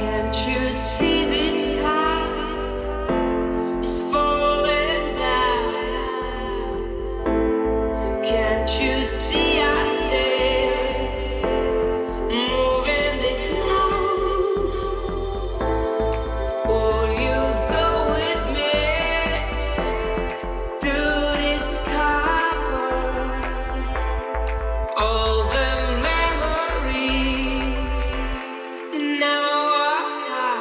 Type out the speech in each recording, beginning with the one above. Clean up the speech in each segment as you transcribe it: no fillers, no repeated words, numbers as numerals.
Can't you see this sky is falling down? Can't you see us there, moving the clouds? Will you go with me to discover all the memories in our hearts?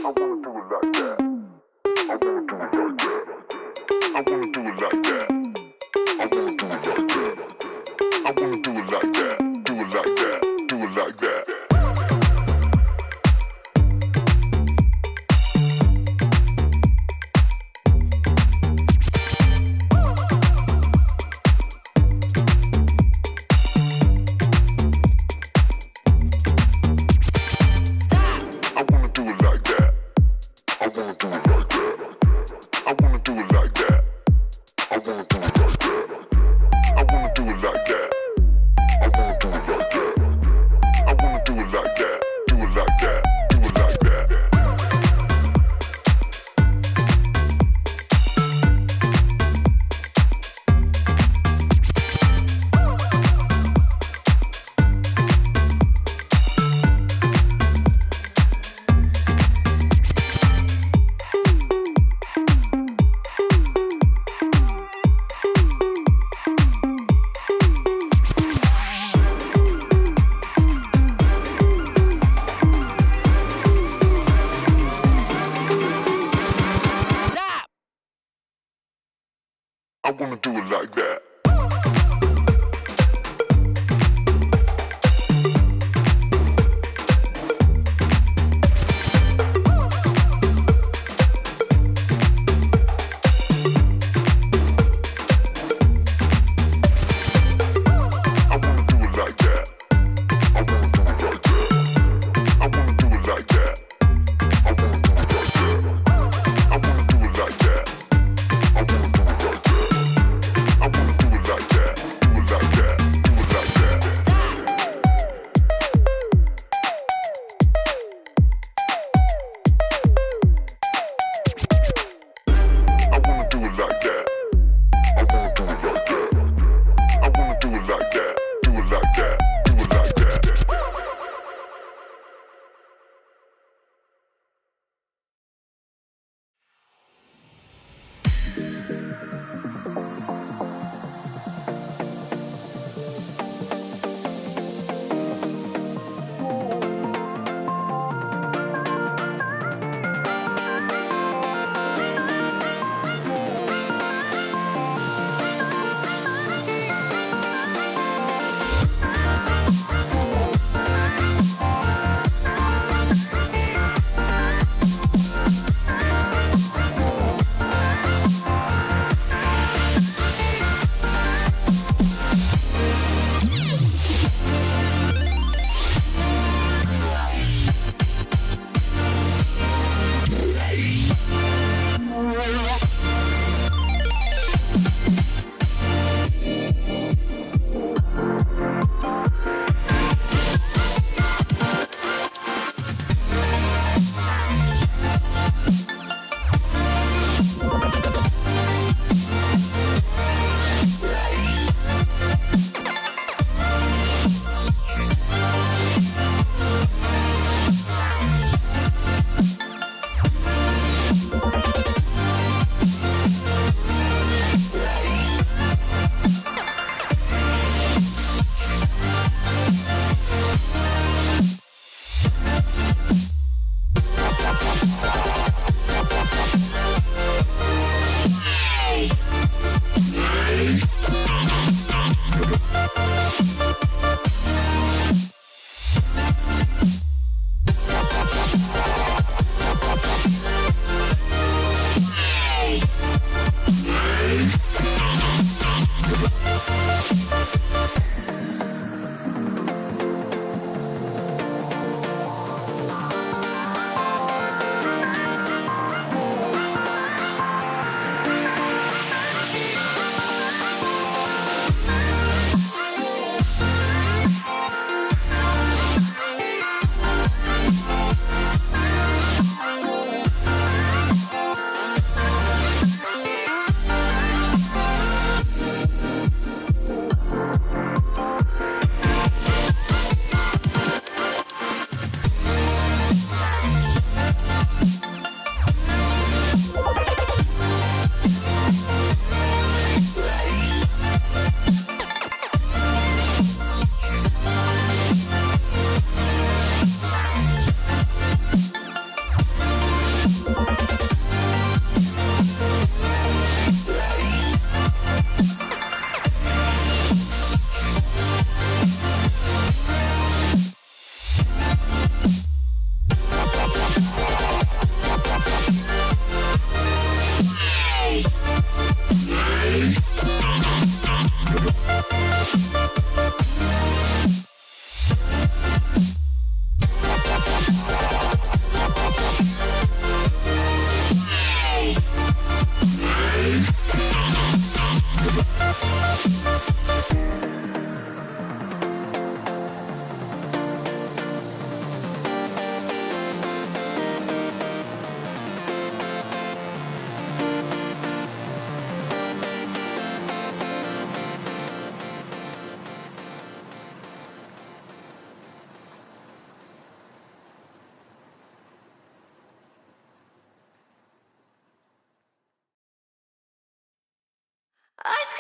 I wanna do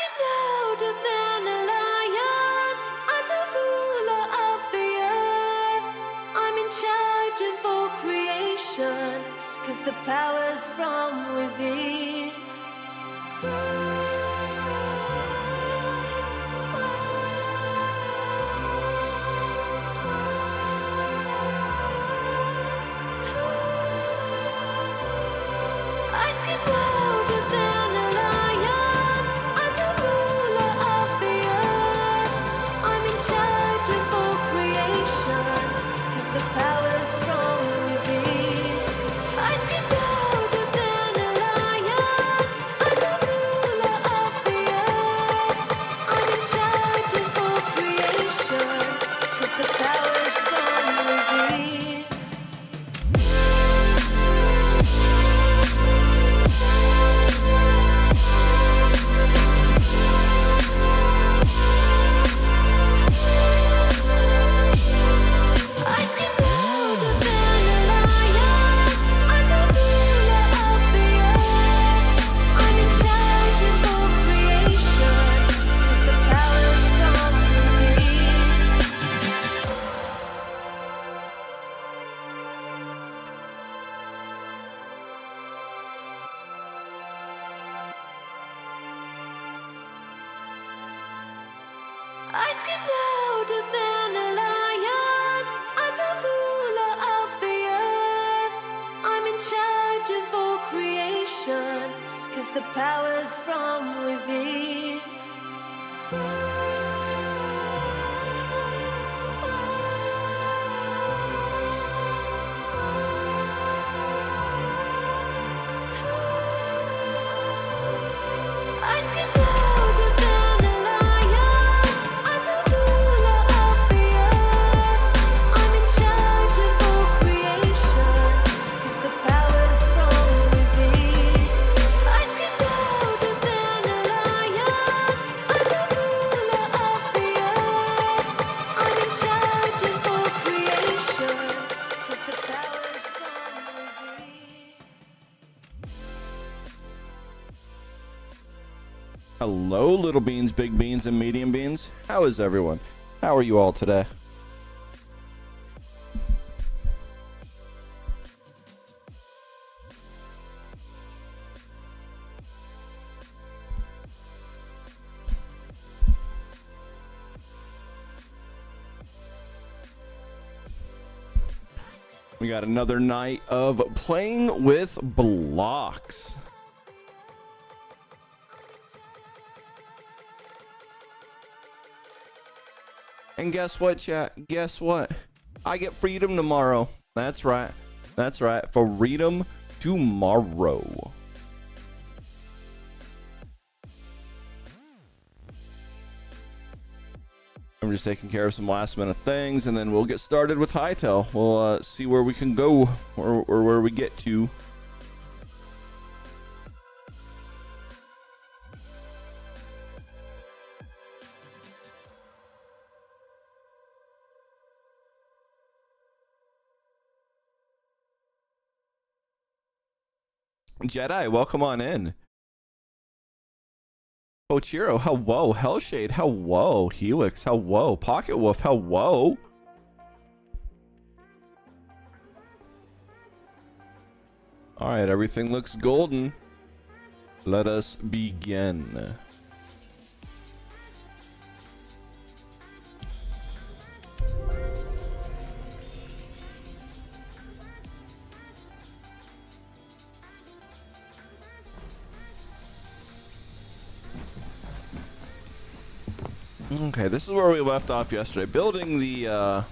scream louder than a lion. I'm the ruler of the earth. I'm in charge of all creation, 'cause the power's from within. I scream louder than a lion. I'm the ruler of the earth. I'm in charge of all creation, 'cause the power's from within. I scream louder than a lion. I'm the ruler of the earth. I'm in charge of all creation, 'cause the power's from within. I scream louder than a lion. I'm the ruler of the earth. I'm in charge of all creation, 'cause the power's from within. I scream louder than a lion. I'm the ruler of the earth. I'm in charge of all creation, 'cause the power's from within. I scream louder than a lion. I'm the ruler of the earth. I'm in charge of all creation, 'cause the power's from within. I scream louder than a lion. I'm the ruler of the earth. I'm in charge of all creation, 'cause the power's from within. Hello, little beans, big beans, and medium beans. How is everyone? How are you all today? We got another night of playing with blocks. And guess what, chat? Guess what? I get freedom tomorrow. That's right. That's right. Freedom tomorrow. I'm just taking care of some last minute things, and then we'll get started with Hytale. We'll see where we can go, or where we get to. Jedi, welcome on in. Ochiro, hello. Hellshade, hello. Helix, hello. Pocket Wolf, hello. Alright, everything looks golden. Let us begin. Okay, this is where we left off yesterday. Building the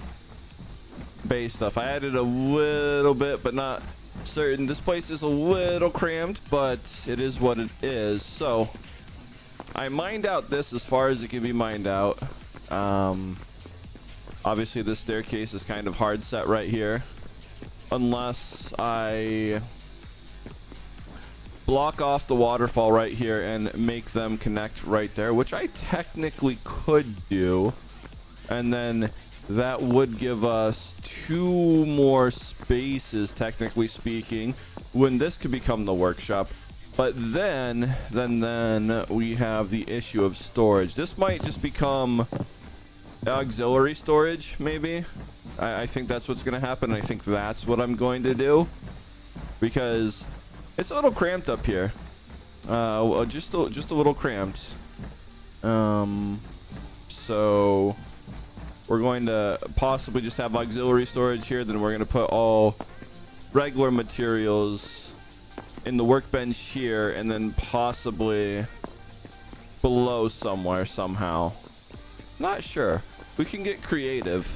base stuff. I added a little bit, but not certain. This place is a little cramped, but it is what it is. So I mined out this as far as it can be mined out. Obviously this staircase is kind of hard set right here, unless I block off the waterfall right here and make them connect right there, which I technically could do, and then that would give us 2 more spaces, technically speaking, when this could become the workshop. But then we have the issue of storage. This might just become auxiliary storage, maybe. I think that's what's going to happen. I think that's what I'm going to do, because it's a little cramped up here. Just a little cramped. So we're going to possibly just have auxiliary storage here. Then we're going to put all regular materials in the workbench here, and then possibly below somewhere somehow. Not sure. We can get creative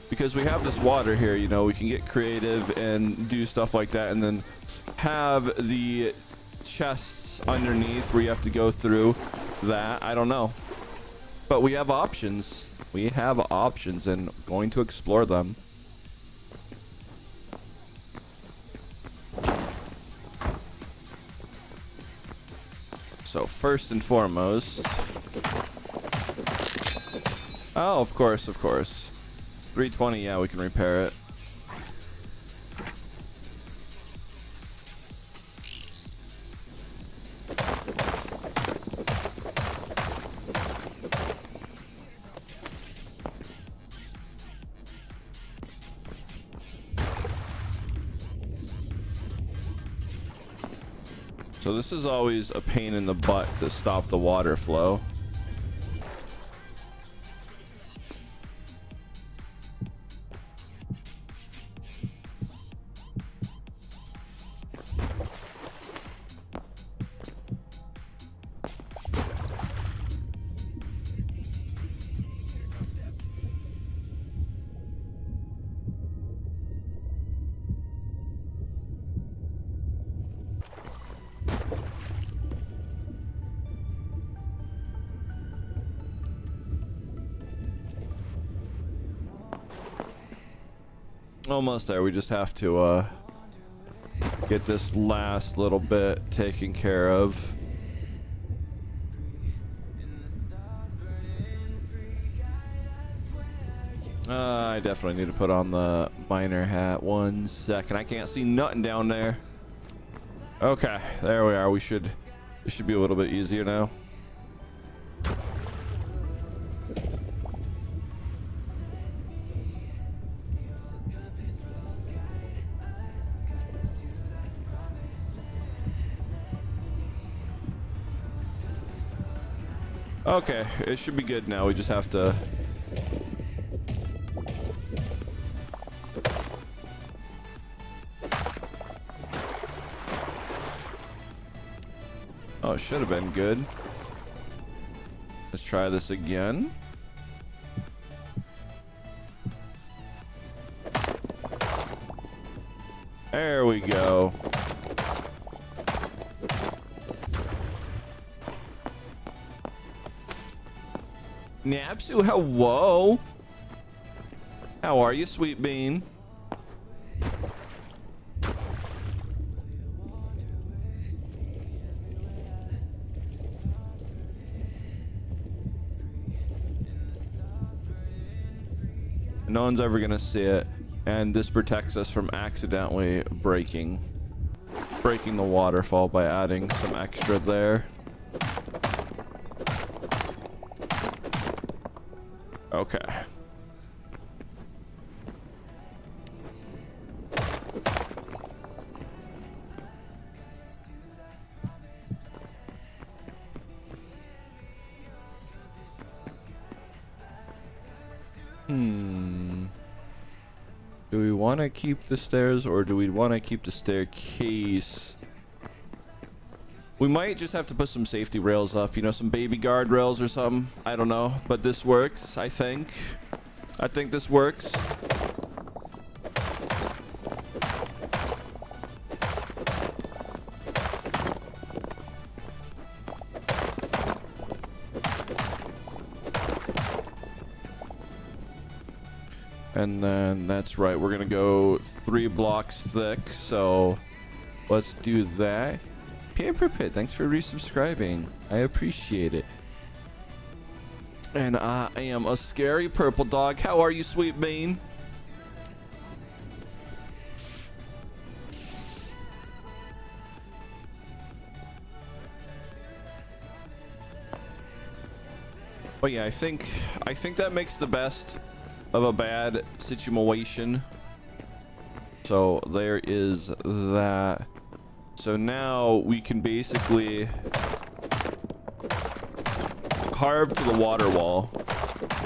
because we have this water here, you know. We can get creative and do stuff like that, and then have the chests underneath where you have to go through that. I don't know, but we have options. We have options, and going to explore them. So first and foremost, oh, of course, 320. Yeah, we can repair it. So this is always a pain in the butt to stop the water flow. Almost there. We just have to get this last little bit taken care of. I definitely need to put on the miner hat. 1 second. I can't see nothing down there. Okay, there we are. It should be a little bit easier now. Okay, it should be good now. We just have to... Oh, it should have been good. Let's try this again. There we go. Napsu, hello. How are you, sweet bean? No one's ever gonna see it, and this protects us from accidentally breaking the waterfall by adding some extra there. Okay. Do we want to keep the stairs, or do we want to keep the staircase? We might just have to put some safety rails up, you know, some baby guard rails or something. I don't know, but this works, I think. I think this works. And then that's right, we're gonna go 3 blocks thick, so let's do that. Pamper Pit, thanks for resubscribing. I appreciate it. And I am a scary purple dog. How are you, sweet bean? But yeah, I think that makes the best of a bad situation. So there is that. So now we can basically carve to the water wall,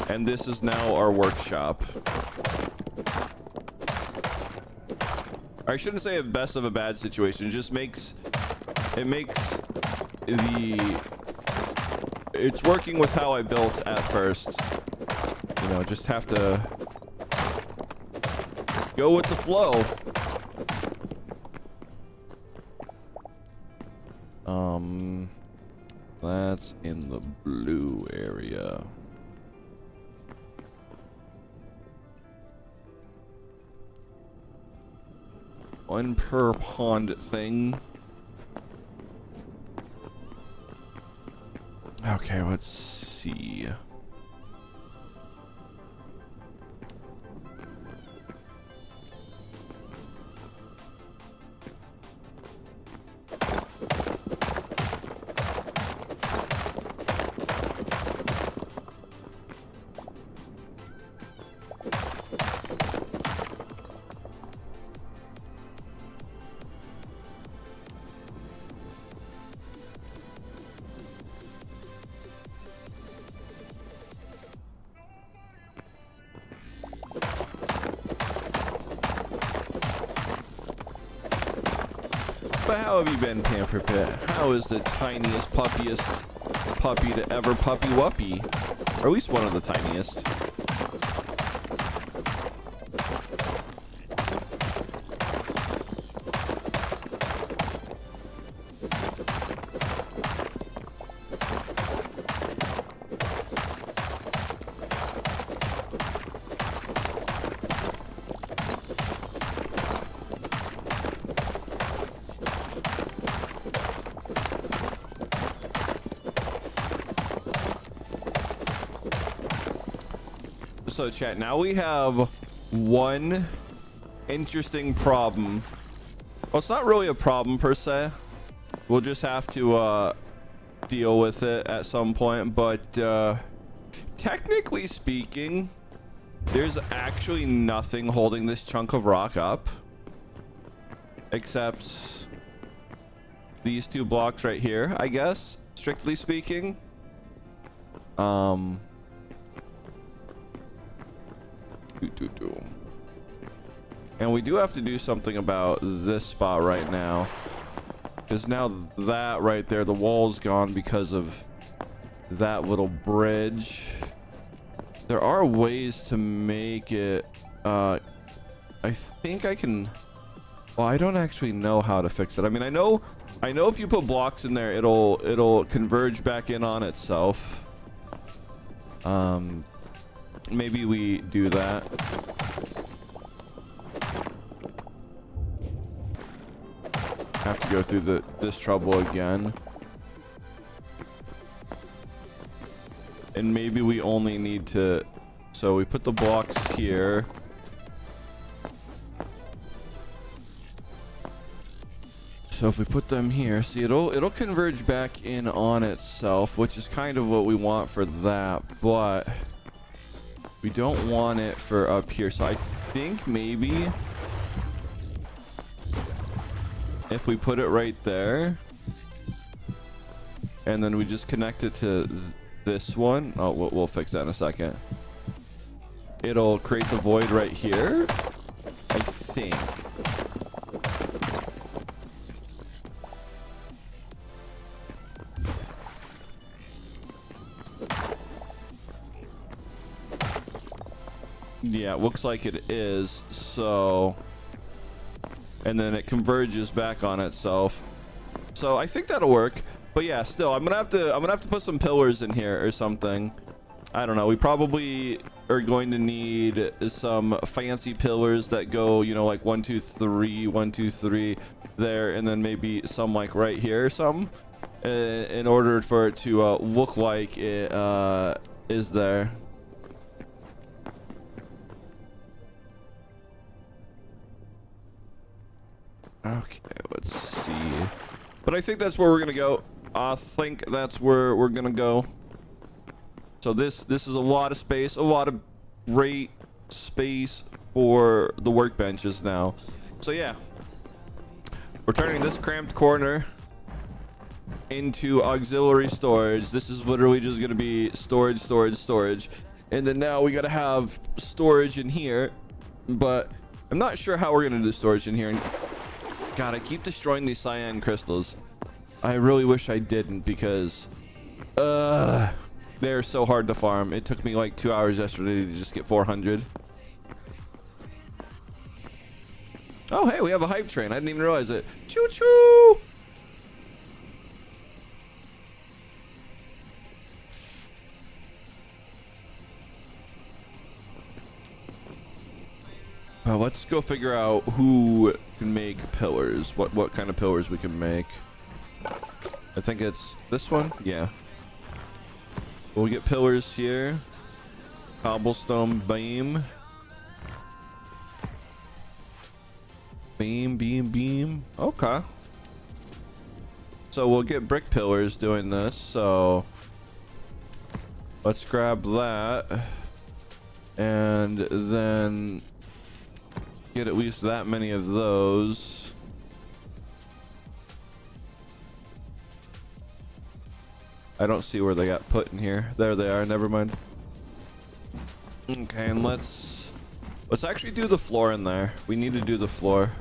and this is now our workshop. I shouldn't say a best of a bad situation. It just makes it's working with how I built at first. You know, just have to go with the flow. That's in the blue area. One per pond thing. Okay, let's see. But how have you been, Pamper Pit? How is the tiniest, puppiest puppy to ever puppy wuppy? Or at least one of the tiniest. So chat, now we have one interesting problem. Well, it's not really a problem per se. We'll just have to deal with it at some point, but technically speaking, there's actually nothing holding this chunk of rock up except these two blocks right here, I guess, strictly speaking. And we do have to do something about this spot right now, because now that right there, the wall's gone because of that little bridge. There are ways to make it I think I can, well, I don't actually know how to fix it. I mean, I know if you put blocks in there, it'll converge back in on itself. Maybe we do that. Have to go through this trouble again. And maybe we only need to, so we put the blocks here. So if we put them here, see, it'll converge back in on itself, which is kind of what we want for that, but we don't want it for up here. So I think maybe if we put it right there, and then we just connect it to this one. Oh, we'll fix that in a second. It'll create the void right here, I think. Yeah, it looks like it is. So, and then it converges back on itself. So I think that'll work. But yeah, still, I'm gonna have to put some pillars in here or something. I don't know. We probably are going to need some fancy pillars that go, you know, like 1, 2, 3, 1, 2, 3 there, and then maybe some like right here or some, in order for it to look like it is there. Okay, let's see. But I think that's where we're gonna go. I think that's where we're gonna go. So this is a lot of space, a lot of great space for the workbenches now. So yeah, we're turning this cramped corner into auxiliary storage. This is literally just gonna be storage, storage, storage, and then now we gotta have storage in here, but I'm not sure how we're gonna do storage in here. And God, I keep destroying these cyan crystals. I really wish I didn't, because they're so hard to farm. It took me like 2 hours yesterday to just get 400. Oh hey, we have a hype train. I didn't even realize it. Choo choo. Let's go figure out who can make pillars. What kind of pillars we can make. I think it's this one. Yeah. We'll get pillars here. Cobblestone beam. Beam, beam, beam. Okay. So we'll get brick pillars doing this. So let's grab that. And then get at least that many of those. I don't see where they got put in here. There they are. Never mind. Okay, and let's actually do the floor in there. We need to do the floor.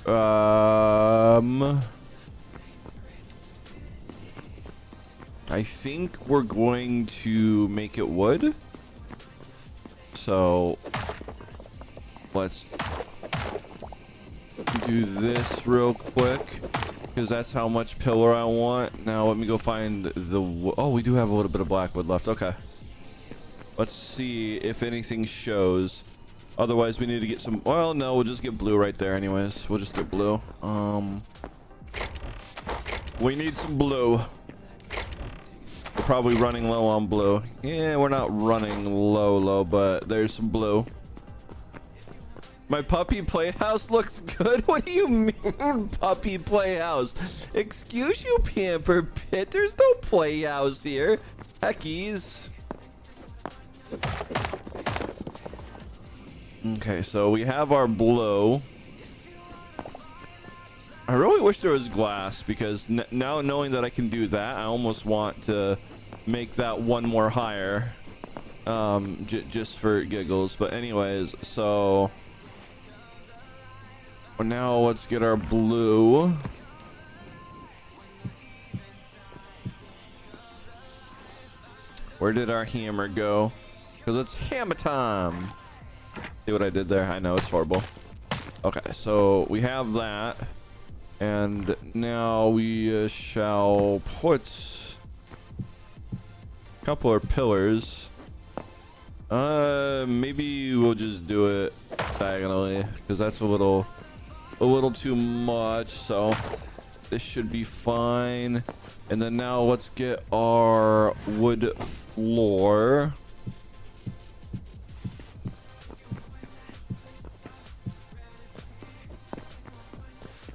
I think we're going to make it wood. So let's do this real quick, because that's how much pillar I want. Now let me go find the oh, we do have a little bit of blackwood left. Okay, let's see if anything shows. Otherwise we need to get some, well no, we'll just get blue right there anyways. We'll just get blue. We need some blue. We're probably running low on blue. Yeah, we're not running low, but there's some blue. My puppy playhouse looks good. What do you mean, puppy playhouse? Excuse you, Pamper Pit. There's no playhouse here. Heckies. Okay, so we have our blue. I really wish there was glass, because now knowing that I can do that, I almost want to make that one more higher. Just for giggles. But anyways, so now let's get our blue. Where did our hammer go? Because it's hammer time. See what I did there? I know it's horrible. Okay, so we have that. And now we shall put a couple of pillars. Maybe we'll just do it diagonally, because that's a little too much. So this should be fine. And then now let's get our wood floor.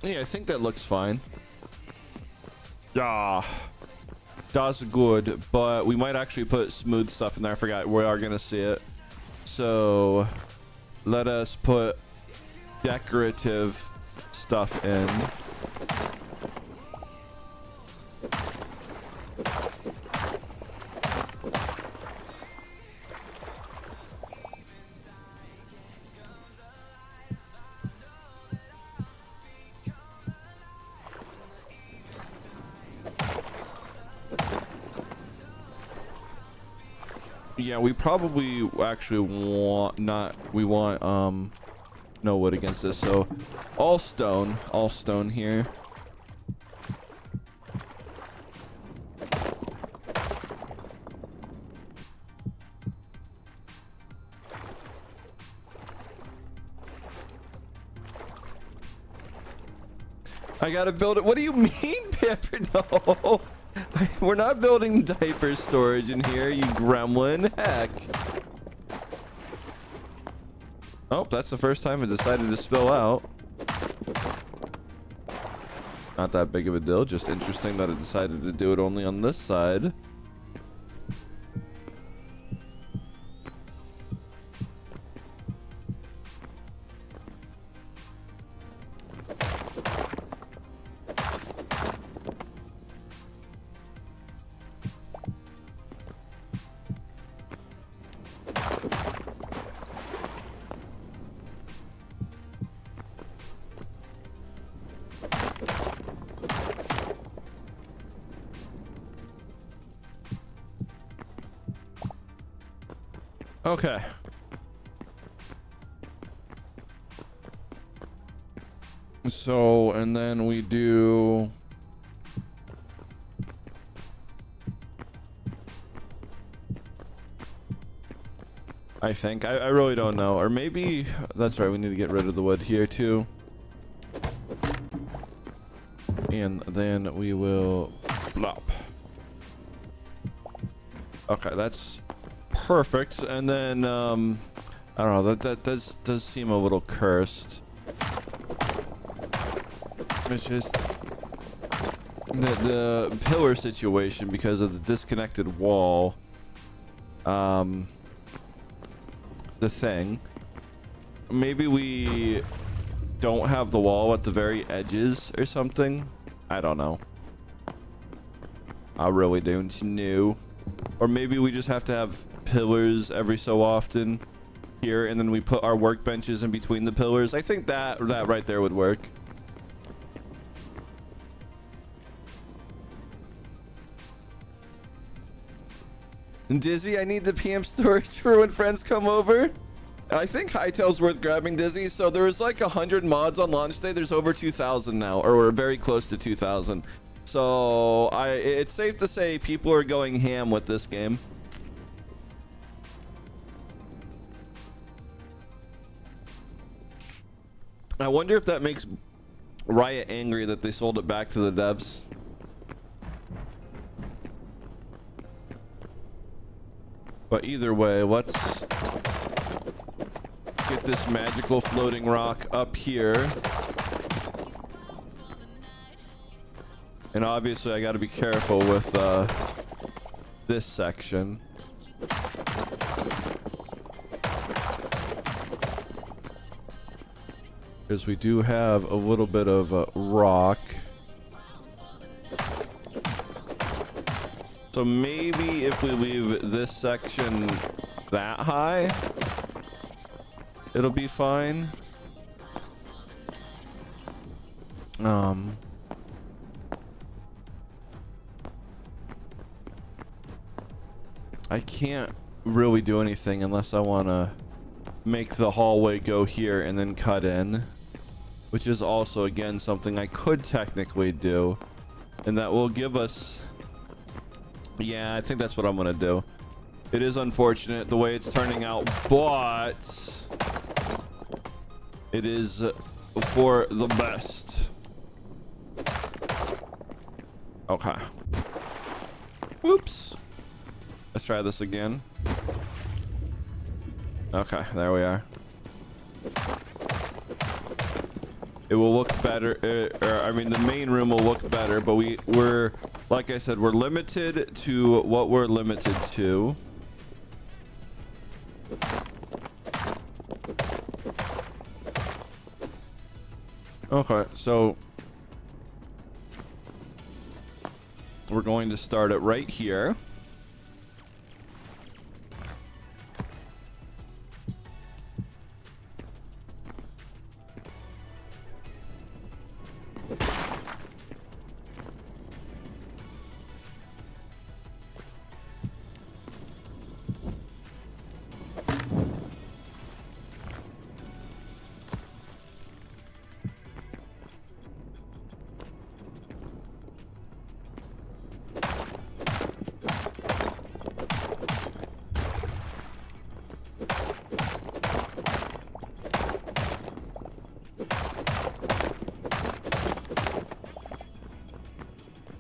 Yeah, I think that looks fine. Yeah, that's good. But we might actually put smooth stuff in there. I forgot, we are gonna see it. So let us put decorative stuff in. Yeah, we probably actually want no wood against this, so all stone here. I gotta build it. What do you mean, Pepper? No. We're not building diaper storage in here, you gremlin. Heck. Oh, that's the first time it decided to spill out. Not that big of a deal, just interesting that it decided to do it only on this side. Okay. So, and then we do... I think. I really don't know. Or maybe... That's right, we need to get rid of the wood here too. And then we will... Blop. Okay, that's perfect. And then, I don't know, that does seem a little cursed. It's just the pillar situation because of the disconnected wall. The thing. Maybe we don't have the wall at the very edges or something. I don't know. I really don't know. Or maybe we just have to have pillars every so often here, and then we put our workbenches in between the pillars. I think that right there would work. Dizzy, I need the PM storage for when friends come over. I think Hytale's worth grabbing, Dizzy. So there was like 100 mods on launch day. There's over 2,000 now, or we're very close to 2,000. So it's safe to say people are going ham with this game. I wonder if that makes Riot angry that they sold it back to the devs. But either way, let's get this magical floating rock up here. And obviously I got to be careful with this section. Because we do have a little bit of rock. So maybe if we leave this section that high, it'll be fine. I can't really do anything unless I want to make the hallway go here and then cut in, which is also again something I could technically do, and that will give us... Yeah, I think that's what I'm gonna do. It is unfortunate the way it's turning out, but it is for the best. Okay. Whoops. Let's try this again. Okay, there we are. It will look better, I mean the main room will look better, but we're like I said, we're limited to what we're limited to. Okay, so we're going to start it right here.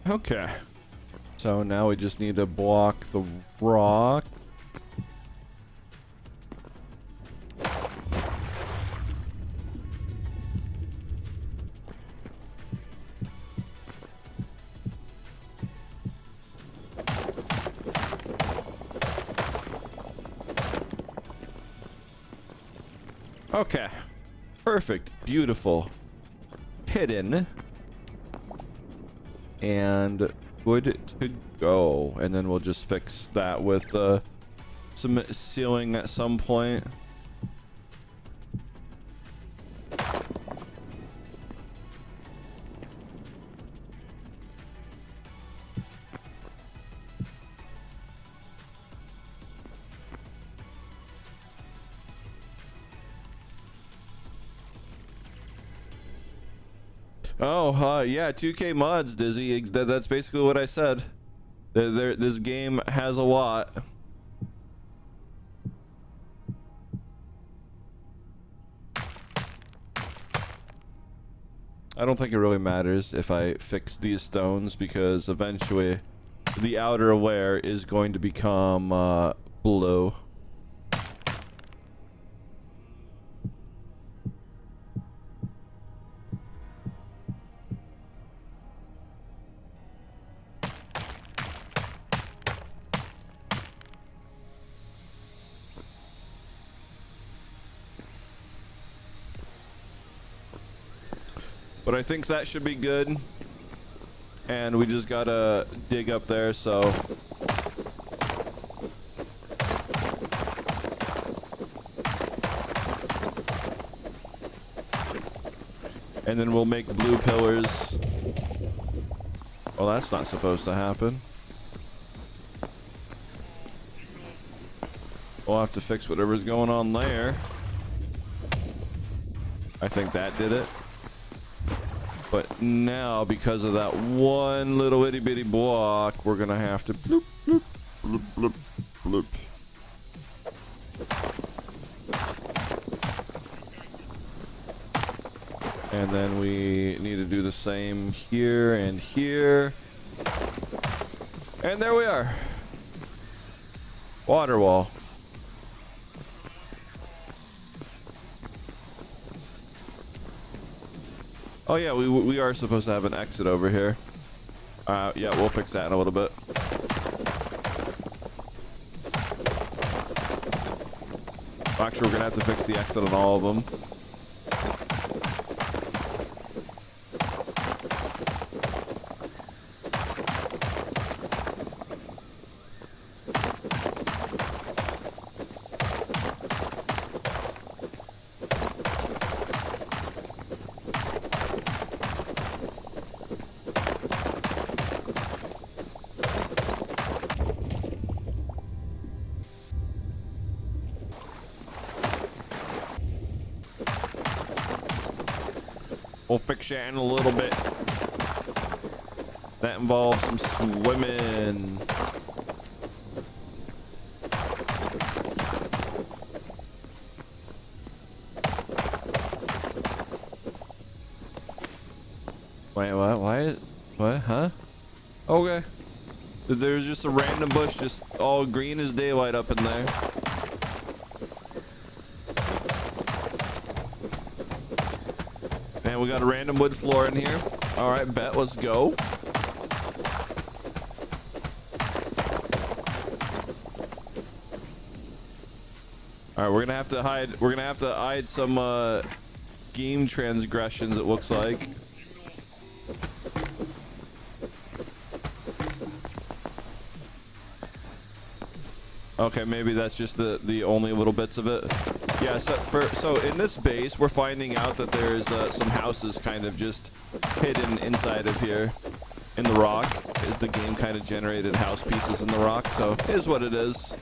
Okay, so now we just need to block the rock. Okay, perfect, beautiful, hidden. And good to go. And then we'll just fix that with some ceiling at some point. Oh, yeah, 2K mods, Dizzy. That's basically what I said. This game has a lot. I don't think it really matters if I fix these stones, because eventually the outer layer is going to become blue. But I think that should be good. And we just gotta dig up there, so. And then we'll make blue pillars. Well, that's not supposed to happen. We'll have to fix whatever's going on there. I think that did it. But now, because of that one little itty bitty block, we're gonna have to bloop, bloop, bloop, bloop, bloop. And then we need to do the same here and here. And there we are. Water wall. Oh yeah, we are supposed to have an exit over here. Yeah, we'll fix that in a little bit. Actually, we're gonna have to fix the exit on all of them. We'll fix that in a little bit. That involves some swimming. Wait, what? Why? What? Huh? Okay. There's just a random bush just all green as daylight up in there. And we got a random wood floor in here. All right, bet. Let's go. All right, we're gonna have to hide. We're gonna have to hide some game transgressions. It looks like. Okay, maybe that's just the only little bits of it. Yeah, so in this base, we're finding out that there's some houses kind of just hidden inside of here in the rock. The game kind of generated house pieces in the rock, so it is what it is.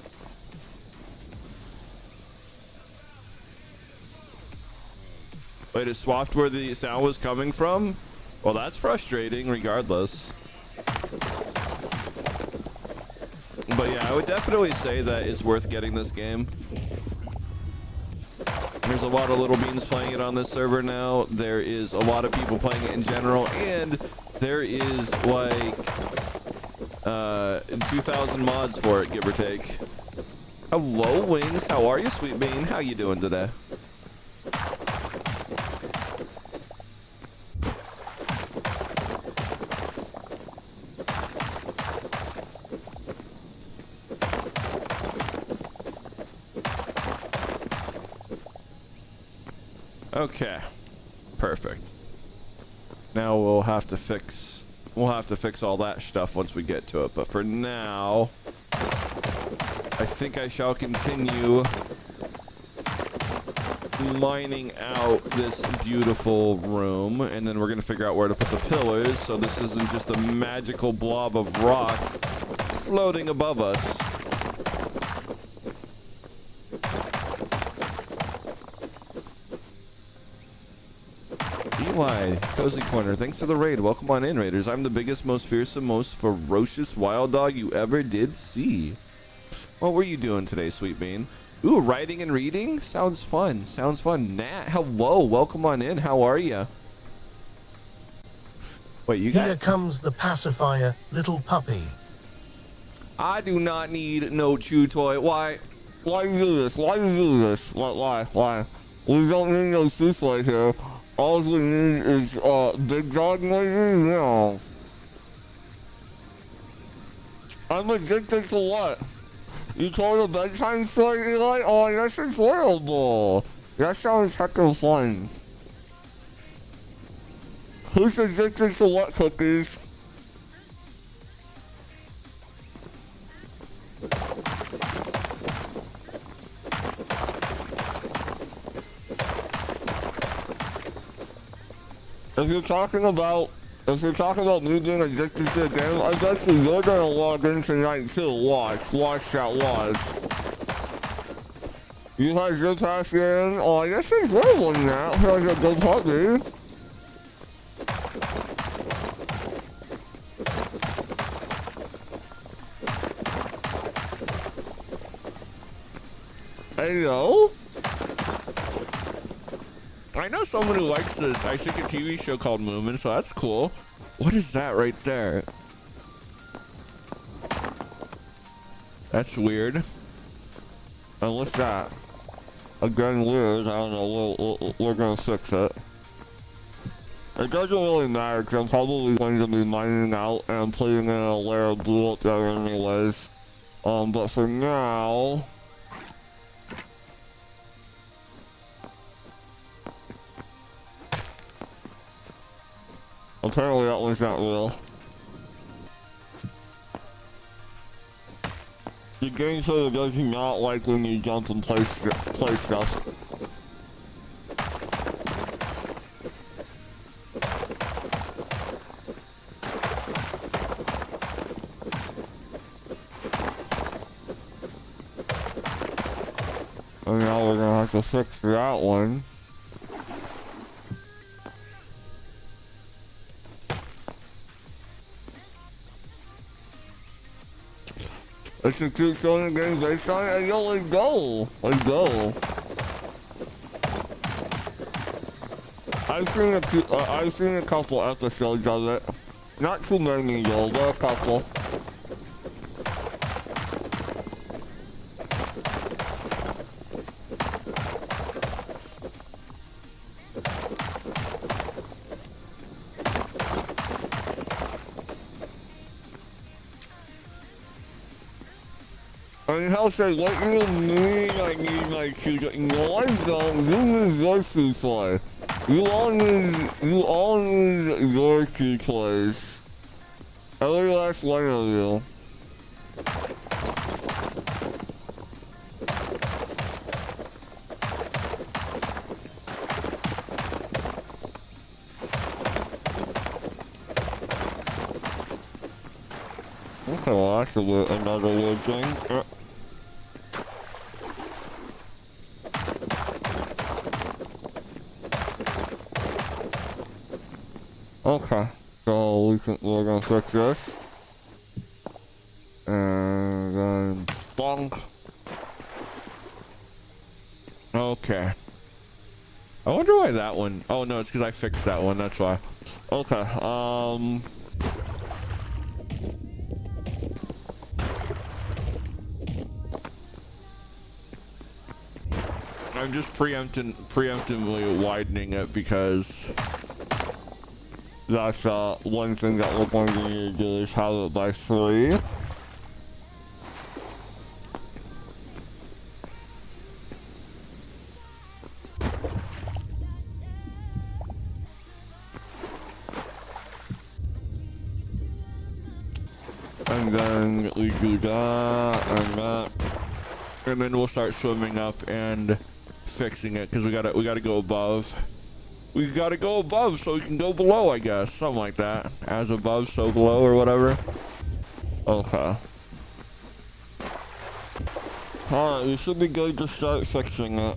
Wait, it swapped where the sound was coming from? Well, that's frustrating regardless. But yeah, I would definitely say that it's worth getting this game. There's a lot of little beans playing it on this server now. There is a lot of people playing it in general, and there is like 2,000 mods for it, give or take. Hello, Wings. How are you, Sweet Bean? How you doing today? Okay, perfect. Now we'll have to fix all that stuff once we get to it. But for now, I think I shall continue mining out this beautiful room, and then we're gonna figure out where to put the pillars, so this isn't just a magical blob of rock floating above us. my cozy corner. Thanks for the raid. Welcome on in, raiders. I'm the biggest, most fearsome, most ferocious wild dog you ever did see. What were you doing today, Sweet Bean? Ooh, writing and reading? Sounds fun. Sounds fun. Nat, hello. Welcome on in. How are you? Wait, you got... Here comes the pacifier, little puppy. I do not need no chew toy. Why? Why you do this? Why you do this? Why? We don't need no chew toy here. All we need is, big dog noises? No. I'm addicted to what? You told a bedtime story, Eli? Oh, that's enjoyable. That sounds heckin' fun. Who's addicted to what, Cookies? If you're talking about me being addicted to the game, I bet you're gonna log in tonight too. Watch that watch. You guys just passed in. Oh, I guess there's little one now. Here's a good puppy. Hey yo. I know someone who likes the, I think, a TV show called Moomin, so that's cool. What is that right there? That's weird. And what's that? Again, weird. I don't know. We're gonna fix it. It doesn't really matter because I'm probably going to be mining out and putting in a layer of blue up there anyways. But for now. Apparently that one's not real. The game says it does not like when you jump and play stuff. And now we're gonna have to fix that one. It's a cute showing game based on it, and yo, let's go. I've seen a couple episodes of it. Not too many though, but a couple. I mean, how say, what you mean I need my shoes? No, I don't. This is your shoe toy. You all need your shoe toys. Every last one of you. Okay, well that's another weird thing. Okay, so we're gonna fix this. And then bonk. Okay. I wonder why that one. Oh no, it's because I fixed that one, that's why. Okay, I'm just preemptively widening it because that's one thing that we're going to need to do is have it by 3. And then we do that and that. And then we'll start swimming up and fixing it because we gotta go above. We gotta go above so we can go below, I guess. Something like that. As above, so below, or whatever. Okay. Alright, we should be good to start fixing it.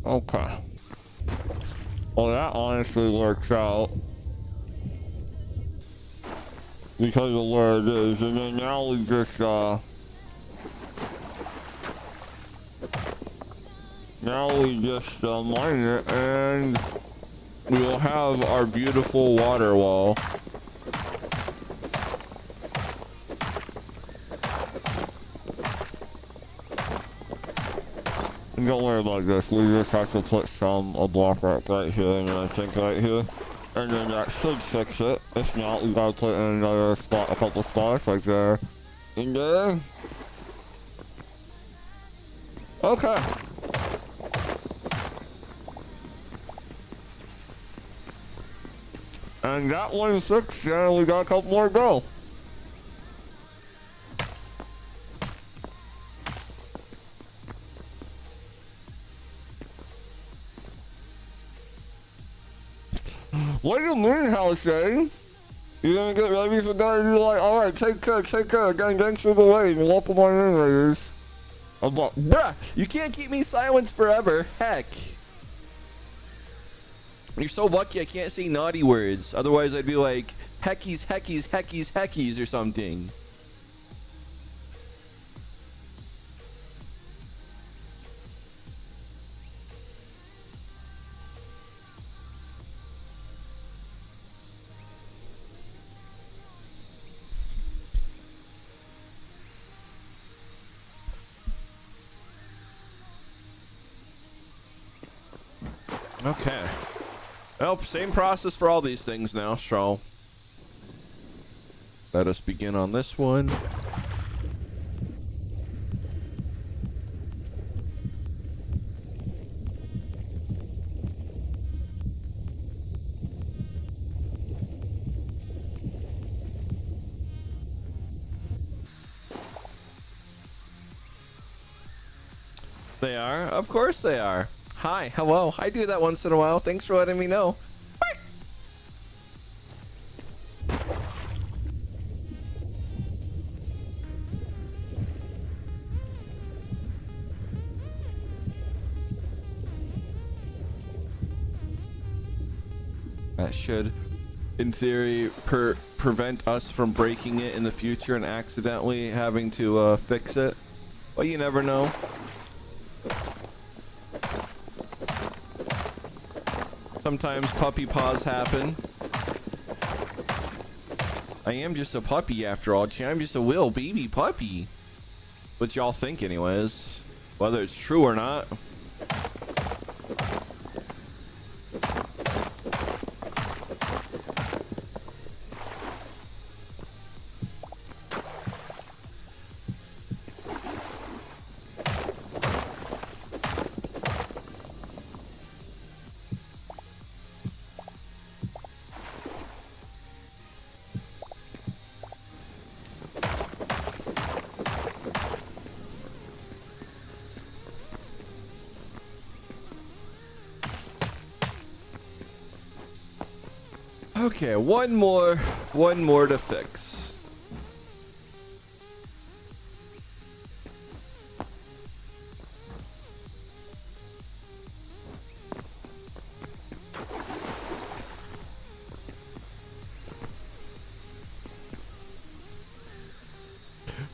Okay. Well, that honestly works out. Because of where it is. And then now we just, now we just mine it, and we will have our beautiful water wall. And don't worry about this, we just have to put a block right here, and then I think right here. And then that should fix it. If not, we gotta put in another spot, a couple spots like there. In there. Okay. And that one's fixed, and we got a couple more to go. What do you mean, Halsey? You're gonna get ready for that and you're like, alright, take care, again, thanks for the wait, and welcome on in, ladies. I'm like, bruh, you can't keep me silenced forever, heck. You're so lucky I can't say naughty words, otherwise I'd be like, heckies or something. Okay. Well, same process for all these things now, so let us begin on this one. They are? Of course they are. Hi, hello. I do that once in a while. Thanks for letting me know. That should, in theory, prevent us from breaking it in the future and accidentally having to fix it. Well, you never know. Sometimes puppy paws happen. I am just a puppy after all. I'm just a little baby puppy. What y'all think anyways. Whether it's true or not. Okay, one more to fix.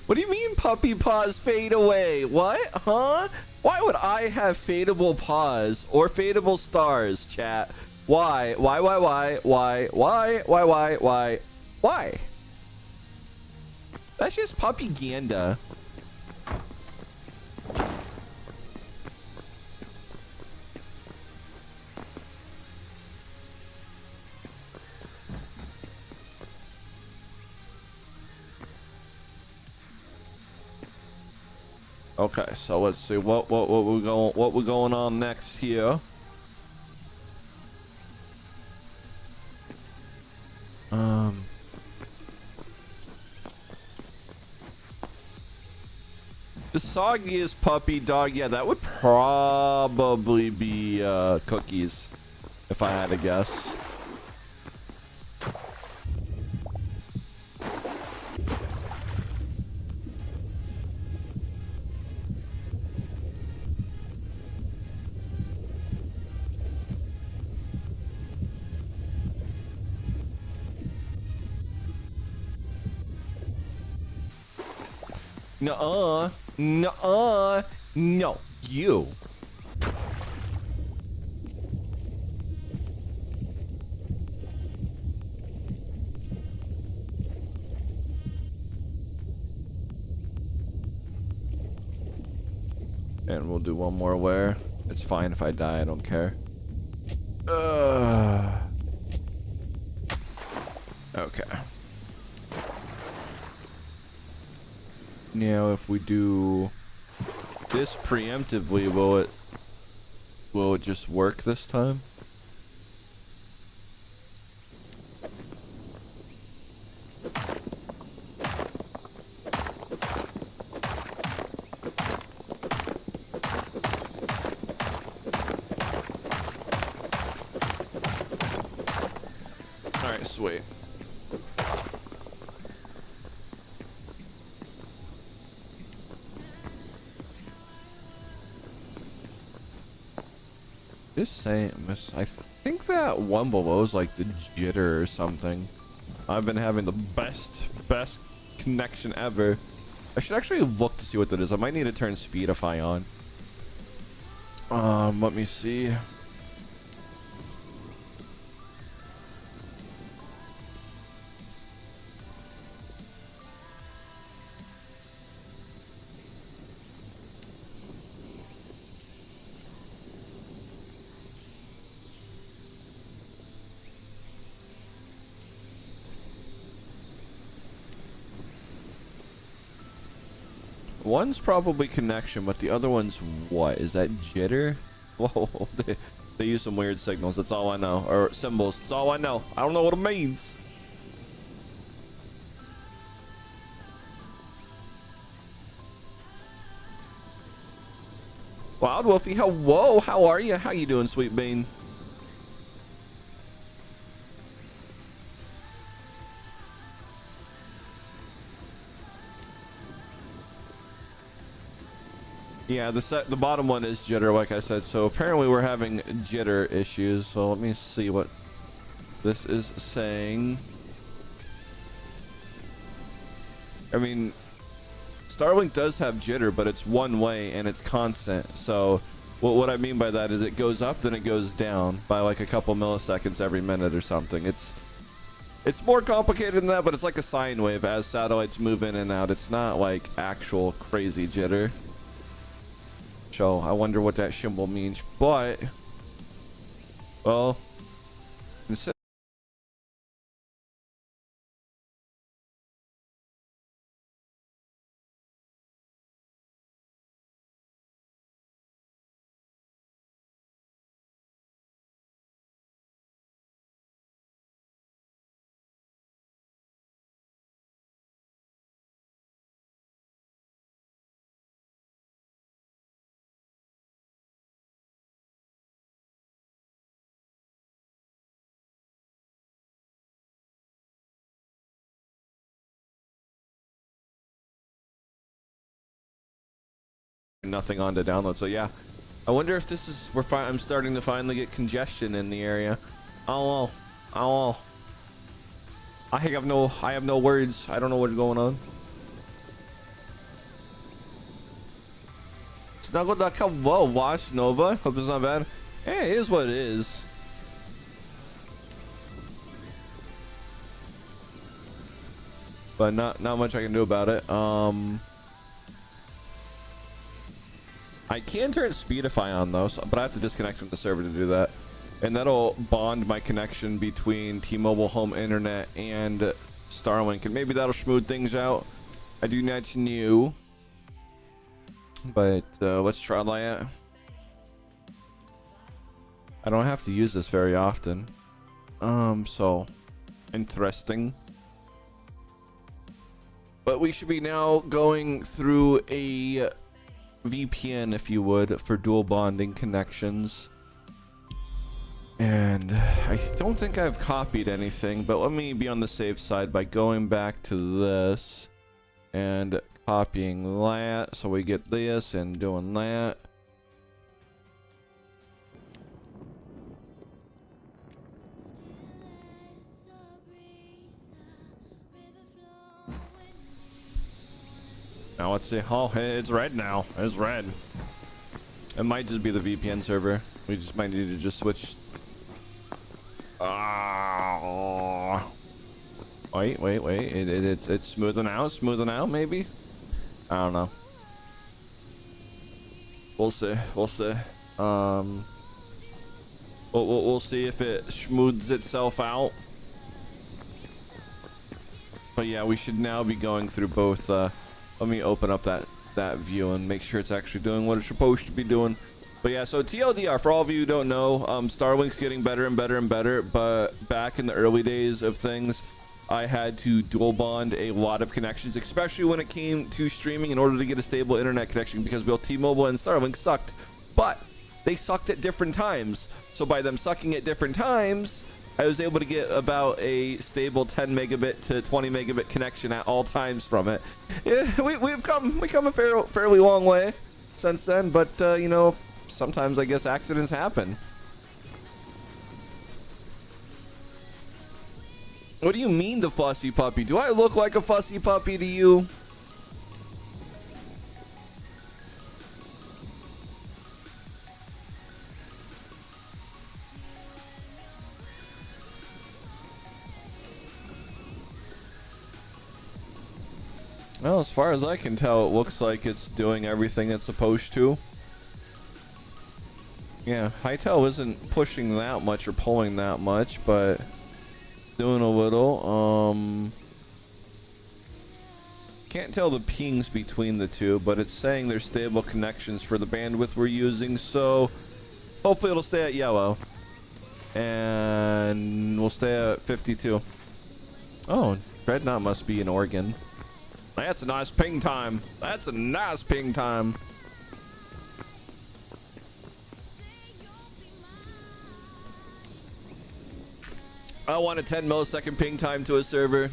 What do you mean puppy paws fade away? What? Huh? Why would I have fadeable paws or fadeable stars, chat? Why? Why? That's just puppy ganda. Okay, so let's see what we're going on next here. The soggiest puppy dog, yeah, that would probably be Cookies, if I had to guess. Nuh-uh. Nuh-uh. No. You. And we'll do one more wear. It's fine if I die, I don't care. Okay. Now if we do this preemptively, will it just work this time? Alright, sweet. Just saying, I think that one below is like the jitter or something. I've been having the best connection ever. I should actually look to see what that is. I might need to turn Speedify on. Let me see. One's probably connection, but the other one's what? Is that jitter? Whoa, they use some weird signals. That's all I know. Or symbols. That's all I know. I don't know what it means. Wild Wolfie, hello. How are you? How you doing, Sweet Bean? Yeah, the bottom one is jitter, like I said. So apparently we're having jitter issues. So let me see what this is saying. I mean, Starlink does have jitter, but it's one way and it's constant. So what I mean by that is it goes up, then it goes down by like a couple milliseconds every minute or something. It's more complicated than that, but it's like a sine wave as satellites move in and out. It's not like actual crazy jitter. So I wonder what that symbol means, but well, instead nothing on to download. So yeah, I wonder if this is I'm starting to finally get congestion in the area. Oh, oh, I have no words. I don't know what's going on. Snuggle.com. Whoa, watch Nova. Hope it's not bad. Hey, it is what it is. But not much I can do about it. I can turn Speedify on though, but I have to disconnect from the server to do that. And that'll bond my connection between T-Mobile home internet and Starlink, and maybe that'll smooth things out. I do not know. But let's try that. I don't have to use this very often. So interesting. But we should be now going through a VPN, if you would, for dual bonding connections. And I don't think I've copied anything, but let me be on the safe side by going back to this and copying that, so we get this and doing that. Now let's see. Oh, hey, it's red now. It's red. It might just be the VPN server. We just might need to just switch. Wait. It's smoothing out, maybe. I don't know. We'll see. We'll see if it smooths itself out. But yeah, we should now be going through both. Let me open up that view and make sure it's actually doing what it's supposed to be doing. But yeah, so TLDR, for all of you who don't know, Starlink's getting better and better and better, but back in the early days of things, I had to dual bond a lot of connections, especially when it came to streaming, in order to get a stable internet connection, because both T-Mobile and Starlink sucked, but they sucked at different times. So by them sucking at different times, I was able to get about a stable 10 megabit to 20 megabit connection at all times from it. Yeah, we've come a fairly long way since then, but you know, sometimes I guess accidents happen. What do you mean, the fussy puppy? Do I look like a fussy puppy to you? Well, as far as I can tell, it looks like it's doing everything it's supposed to. Yeah, Hytale isn't pushing that much or pulling that much, but doing a little. Can't tell the pings between the two, but it's saying they're stable connections for the bandwidth we're using, so hopefully it'll stay at yellow. And we'll stay at 52. Oh, Dreadnought must be in Oregon. That's a nice ping time. That's a nice ping time. I want a 10 millisecond ping time to a server.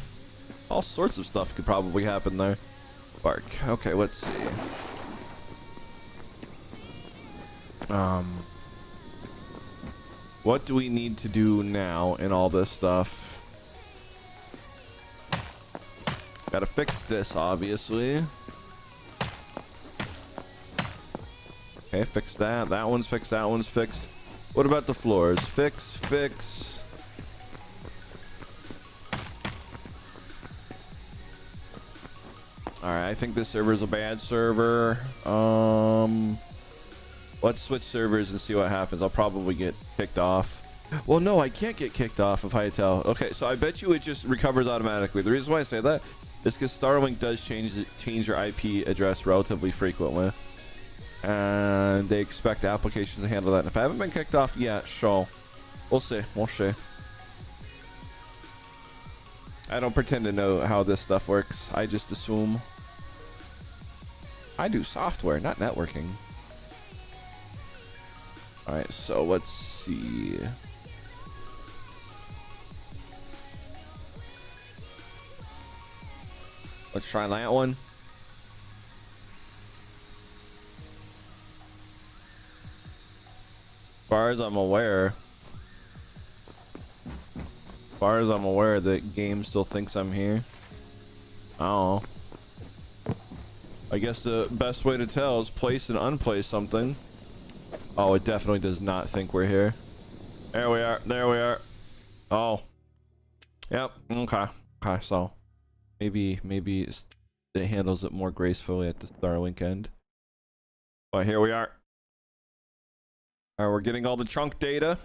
All sorts of stuff could probably happen there. Bark. Okay, let's see. What do we need to do now in all this stuff? Gotta fix this, obviously. Okay, fix that. That one's fixed. That one's fixed. What about the floors? Fix. Alright, I think this server's a bad server. Let's switch servers and see what happens. I'll probably get kicked off. Well, no, I can't get kicked off of Hytale. Okay, so I bet you it just recovers automatically. The reason why I say that is because Starlink does change your IP address relatively frequently, and they expect applications to handle that. And if I haven't been kicked off yet, sure, we'll see. I don't pretend to know how this stuff works. I just assume. I do software, not networking. All right, so let's see. Let's try that one. As far as I'm aware, the game still thinks I'm here. Oh. I guess the best way to tell is place and unplace something. Oh, it definitely does not think we're here. There we are. Oh. Yep. Okay, so maybe it handles it more gracefully at the Starlink end. But here we are. Alright, we're getting all the chunk data.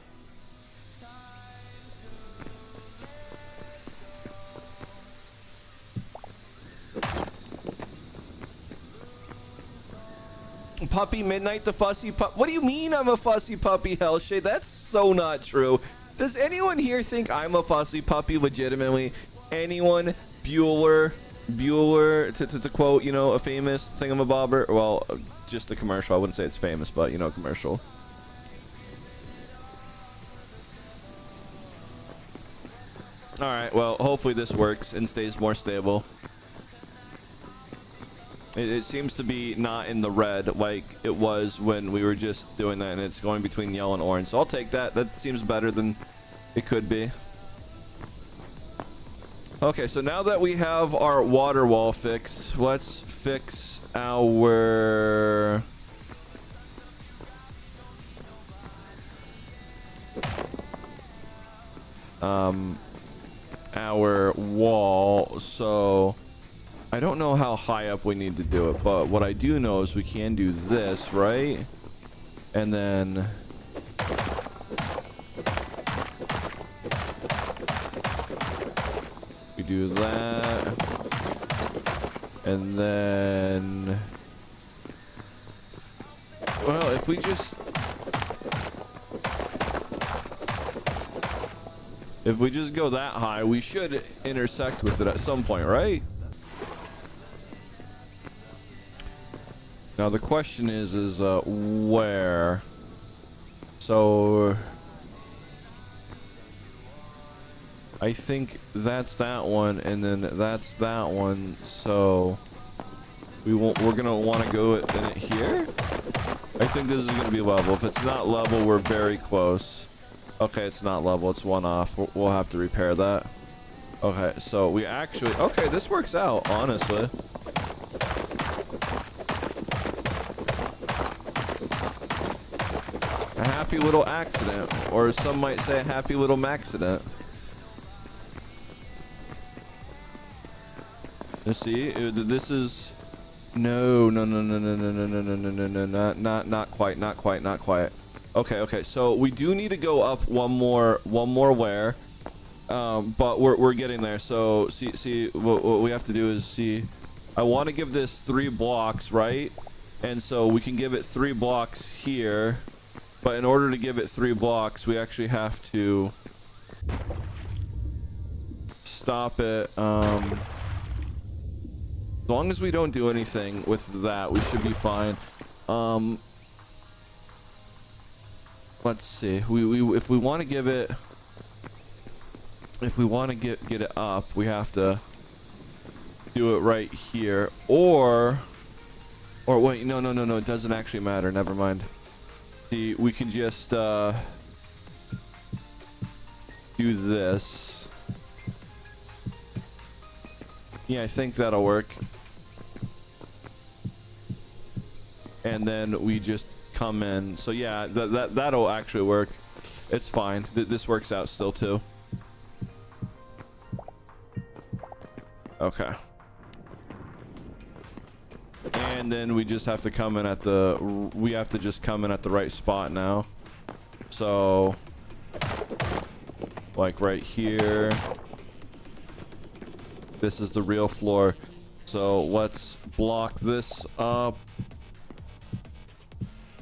Puppy Midnight, the fussy pup. What do you mean I'm a fussy puppy, Hellshade? That's so not true. Does anyone here think I'm a fussy puppy legitimately? Anyone? Bueller, to quote, you know, a famous thingamabobber. Well, just a commercial. I wouldn't say it's famous, but, you know, commercial. Alright, well, hopefully this works and stays more stable. It seems to be not in the red like it was when we were just doing that, and it's going between yellow and orange. So I'll take that. That seems better than it could be. Okay, so now that we have our water wall fixed, let's fix our wall. So I don't know how high up we need to do it, but what I do know is we can do this, right? And then we do that, and then, well, if we just go that high, we should intersect with it at some point, right? Now the question is where? So I think that's that one, and then that's that one. So we're gonna want to go in it here. I think this is gonna be level. If it's not level, we're very close. Okay, it's not level. It's one off. We'll have to repair that. Okay, so we actually, okay, this works out, honestly. A happy little accident, or some might say a happy little maxident. You see, this is no, not quite. Okay, so we do need to go up one more wear, but we're getting there. So see what we have to do is see. I want to give this 3 blocks, right? And so we can give it 3 blocks here, but in order to give it 3 blocks, we actually have to stop it. As long as we don't do anything with that, we should be fine. Let's see. If we want to give it, if we want to get it up, we have to do it right here, or wait, no, it doesn't actually matter. Never mind. See, we can just do this. Yeah, I think that'll work. And then we just come in. So yeah, that'll actually work. It's fine. This works out still too. Okay. And then we just have to come in at the, we have to just come in at the right spot now. So like right here. This is the real floor. So let's block this up.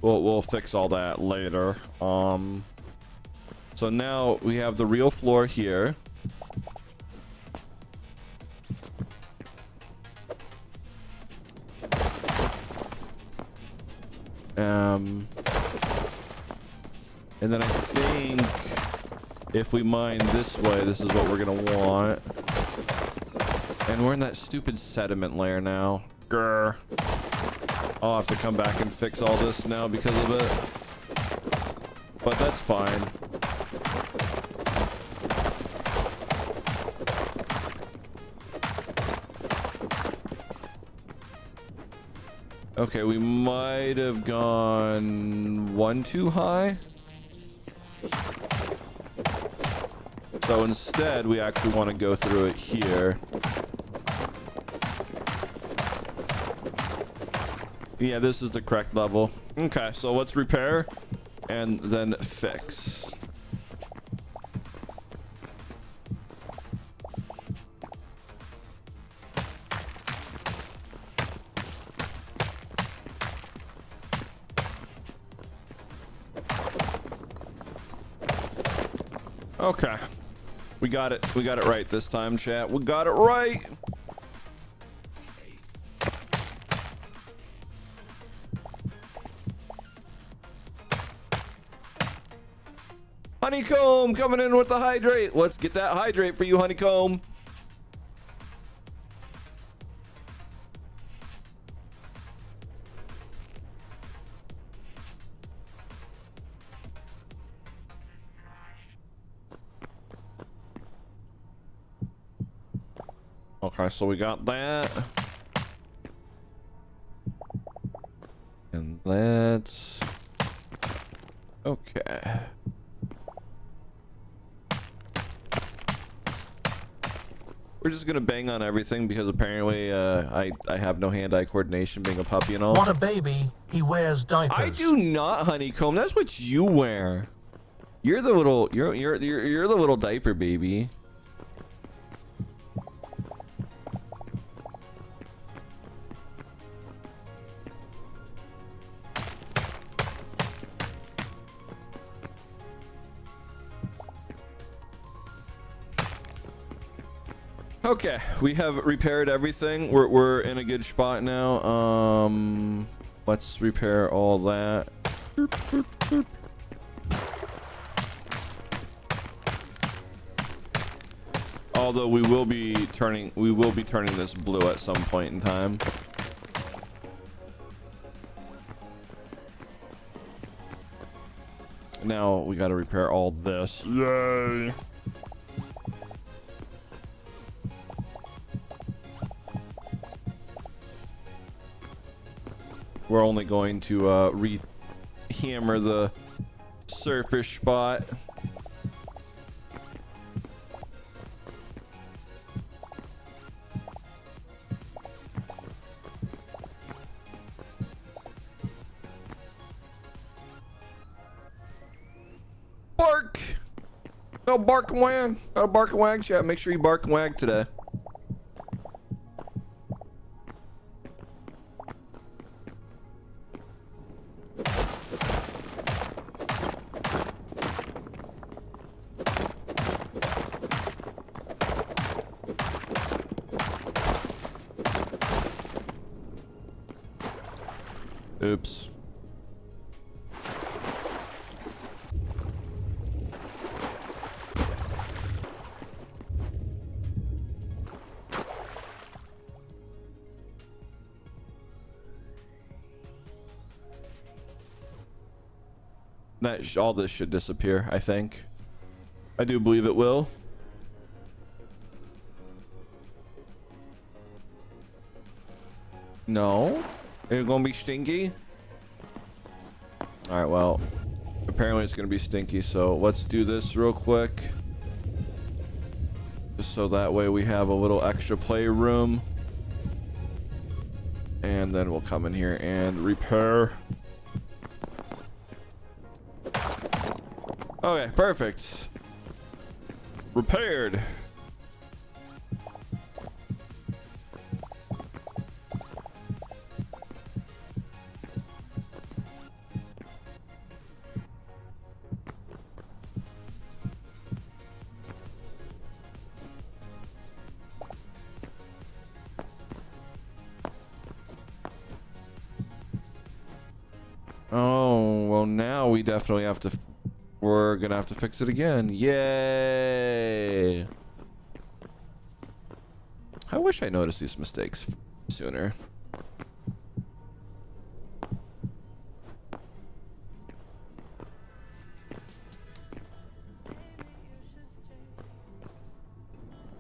We'll fix all that later. So now we have the real floor here. And then I think if we mine this way, this is what we're gonna want. And we're in that stupid sediment layer now. Grr. I'll have to come back and fix all this now because of it. But that's fine. Okay, we might have gone 1 too high. So instead, we actually want to go through it here. Yeah, this is the correct level. Okay, so let's repair and then fix. Okay. We got it. We got it right this time, chat. We got it right. Honeycomb coming in with the hydrate. Let's get that hydrate for you, Honeycomb. Okay, so we got that. let's... Okay. We're just gonna bang on everything because apparently I have no hand-eye coordination being a puppy and all. What a baby. He wears diapers. I do not, Honeycomb. That's what you wear. You're the little you're the little diaper baby. Okay, we have repaired everything. We're in a good spot now. Let's repair all that. Boop, boop, boop. Although we will be turning this blue at some point in time. Now we got to repair all this. Yay! We're only going to re-hammer the surface spot. Bark! Go bark and wag. Go bark and wag, chat. Make sure you bark and wag today. Oops. All this should disappear, I think. I do believe it will. No? It's gonna be stinky? Alright, well, apparently it's gonna be stinky, so let's do this real quick. Just so that way we have a little extra playroom. And then we'll come in here and repair. Okay, perfect. Repaired. Oh, well now we definitely have to... We're gonna have to fix it again. Yay! I wish I noticed these mistakes sooner.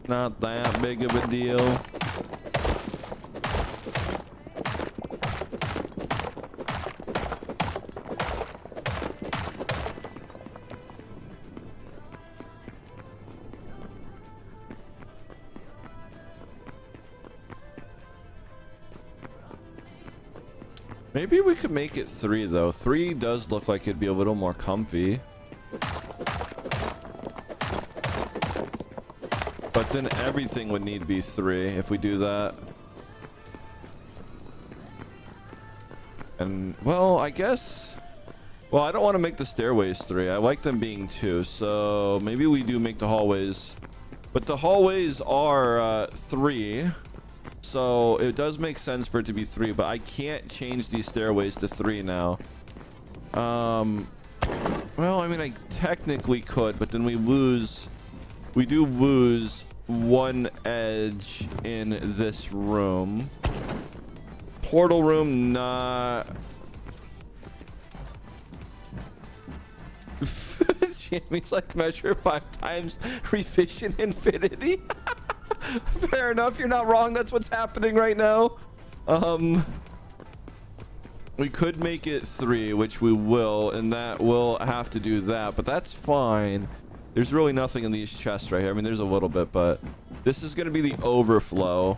Not that big of a deal. Maybe we could make it 3 though. 3 does look like it'd be a little more comfy. But then everything would need to be 3 if we do that. And, well, I guess... Well, I don't want to make the stairways 3. I like them being 2. So maybe we do make the hallways. But the hallways are 3. So it does make sense for it to be 3, but I can't change these stairways to 3 now. Well, I mean, I technically could, but then we do lose 1 edge in this room. Portal room, not... Jamie's like measure 5 times revision infinity. Fair enough, you're not wrong. That's what's happening right now. We could make it 3, which we will, and that will have to do that, but that's fine. There's really nothing in these chests right here. I mean, there's a little bit, but this is going to be the overflow.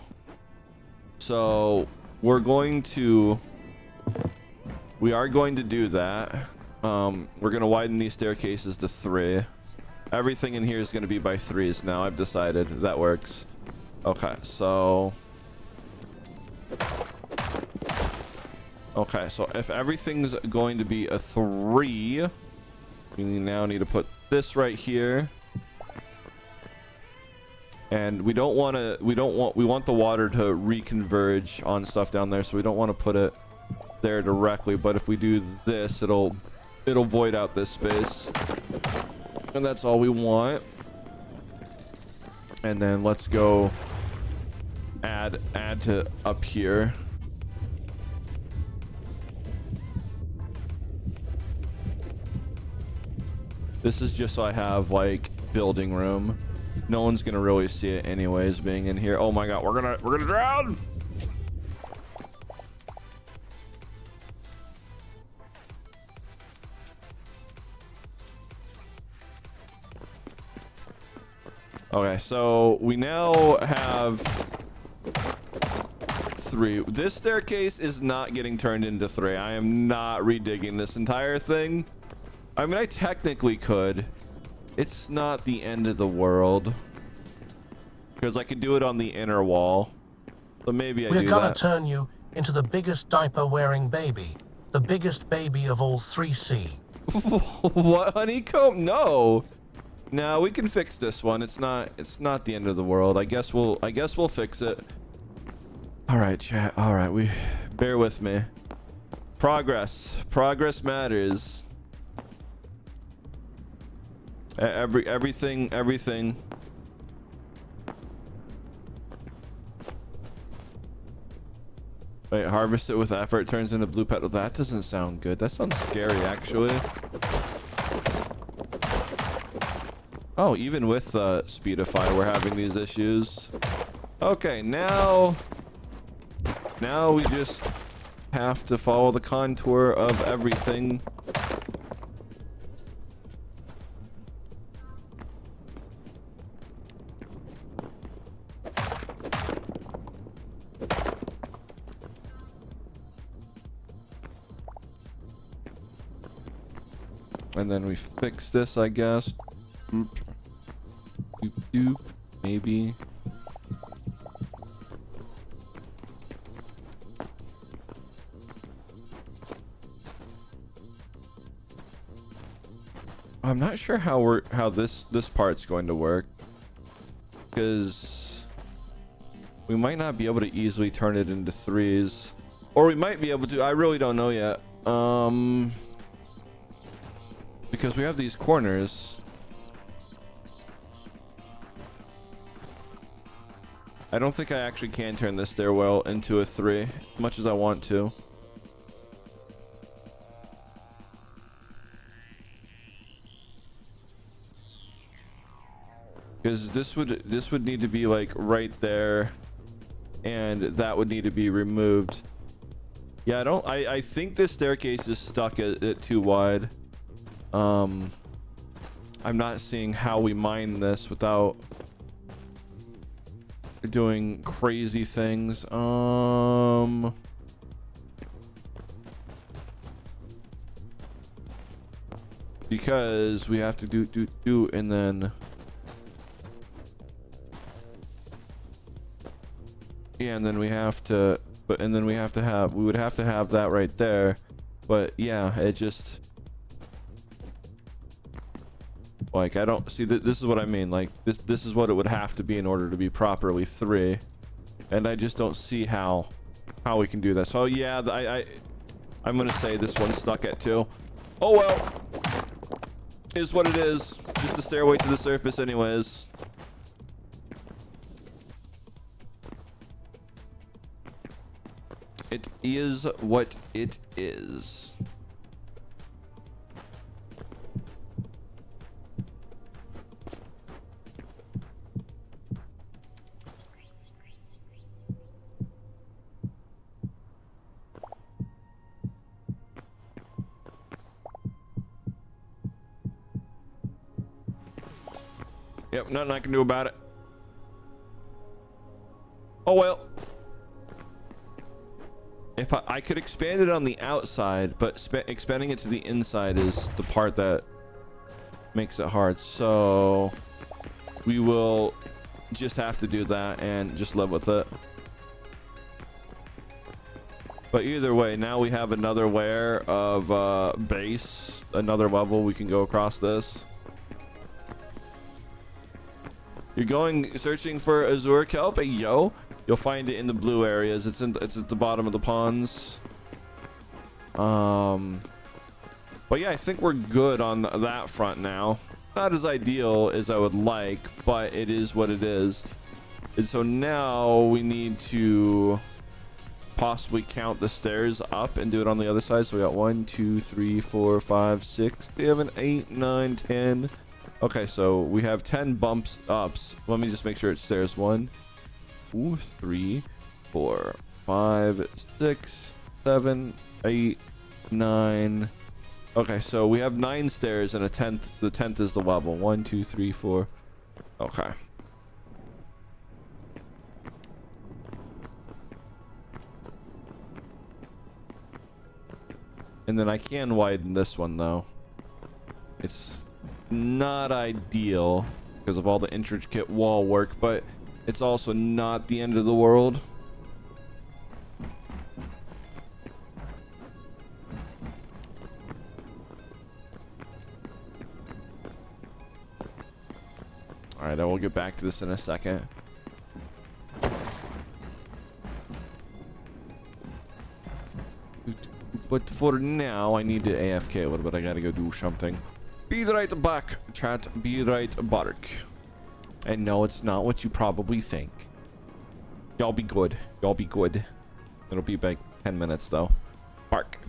So we are going to do that. We're going to widen these staircases to 3. Everything in here is going to be by 3s now. I've decided that works. Okay, so if everything's going to be a 3, we now need to put this right here. And we want the water to reconverge on stuff down there, so we don't want to put it there directly, but if we do this, it'll void out this space. And that's all we want. And then let's go add to up here. This is just so I have like building room. No one's gonna really see it anyways being in here. Oh my god, we're gonna drown. Okay, so we now have 3. This staircase is not getting turned into 3. I am not redigging this entire thing. I mean, I technically could. It's not the end of the world. Because I could do it on the inner wall. So maybe I do that. We're gonna turn you into the biggest diaper-wearing baby. The biggest baby of all 3C. What, honeycomb? No. No, we can fix this one. It's not the end of the world. I guess we'll fix it. All right, chat. All right, bear with me. Progress matters. Everything. Wait, harvest it with effort turns into blue petal. That doesn't sound good. That sounds scary, actually. Oh, even with Speedify, we're having these issues. Okay, now we just have to follow the contour of everything. And then we fix this, I guess. Maybe. I'm not sure how this part's going to work, because we might not be able to easily turn it into 3s, or we might be able to. I really don't know yet. Because we have these corners. I don't think I actually can turn this stairwell into a 3 as much as I want to. Because this would need to be like right there, and that would need to be removed. Yeah, I think this staircase is stuck at too wide. I'm not seeing how we mine this without doing crazy things. Because we have to do and then yeah, and then we have to we would have to have that right there. But yeah, it just like, I don't see that. This is what I mean. Like this is what it would have to be in order to be properly 3, and I just don't see how we can do that. So yeah, I'm gonna say this one's stuck at 2. Oh well, is what it is. Just a stairway to the surface, anyways. It is what it is. Yep, nothing I can do about it. Oh well. If I could expand it on the outside, but expanding it to the inside is the part that makes it hard. So we will just have to do that and just live with it. But either way, now we have another layer of base, another level we can go across this. You're going searching for azure kelp? Hey, yo. You'll find it in the blue areas. It's at the bottom of the ponds. But yeah, I think we're good on that front now. Not as ideal as I would like, but it is what it is. And so now we need to possibly count the stairs up and do it on the other side. So we got 1, 2, 3, 4, 5, 6, 7, 8, 9, 10. Okay, so we have 10 bumps ups. Let me just make sure it's stairs. 1, 2, 3, 4, 5, 6, 7, 8, 9. Okay, so we have 9 stairs and a 10th. The 10th is the level. 1, 2, 3, 4. Okay. And then I can widen this one though. It's not ideal because of all the intricate wall work, but it's also not the end of the world. All right, I will get back to this in a second. But for now, I need to AFK a little bit. I gotta go do something. Be right back, chat. Be right back. And no, it's not what you probably think. Y'all be good. Y'all be good. It'll be like 10 minutes though. Bark.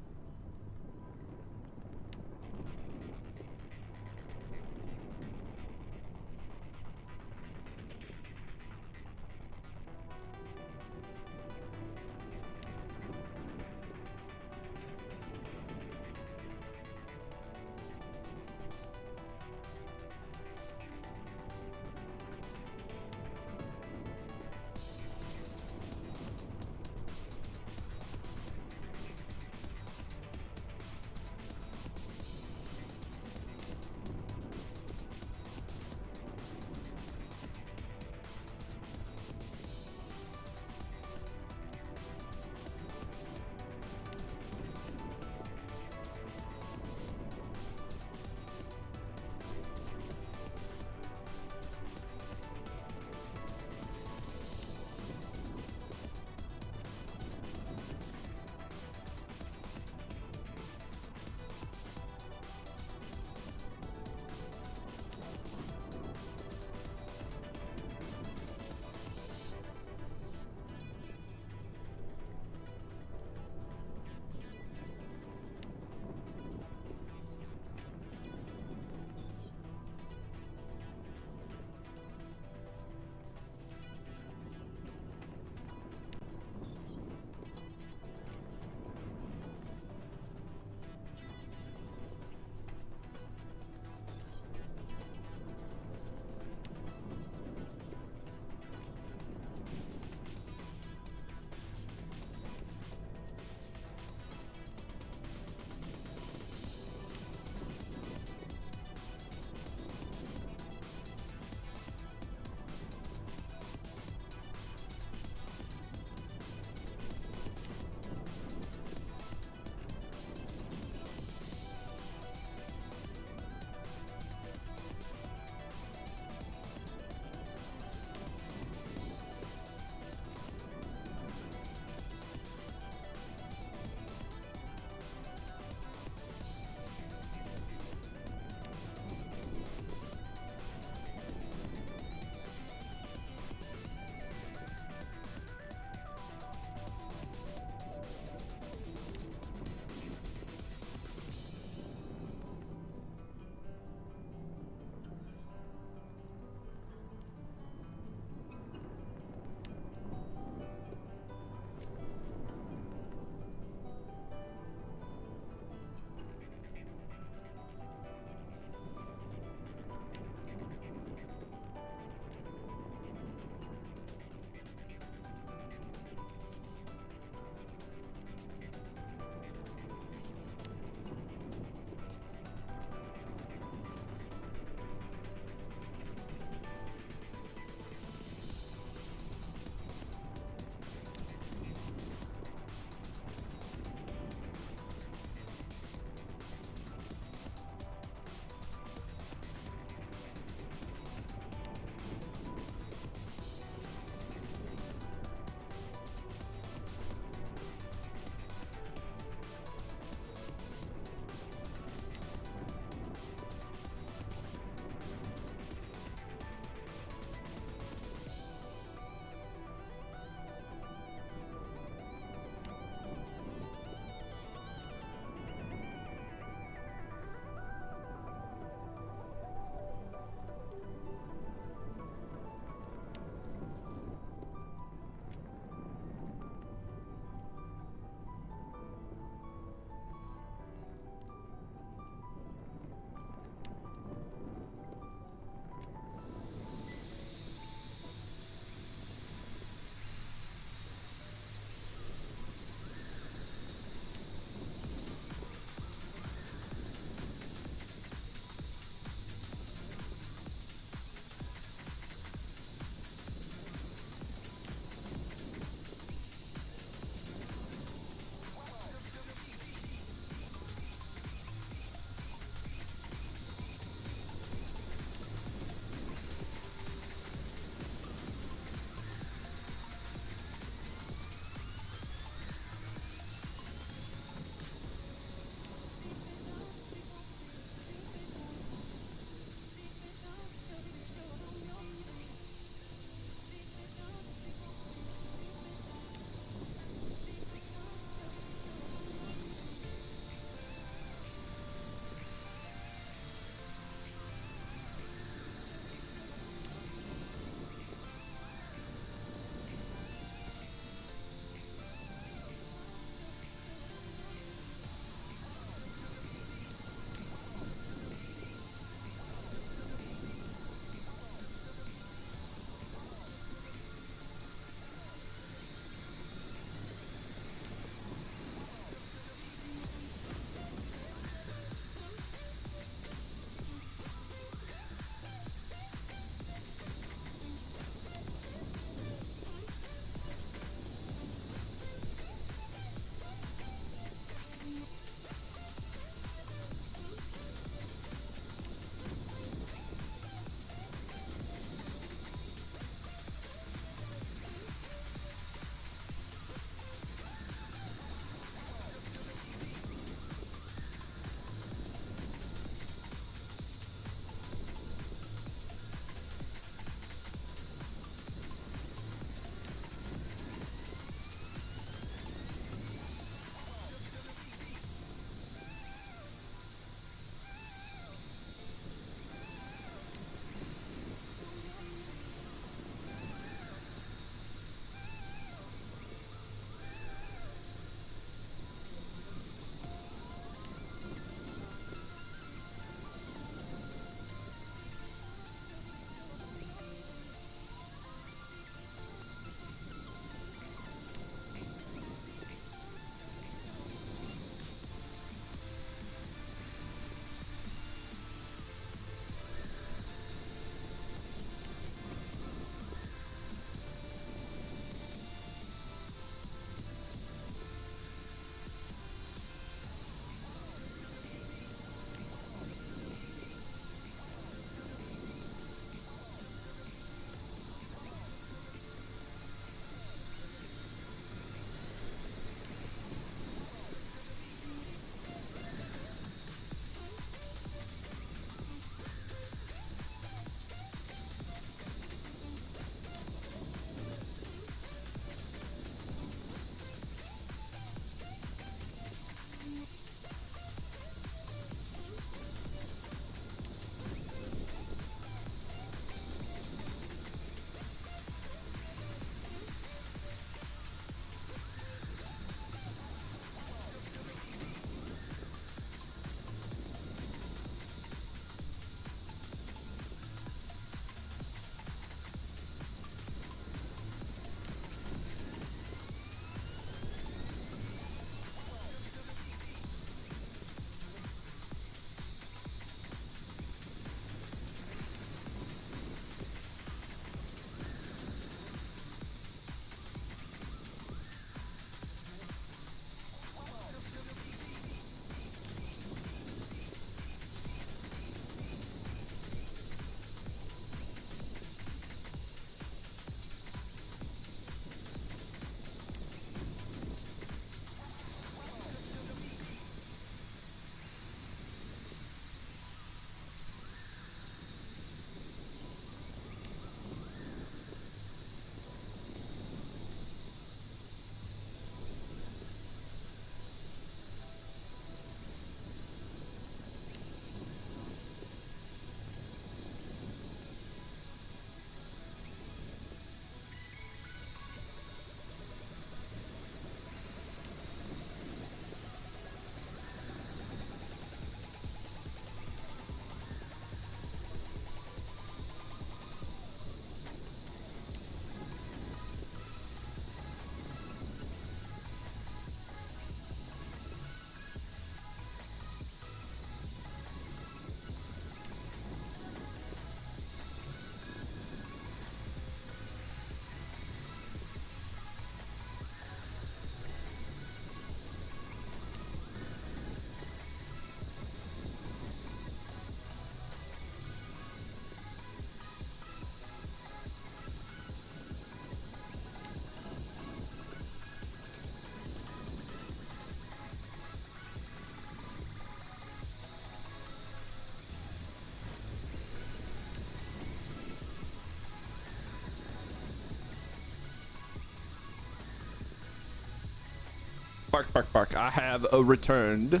Bark, bark, bark. I have returned.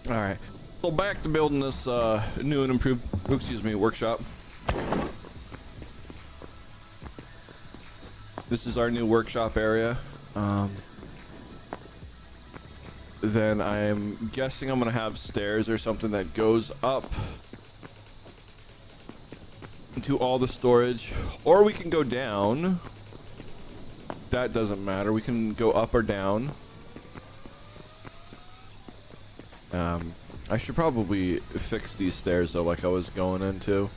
All right. So back to building this new and improved, excuse me, workshop. This is our new workshop area. Then I'm guessing I'm gonna have stairs or something that goes up to all the storage, or we can go down. That doesn't matter. We can go up or down. I should probably fix these stairs though, like I was going into.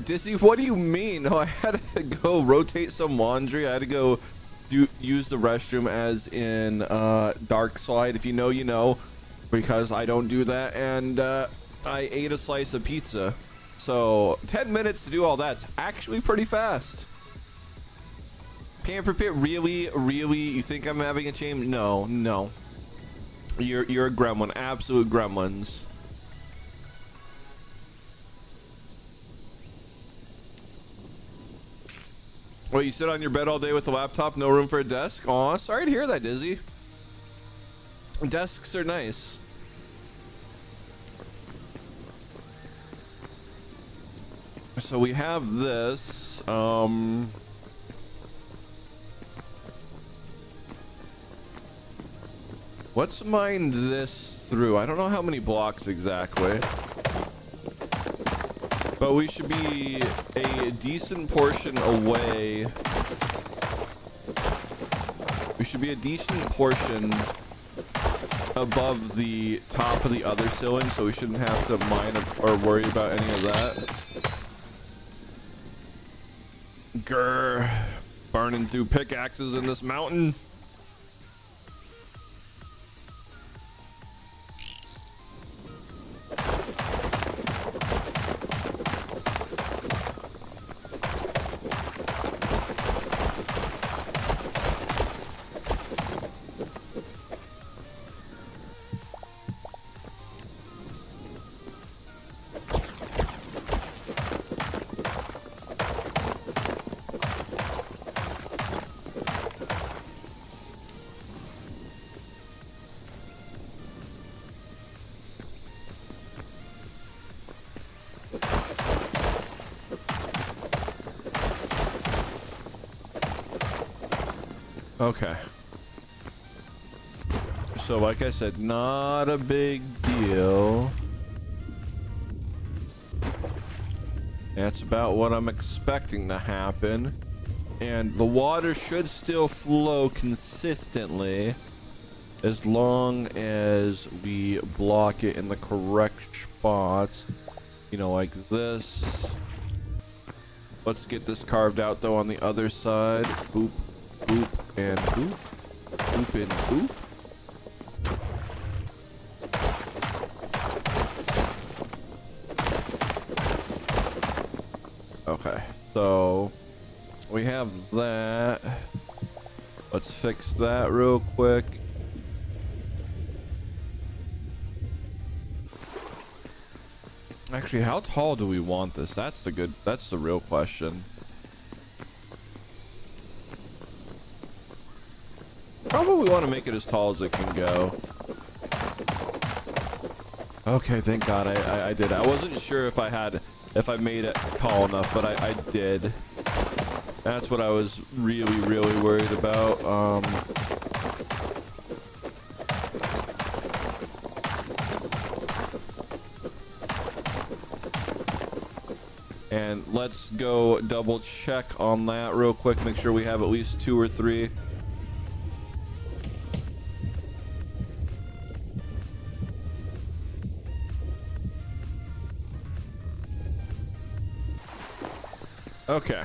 Dizzy, what do you mean? Oh, I had to go rotate some laundry. I had to go use the restroom, as in Dark Slide. If you know, you know, because I don't do that. And I ate a slice of pizza. So 10 minutes to do all that's actually pretty fast. Camper Pit, really? You think I'm having a change? No, no. You're a gremlin, absolute gremlins. Well, you sit on your bed all day with a laptop, no room for a desk? Aw, sorry to hear that, Dizzy. Desks are nice. So we have this, let's mine this through. I don't know how many blocks exactly, but we should be a decent portion away. We should be a decent portion above the top of the other ceiling, so we shouldn't have to mine or worry about any of that. Grr, burning through pickaxes in this mountain. Okay. So like I said, not a big deal. That's about what I'm expecting to happen. And the water should still flow consistently as long as we block it in the correct spots. You know, like this. Let's get this carved out though on the other side. Boop, boop, and boop. Boop and boop. Okay, so we have that. Let's fix that real quick. Actually, how tall do we want this? That's the real question. Probably want to make it as tall as it can go. Okay, thank God I did. I wasn't sure if I made it tall enough, but I did. That's what I was really worried about. And let's go double check on that real quick. Make sure we have at least 2 or 3. Okay.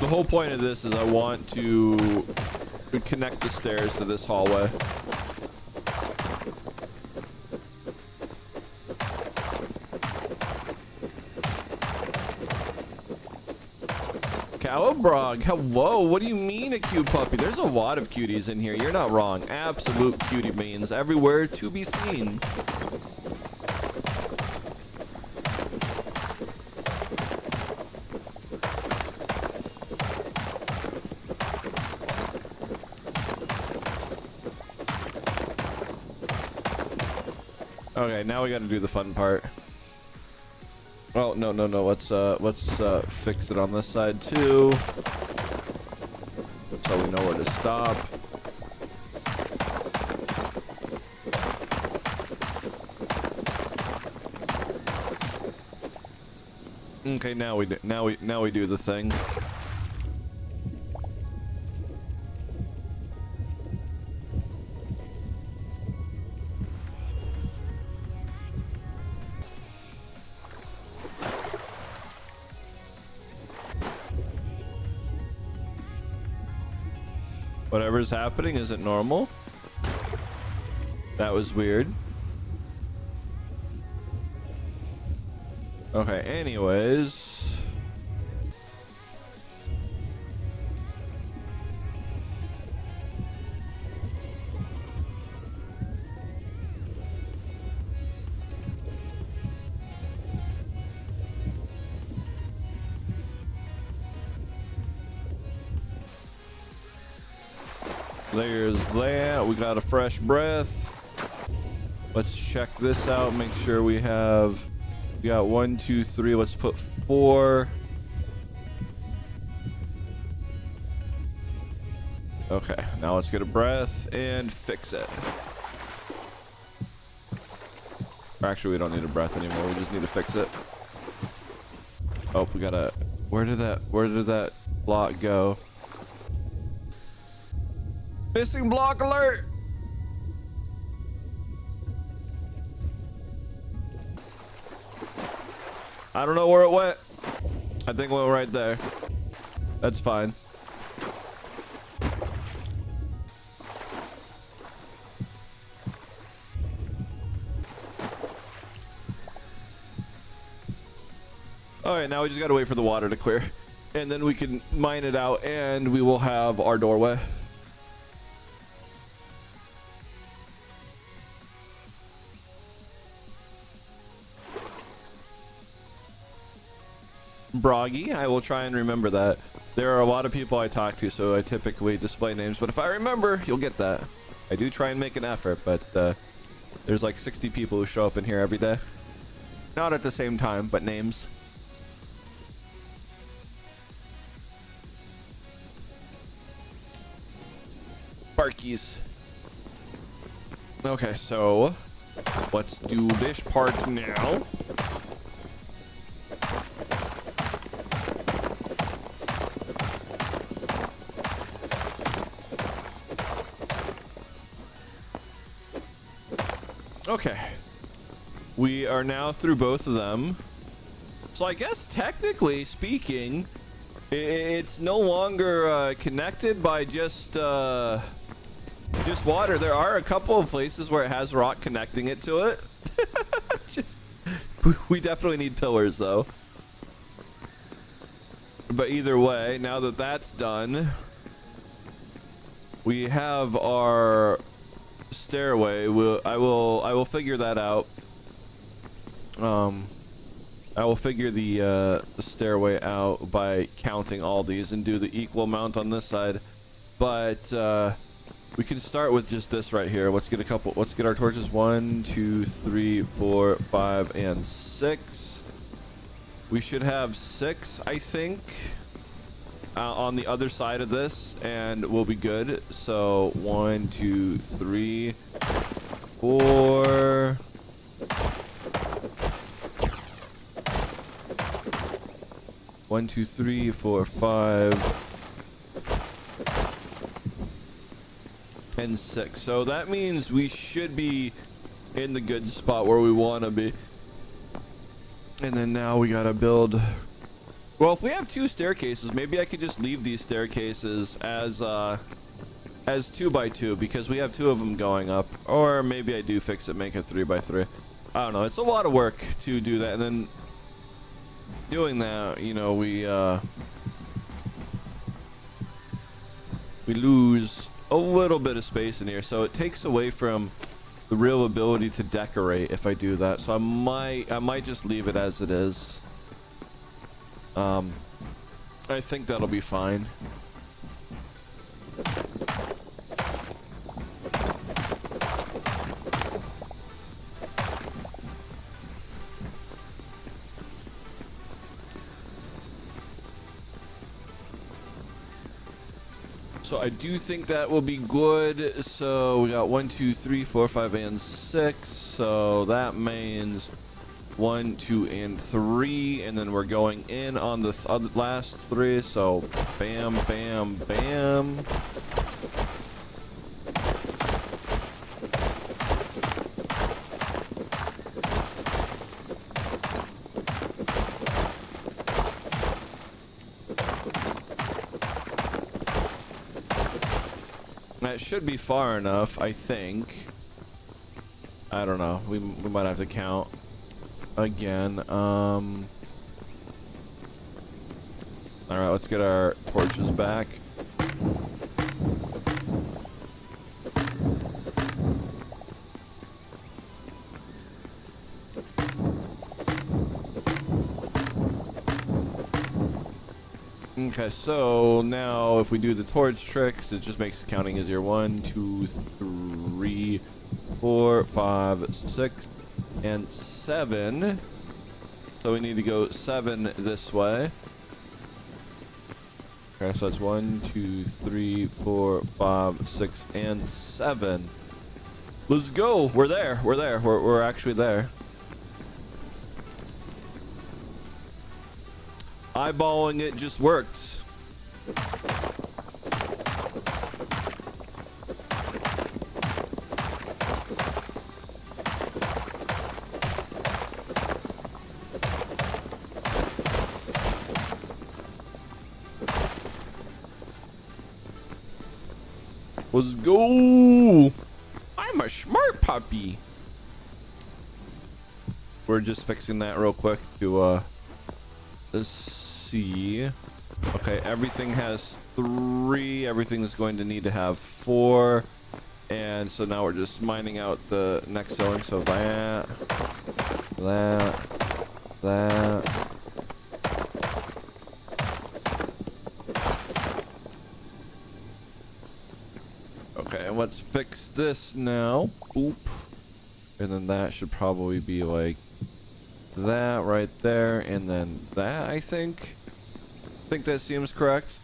The whole point of this is I want to connect the stairs to this hallway. Cowbrog, hello. What do you mean a cute puppy? There's a lot of cuties in here. You're not wrong. Absolute cutie means everywhere to be seen. Okay, now we got to do the fun part. Oh, no. Let's fix it on this side too. So we know where to stop. Okay, now we do the thing. Whatever's happening isn't normal. That was weird. Okay, anyways. There's that. We got a fresh breath. Let's check this out. Make sure we got 1, 2, 3. Let's put 4. Okay, now let's get a breath and fix it. Or actually, we don't need a breath anymore. We just need to fix it. Oh, we gotta. Where did that block go? Missing block alert! I don't know where it went. I think it went right there. That's fine. Alright, now we just gotta wait for the water to clear. And then we can mine it out and we will have our doorway. Broggy, I will try and remember that. There are a lot of people I talk to, so I typically display names, but if I remember, you'll get that. I do try and make an effort, but there's like 60 people who show up in here every day. Not at the same time, but names. Barkies. Okay, so let's do this part now. Okay, we are now through both of them. So I guess technically speaking, it's no longer connected by just water. There are a couple of places where it has rock connecting it to it. We definitely need pillars though. But either way, now that that's done, we have our stairway. I will figure that out. I will figure the stairway out by counting all these and do the equal amount on this side. But we can start with just this right here. Let's get our torches. 1, 2, 3, 4, 5, and 6. We should have 6, I think, on the other side of this, and we'll be good. So 1, 2, 3, 4. One, 2, 3, 4, 5, and 6. So that means we should be in the good spot where we want to be. And then now we gotta build Well, if we have 2 staircases, maybe I could just leave these staircases as 2x2 because we have 2 of them going up. Or maybe I do fix it, make it 3x3. I don't know. It's a lot of work to do that, and then doing that, you know, we lose a little bit of space in here, so it takes away from the real ability to decorate if I do that. So I might just leave it as it is. I think that'll be fine. So I do think that will be good. So we got 1, 2, 3, 4, 5, and 6. So that means 1, 2, and 3, and then we're going in on the last 3. So bam, bam, bam. That should be far enough, I think. I don't know. We might have to count again. All right, let's get our torches back. Okay, so now if we do the torch tricks, it just makes counting easier. 1, 2, 3, 4, 5, 6, and 7. So we need to go 7 this way. Okay, so that's 1, 2, 3, 4, 5, 6, and 7. Let's go. We're there. We're there. We're actually there. Eyeballing it just works. Let's go. I'm a smart puppy. We're just fixing that real quick to see. Okay, everything has 3. Everything's going to need to have 4. And so now we're just mining out the next zone. So that. Okay, let's fix this now. Boop. And then that should probably be like that right there, and then that, I think that seems correct.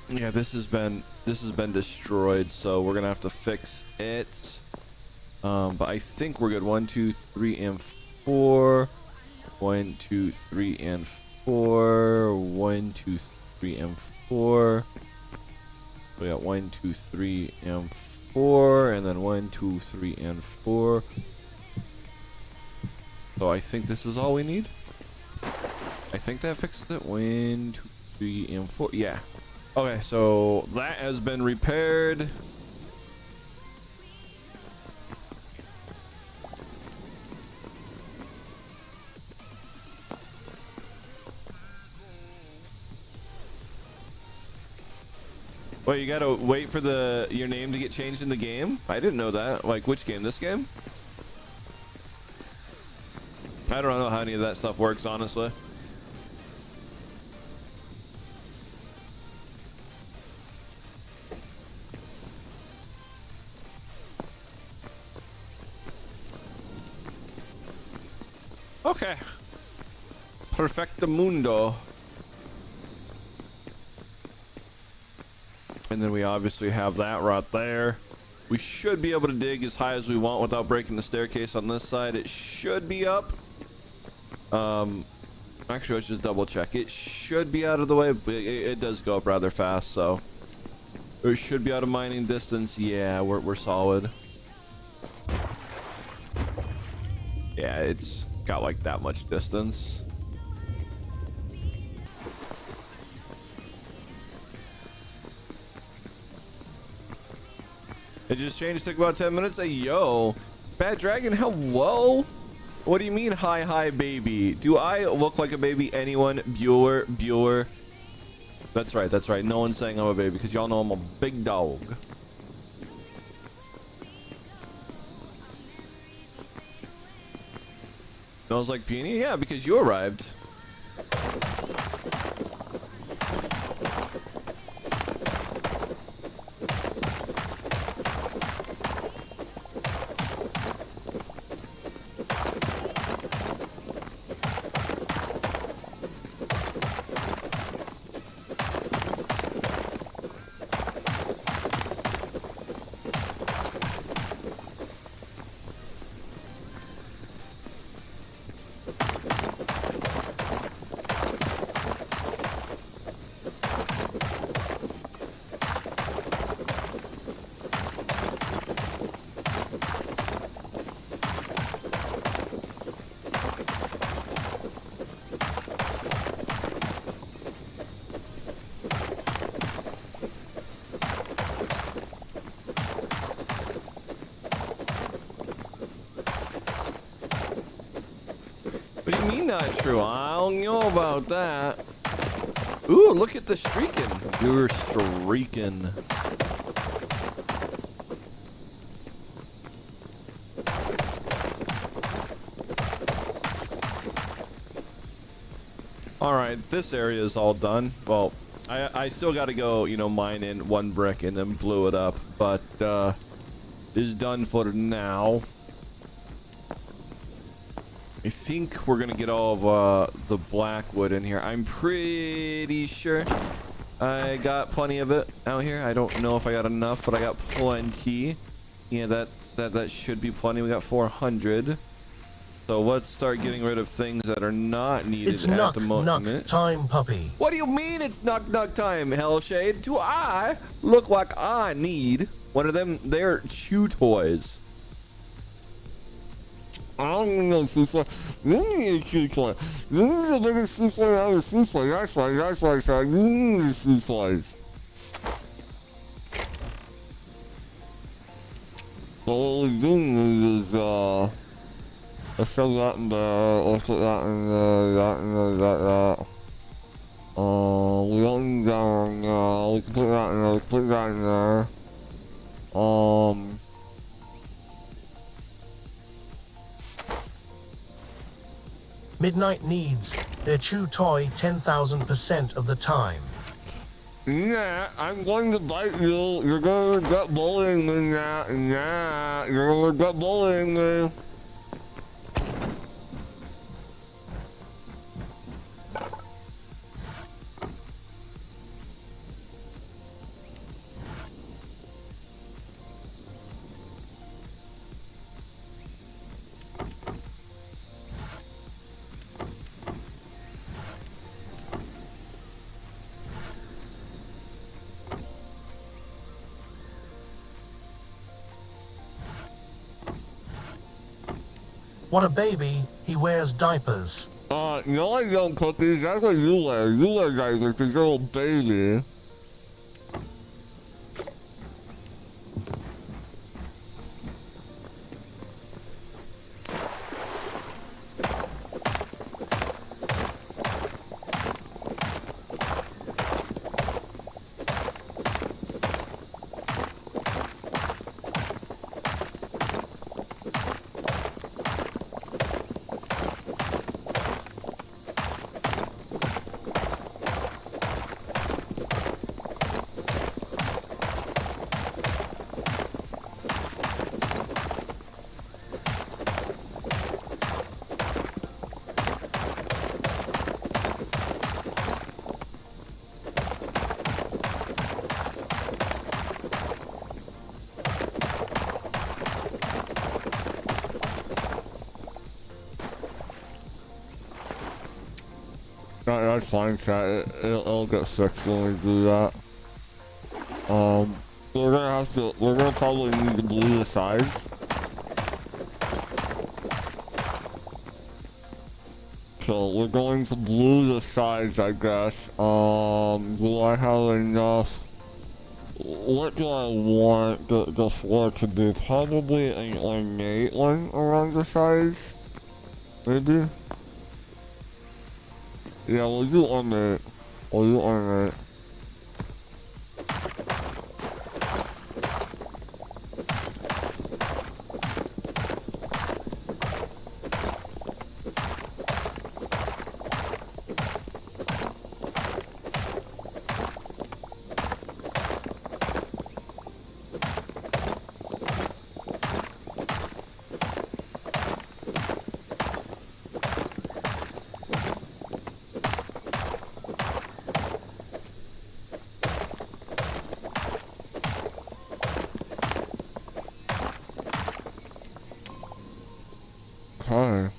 Yeah, this has been destroyed, so we're gonna have to fix it. But I think we're good. 1, 2, 3, and 4. 1, 2, 3, and 4. 1, 2, 3, and 4. We got 1, 2, 3, and 4, and then 1, 2, 3, and 4. So I think this is all we need. I think that fixes it. 1, 2, 3, and 4. Yeah. Okay, so that has been repaired. Wait, you gotta wait for your name to get changed in the game? I didn't know that. Like, which game? This game? I don't know how any of that stuff works, honestly. Okay. Perfectamundo. And then we obviously have that right there. We should be able to dig as high as we want without breaking the staircase on this side. It should be up. Actually, let's just double check. It should be out of the way, but it does go up rather fast, so it should be out of mining distance. Yeah, we're solid. Yeah, it's got like that much distance. It just changed. Took about 10 minutes. Hey, yo, Bad Dragon, hello. What do you mean, hi, baby? Do I look like a baby? Anyone? Bueller. That's right. That's right. No one's saying I'm a baby because y'all know I'm a big dog. Smells like peony? Yeah, because you arrived. What do you mean not true? I don't know about that. Ooh, look at the streaking. You're streaking. All right, this area is all done. Well, I still got to go, you know, mine in one brick and then blew it up, but is done for now. I think we're gonna get all of the black wood in here. I'm pretty sure I got plenty of it out here. I don't know if I got enough, but I got plenty. Yeah, that should be plenty. We got 400. So let's start getting rid of things that are not needed It's at knock the moment. knock time, puppy. What do you mean it's knock knock time, Hellshade? Do I look like I need one of them? They're chew toys. I don't know, Susa. You need a shoe toy. This is the biggest shoe toy out of shoe toy. That's right. You need a shoe toys. So what we're doing is, let's throw that in there, let's put that in there, that. We don't need that one, we can put that in there, put that in there. Midnight needs their chew toy 10,000% of the time. Yeah, I'm going to bite you. You're gonna regret bullying me now. Yeah, you're gonna regret bullying me. What a baby, he wears diapers. No I don't, Cookies. That's what you wear. You wear diapers because you're a little baby. That's fine, chat. It'll get fixed when we do that. We're gonna probably need to glue the sides. So we're going to glue the sides, I guess. Do I have enough? What do I want the floor to be? Probably an ornate one around the sides? Maybe? Yeah, we'll do ornate. We'll do ornate. Okay.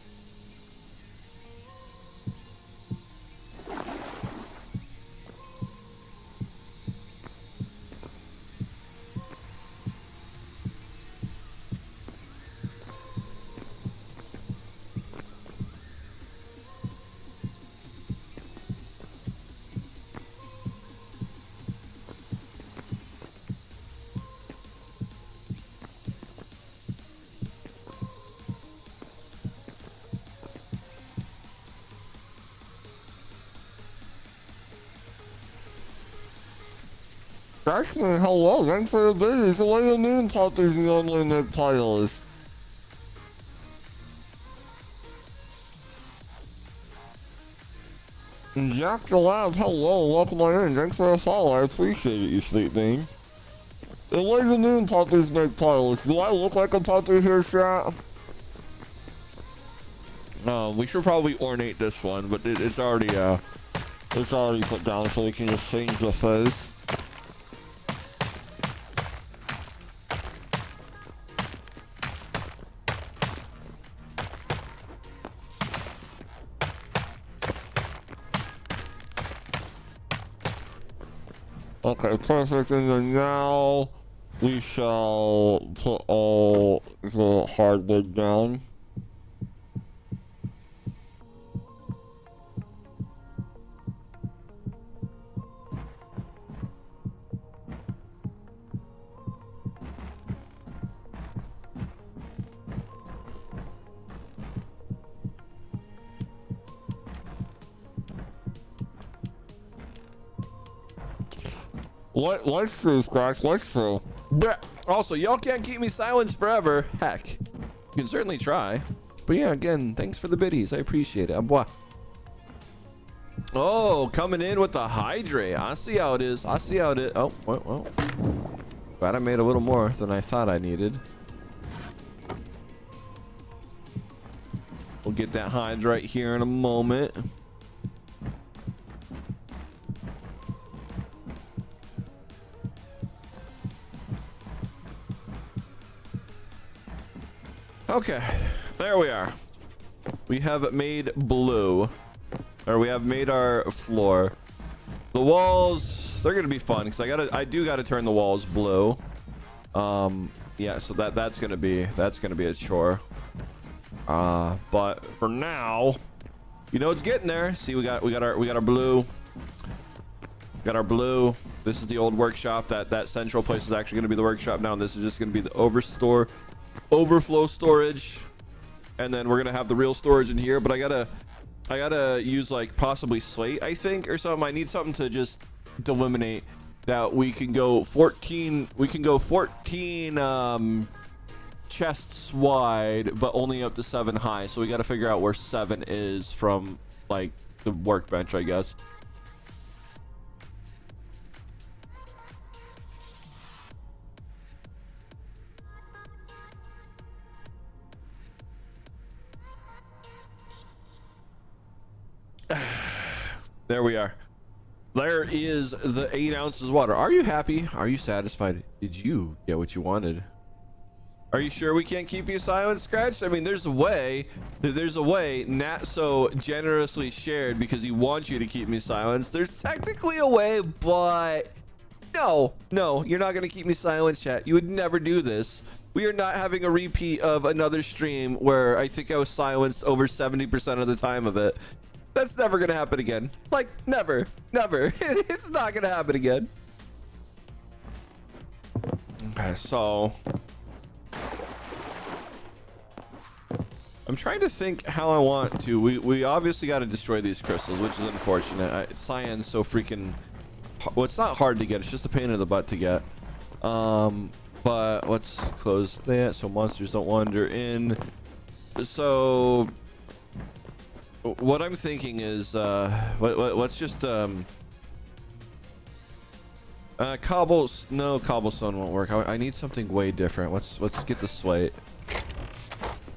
Actually, hello, thanks for the videos. The way the moon poppers and unlimited piles. Jack the Lab, hello, welcome on in. Thanks for the follow, I appreciate it, you sweet thing. The way the moon poppers make piles. Do I look like a popper here, chat? We should probably ornate this one, but it's already put down so we can just change the face. Okay, perfect. And then now we shall put all the hardwood down. What's true, Scratch? What's true? Bleh. Also, y'all can't keep me silenced forever. Heck, you can certainly try. But yeah, again, thanks for the biddies. I appreciate it. Bois. Oh, coming in with the hydrate. I see how it is. I see how it is. Oh, well. Glad I made a little more than I thought I needed. We'll get that hydrate here in a moment. Okay, there we are. We have made blue, or we have made our floor. The walls, they're gonna be fun because I do gotta turn the walls blue. Yeah, so that's gonna be a chore. But for now, you know, it's getting there. See, we got our blue. Got our blue. This is the old workshop. That central place is actually gonna be the workshop now. And this is just gonna be the overflow storage, and then we're gonna have the real storage in here. But I gotta use like possibly slate, I think, or something. I need something to just delimitate that we can go 14 chests wide, but only up to 7 high. So we got to figure out where 7 is from, like, the workbench, I guess. There we are. There is the 8 ounces of water. Are you happy? Are you satisfied? Did you get what you wanted? Are you sure we can't keep you silent, Scratch? I mean, there's a way. Not so generously shared because he wants you to keep me silenced. There's technically a way, but no, you're not gonna keep me silent, chat. You would never do this. We are not having a repeat of another stream where I think I was silenced over 70% of the time of it. That's never gonna happen again. Like, never. Never. It's not gonna happen again. Okay, so... I'm trying to think how I want to. We obviously got to destroy these crystals, which is unfortunate. Cyan's so freaking... Well, it's not hard to get. It's just a pain in the butt to get. But let's close that so monsters don't wander in. So... What I'm thinking is... let's just... No, cobblestone won't work. I need something way different. Let's get the slate.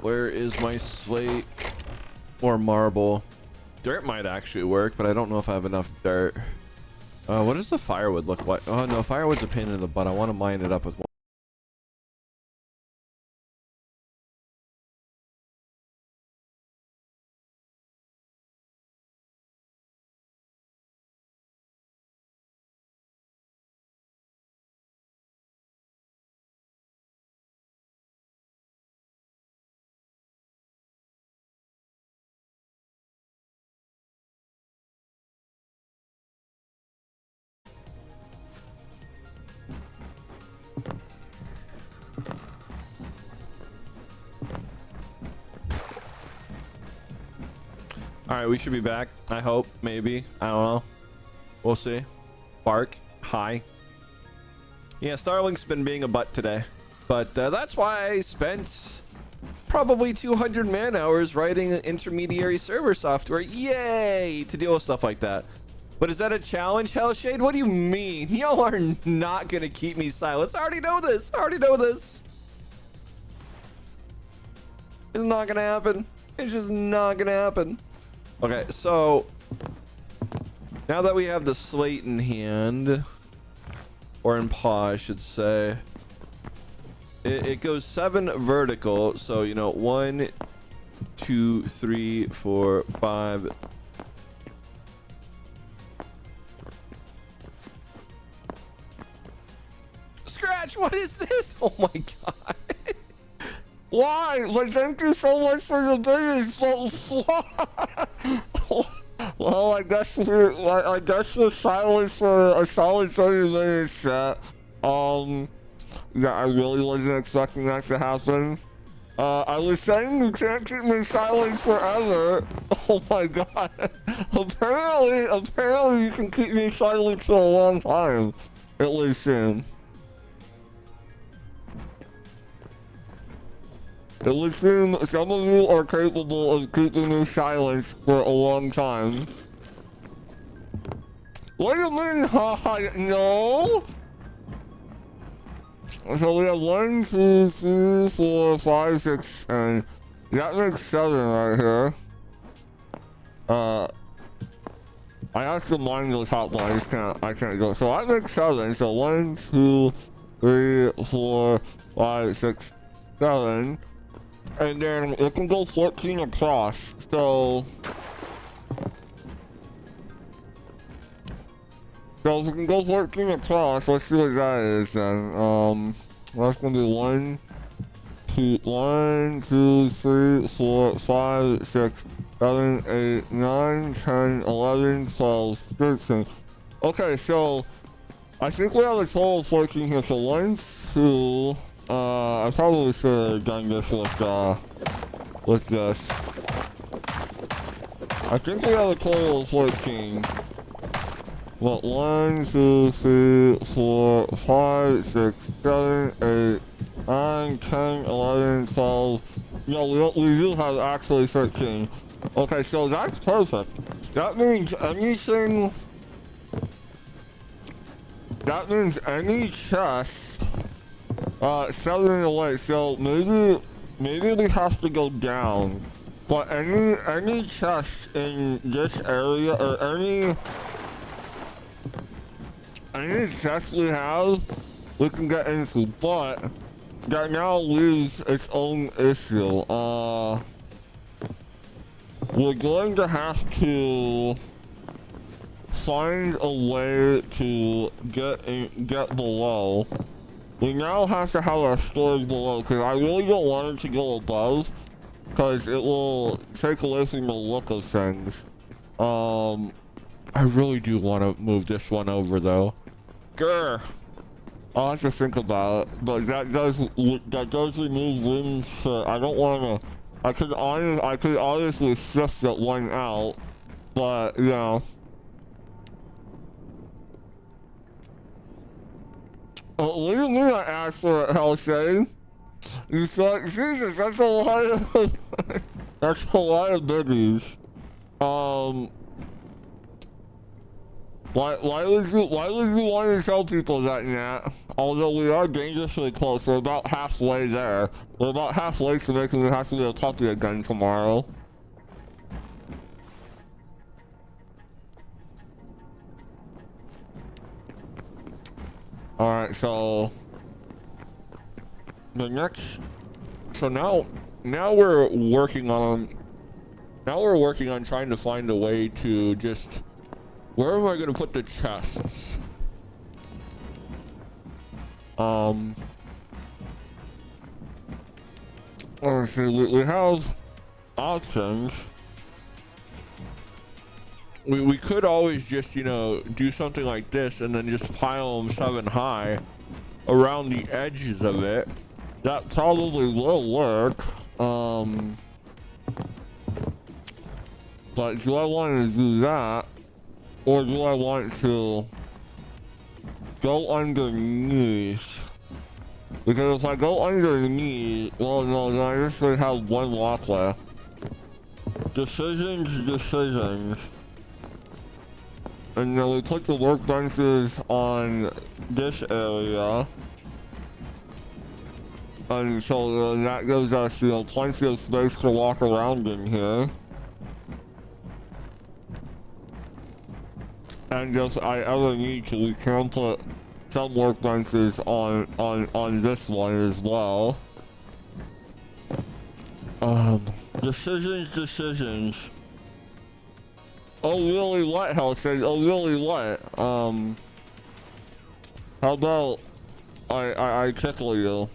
Where is my slate or marble? Dirt might actually work, but I don't know if I have enough dirt. What does the firewood look like? Oh no, firewood's a pain in the butt. I want to mine it up with one. All right, we should be back. I hope, maybe. I don't know. We'll see. Bark. Hi. Yeah, Starlink's been being a butt today. But that's why I spent probably 200 man hours writing intermediary server software. Yay! To deal with stuff like that. But is that a challenge, Hellshade? What do you mean? Y'all are not going to keep me silent. I already know this. I already know this. It's not going to happen. It's just not going to happen. Okay, so now that we have the slate in hand, or in paw, I should say, it goes 7 vertical. So, you know, 1, 2, 3, 4, 5. Scratch, what is this? Oh my god. Why? Like, thank you so much for the biggest Well, I guess the silence for a solid 30 minutes, chat. Yeah, I really wasn't expecting that to happen. I was saying you can't keep me silent forever. Oh my god. Apparently you can keep me silent for a long time. At least soon. It would seem some of you are capable of keeping me silent for a long time. What do you mean, haha, no? So we have 1, 2, 3, 4, 5, 6, and that makes 7 right here. I have to mine those top lines, I can't go. So that makes 7, so 1, 2, 3, 4, 5, 6, 7. And then it can go 14 across, so if it can go 14 across, let's see what that is then. That's gonna be 1, 2, 3, 4, 5, 6, 7, 8, 9, 10, 11, 12, 13. Okay, so I think we have a total of 14 here, so 1, 2, I probably should have done this with this. I think we have a total of 14. But 1, 2, 3, 4, 5, 6, 7, 8, 9, 10, 11, 12. No, we do have actually 13. Okay, so that's perfect. That means anything... That means any chest... 7 away, so maybe we have to go down. But any chest in this area, or any chest we have, we can get into. But that now leaves its own issue. We're going to have to find a way to get below. We now have to have our storage below, because I really don't want it to go above, because it will take away from the look of things. I really do want to move this one over though. Grr. I'll have to think about it, but that does remove rooms for, I don't want to, I could honestly shift that one out, but you know. Oh, what do you mean I asked for it, Halsey? You thought, Jesus, that's a lot of, that's a lot of biggies. Why would you want to tell people that, Nat? Although we are dangerously close, we're about halfway there. We're about halfway to making it have to be a puppy again tomorrow. Alright, so the next, so now we're working on trying to find a way to just, where am I gonna put the chests? Let's see, we have options. We could always just, you know, do something like this and then just pile them 7 high around the edges of it. That probably will work. But do I want to do that? Or do I want to go underneath? Because if I go underneath, well, no, then I just would have one walk left. Decisions. And then we put the workbenches on this area. And so that gives us, you know, plenty of space to walk around in here. And if I ever need to, we can put some workbenches on this one as well. Decisions. Oh really, what, Hellsing? Oh really, what? How about I tickle you?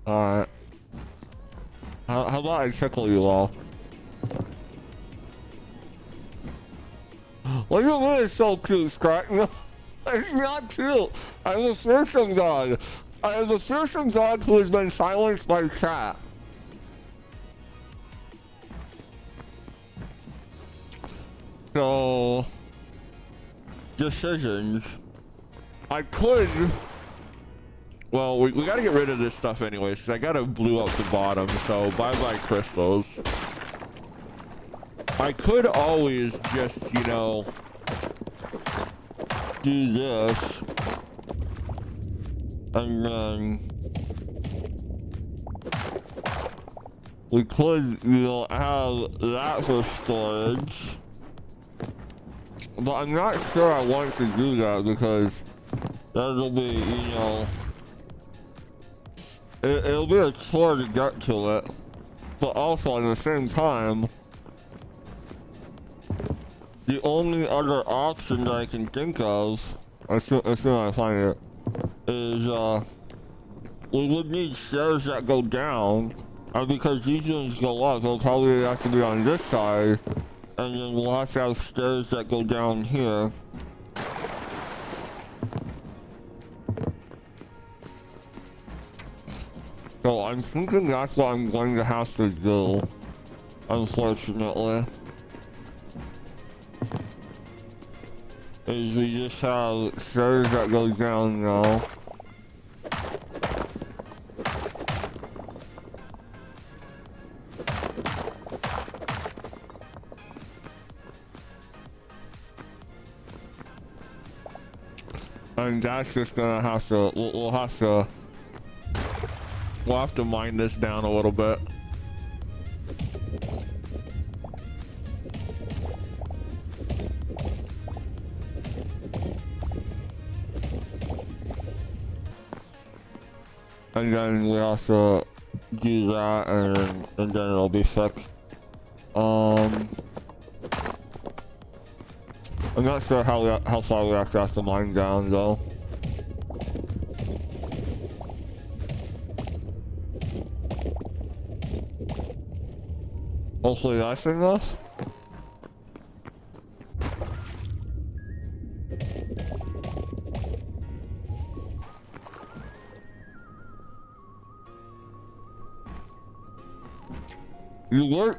Alright. How about I tickle you all? What do you mean it's so cute, Scott? No, it's not cute. I'm a fearsome god. I am a fearsome god who has been silenced by chat. So... decisions. I could... Well, we gotta get rid of this stuff anyways, because I gotta blue out the bottom, so bye-bye crystals. I could always just, you know, do this. And then... we could, you know, have that for storage. But I'm not sure I want to do that because that'll be, you know... It'll be a chore to get to it. But also at the same time... the only other option that I can think of, as soon as I find it, is, we would need stairs that go down, and because these ones go up, they'll probably have to be on this side, and then we'll have to have stairs that go down here. So I'm thinking that's what I'm going to have to do, unfortunately. Is we just have stairs that go down now. And that's just gonna have to, we'll have to mine this down a little bit. and then we have to do that, and then it'll be fixed. I'm not sure how far we actually have to mine down though. Hopefully that's enough.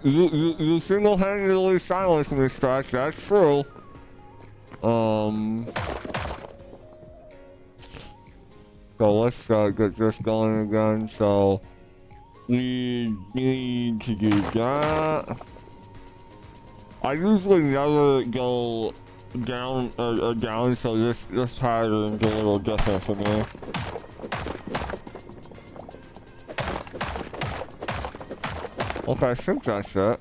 You single-handedly silenced me, Stretch. That's true. So let's get this going again. So we need to do that. I usually never go down or down, so this pattern's a little different for me. Okay, I think that's it.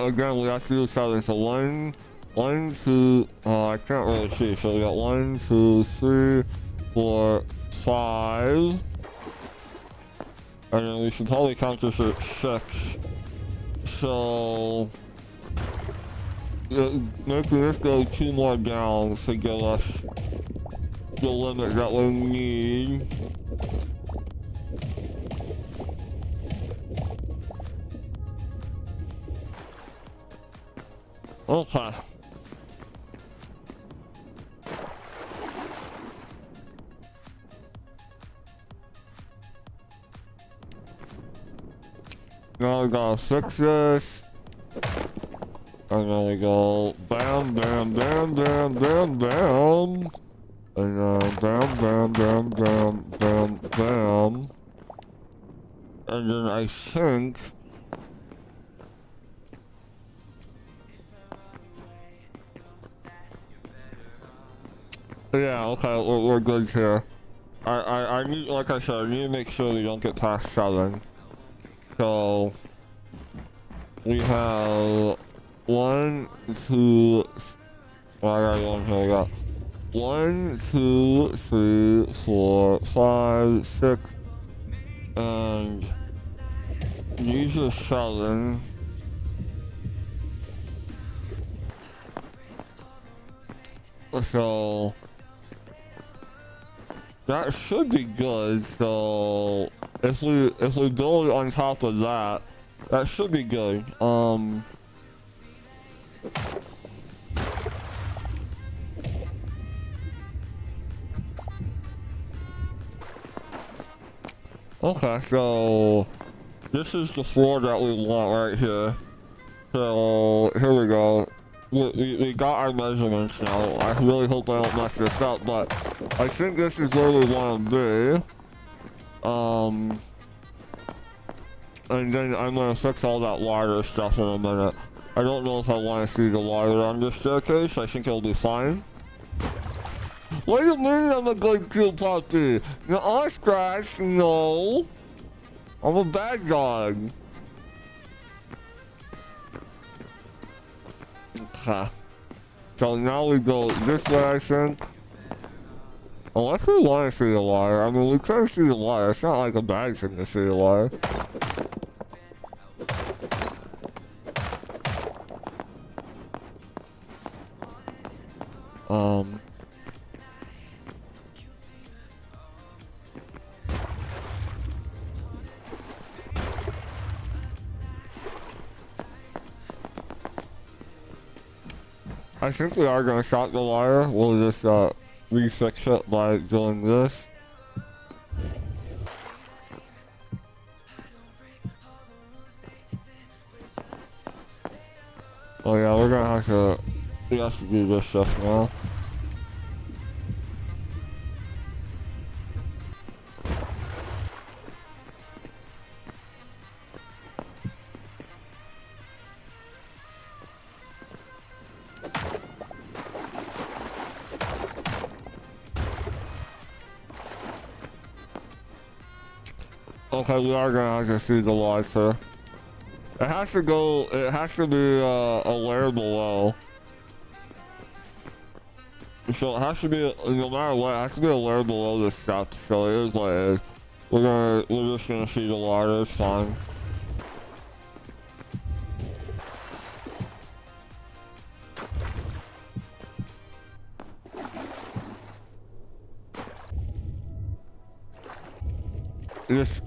Again, we have to do 7. So 1, 2. I can't really see. So we got 1, 2, 3, 4, 5, and then we should probably count this at 6. So making this go 2 more down to get us the limit that we need. Okay. Now we gotta fix this. And then we go bam, bam, bam, bam, bam, bam. And then bam, bam, bam, bam, bam, bam. And then I think yeah, okay, we're good here. I need, like I said, I need to make sure we don't get past 7. So we have 1, 2. I got 1 here. We got 1, 2, 3, 4, 5, 6, and these are 7. So that should be good. So if we build on top of that, that should be good. Okay, so this is the floor that we want right here. So here we go. We got our measurements now. I really hope I don't mess this up, but I think this is where we want to be. And then I'm gonna fix all that water stuff in a minute. I don't know if I want to see the water on this staircase. I think it'll be fine. What do you mean I'm a good cute puppy? No, Scratch, no. I'm a bad dog. Okay. So now we go this way, I think. Unless we want to see the water. I mean, we can see the water. It's not like a bad thing to see the water. I think we are gonna shock the wire. We'll just refix it by doing this. Oh yeah, we're gonna have to. We have to do this stuff now. Okay, we are gonna have to see the lights here. It has to go, it has to be a layer below. So it has to be, no matter what, it has to be a layer below this stuff. So it is what it is. We're just gonna see the water, it's fine.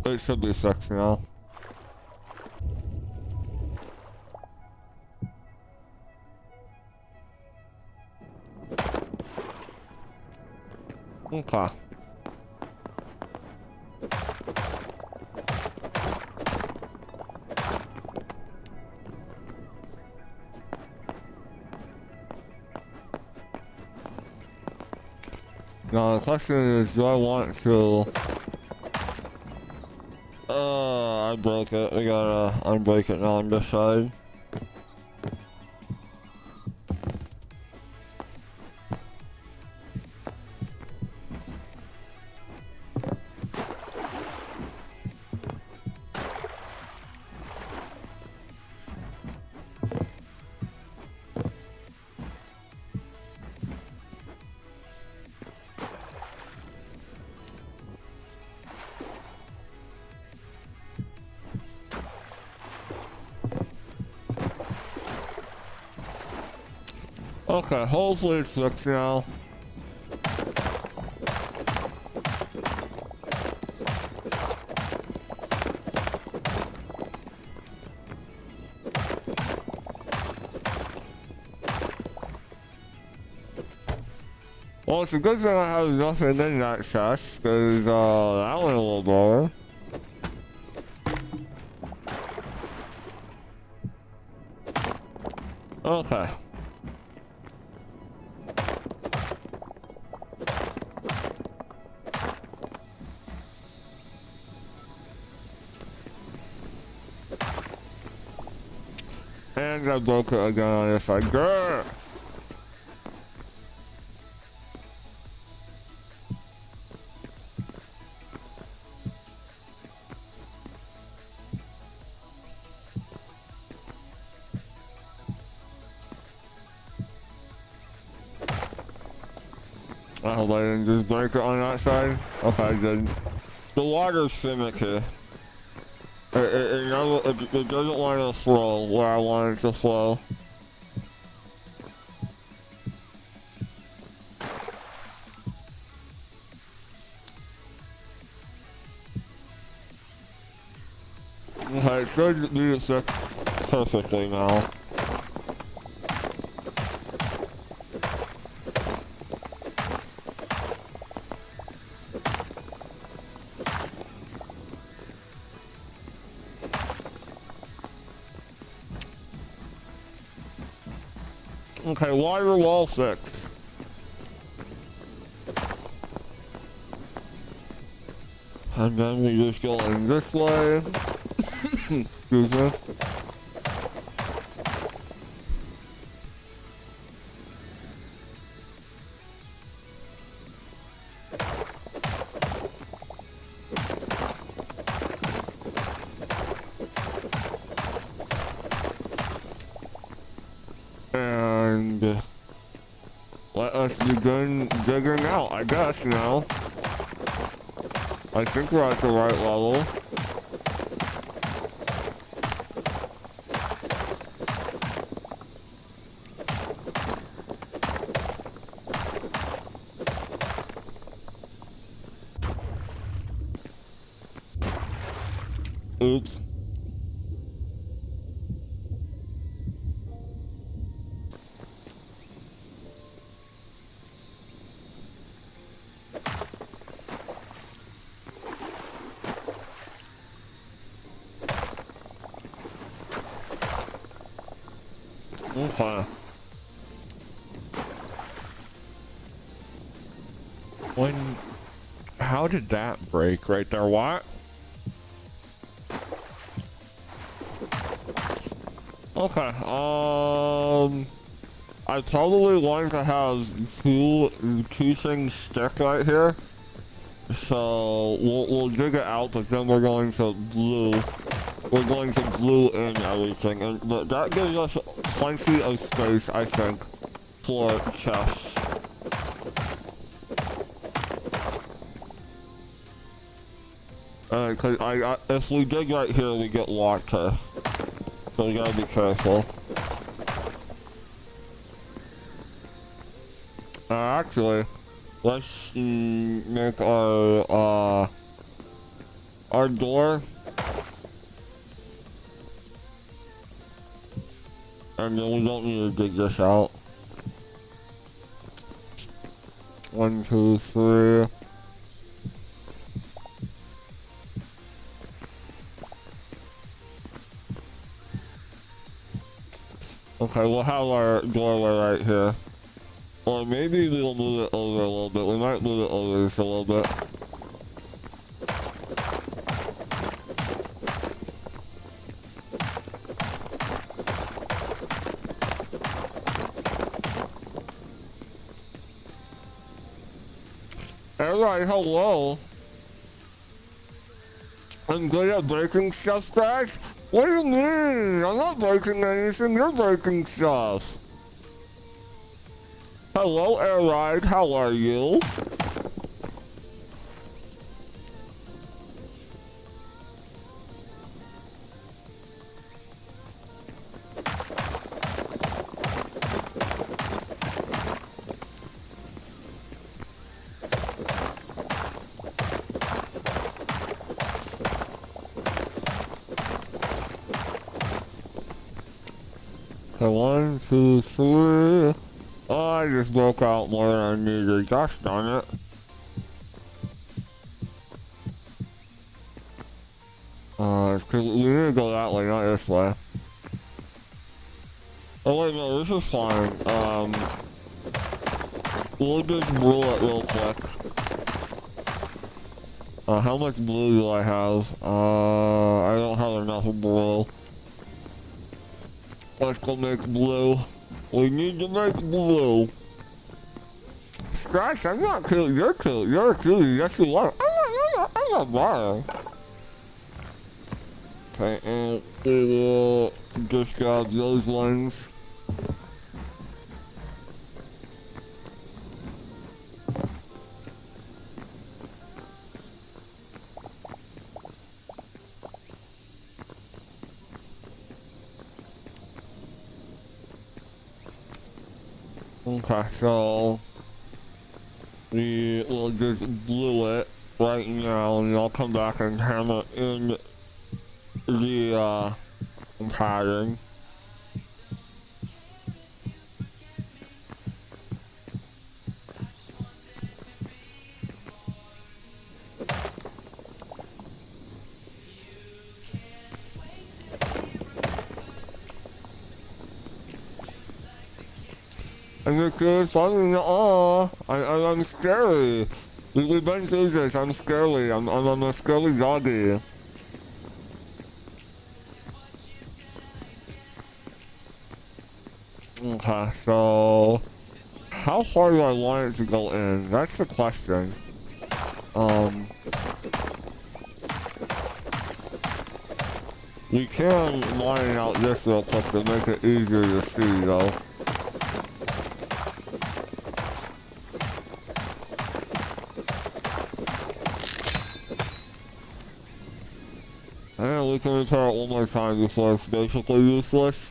It should be 6 now. Okay. Now the question is, do I want to... I broke it. We gotta unbreak it now on this side. Okay, hopefully it's 6 now. Well, it's a good thing I have nothing in that chest, because that went a little better. Okay. And I broke it again on this side. Grr! I hope I didn't just break it on that side. Okay, I did. The water's finicky. It doesn't want to flow where I want it to flow. Okay, it should be set perfectly now. Okay, water wall 6. And then we just go in this way. Excuse me. And let us begin digging out, I guess, now. I think we're at the right level. Oops. Okay. How did that break right there? What? Okay, I probably want to have two things stick right here. So we'll dig it out, but then we're going to glue. We're going to glue in everything, and that gives us plenty of space, I think, for chests. Alright, cause if we dig right here, we get water. So we gotta be careful. Actually, let's make our door. And then we don't need to dig this out. 1, 2, 3. Okay, we'll have our doorway right here. Or maybe we'll move it over a little bit. We might move it over just a little bit. Alright, hello. I'm good at breaking stuff, guys. What do you mean? I'm not breaking anything, you're breaking stuff. Hello, Air Ride, how are you? Okay, 1, 2, 3. Oh, I just broke out more than I needed. Gosh darn it. It's cause we need to go that way, not this way. Oh wait, no, this is fine. We'll just brew it real quick. How much blue do I have? I don't have enough blue. Let's go make blue. We need to make blue. Scratch, I'm not cute. You're cute. You're cute. Yes, you are. I'm not lying. Okay, and we will just grab those ones. Okay, so we will just glue it right now, and I'll come back and hammer in the pattern. And it's funny, I'm scary. We've been through this, I'm scary. I'm a scary doggy. Okay, so how far do I want it to go in? That's the question. We can line out this real quick to make it easier to see though. And we can repair it one more time before it's basically useless.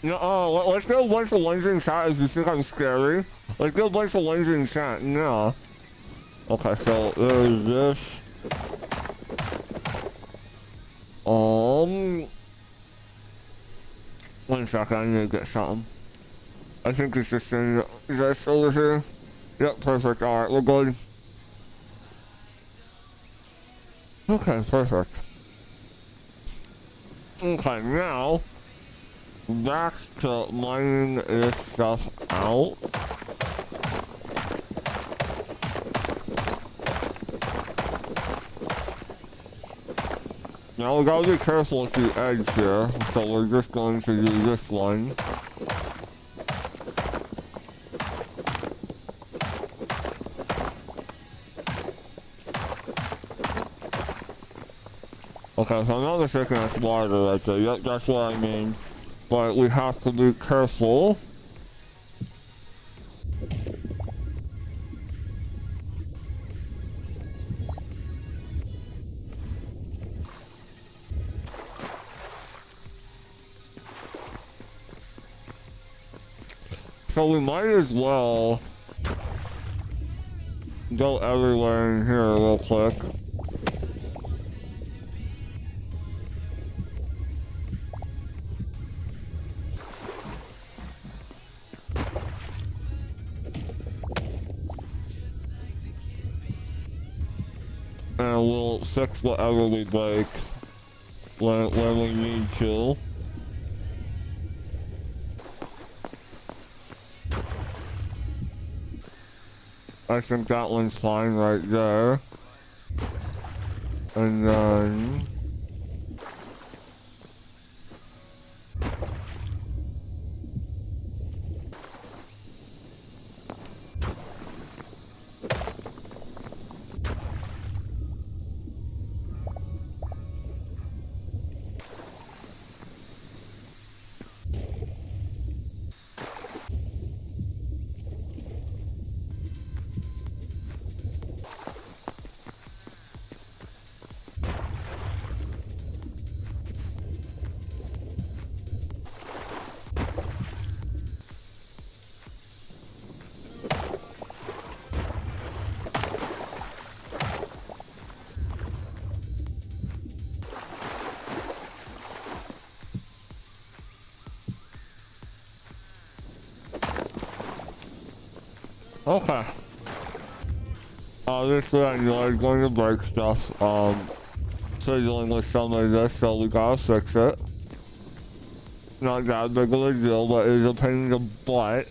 No, let's get a bunch of ones in chat if you think I'm scary. Let's get a bunch of ones in chat, no. Okay, so there's this. 1 second, I need to get something. I think it's just in this over here. Yep, perfect. Alright, we're good. Okay, perfect. Okay, now back to mining this stuff out. Now we gotta be careful with the edge here, so we're just going to do this one. Okay, so I'm not mistaken, that's water right there. Yep, that's what I mean. But we have to be careful. So we might as well go everywhere in here real quick. And we'll fix whatever we break when we need to. I think that one's fine right there. And then... Okay. Obviously I knew I was going to break stuff, dealing with some of this, so we gotta fix it. Not that big of a deal, but it is a pain in the butt.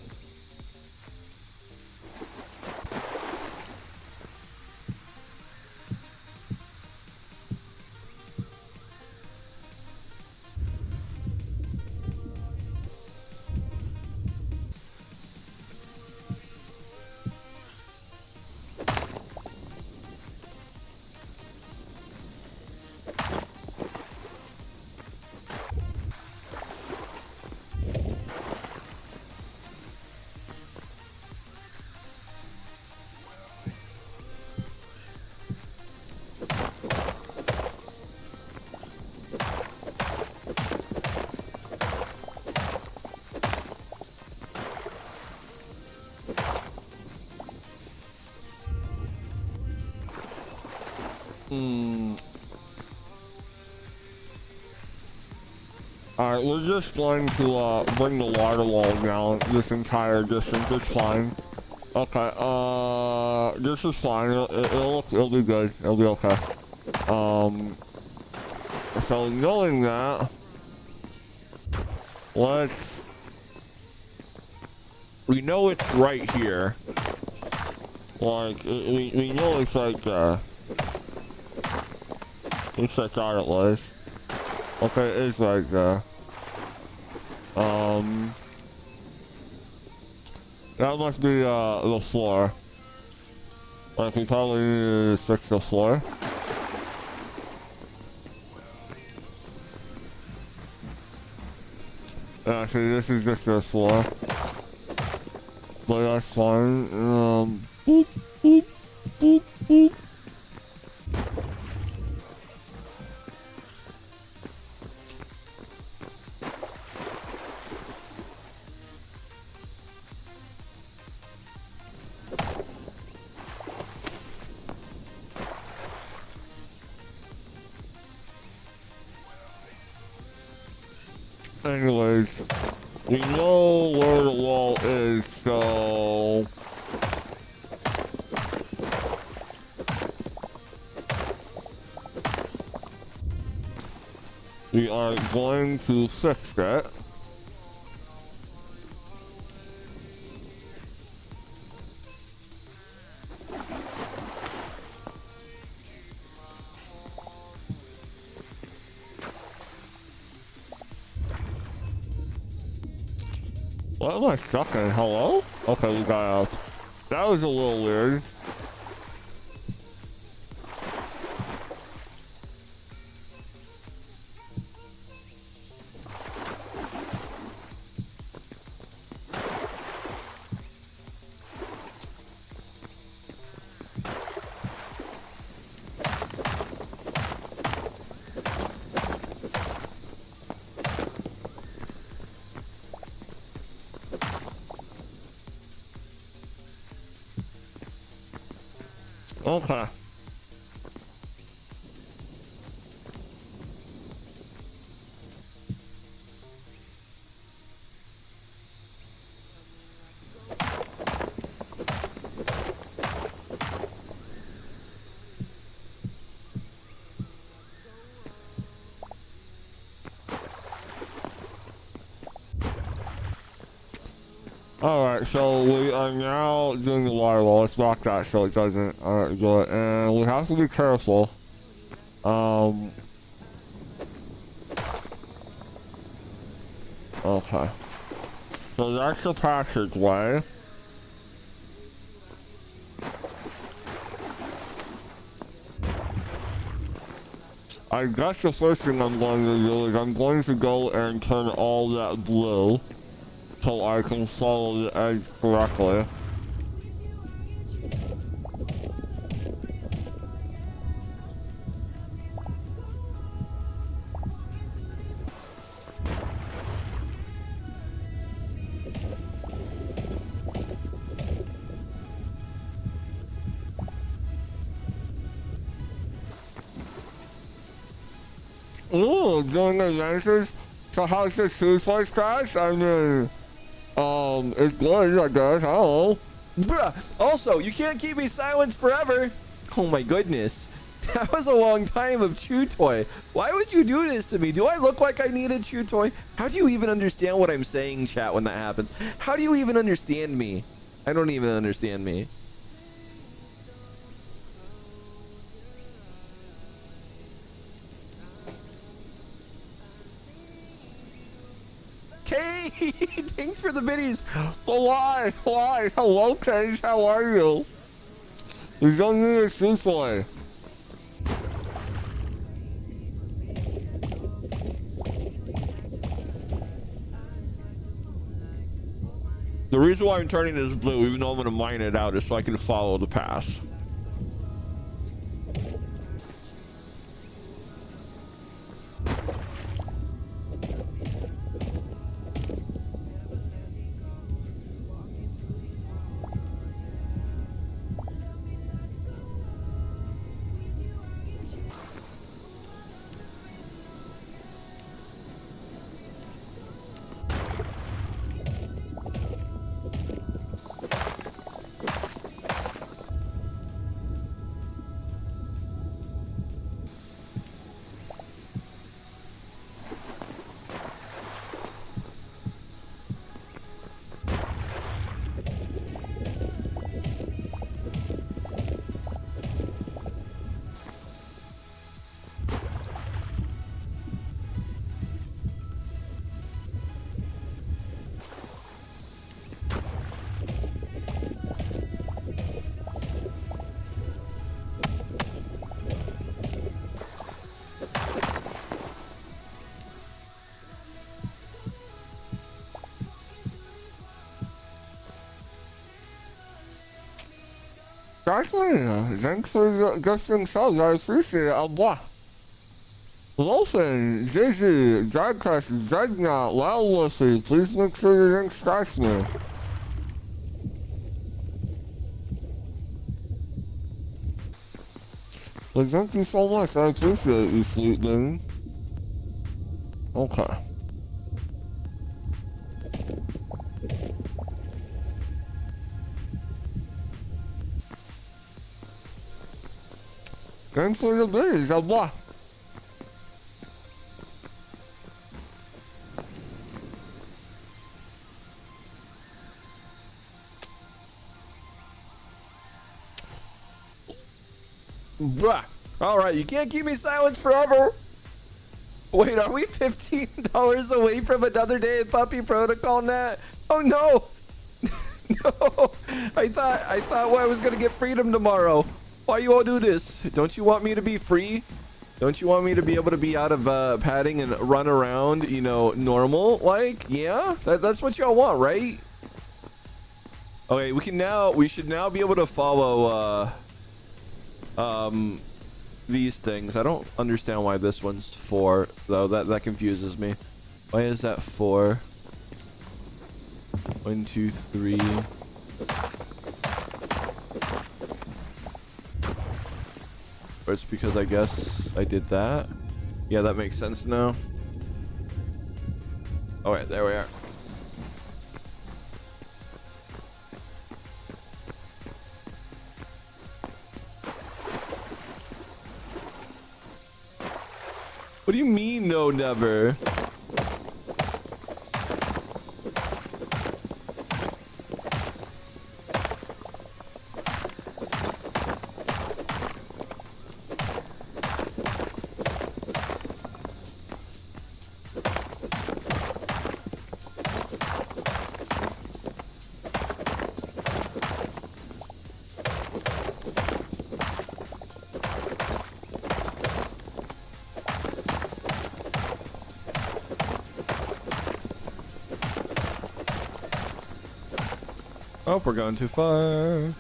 Alright, we're just going to bring the water wall down this entire distance. It's fine. Okay, this is fine. It'll be good. It'll be okay. So knowing that, We know it's right here. like, we know it's like, at least I thought it was. Okay, it is like, that must be, the floor. Like, we probably need to fix the floor. Actually, this is just the floor. But that's fine. Boop, boop, boop, boop. Anyways, we know where the wall is, so... we are going to fix that. What am I stuck in? Hello? Okay, we got out. That was a little weird. Okay. Alright, so we are now doing the water wall. Let's lock that so it doesn't do it. And we have to be careful. Okay. So that's the passageway. I guess the first thing I'm going to do is I'm going to go and turn all that blue so I can follow the edge correctly. Ooh, doing adventures? So how's the suicide crash? I mean, it's good, I guess, I don't know. Bruh, also, you can't keep me silenced forever. Oh my goodness. That was a long time of chew toy. Why would you do this to me? Do I look like I need a chew toy? How do you even understand what I'm saying, chat, when that happens? How do you even understand me? I don't even understand me. Kate, thanks for the biddies. So why? Hello, Cage, how are you? You don't need a suicide. The reason why I'm turning this blue, even though I'm going to mine it out, is so I can follow the path. Actually, thanks for the gifting subs, I appreciate it, au revoir. Lofen, JJ, Jadcast, Zedna, Loudlessly, please make sure you didn't scratch me. But thank you so much, I appreciate you, sweet thing. Okay. Thanks for the days, au revoir. Bruh. All right, you can't keep me silenced forever. Wait, are we $15 away from another day of puppy protocol, Nat? Oh no! No! I thought I was gonna get freedom tomorrow. Why you all do this? Don't you want me to be free? Don't you want me to be able to be out of padding and run around, you know, normal? Like, yeah? That's what y'all want, right? Okay, we should now be able to follow these things. I don't understand why this one's 4 though. That confuses me. Why is that 4? 1, 2, 3. Or it's because I guess I did that. Yeah, that makes sense now. All right, there we are. What do you mean, no, never? Oh, we're going too far.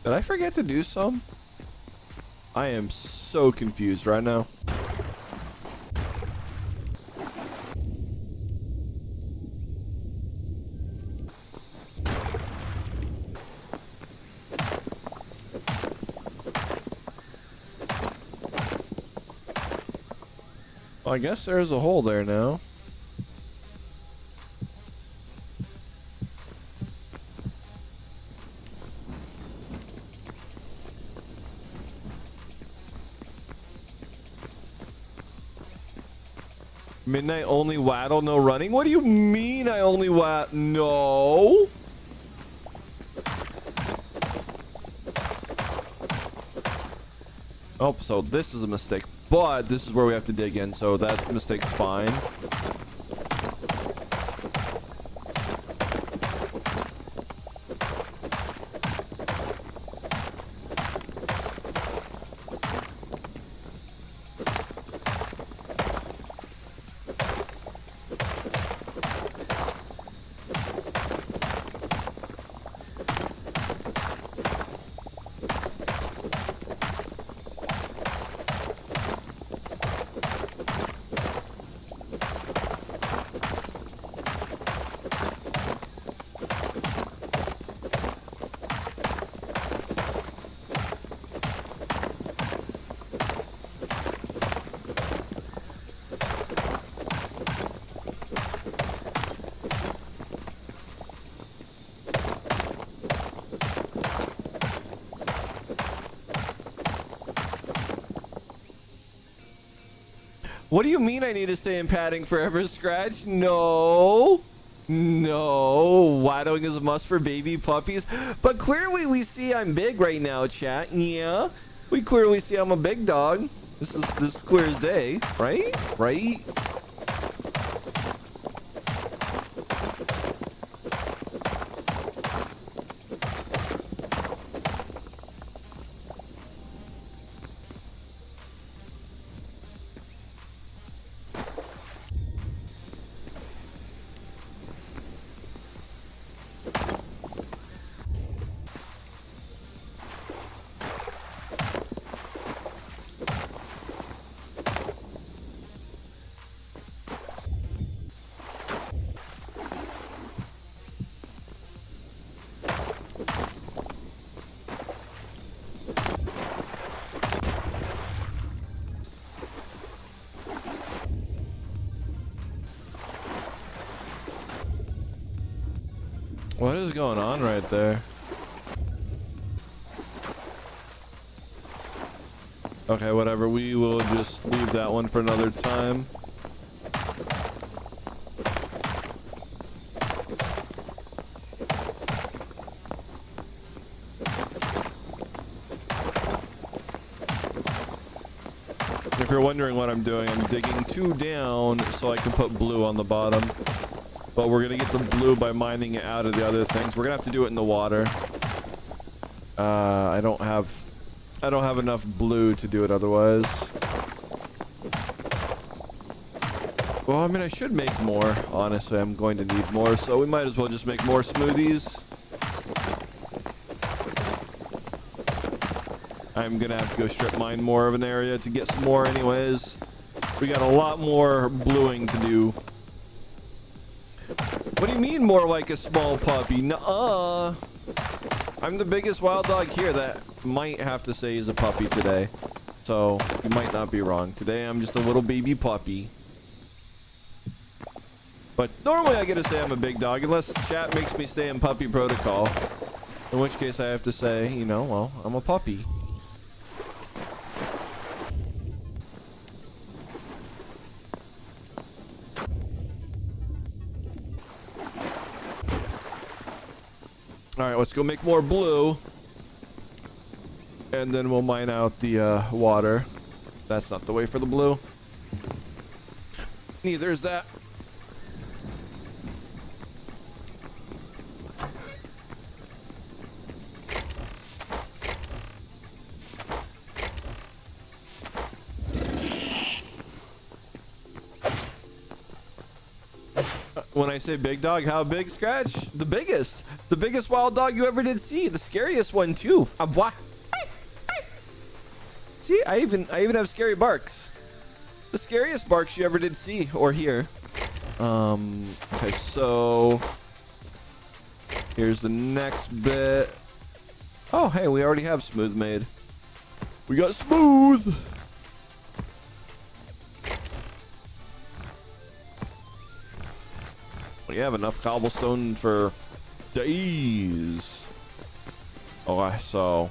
Did I forget to do some? I am so confused right now. Well, I guess there's a hole there now. Midnight only waddle, no running? What do you mean I only no? Oh, so this is a mistake, but this is where we have to dig in, so that mistake's fine. What do you mean I need to stay in padding forever, Scratch? No. No. Waddling is a must for baby puppies. But clearly we see I'm big right now, chat. Yeah. We clearly see I'm a big dog. This is clear as day, right? Right? What is going on right there? Okay, whatever. We will just leave that one for another time. If you're wondering what I'm doing, I'm digging 2 down so I can put blue on the bottom. But we're gonna get the blue by mining it out of the other things. We're gonna have to do it in the water. I don't have enough blue to do it otherwise. Well, I mean, I should make more. Honestly, I'm going to need more, so we might as well just make more smoothies. I'm gonna have to go strip mine more of an area to get some more anyways. We got a lot more bluing to do. What do you mean more like a small puppy? Nuh-uh. I'm the biggest wild dog here that might have to say he's a puppy today. So, you might not be wrong. Today I'm just a little baby puppy. But normally I get to say I'm a big dog unless chat makes me stay in puppy protocol. In which case I have to say, you know, well, I'm a puppy. Alright, let's go make more blue. And then we'll mine out the water. That's not the way for the blue. Neither is that. When I say big dog, how big, Scratch? The biggest. The biggest wild dog you ever did see. The scariest one, too. What? See, I even have scary barks. The scariest barks you ever did see or hear. Okay, so... here's the next bit. Oh, hey, we already have smooth made. We got smooth! We have enough cobblestone for days. Okay, so...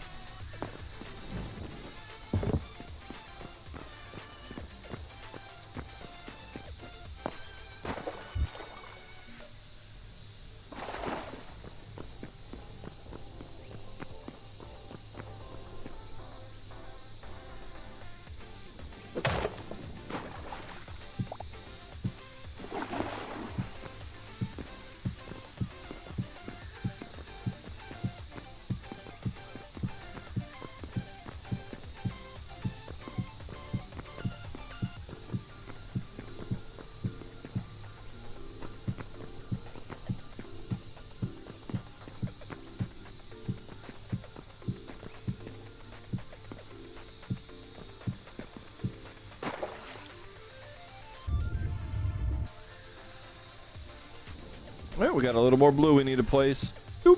Alright, we got a little more blue we need to place. Doop,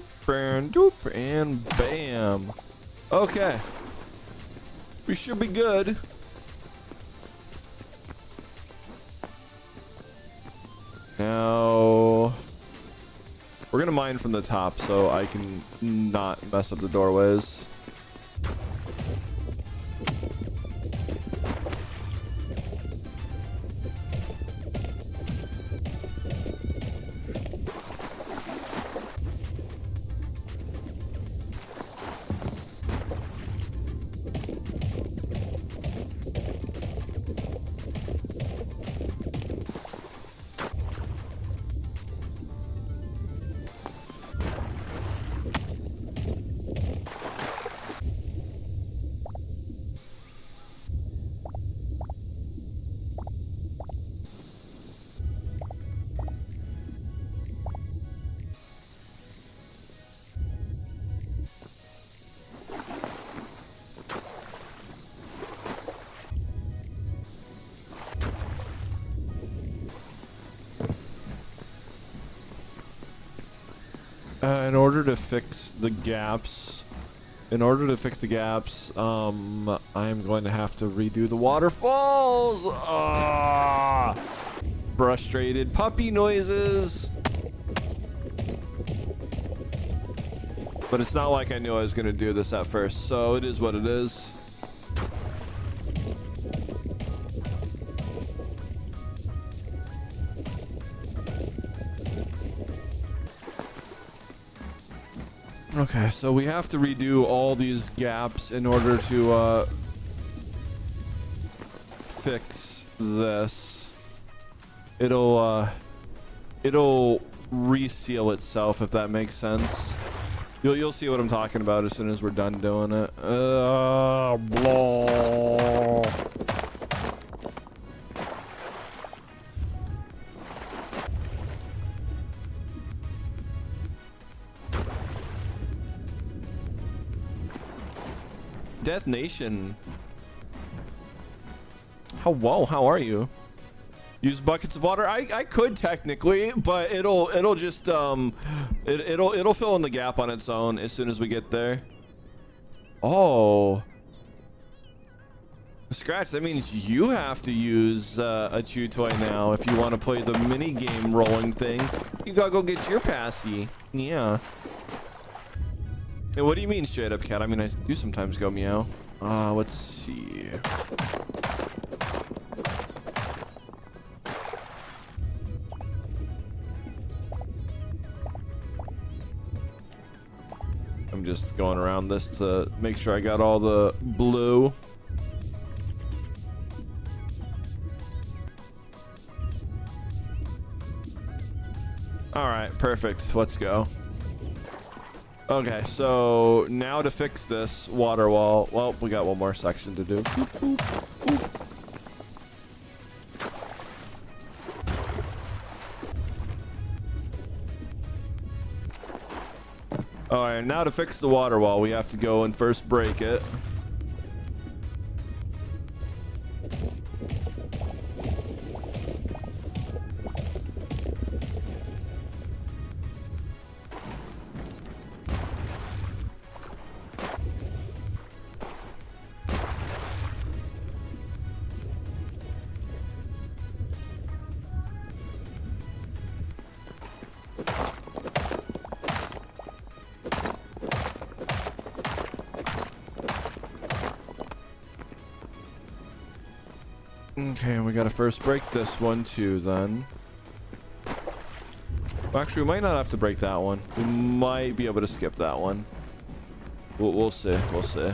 and bam. Okay. We should be good. Now... we're gonna mine from the top so I can not mess up the doorways. In order to fix the gaps, I'm going to have to redo the waterfalls. Ah, frustrated puppy noises. But it's not like I knew I was gonna do this at first, so it is what it is. Okay, so we have to redo all these gaps in order to fix this. It'll reseal itself, if that makes sense. You'll see what I'm talking about as soon as we're done doing it. Blah. Death Nation. How are you? Use buckets of water. I could technically, but it'll just it'll fill in the gap on its own as soon as we get there. Oh, Scratch, that means you have to use a chew toy now if you want to play the mini game rolling thing. You gotta go get your passy. Yeah. Hey, what do you mean straight up, cat? I mean, I do sometimes go meow. Let's see. I'm just going around this to make sure I got all the blue. All right, perfect. Let's go. Okay, so now to fix this water wall. Well, we got one more section to do. Boop, boop, boop. All right, now to fix the water wall, we have to go and first break it. Okay, we gotta first break this one too then. Well, actually, we might not have to break that one. We might be able to skip that one. We'll see. We'll see.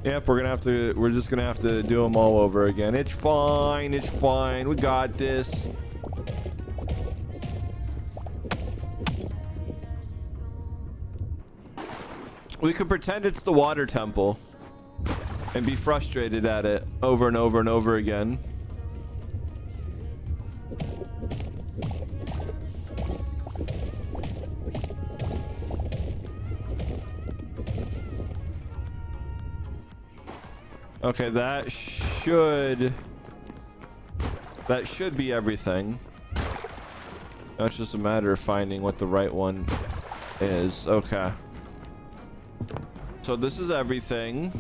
Yep, we're just gonna have to do them all over again. It's fine, it's fine. We got this. We could pretend it's the water temple and be frustrated at it over and over and over again. Okay, that should be everything. Now it's just a matter of finding what the right one is. Okay. So this is everything.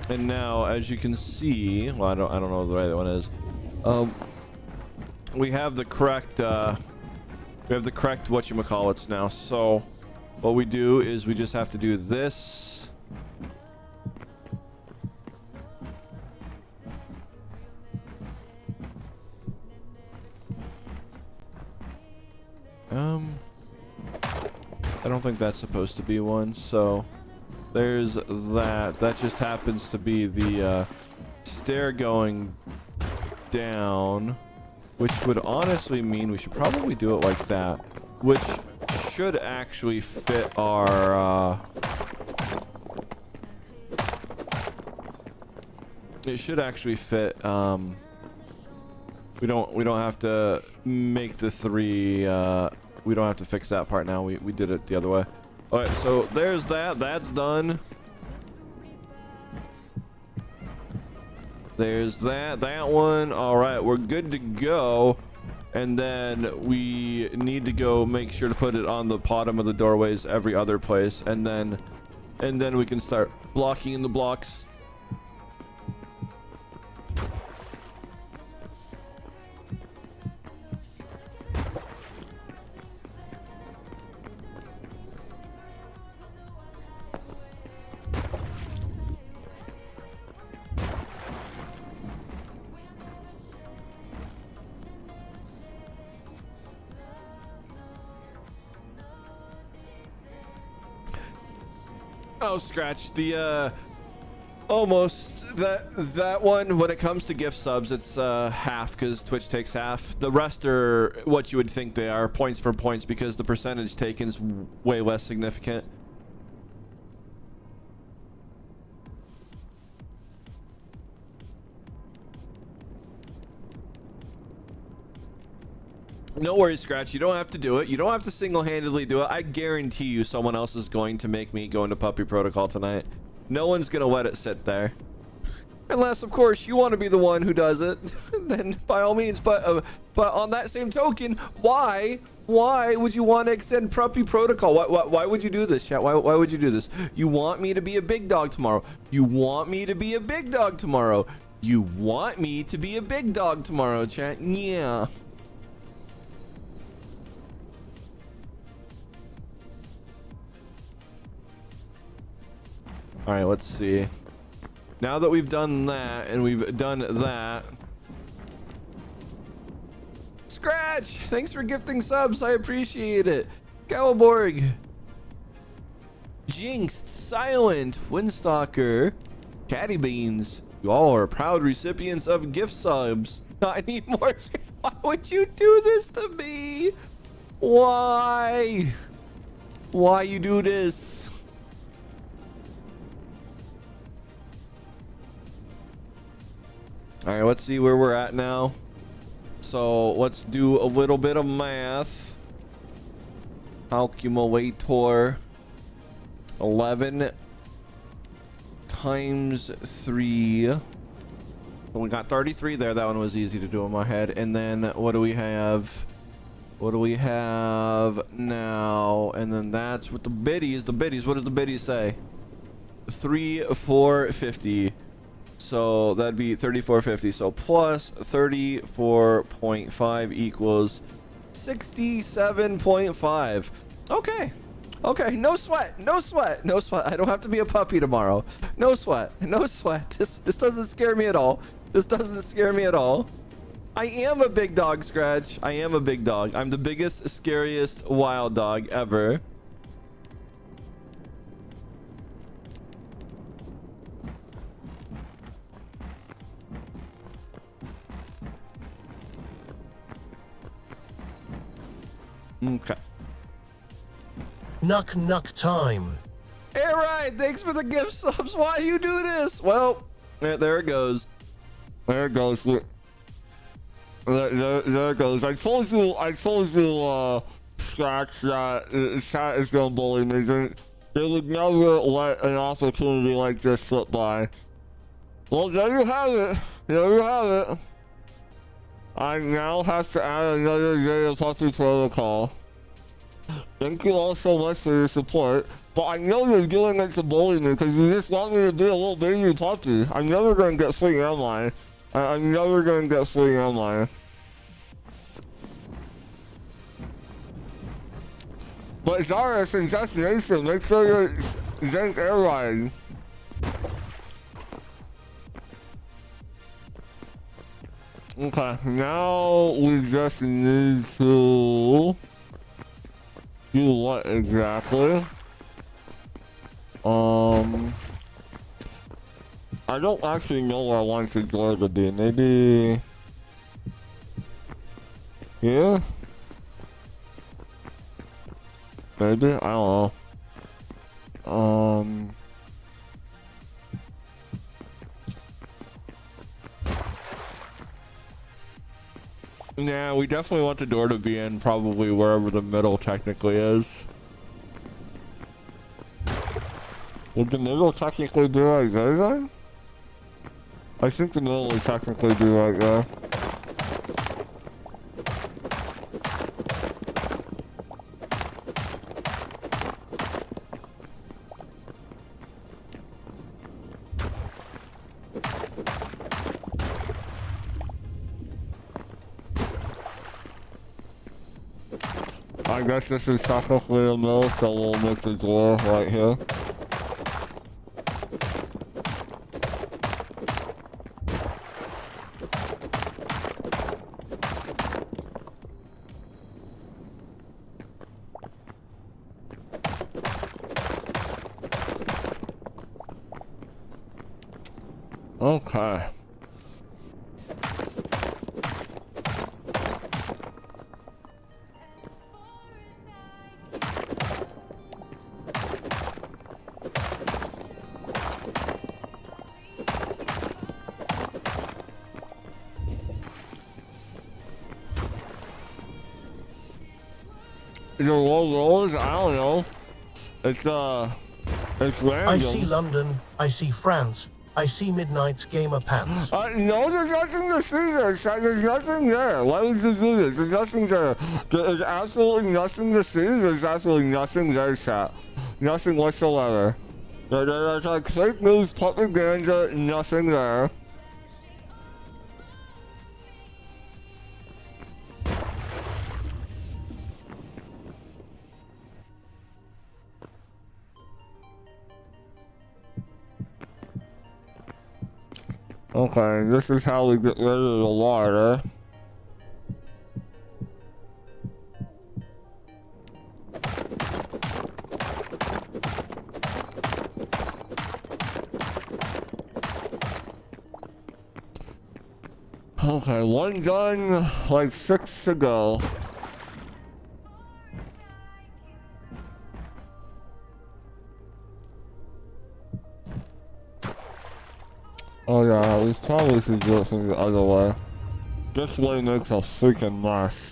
And now, as you can see, well, I don't know what the right one is. We have the correct whatchamacallits now. So what we do is we just have to do this. I don't think that's supposed to be one, so there's that. That just happens to be the stair going down, which would honestly mean we should probably do it like that, which should actually fit our It should actually fit. We don't have to make the 3. We don't have to fix that part now. We did it the other way. All right, so there's that. That's done. There's that one. All right, we're good to go. And then we need to go make sure to put it on the bottom of the doorways every other place, and then we can start blocking in the blocks. Oh, scratch the almost that one. When it comes to gift subs, it's half, because Twitch takes half. The rest are what you would think they are, points for points, because the percentage taken is way less significant. No worries, Scratch. You don't have to do it. You don't have to single-handedly do it. I guarantee you someone else is going to make me go into Puppy Protocol tonight. No one's going to let it sit there. Unless, of course, you want to be the one who does it. Then, by all means. But on that same token, why would you want to extend Puppy Protocol? Why would you do this, chat? Why would you do this? You want me to be a big dog tomorrow. You want me to be a big dog tomorrow. You want me to be a big dog tomorrow, chat. Yeah. All right, let's see. Now that we've done that and we've done that. Scratch! Thanks for gifting subs. I appreciate it. Cowborg. Jinxed, Silent, Windstalker, Caddy Beans. You all are proud recipients of gift subs. I need more. Why would you do this to me? Why? Why you do this? All right, let's see where we're at now. So let's do a little bit of math. Calculator. 11 times 3. So we got 33 there. That one was easy to do in my head. And then what do we have? What do we have now? And then that's with the biddies. The biddies. What does the biddies say? 3,450. So that'd be 3450. So plus 34.5 equals 67.5. Okay. Okay. No sweat. No sweat. No sweat. I don't have to be a puppy tomorrow. No sweat. No sweat. This doesn't scare me at all. This doesn't scare me at all. I am a big dog, Scratch. I am a big dog. I'm the biggest, scariest wild dog ever. Okay. Nuck time. Hey, Ryan, thanks for the gift subs. Why you do this? Well, there it goes. There it goes. There it goes. I told you, Scratch, that chat is gonna bully me. They would never let an opportunity like this slip by. Well, there you have it. There you have it. I now have to add another day of Puppy Protocol. Thank you all so much for your support. But I know you're doing it to bully me because you just want me to be a little baby puppy. I'm never gonna get free, am I? I'm never gonna get free, am I? But Zaris and Destination, make sure you're Zenk Airline. Okay, now we just need to do what exactly? I don't actually know where I want the door to be. Maybe here? Maybe? I don't know. Yeah, we definitely want the door to be in probably wherever the middle technically is. Would the middle technically be right there then? I think the middle would technically be right there. I guess this is technically a middle, so we'll make the door right here. Okay. Your rolls, I don't know. It's random. I see London, I see France, I see Midnight's gamer pants. No, there's nothing to see there, Shaq. There's nothing there. Why would you do this? There's nothing there. There's absolutely nothing to see. There's absolutely nothing there, Shaq. Nothing whatsoever. There's like fake news, propaganda, nothing there. Okay, this is how we get rid of the water. Okay, one done, like 6 to go. Oh yeah, we probably should do it from the other way. This way makes a freaking mess.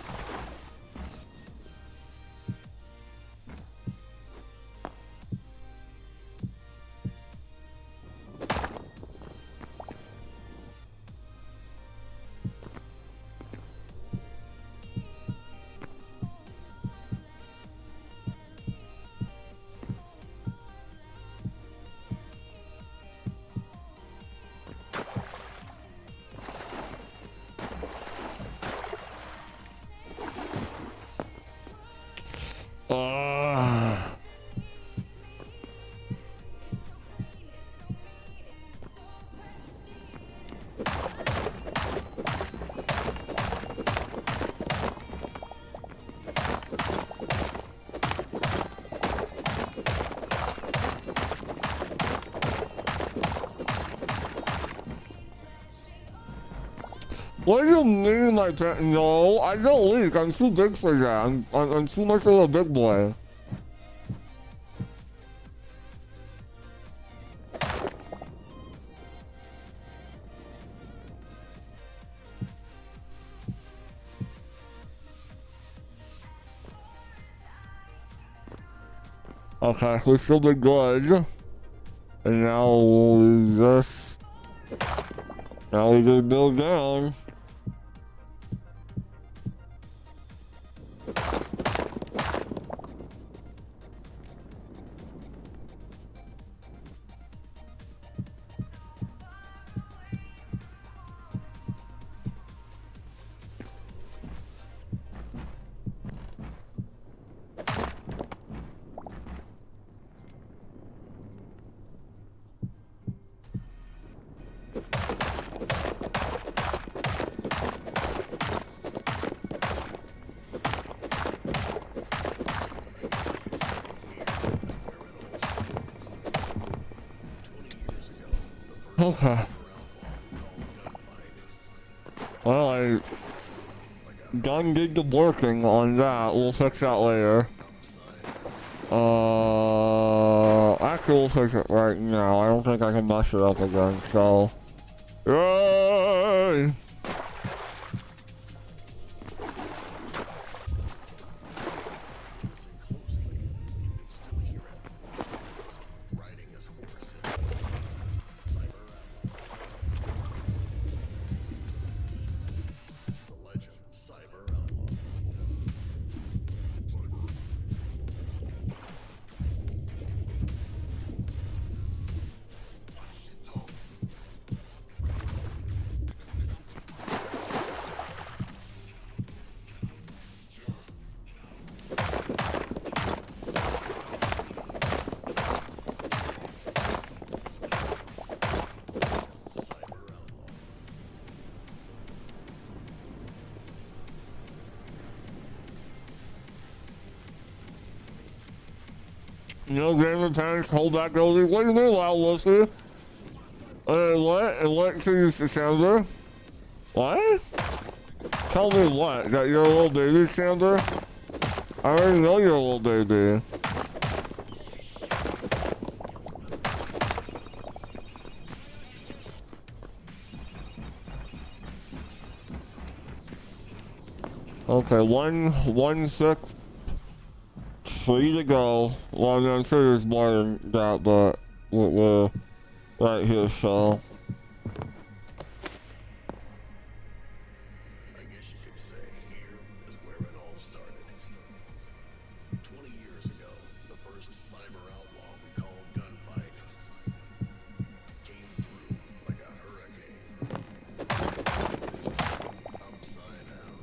What do you mean like that? No, I don't leak. I'm too big for that. I'm too much of a big boy. Okay, we should be good. And now we'll just... Now we just build down. Okay. Well, I done did the working on that. We'll fix that later. Actually, we'll fix it right now. I don't think I can mess it up again, so... Yay! You know, game mechanics, hold back those. What do you mean, loud, Lucy? What? And what to use the Chandler? What? Tell me what? That you're a little baby, Chandler? I already know you're a little baby. Okay, 1-6. 3 to go. Well, I mean, I'm sure there's more than that, but we're right here, so. I guess you could say here is where it all started. 20 years ago, the first cyber outlaw we called Gunfight came through like a hurricane. Upside down.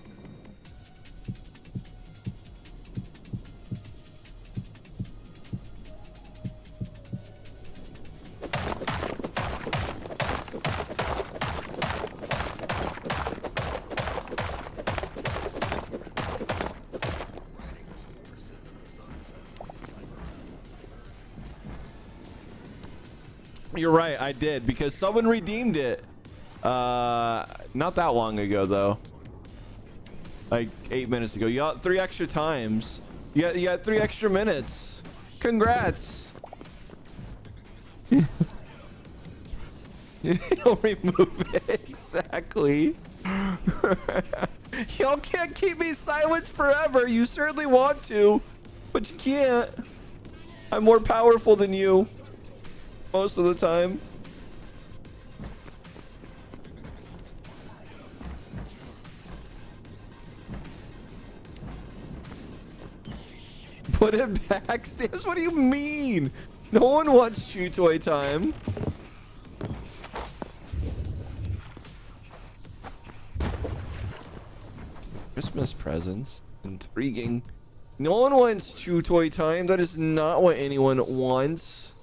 You're right, I did, because someone redeemed it. Not that long ago, though. Like 8 minutes ago. You got 3 extra times. You got 3 extra minutes. Congrats. You'll remove it. Exactly. Y'all can't keep me silent forever. You certainly want to, but you can't. I'm more powerful than you. Most of the time. Put it back, Stamps. What do you mean? No one wants chew toy time. Christmas presents. Intriguing. No one wants chew toy time. That is not what anyone wants.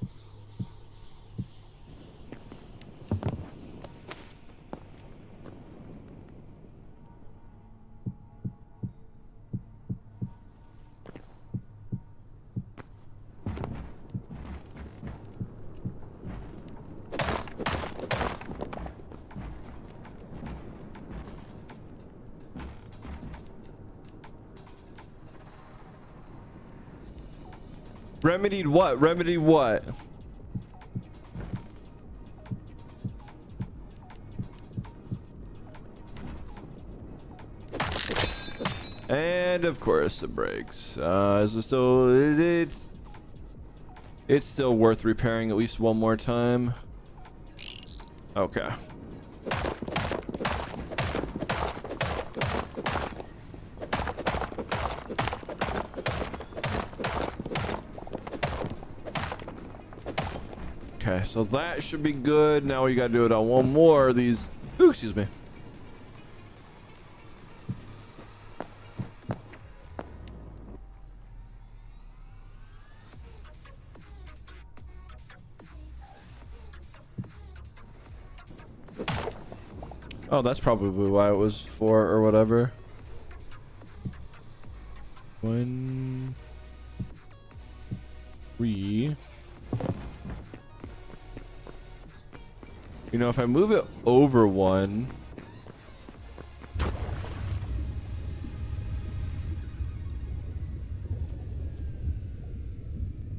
Remedied what? Remedied what? And of course it breaks. Is it still? It's still worth repairing at least one more time. Okay. Okay, so that should be good. Now we gotta do it on one more of these. Ooh, excuse me. Oh, that's probably why it was 4 or whatever. 1, 3. You know, if I move it over 1,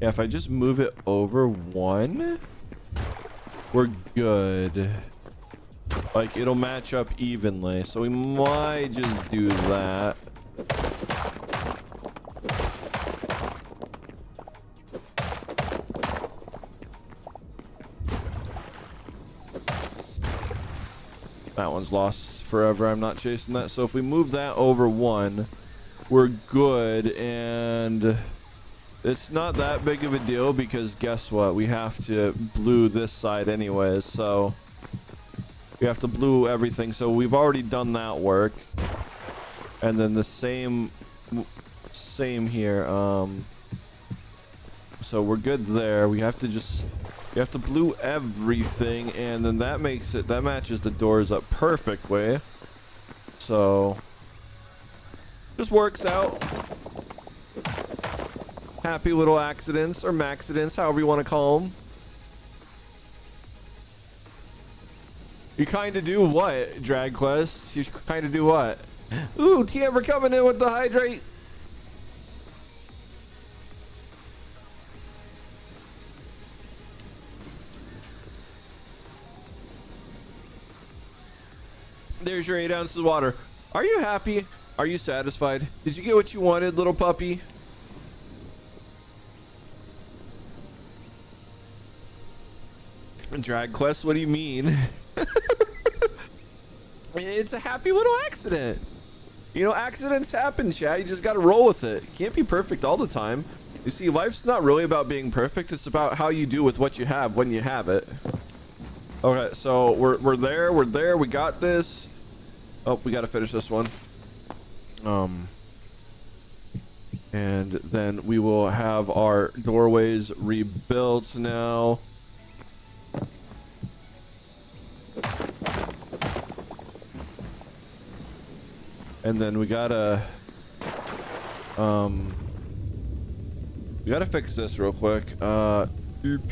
yeah, if I just move it over 1, we're good. Like, it'll match up evenly, so we might just do that. That one's lost forever. I'm not chasing that. So if we move that over 1, we're good. And it's not that big of a deal because guess what? We have to blue this side anyways. So we have to blue everything. So we've already done that work. And then the same here. So we're good there. We have to just... You have to blue everything, and then that matches the doors up perfectly. So just works out. Happy little accidents or maxidents, however you want to call them. You kind of do what, Drag Quest? You kind of do what? Ooh, TM, we're coming in with the hydrate. There's your 8 ounces of water. Are you happy? Are you satisfied? Did you get what you wanted, little puppy? Drag Quest, what do you mean? It's a happy little accident. You know, accidents happen, chat. You just gotta roll with it. Can't be perfect all the time. You see, life's not really about being perfect. It's about how you do with what you have when you have it. Okay, so we're there. We got this. Oh, we gotta finish this one. And then we will have our doorways rebuilt now. And then we gotta fix this real quick. Oop.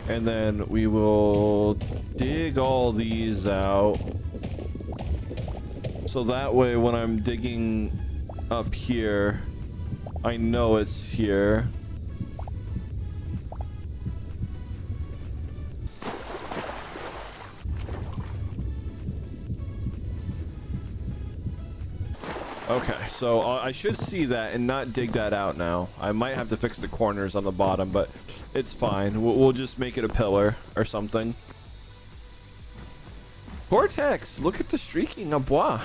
And then we will dig all these out. So that way when I'm digging up here, I know it's here. Okay, so I should see that and not dig that out now. I might have to fix the corners on the bottom, but it's fine. We'll just make it a pillar or something. Cortex, look at the streaking of bois.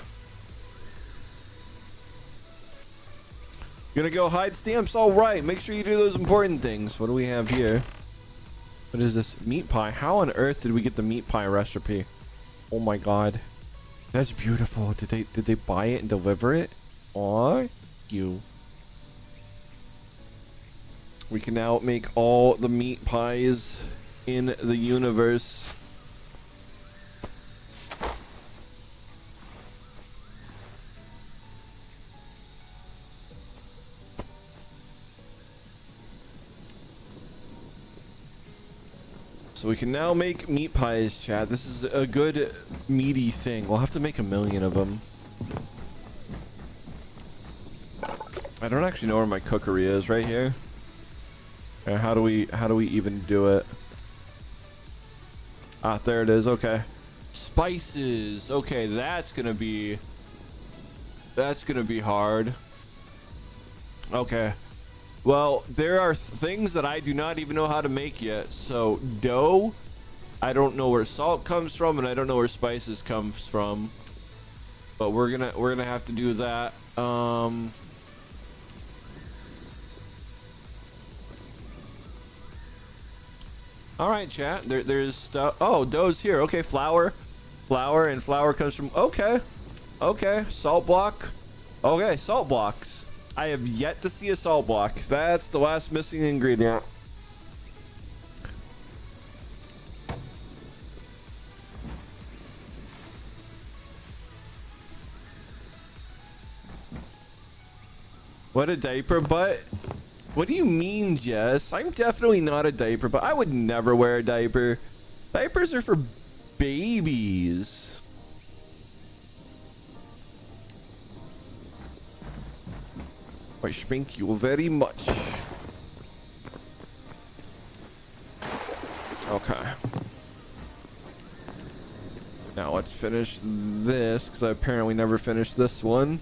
Gonna go hide stamps? All right, make sure you do those important things. What do we have here? What is this? Meat pie. How on earth did we get the meat pie recipe? Oh my god. That's beautiful. Did they buy it and deliver it? Aw, you. We can now make all the meat pies in the universe. So we can now make meat pies, chat. This is a good meaty thing. We'll have to make 1 million of them. I don't actually know where my cookery is. Right here. How do we even do it? Ah, there it is. Okay. Spices. Okay, that's gonna be hard. Okay. Well, there are things that I do not even know how to make yet. So dough, I don't know where salt comes from, and I don't know where spices comes from. But we're gonna have to do that. All right, chat. There's stuff. Oh, dough's here. Okay, flour, and flour comes from. Okay, salt block. Okay, salt blocks. I have yet to see a salt block. That's the last missing ingredient. What a diaper butt? What do you mean, Jess? I'm definitely not a diaper butt. I would never wear a diaper. Diapers are for babies. Thank you very much. Okay. Now let's finish this, because I apparently never finished this one.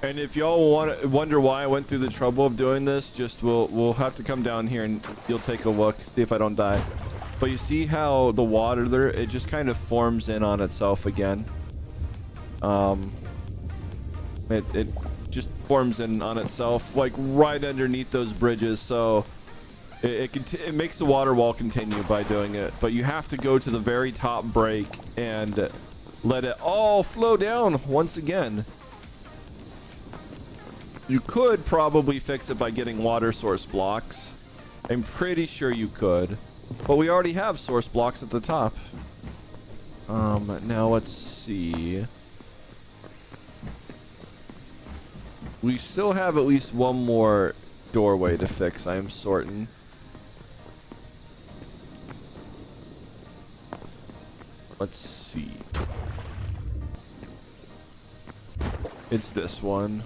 And if y'all wonder why I went through the trouble of doing this, just we'll have to come down here and you'll take a look, see if I don't die. But you see how the water there, it just kind of forms in on itself again. It just forms in on itself, like right underneath those bridges. So it makes the water wall continue by doing it. But you have to go to the very top break and let it all flow down once again. You could probably fix it by getting water source blocks. I'm pretty sure you could. But we already have source blocks at the top. Now let's see. We still have at least one more doorway to fix, I am certain. Let's see. It's this one.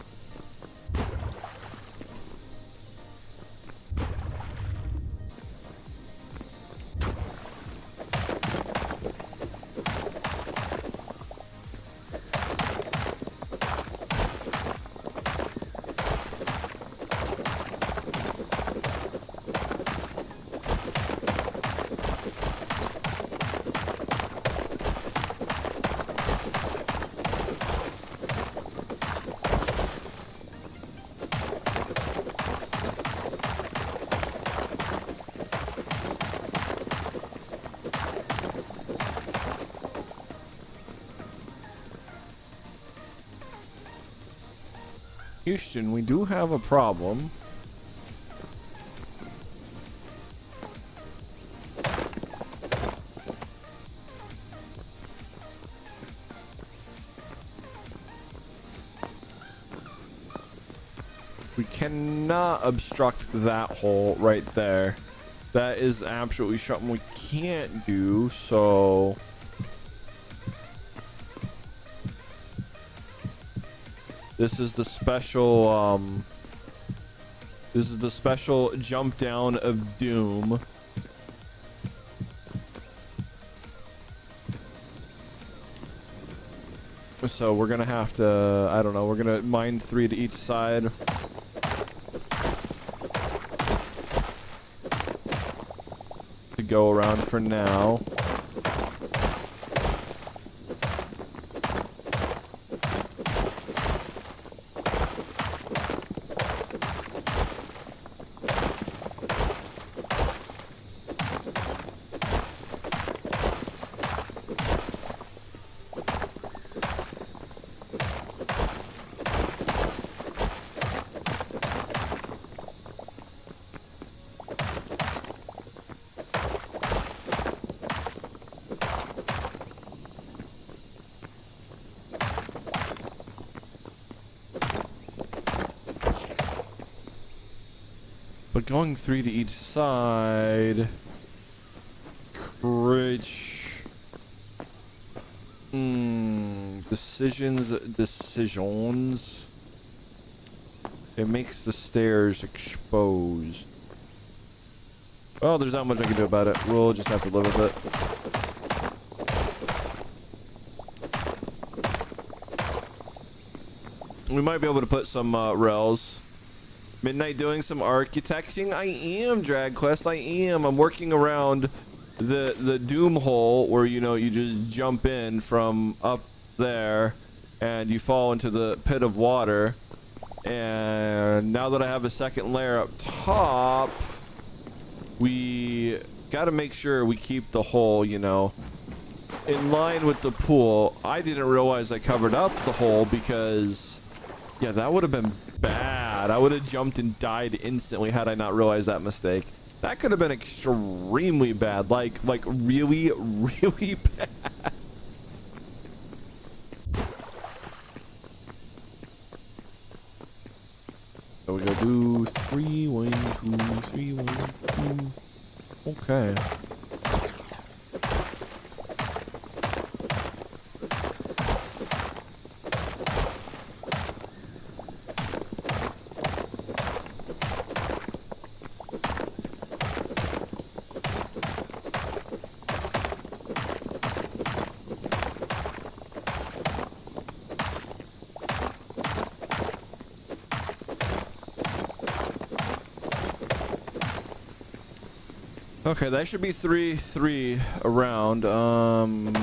Houston, we do have a problem. We cannot obstruct that hole right there. That is absolutely something we can't do, so... This is the special jump down of doom. So we're gonna have to, I don't know, we're gonna mine 3 to each side. To go around for now. But going 3 to each side, decisions. It makes the stairs exposed. Well, there's not much I can do about it. We'll just have to live with it. We might be able to put some rails. Midnight doing some architecting. I am, Drag Quest. I am. I'm working around the doom hole where, you know, you just jump in from up there and you fall into the pit of water. And now that I have a second layer up top, we got to make sure we keep the hole, you know, in line with the pool. I didn't realize I covered up the hole because, yeah, that would have been bad. I would have jumped and died instantly had I not realized that mistake. That could have been extremely bad. Like really, really bad. So we go do 3, 1, 2, 3, 1, 2. Okay. Okay, that should be 3 around,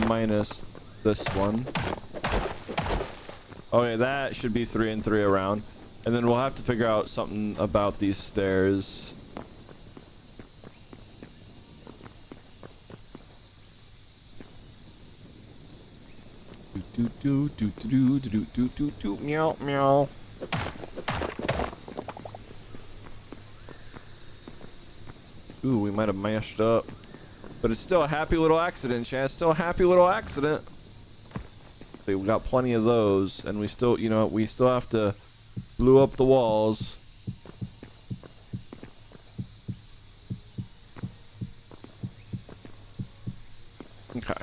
minus this one. Okay, that should be 3 and 3 around. And then we'll have to figure out something about these stairs. Meow, meow. Ooh, we might have mashed up. But it's still a happy little accident, Chad. Still a happy little accident. See, we got plenty of those. And we still, you know, we still have to glue up the walls. Okay.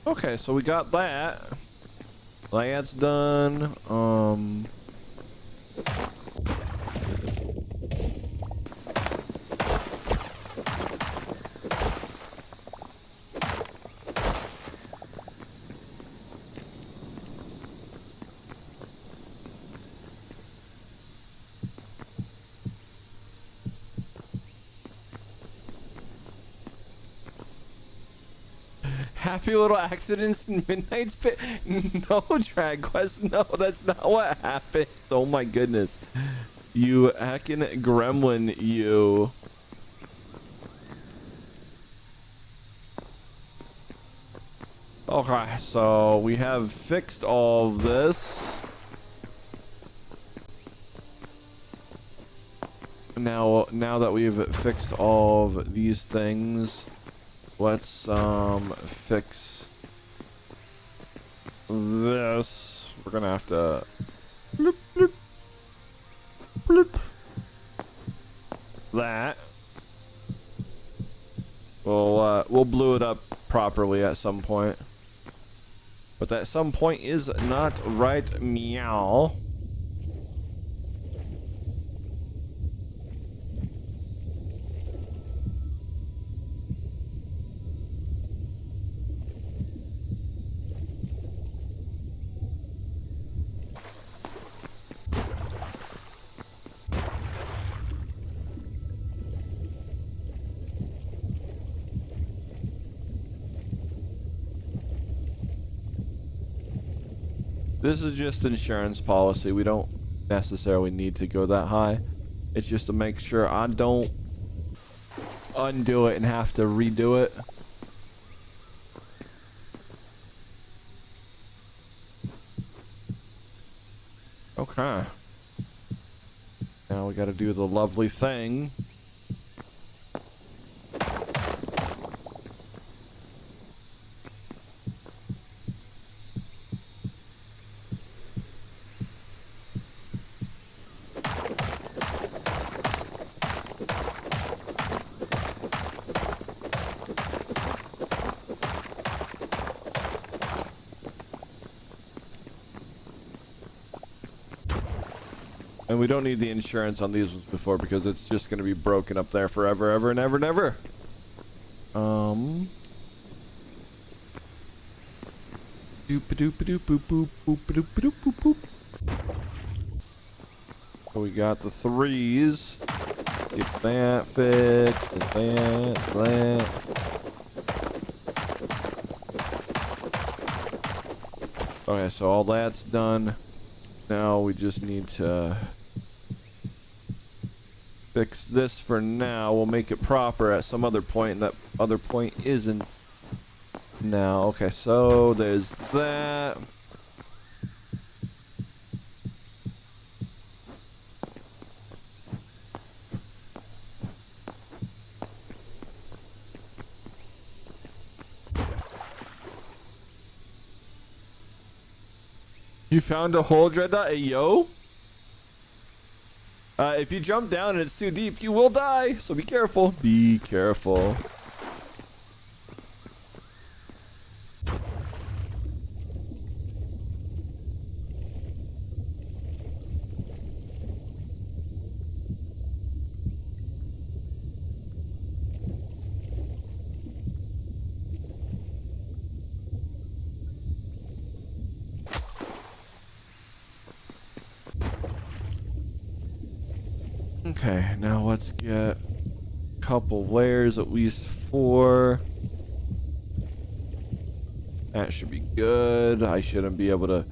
Okay, so we got that. That's done. Happy little accidents in Midnight's Pit. No, Drag Quest. No, that's not what happened. Oh my goodness. You heckin' gremlin, you. Okay, so we have fixed all of this. Now that we've fixed all of these things, let's fix this. We're gonna have to bloop, bloop, bloop. That. We'll blue it up properly at some point. But that some point is not right, meow. This is just insurance policy. We don't necessarily need to go that high. It's just to make sure I don't undo it and have to redo it. Okay. Now we gotta do the lovely thing. And we don't need the insurance on these ones before because it's just going to be broken up there forever, ever, and ever, and ever. So we got the 3s. Get that fixed. Get that. Okay, so all that's done. Now we just need to fix this for now. We'll make it proper at some other point, and that other point isn't now. Okay, so there's that. You found a hole, Dreadnought? Hey, yo. If you jump down and it's too deep, you will die. So be careful. Be careful. Okay, now let's get a couple layers, at least 4. That should be good. I shouldn't be able to...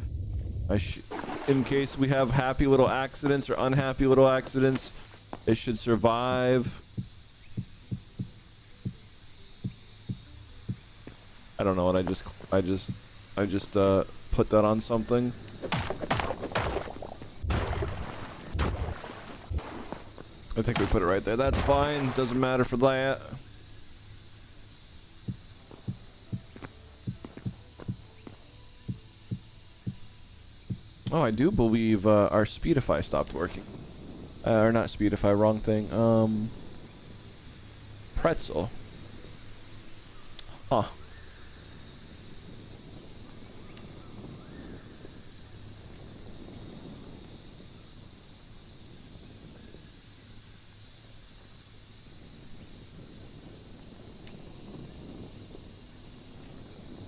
in case we have happy little accidents or unhappy little accidents, it should survive. I don't know what I just put that on something. I think we put it right there. That's fine. Doesn't matter for that. Oh, I do believe our Speedify stopped working. Or not Speedify, wrong thing. Pretzel. Huh.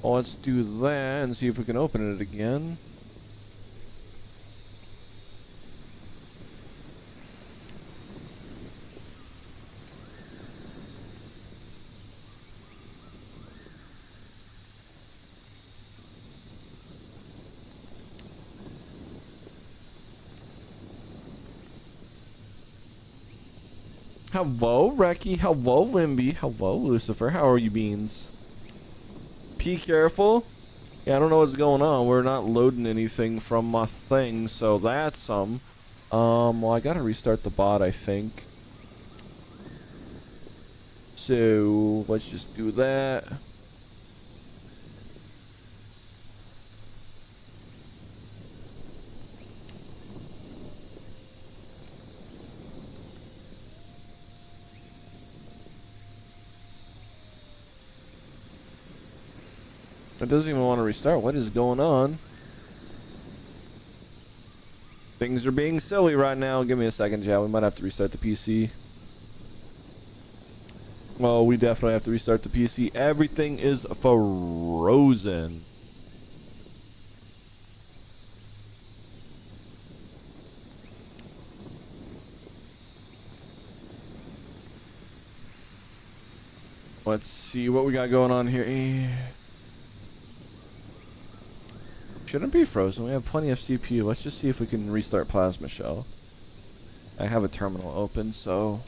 Well, let's do that and see if we can open it again. Hello, Reki. Hello, Limby. Hello, Lucifer. How are you, beans? Be careful. Yeah, I don't know what's going on. We're not loading anything from my thing, so that's some. Well, I gotta restart the bot, I think. So, let's just do that. It doesn't even want to restart. What is going on? Things are being silly right now. Give me a second, chat. We might have to restart the PC. Well, we definitely have to restart the PC. Everything is frozen. Let's see what we got going on here. Shouldn't be frozen. We have plenty of CPU. Let's just see if we can restart Plasma Shell. I have a terminal open, so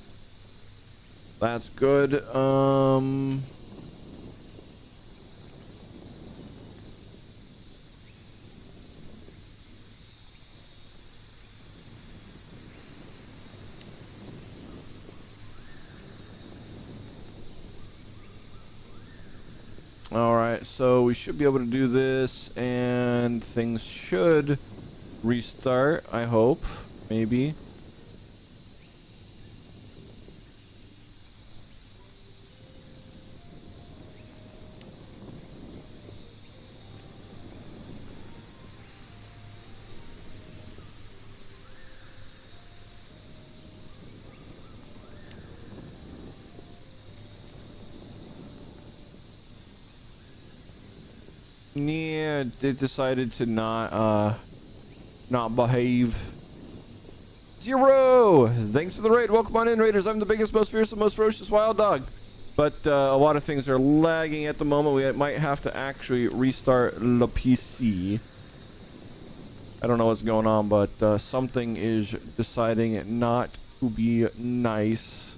that's good. Alright, so we should be able to do this and things should restart, I hope. Maybe. Yeah, they decided to not behave. Zero! Thanks for the raid. Welcome on in, raiders. I'm the biggest, most fearsome, most ferocious wild dog. But a lot of things are lagging at the moment. We might have to actually restart the PC. I don't know what's going on, but something is deciding not to be nice.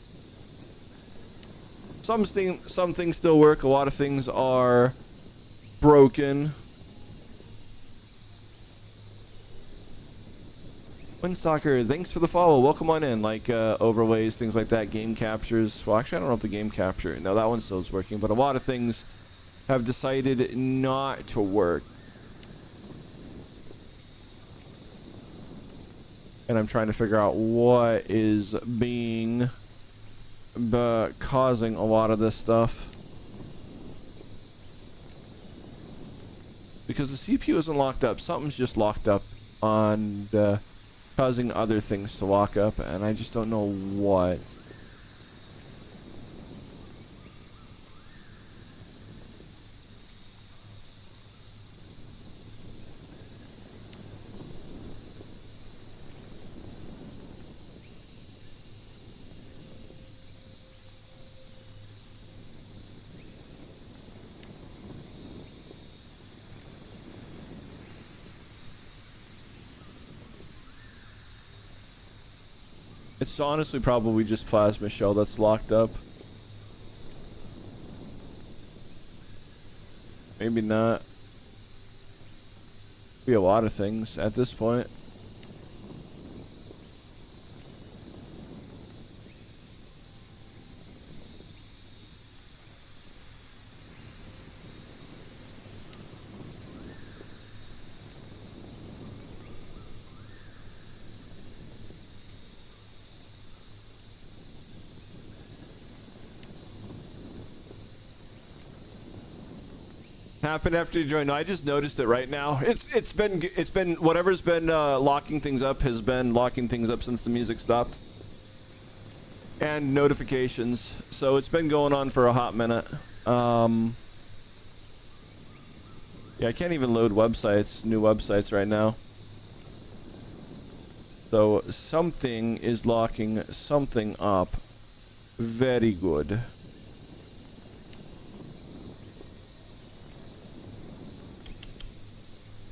Some things still work. A lot of things are broken. Windstalker, thanks for the follow. Welcome on in. Like overlays, things like that, game captures. Well, actually, I don't know if the game capture. No, that one still is working, but a lot of things have decided not to work. And I'm trying to figure out what is being causing a lot of this stuff. Because the CPU isn't locked up. Something's just locked up on causing other things to lock up, and I just don't know what. It's honestly probably just plasma shell that's locked up. Maybe not. Be a lot of things at this point. Happened after you joined. No, I just noticed it right now. It's been whatever's been locking things up has been locking things up since the music stopped. And notifications. So it's been going on for a hot minute. Yeah, I can't even load websites, new websites right now. So something is locking something up. Very good.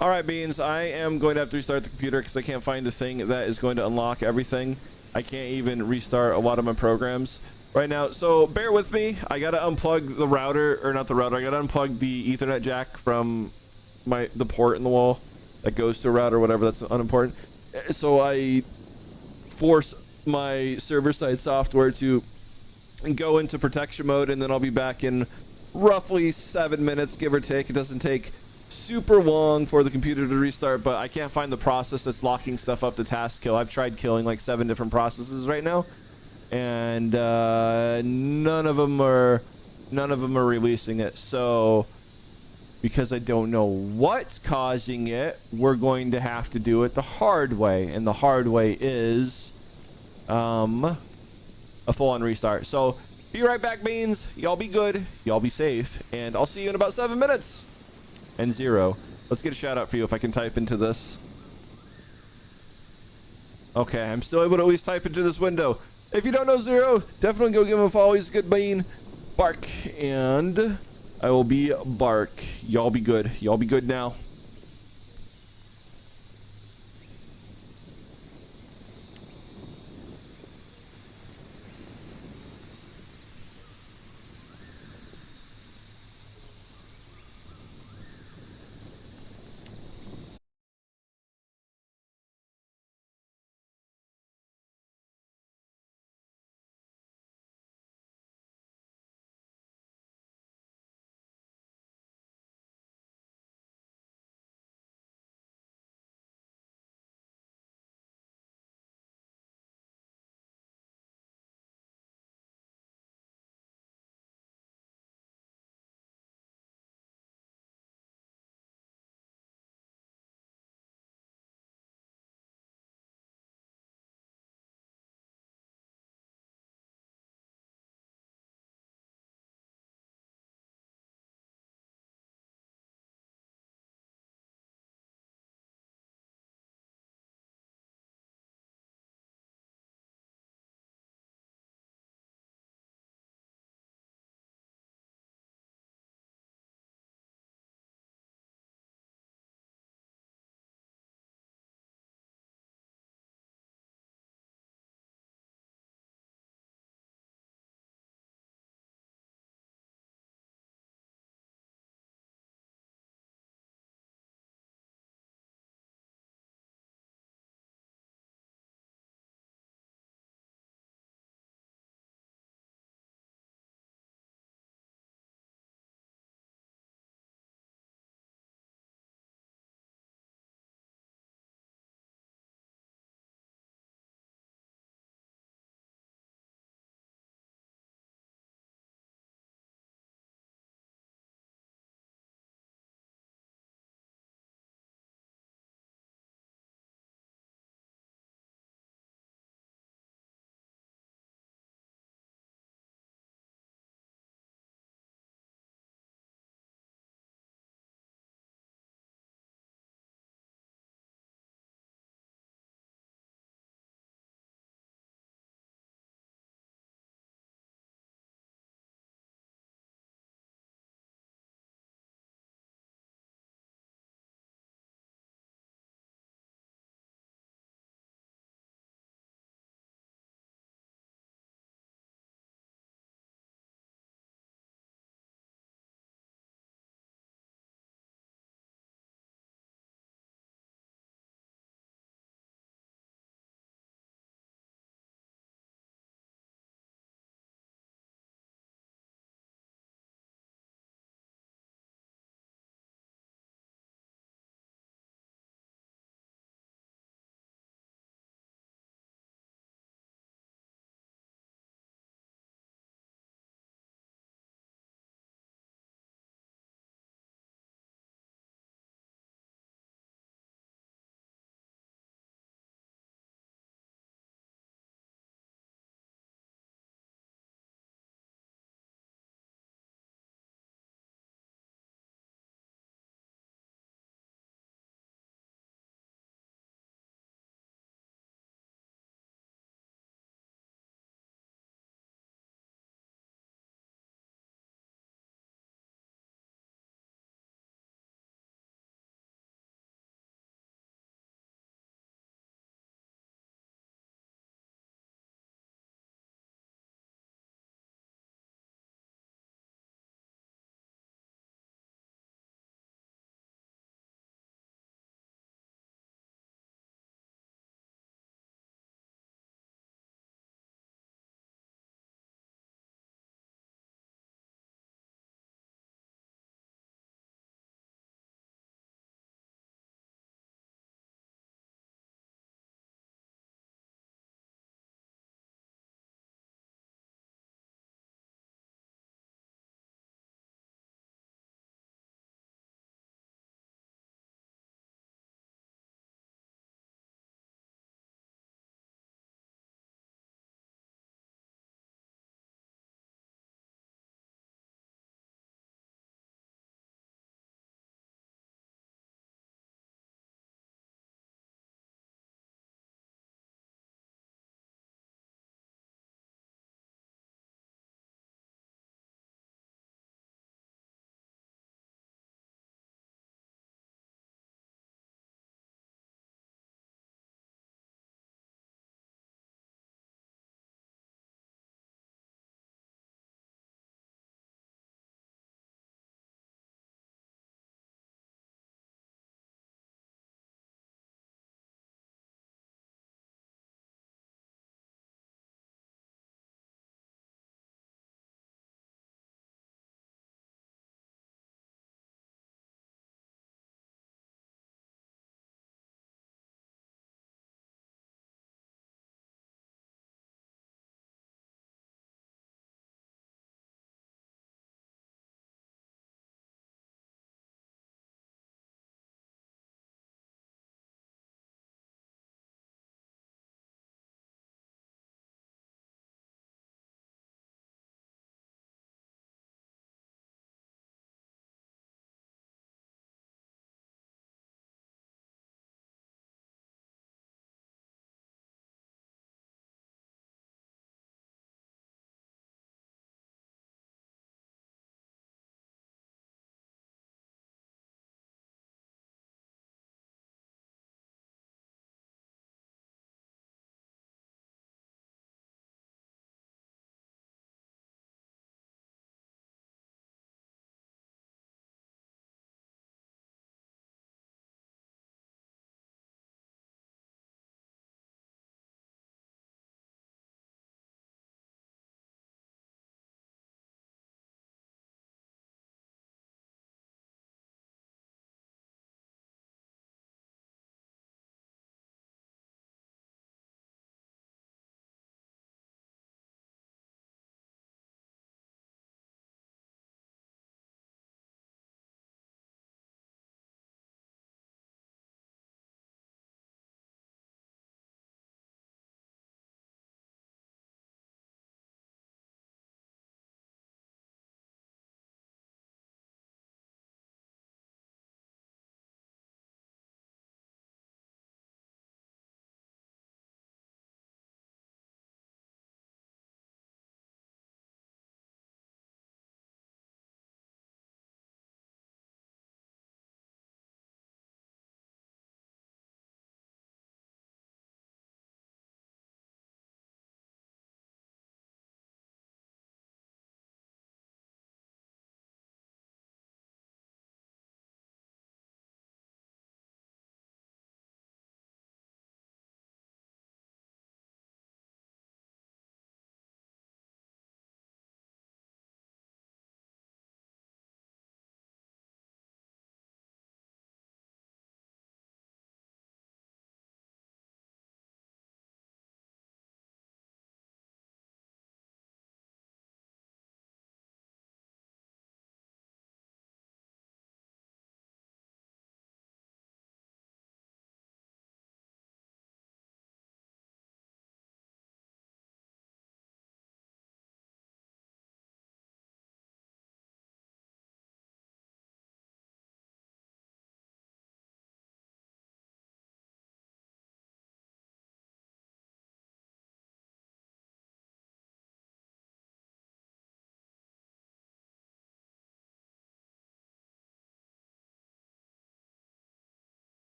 Alright, Beans, I am going to have to restart the computer because I can't find the thing that is going to unlock everything. I can't even restart a lot of my programs right now. So bear with me. I got to unplug the router, or not the router. I got to unplug the Ethernet jack from the port in the wall that goes to a router, whatever. That's unimportant. So I force my server-side software to go into protection mode, and then I'll be back in roughly 7 minutes, give or take. It doesn't take super long for the computer to restart, but I can't find the process that's locking stuff up to task kill. I've tried killing like 7 different processes right now, and none of them are releasing it. So because I don't know what's causing it, we're going to have to do it the hard way, and the hard way is a full-on restart. So be right back, Beans. Y'all be good, y'all be safe, and I'll see you in about 7 minutes. And 0. Let's get a shout out for you if I can type into this. Okay, I'm still able to at least type into this window. If you don't know 0, definitely go give him a follow. He's a good bean. Bark, and I will be Bark. Y'all be good. Y'all be good now.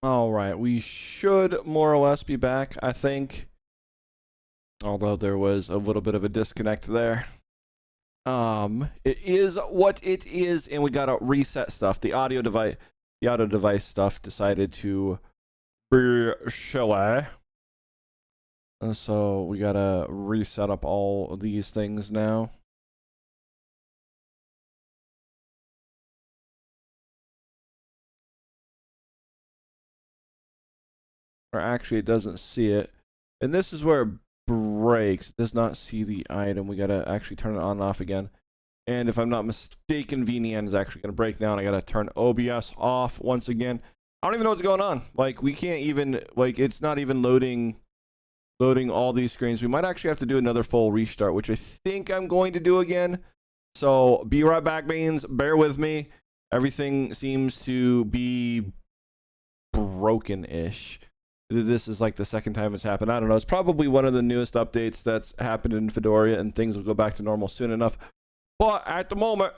All right, we should more or less be back, I think. Although there was a little bit of a disconnect there. It is what it is, and we gotta reset stuff. The audio device stuff decided to be silly. So we gotta reset up all of these things now. Or actually, it doesn't see it. And this is where it breaks. It does not see the item. We gotta actually turn it on and off again. And if I'm not mistaken, VNN is actually gonna break down. I gotta turn OBS off once again. I don't even know what's going on. Like, we can't even, like, it's not even loading all these screens. We might actually have to do another full restart, which I think I'm going to do again. So be right back, beans. Bear with me. Everything seems to be broken-ish. This is like the second time it's happened. I don't know. It's probably one of the newest updates that's happened in Fedora, and things will go back to normal soon enough. But at the moment,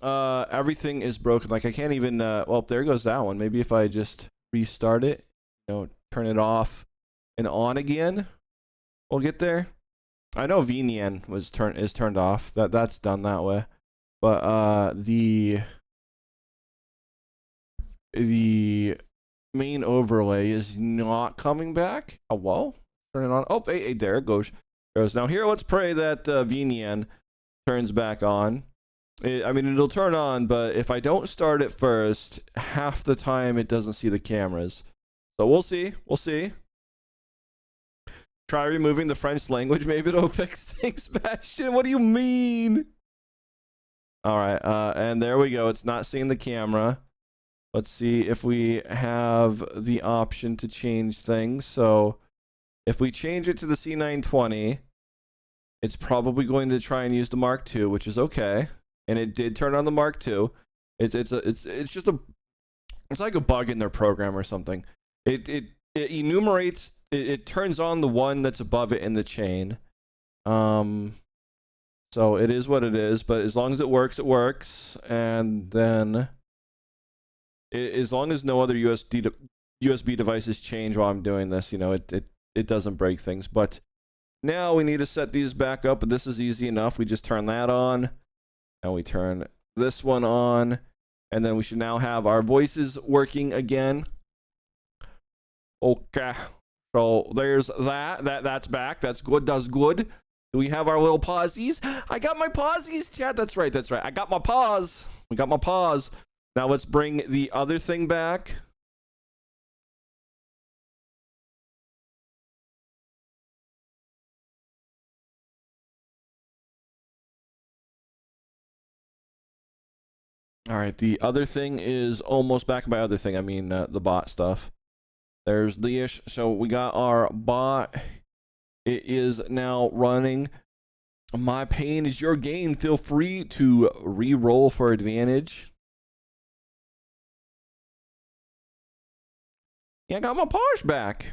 everything is broken. Like, I can't even, well, there goes that one. Maybe if I just restart it, turn it off and on again, we'll get there. I know VNN is turned off. That's done that way. But the main overlay is not coming back. Oh, well, turn it on. Oh, hey, there it goes. Now here, let's pray that VNN turns back on. I mean, it'll turn on, but if I don't start it first, half the time it doesn't see the cameras. So we'll see. We'll see. Try removing the French language. Maybe it'll fix things, Bastion. What do you mean? All right, and there we go. It's not seeing the camera. Let's see if we have the option to change things. So if we change it to the C920, it's probably going to try and use the Mark II, which is okay. And it did turn on the Mark II. It's just it's like a bug in their program or something. It enumerates. It turns on the one that's above it in the chain. So it is what it is. But as long as it works, it works. And then, as long as no other USB devices change while I'm doing this, it doesn't break things. But now we need to set these back up. But this is easy enough. We just turn that on, and we turn this one on, and then we should now have our voices working again. Okay. So there's that's back. That's good. That's good. Do we have our little pausies? I got my pausies, chat. That's right. That's right. I got my pause. We got my pause. Now let's bring the other thing back. All right. The other thing is almost back. By other thing, I mean the bot stuff. There's the ish. So we got our bot. It is now running. My pain is your gain. Feel free to re-roll for advantage. Yeah, I got my pause back.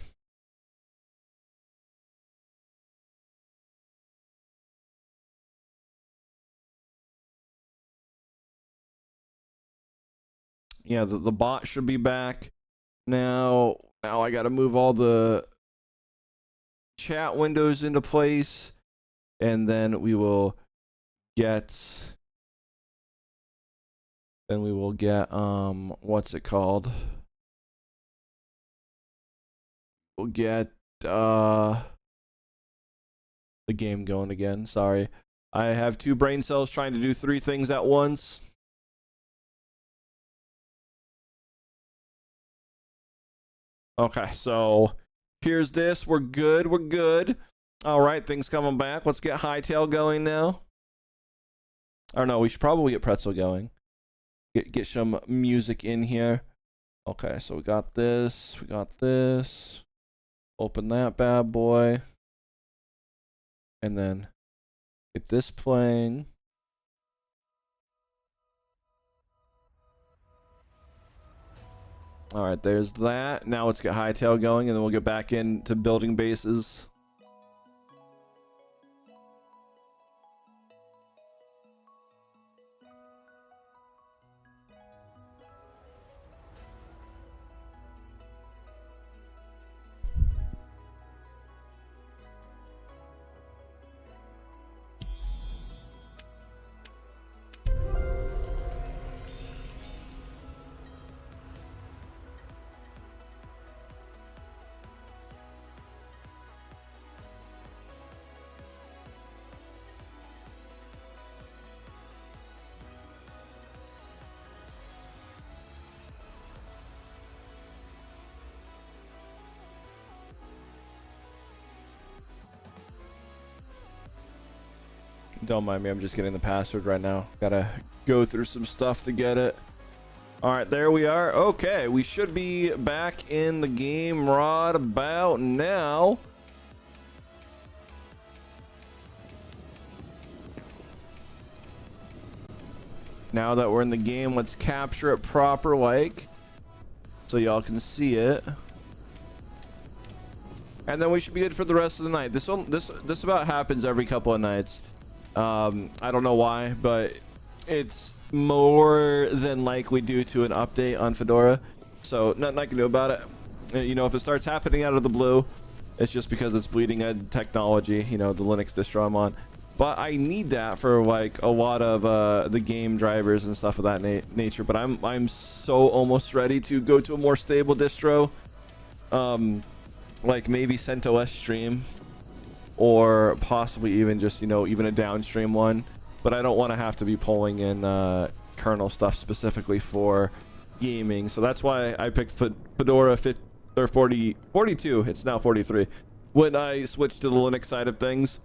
Yeah, the bot should be back. Now I got to move all the chat windows into place, and then we will get what's it called? We'll get the game going again. Sorry. I have two brain cells trying to do three things at once. Okay, so here's this. We're good. We're good. All right, things coming back. Let's get Hytale going now. Or no, we should probably get Pretzel going. Get some music in here. Okay, so we got this. We got this. Open that bad boy. And then get this playing. All right, there's that. Now let's get Hytale going, and then we'll get back into building bases. Don't mind me, I'm just getting the password right now. Gotta go through some stuff to get it. All right, there we are. Okay, we should be back in the game right about now. Now that we're in the game, let's capture it proper like, so y'all can see it. And then we should be good for the rest of the night. This about happens every couple of nights. I don't know why, but it's more than likely due to an update on Fedora. So nothing I can do about it. You know, if it starts happening out of the blue, it's just because it's bleeding edge technology, you know, the Linux distro I'm on. But I need that for like a lot of the game drivers and stuff of that nature. But I'm so almost ready to go to a more stable distro, like maybe CentOS Stream, or possibly even just, you know, even a downstream one. But I don't want to have to be pulling in kernel stuff specifically for gaming. So that's why I picked Fedora 42. It's now 43 when I switched to the Linux side of things.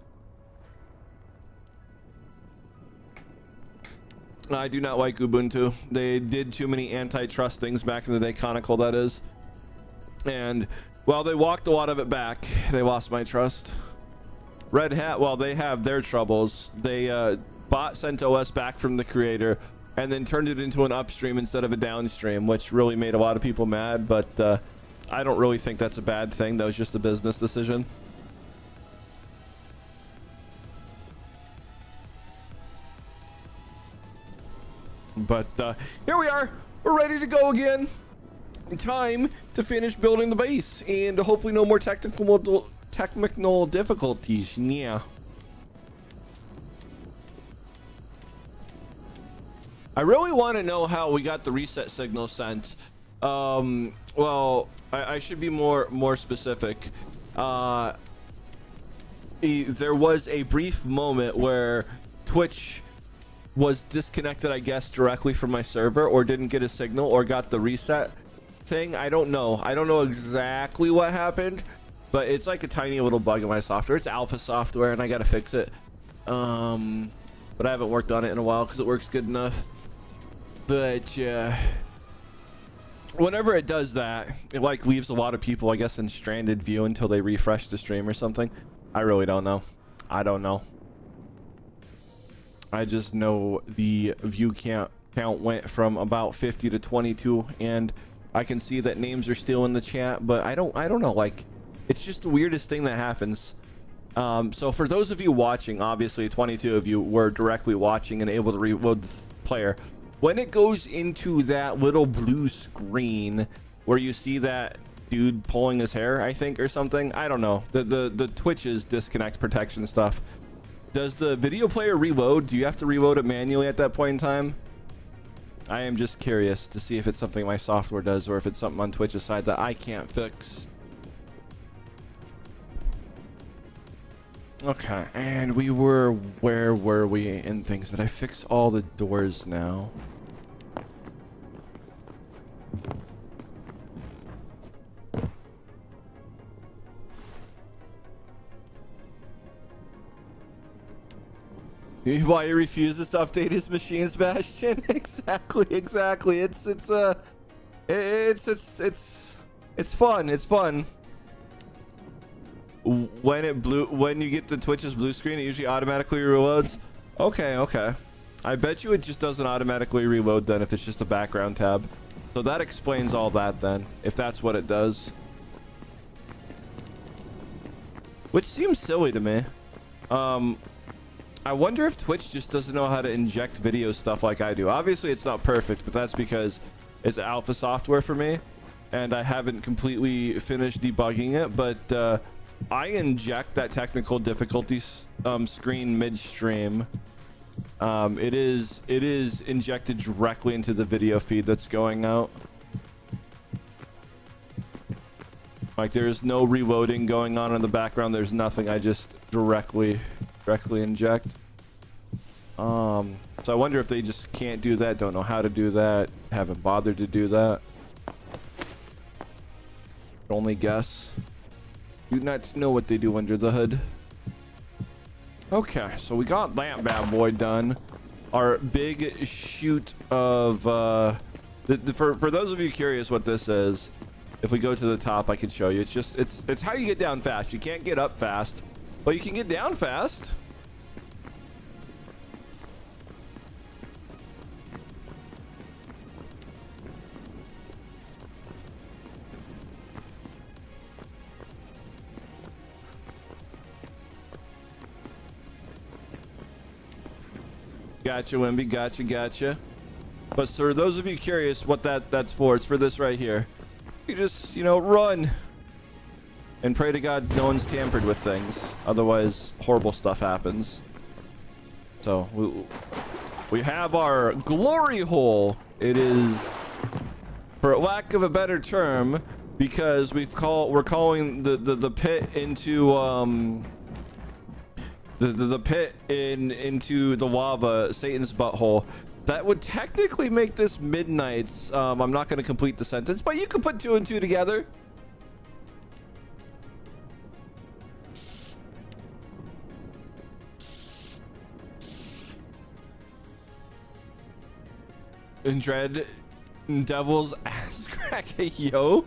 I do not like Ubuntu. They did too many antitrust things back in the day, Conical that is. And while they walked a lot of it back, they lost my trust. Red Hat, well, they have their troubles. They bought CentOS back from the creator and then turned it into an upstream instead of a downstream, which really made a lot of people mad. But I don't really think that's a bad thing. That was just a business decision. But here we are. We're ready to go again. Time to finish building the base, and hopefully no more technical difficulties. Yeah. I really want to know how we got the reset signal sent. Well, I should be more specific. There was a brief moment where Twitch was disconnected, I guess, directly from my server, or didn't get a signal, or got the reset thing. I don't know exactly what happened, but it's like a tiny little bug in my software. It's alpha software and I gotta fix it, but I haven't worked on it in a while because it works good enough. But whenever it does that, it like leaves a lot of people, I guess, in stranded view until they refresh the stream or something. I really don't know. I don't know. I just know the view count went from about 50 to 22, and I can see that names are still in the chat, but I don't know, like, it's just the weirdest thing that happens. So for those of you watching, obviously 22 of you were directly watching and able to reload the player. When it goes into that little blue screen where you see that dude pulling his hair, I think, or something, I don't know, the Twitch's disconnect protection stuff. Does the video player reload? Do you have to reload it manually at that point in time? I am just curious to see if it's something my software does, or if it's something on Twitch's side that I can't fix. Okay, and where were we in things? Did I fix all the doors now? Why he refuses to update his machine, Sebastian? Exactly. It's fun. It's fun. When you get the Twitch's blue screen, it usually automatically reloads. Okay. I bet you it just doesn't automatically reload then if it's just a background tab. So that explains all that then, if that's what it does. Which seems silly to me. I wonder if Twitch just doesn't know how to inject video stuff like I do. Obviously it's not perfect, but that's because it's alpha software for me and I haven't completely finished debugging it. But I inject that technical difficulty screen midstream. It is injected directly into the video feed that's going out. Like, there's no reloading going on in the background. There's nothing. I just directly inject. So I wonder if they just can't do that, don't know how to do that, haven't bothered to do that. Only guess. Do not know what they do under the hood. Okay, so we got that bad boy done. Our big shoot of for those of you curious what this is, if we go to the top, I can show you. It's just it's how you get down fast. You can't get up fast, but you can get down fast. Gotcha, Wimby. Gotcha. But for those of you curious what that's for, it's for this right here. You just, you know, run and pray to God no one's tampered with things. Otherwise, horrible stuff happens. So we have our glory hole. It is, for lack of a better term, because we're calling the pit into the pit into the lava, Satan's butthole. That would technically make this Midnight's. I'm not going to complete the sentence, but you could put 2 and 2 together. And Dread Devil's ass crack. Hey, yo.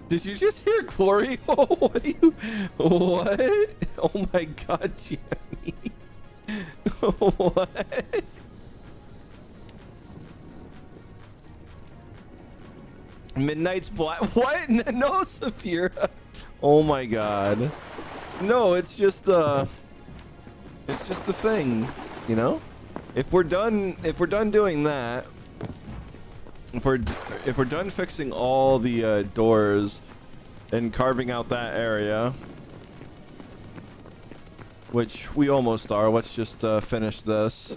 Did you just hear glory? Oh, what are you? What? Oh my God, Jimmy. What? Midnight's black. What? No, Saphira. Oh my God. No, it's just the thing, you know. If we're done doing that, if we're done fixing all the doors and carving out that area, which we almost are, let's just finish this.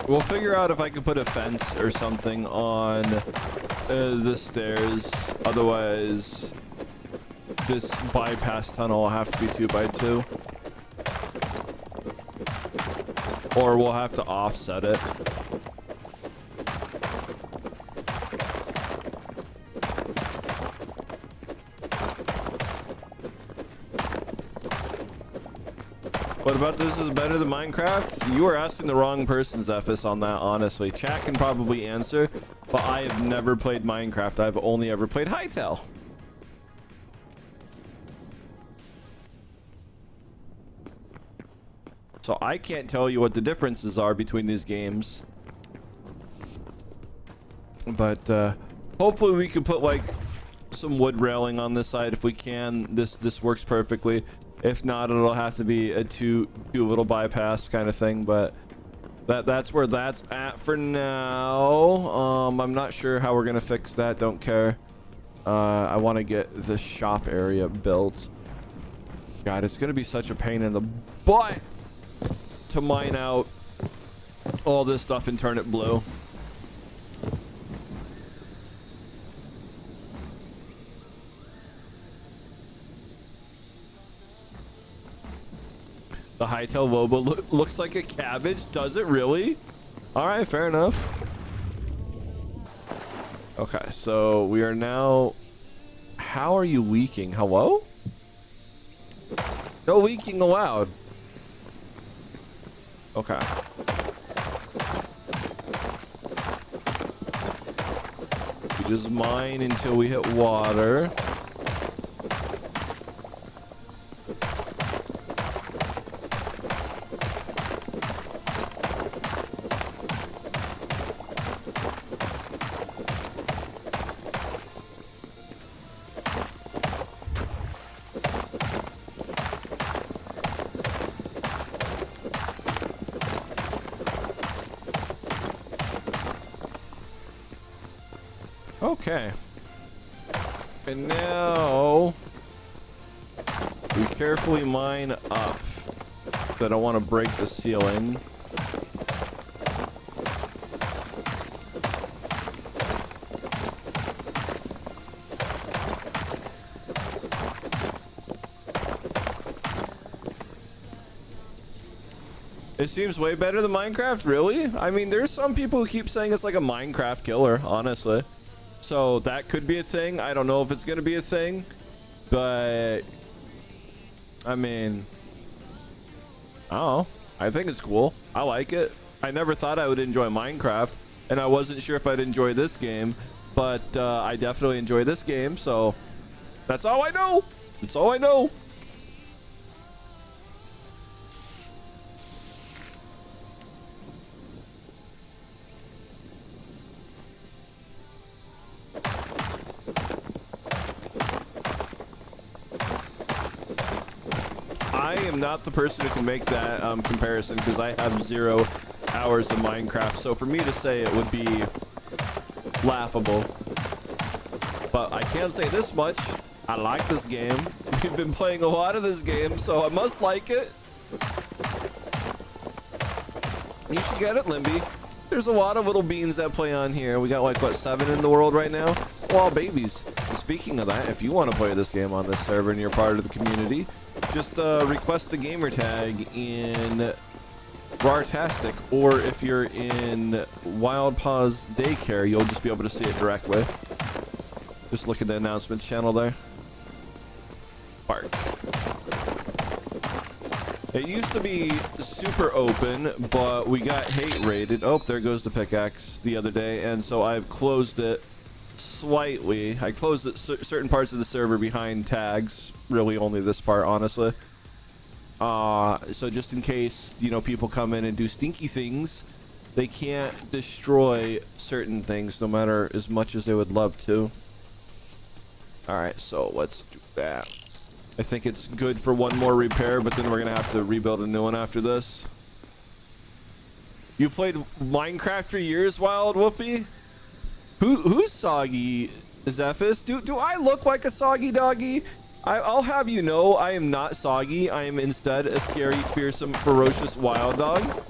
We'll figure out if I can put a fence or something on the stairs. Otherwise, this bypass tunnel will have to be 2x2. Or we'll have to offset it. What about this is better than Minecraft? You are asking the wrong person, Zephys, on that, honestly. Chat can probably answer, but I have never played Minecraft. I've only ever played Hytale. So I can't tell you what the differences are between these games. But hopefully we can put like some wood railing on this side if we can. This works perfectly. If not, it'll have to be a two little bypass kind of thing, but that's where that's at for now. I'm not sure how we're gonna fix that. Don't care. I want to get the shop area built. God, it's gonna be such a pain in the butt to mine out all this stuff and turn it blue. The Hytale Lobo looks like a cabbage. Does it really? All right, fair enough. Okay, so we are now... How are you leaking? Hello? No leaking allowed. Okay. We just mine until we hit water. Okay. And now we carefully mine up. So I don't want to break the ceiling. It seems way better than Minecraft, really? I mean, there's some people who keep saying it's like a Minecraft killer, honestly. So that could be a thing. I don't know if it's going to be a thing. But, I mean, I don't know. I think it's cool. I like it. I never thought I would enjoy Minecraft. And I wasn't sure if I'd enjoy this game. But I definitely enjoy this game. So that's all I know. That's all I know. I am not the person who can make that comparison because I have 0 hours of Minecraft. So for me to say it would be laughable. But I can say this much. I like this game. We've been playing a lot of this game, so I must like it. You should get it, Limby. There's a lot of little beans that play on here. We got like, what, 7 in the world right now? Well, babies. Speaking of that, if you want to play this game on this server and you're part of the community, just request a gamer tag in Bartastic, or if you're in Wild Paws Daycare, you'll just be able to see it directly. Just look at the announcements channel there. Bark. It used to be super open, but we got hate rated. Oh, there goes the pickaxe the other day, and so I've closed it slightly. I closed it certain parts of the server behind tags. Really only this part, honestly. So just in case, you know, people come in and do stinky things, they can't destroy certain things no matter as much as they would love to. Alright, so let's do that. I think it's good for one more repair, but then we're gonna have to rebuild a new one after this. You played Minecraft for years, Wild Whoopie? Who's soggy, Zephys? Do I look like a soggy doggy? I'll have you know, I am not soggy. I am instead a scary, fearsome, ferocious wild dog.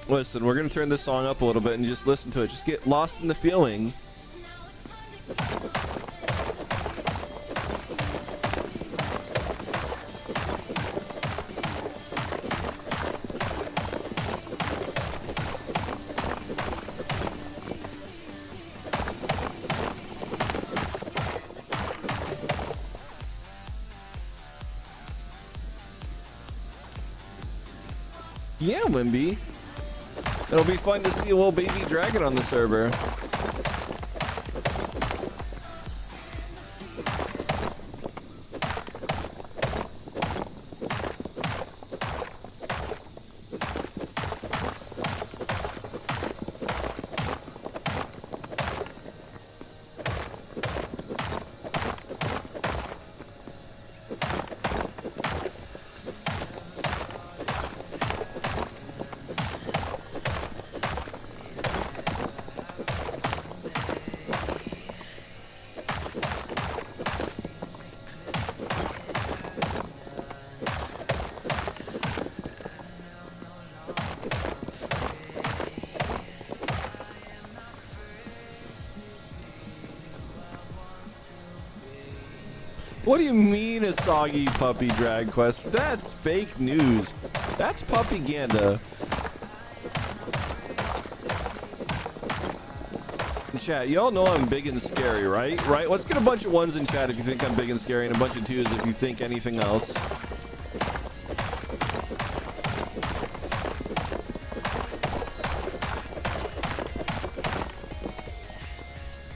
Listen, we're gonna turn this song up a little bit and just listen to it. Just get lost in the feeling. Yeah, Wimby. It'll be fun to see a little baby dragon on the server. What do you mean a soggy puppy, Drag Quest? That's fake news. That's puppyganda. In chat, y'all know I'm big and scary, right? Right? Let's get a bunch of ones in chat if you think I'm big and scary, and a bunch of twos if you think anything else.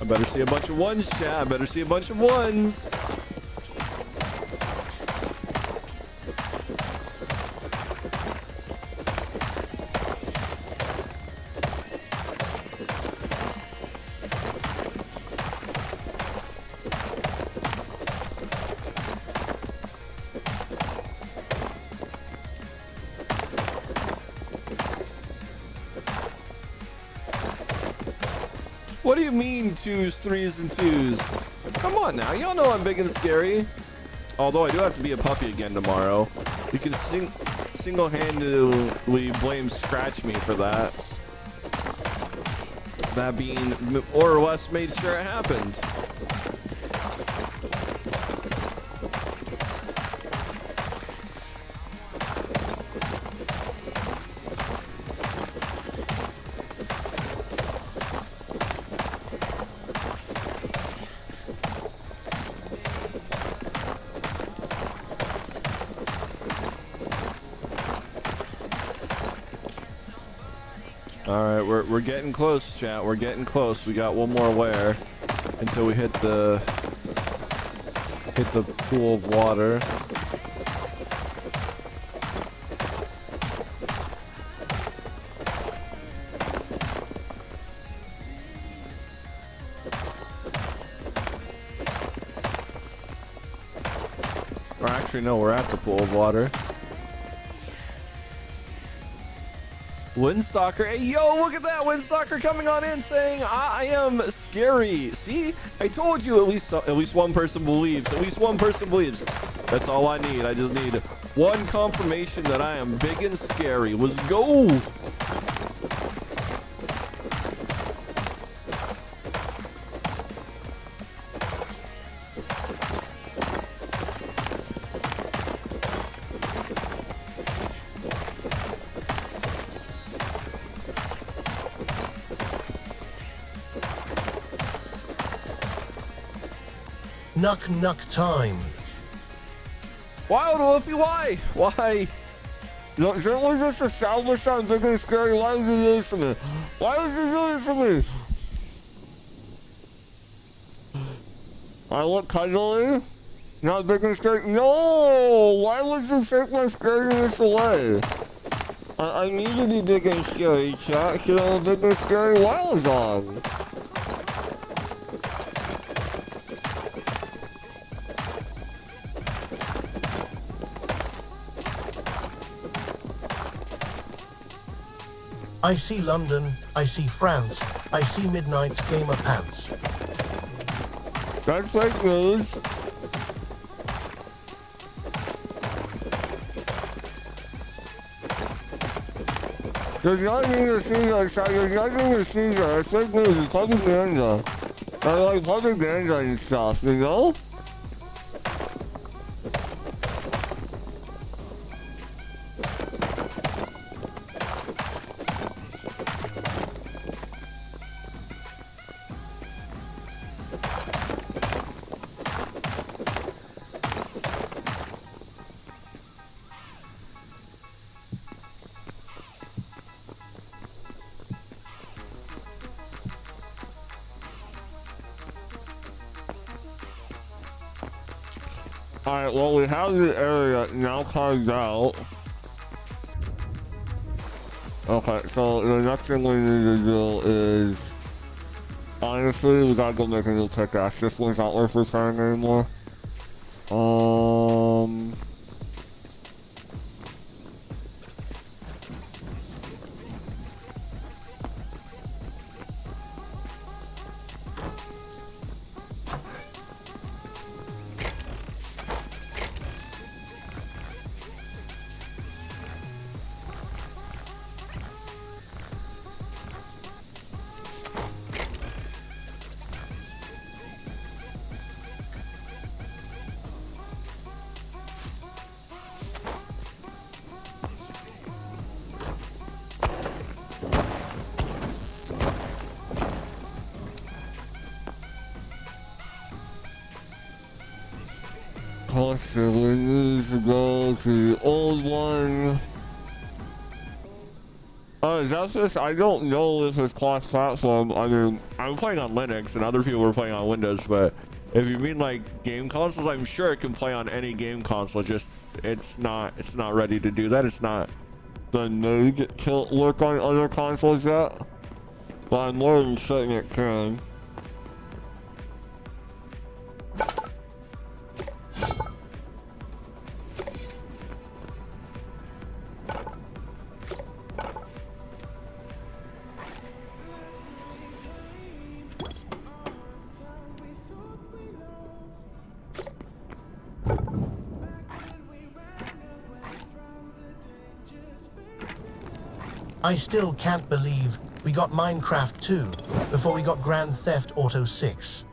I better see a bunch of ones, chat. I better see a bunch of ones. What do you mean 2s, 3s, and 2s? Come on now, y'all know I'm big and scary. Although I do have to be a puppy again tomorrow. You can single-handedly blame Scratch Me for that. That being more or less made sure it happened. Alright, we're getting close, chat. We're getting close. We got one more layer until we hit the pool of water. Or actually no, we're at the pool of water. Windstalker, hey yo, look at that! Windstalker coming on in saying I am scary. See, I told you. At least one person believes. At least one person believes. That's all I need. I just need one confirmation that I am big and scary. Let's go. Nuck time. Wild Wolfie, why? Why? Shouldn't we just establish I'm big and scary? Why would you do this to me? Why would you do this to me? I look cuddly? Not big and scary? No! Why would you take my scariness away? I need to be big and scary, chat. Should I have big and scary while it's on? I see London, I see France, I see Midnight's Gamer Pants. That's fake news. There's nothing to see that, there's nothing to see that. It's fake news, it's propaganda. I like propaganda and stuff, you know? Alright, well, we have the area now carved out. Okay, so the next thing we need to do is... Honestly, we gotta go make a new pickaxe. This one's not worth repairing anymore. Possibly needs to go to the old one. Is that this? I don't know if it's cross-platform. I mean, I'm playing on Linux and other people are playing on Windows, but if you mean like game consoles, I'm sure it can play on any game console. Just it's not ready to do that. It's not been made to work on other consoles yet. But I'm more than certain it can. I still can't believe we got Minecraft 2 before we got Grand Theft Auto 6.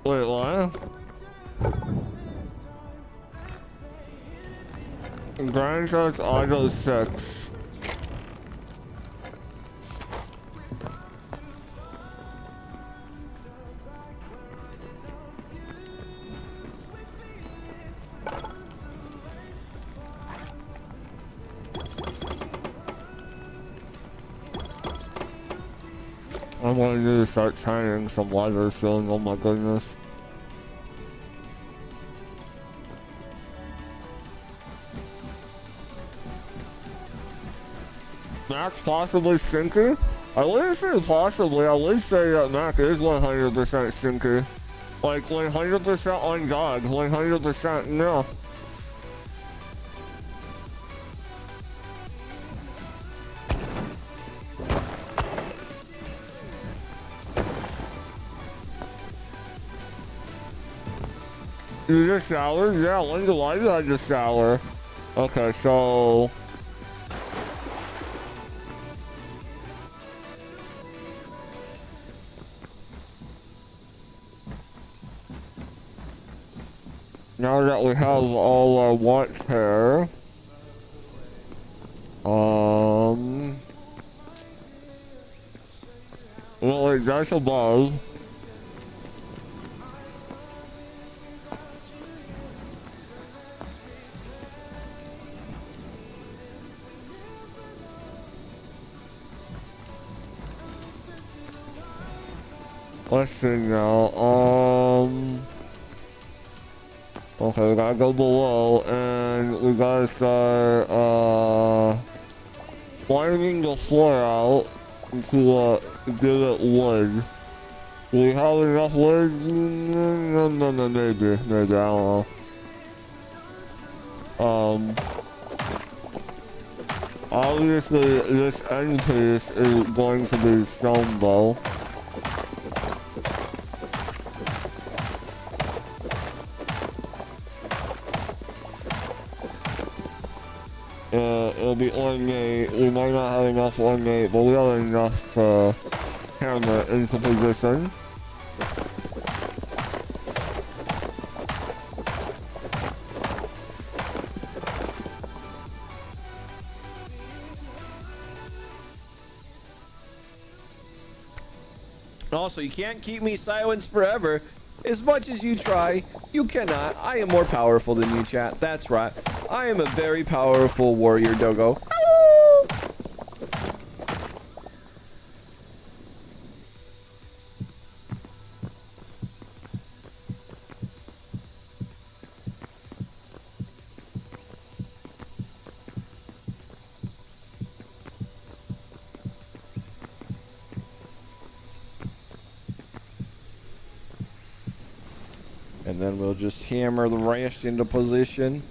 Wait, what? Grand Theft Auto 6. I'm going to start trying some leather soon, oh my goodness. Max possibly stinky? I wouldn't say possibly, I would say that Mac is 100% stinky. Like 100% on God, 100% no. You just showered? Yeah, when did I just shower? Okay, so... Now that we have all our wants here... Well, wait, that's above. Let's see now, okay, we gotta go below, and we gotta start, lining the floor out to, get it wood. Do we have enough wood? No, maybe, I don't know. Obviously, this end piece is going to be stone bow. It'll be ornate. We might not have enough ornate, but we have enough to hammer it into position. Also, you can't keep me silenced forever. As much as you try, you cannot. I am more powerful than you, chat. That's right. I am a very powerful warrior, Dogo. And then we'll just hammer the rest into position.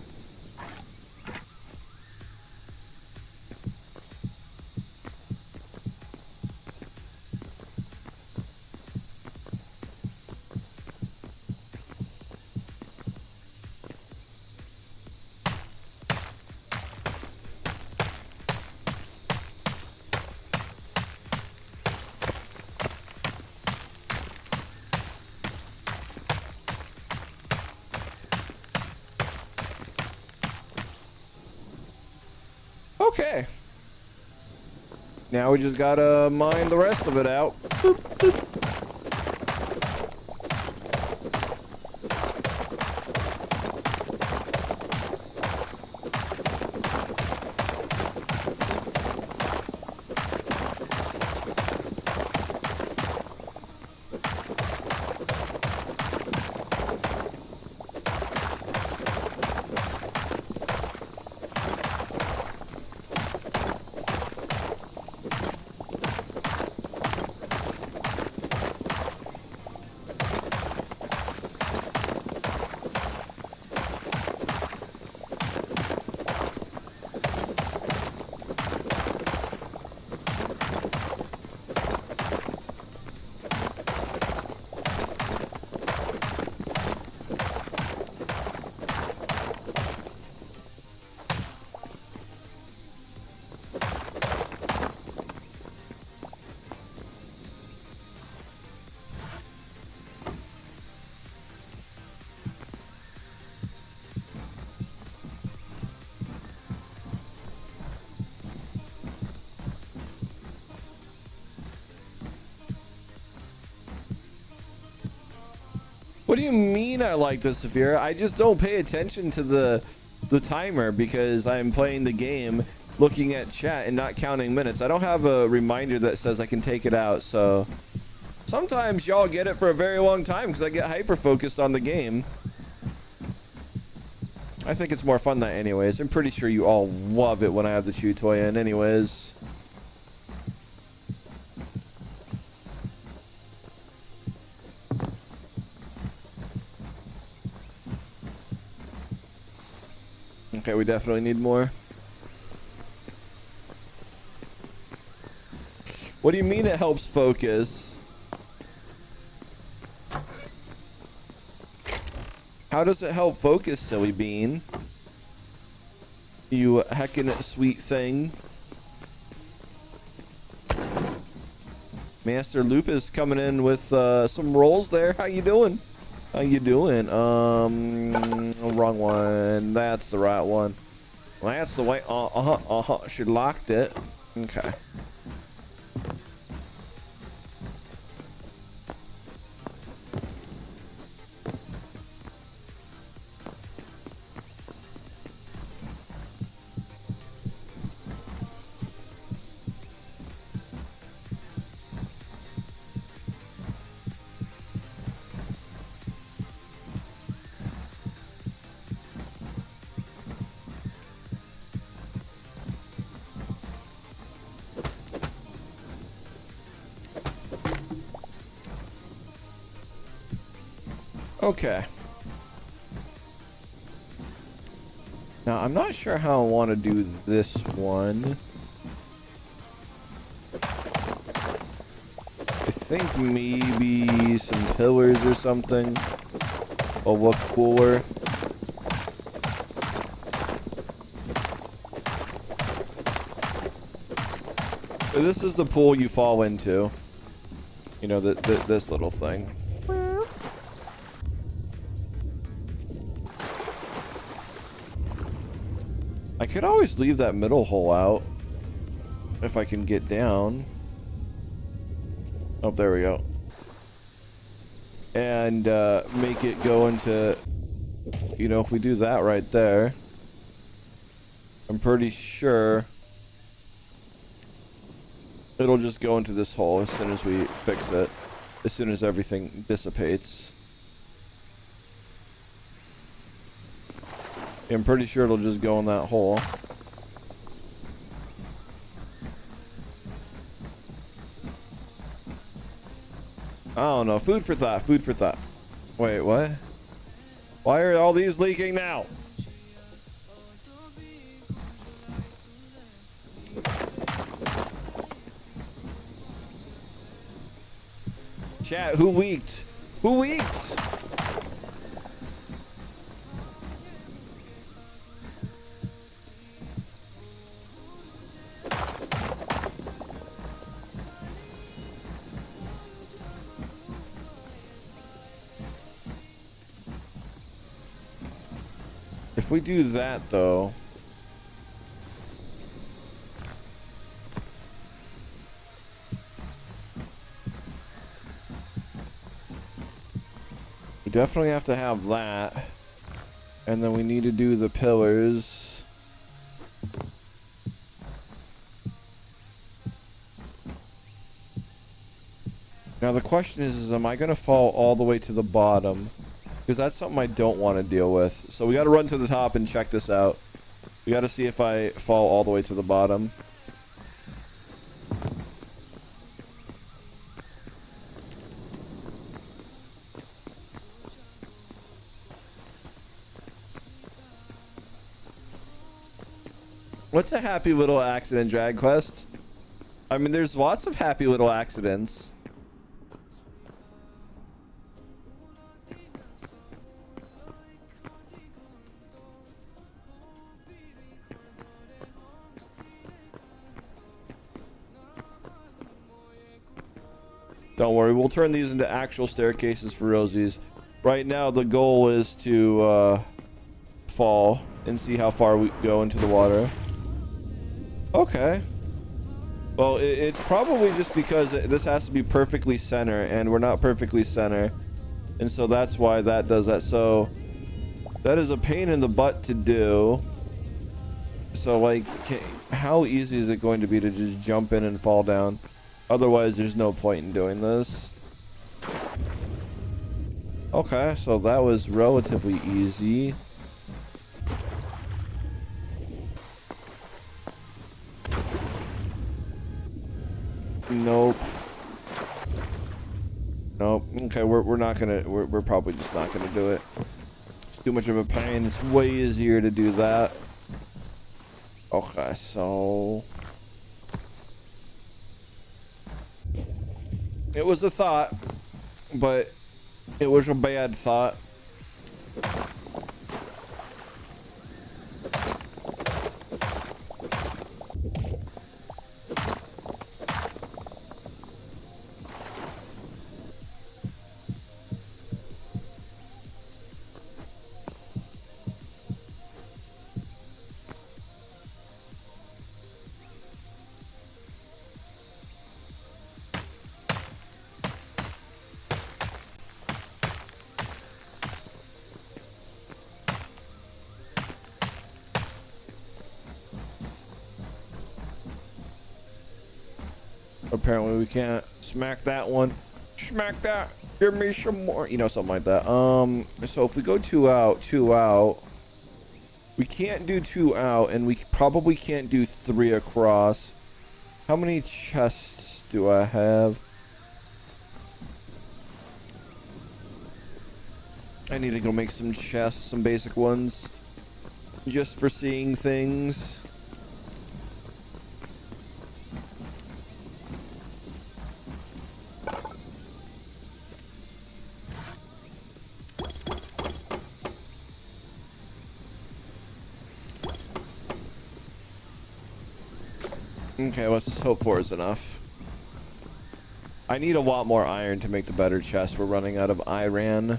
Okay. Now we just gotta mine the rest of it out. Boop, boop. What do you mean I like the Saphira? I just don't pay attention to the timer because I'm playing the game, looking at chat and not counting minutes. I don't have a reminder that says I can take it out, so sometimes y'all get it for a very long time because I get hyper focused on the game. I think it's more fun that anyways. I'm pretty sure you all love it when I have the chew toy in anyways. Okay, we definitely need more. What do you mean it helps focus? How does it help focus, silly bean? You heckin' sweet thing. Master Lupus coming in with some rolls there. How you doing? How you doing? Wrong one. That's the right one. Well, that's the way. She locked it. Okay. Okay. Now, I'm not sure how I want to do this one. I think maybe some pillars or something will look cooler. So this is the pool you fall into. You know, this little thing. I could always leave that middle hole out if I can get down. Oh, there we go. And make it go into, you know, if we do that right there, I'm pretty sure it'll just go into this hole as soon as we fix it, as soon as everything dissipates. I'm pretty sure it'll just go in that hole. I don't know. Food for thought. Food for thought. Wait, what? Why are all these leaking now? Chat, who leaked? Who leaked? If we do that, though, we definitely have to have that, and then we need to do the pillars. Now the question is am I going to fall all the way to the bottom? Because that's something I don't want to deal with. So we got to run to the top and check this out. We got to see if I fall all the way to the bottom. What's a happy little accident, Drag Quest? I mean, there's lots of happy little accidents. Don't worry, we'll turn these into actual staircases for Rosies. Right now, the goal is to fall and see how far we go into the water. Okay. Well, it's probably just because this has to be perfectly center, and we're not perfectly center. And so that's why that does that. So that is a pain in the butt to do. So like, how easy is it going to be to just jump in and fall down? Otherwise, there's no point in doing this. Okay, so that was relatively easy. Nope. Nope. Okay, we're not gonna, we're probably just not gonna do it. It's too much of a pain. It's way easier to do that. Okay, so it was a thought, but it was a bad thought. Apparently we can't smack that one. Smack that. Give me some more. You know, something like that. So if we go two out. We can't do 2 out, and we probably can't do 3 across. How many chests do I have? I need to go make some chests, some basic ones. Just for seeing things. Okay, let's hope 4 is enough. I need a lot more iron to make the better chest. We're running out of iron.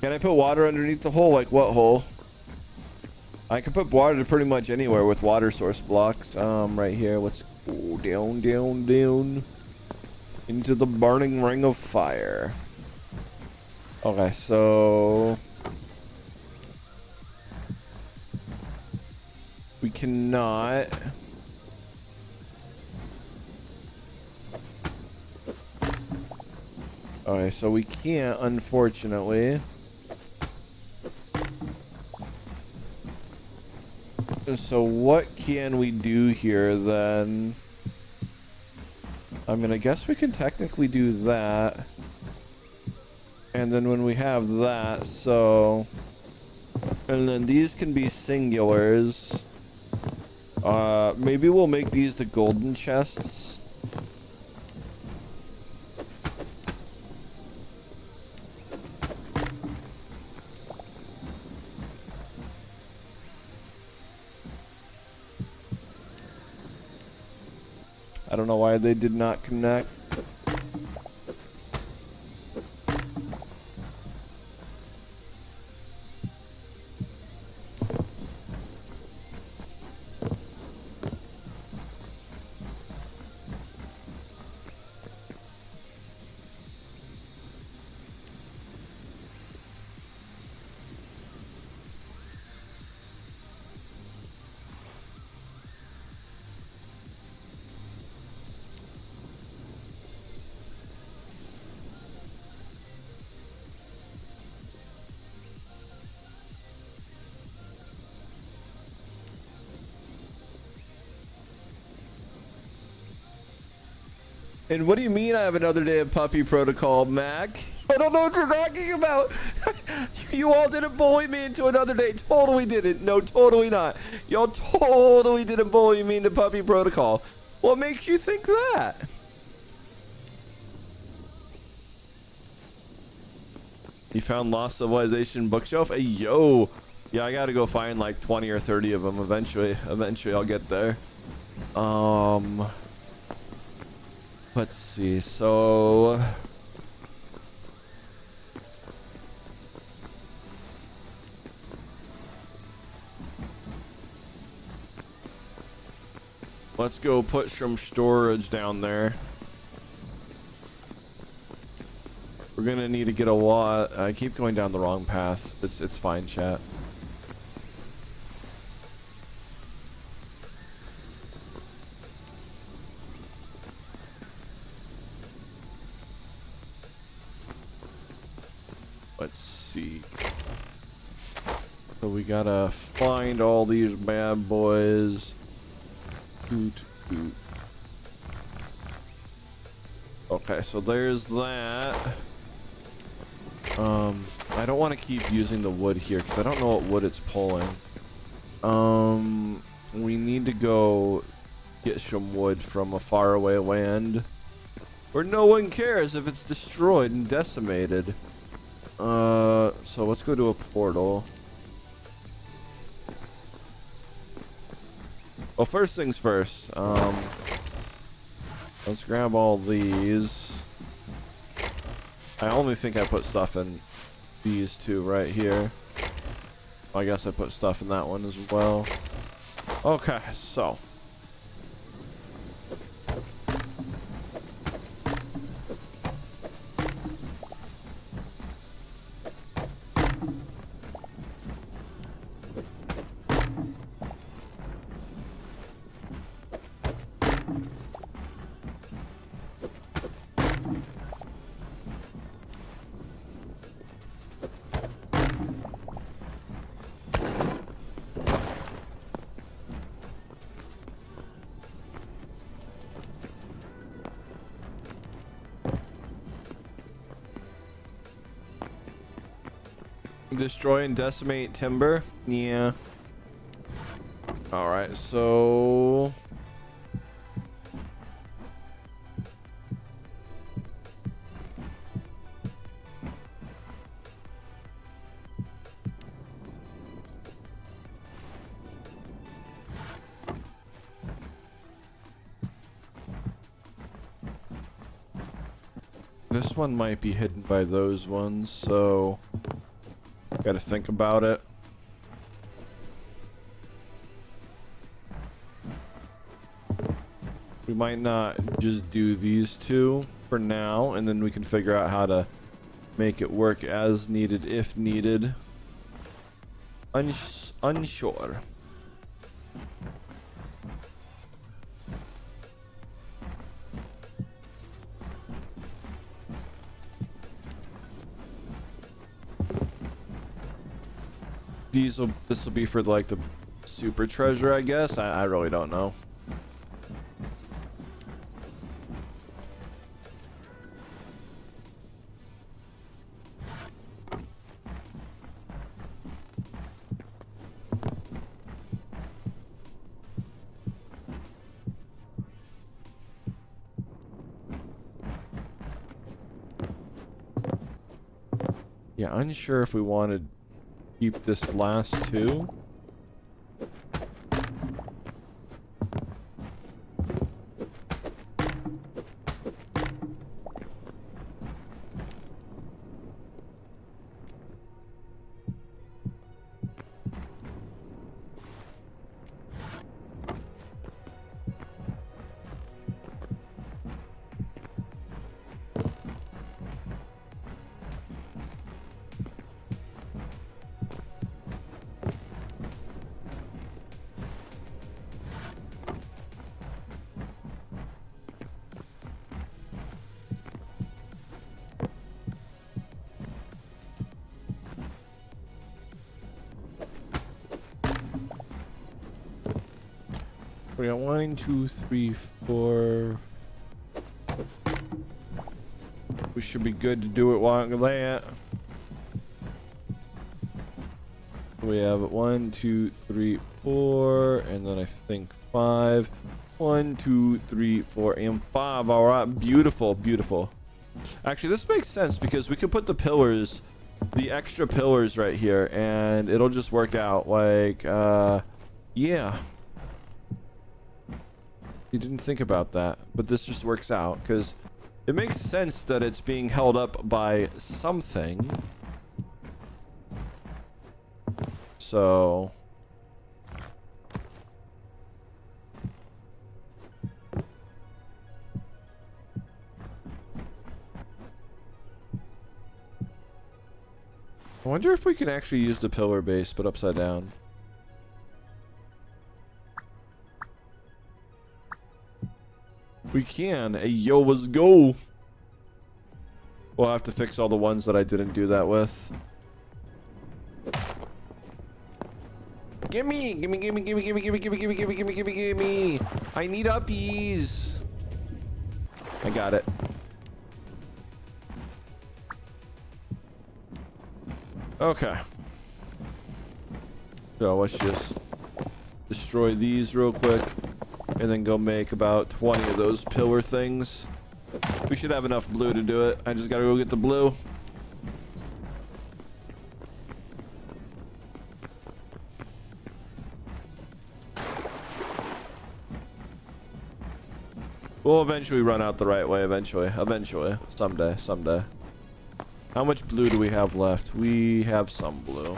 Can I put water underneath the hole? Like what hole? I can put water pretty much anywhere with water source blocks. Right here. Let's go down, down, down into the burning ring of fire. Okay, so we cannot. Okay, so we can't, unfortunately. So what can we do here then? I mean, I guess we can technically do that. And then when we have that, so... And then these can be singulars. Maybe we'll make these the golden chests. I don't know why they did not connect. And what do you mean I have another day of puppy protocol, Mac? I don't know what you're talking about. You all didn't bully me into another day. Totally didn't. No, totally not. Y'all totally didn't bully me into puppy protocol. What makes you think that? You found Lost Civilization bookshelf? Hey, yo. Yeah, I gotta go find like 20 or 30 of them eventually. Eventually I'll get there. Let's see, so... Let's go put some storage down there. We're gonna need to get a lot. I keep going down the wrong path. It's fine, chat. Let's see. So we gotta find all these bad boys. Toot, toot. Okay, so there's that. I don't want to keep using the wood here because I don't know what wood it's pulling. We need to go get some wood from a faraway land where no one cares if it's destroyed and decimated. So let's go to a portal. Well, first things first. Let's grab all these. I only think I put stuff in these two right here. I guess I put stuff in that one as well. Okay, so. Destroy and decimate timber. Yeah. All right, so this one might be hidden by those ones, so gotta think about it. We might not just do these two for now, and then we can figure out how to make it work as needed if needed. Unsure. This will be for like the super treasure, I guess. I really don't know. Yeah, unsure if we wanted keep this last two. We got 1, 2, 3, 4. We should be good to do it while that. We have 1, 2, 3, 4, and then I think 5. 1, 2, 3, 4, and 5. All right, beautiful, beautiful. Actually, this makes sense because we can put the pillars, the extra pillars right here, and it'll just work out. Like, yeah. You didn't think about that, but this just works out because it makes sense that it's being held up by something. So wonder if we can actually use the pillar base, but upside down. We can. Hey, yo, let's go. We'll have to fix all the ones that I didn't do that with. Gimme! Gimme, gimme, gimme, gimme, gimme, gimme, gimme, gimme, gimme, gimme, gimme! I need uppies! I got it. Okay. So let's just destroy these real quick and then go make about 20 of those pillar things. We should have enough blue to do it. I just gotta go get the blue. We'll eventually run out the right way, eventually. Someday. How much blue do we have left? We have some blue.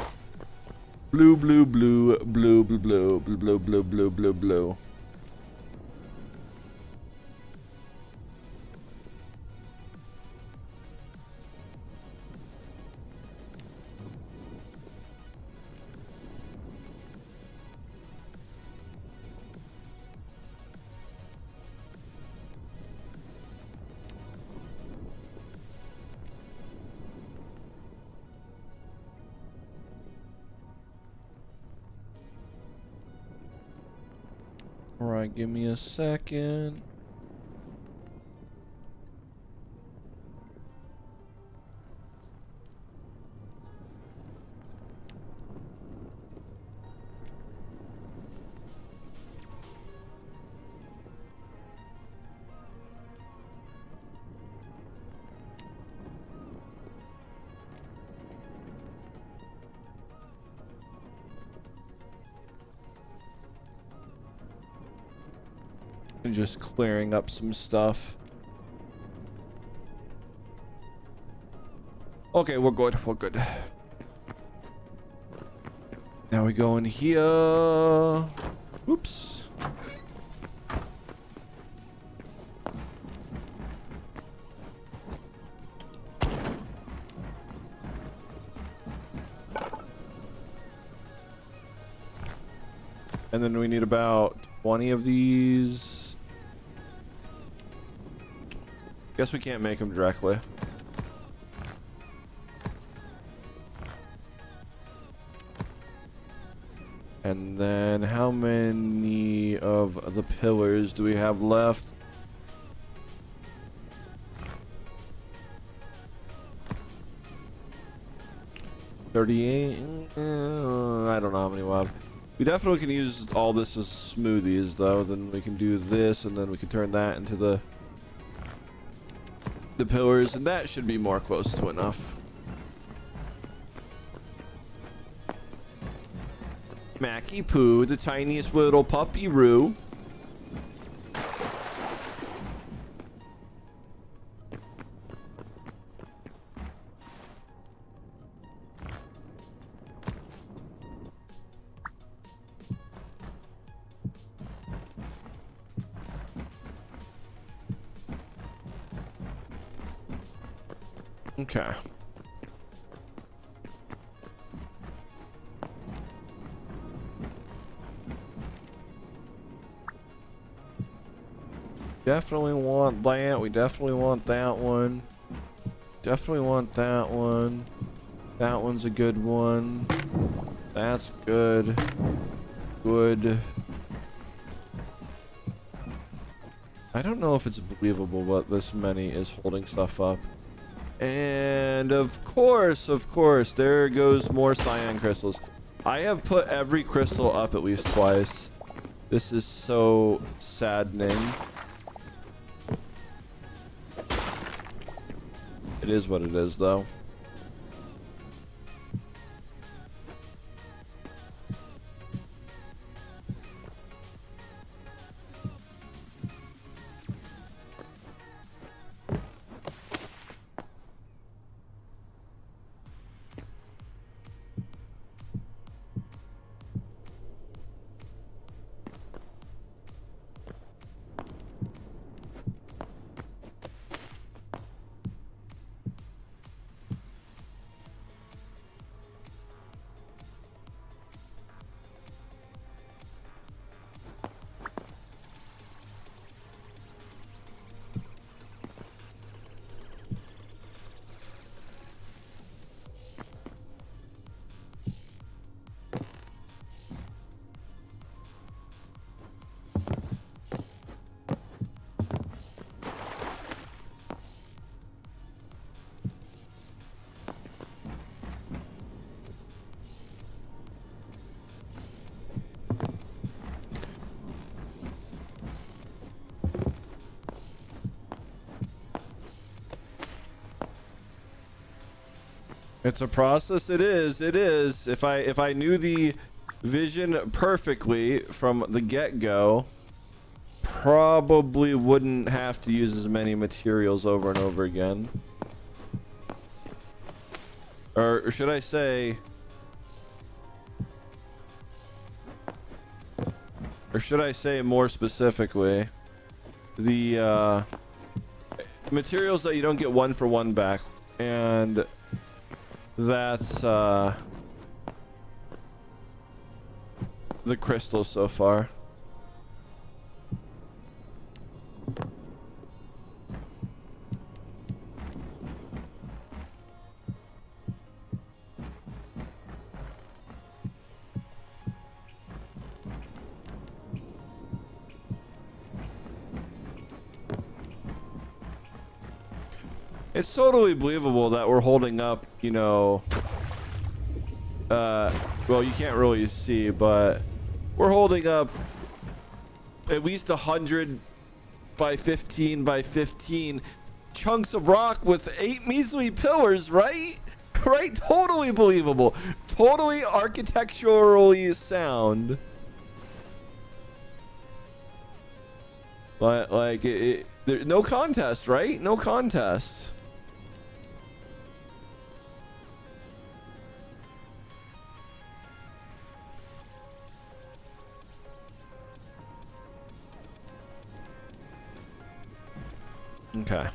Blue, blue, blue, blue, blue, blue, blue, blue, blue, blue, blue, blue. Alright, give me a second. And just clearing up some stuff. Okay, we're good. We're good. Now we go in here. Oops. And then we need about 20 of these. Guess we can't make them directly. And then how many of the pillars do we have left? $38. I don't know how many we have. We definitely can use all this as smoothies, though. Then we can do this, and then we can turn that into the pillars, and that should be more close to enough. Mackie Poo, the tiniest little puppy Roo. Okay. Definitely want that. We definitely want that one. Definitely want that one. That one's a good one. That's good. Good. I don't know if it's believable, but this many is holding stuff up. And of course, there goes more cyan crystals. I have put every crystal up at least twice. This is so saddening. It is what it is, though. It's a process. It is. It is. If I knew the vision perfectly from the get-go, probably wouldn't have to use as many materials over and over again. Or should I say, more specifically, the materials that you don't get one for one back, and that's the crystals so far. It's totally believable that we're holding up, you know, well, you can't really see, but we're holding up at least 100 by 15 by 15 chunks of rock with 8 measly pillars, right? Right? Totally believable. Totally architecturally sound. But, like, there's no contest, right? No contest. Okay.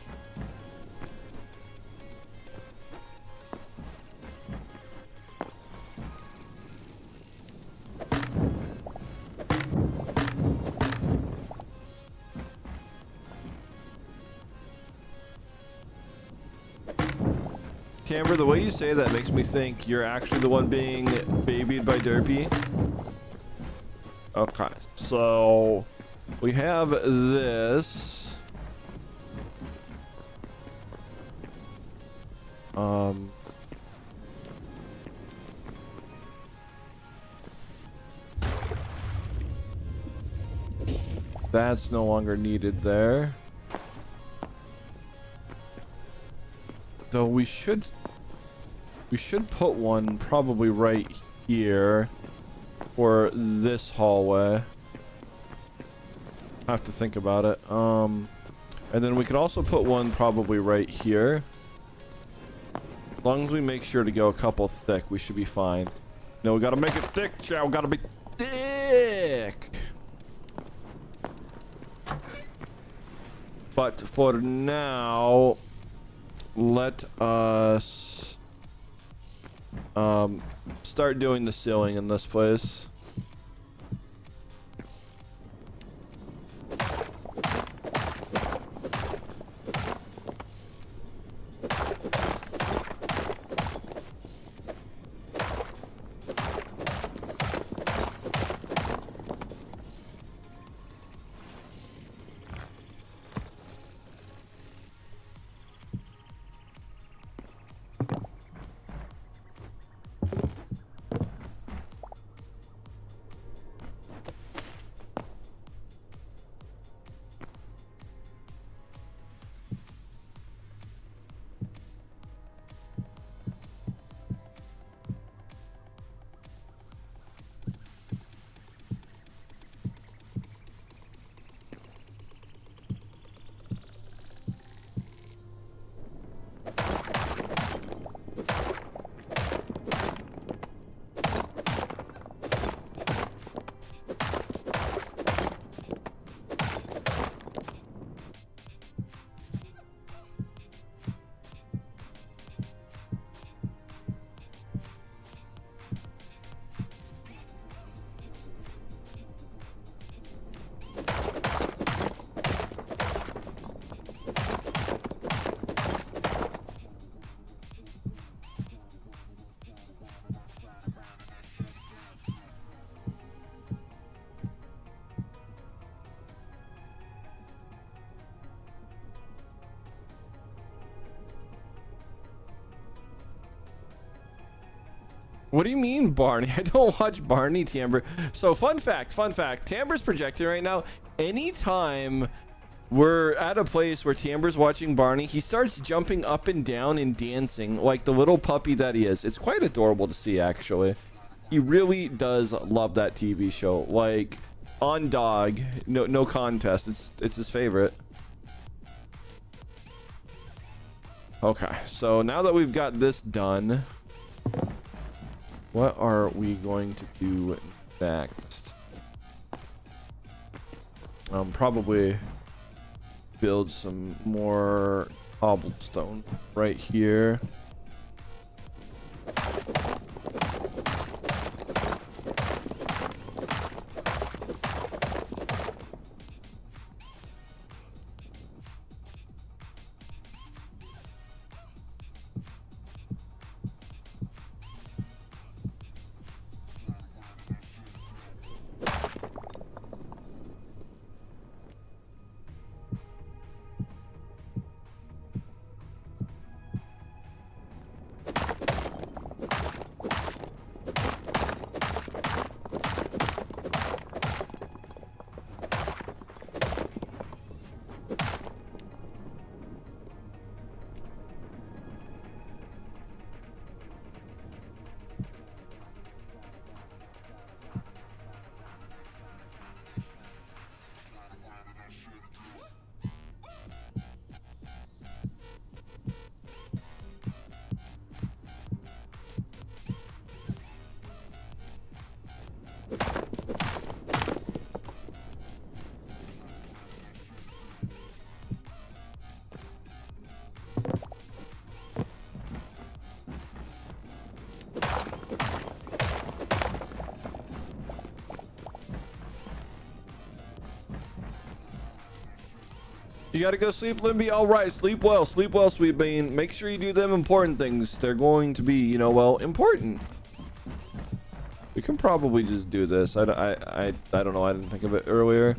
Tamber, the way you say that makes me think you're actually the one being babied by Derpy. Okay, so we have this. That's no longer needed there. Though we should put one probably right here for this hallway. I have to think about it. And then we could also put one probably right here. As long as we make sure to go a couple thick, we should be fine. No, we gotta make it thick, chow. Gotta be thick. But for now, let us start doing the ceiling in this place. What do you mean, Barney? I don't watch Barney, Tamber. So, fun fact. Tamber's projecting right now. Anytime We're at a place where Tamber's watching Barney. He starts jumping up and down and dancing like the little puppy that he is. It's quite adorable to see, actually. He really does love that TV show. Like, on dog, no contest. It's his favorite. Okay, so now that we've got this done, what are we going to do next? Probably build some more cobblestone right here. You gotta go sleep, Limby. All right, sleep well, sweet bean. Make sure you do them important things. They're going to be, you know, well, important. We can probably just do this. I don't know. I didn't think of it earlier.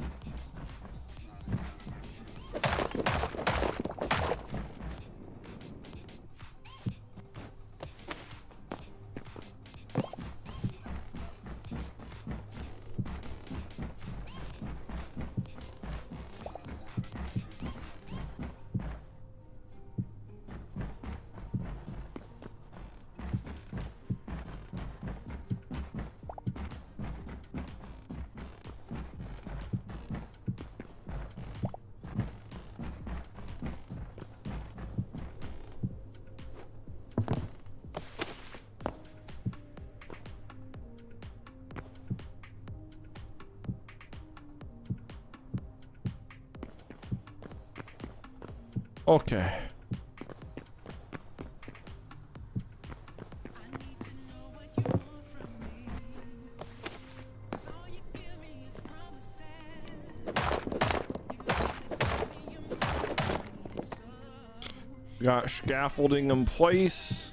Okay. Got scaffolding in place.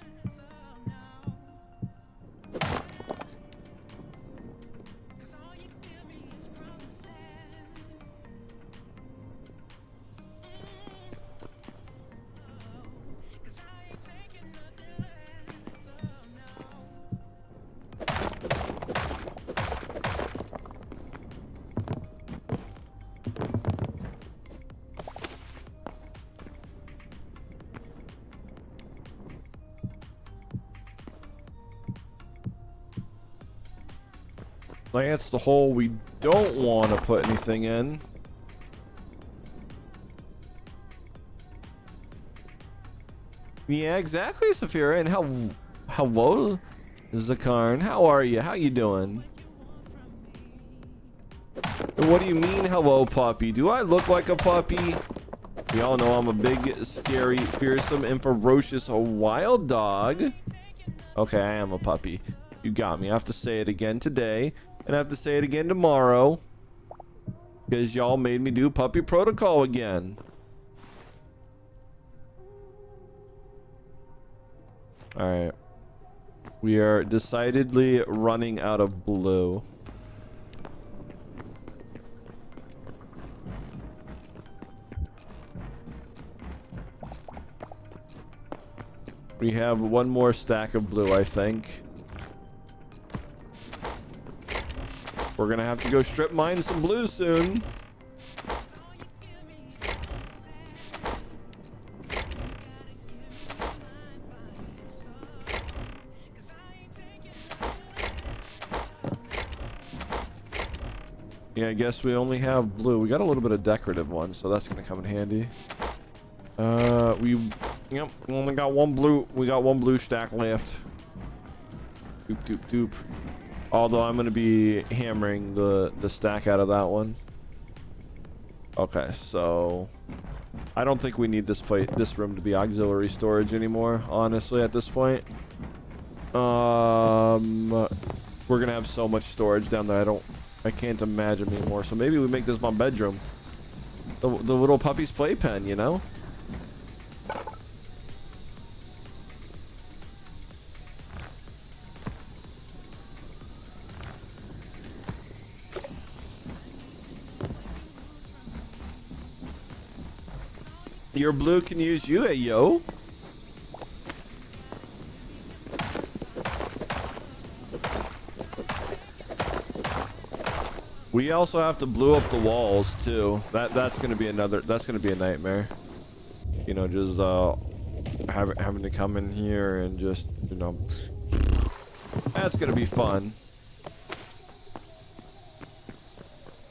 That's the hole we don't want to put anything in. Yeah, exactly, Saphira. And hello, Zakarn. How are you? How you doing? And what do you mean, hello, puppy? Do I look like a puppy? We all know I'm a big, scary, fearsome, and ferocious wild dog. Okay, I am a puppy. You got me. I have to say it again today. And I have to say it again tomorrow. Because y'all made me do puppy protocol again. Alright. We are decidedly running out of blue. We have one more stack of blue, I think. We're gonna have to go strip mine some blue soon. Yeah, I guess we only have blue. We got a little bit of decorative ones, so that's gonna come in handy. Yep, we only got one blue. We got one blue stack left. Doop doop doop. Although I'm gonna be hammering the stack out of that one. Okay, so I don't think we need this room to be auxiliary storage anymore, honestly, at this point. We're gonna have so much storage down there. I can't imagine anymore. So maybe we make this my bedroom. The little puppy's playpen, you know? Your blue can use you, hey yo. We also have to blue up the walls too. That's gonna be a nightmare. You know, just having to come in here and just, you know, that's gonna be fun.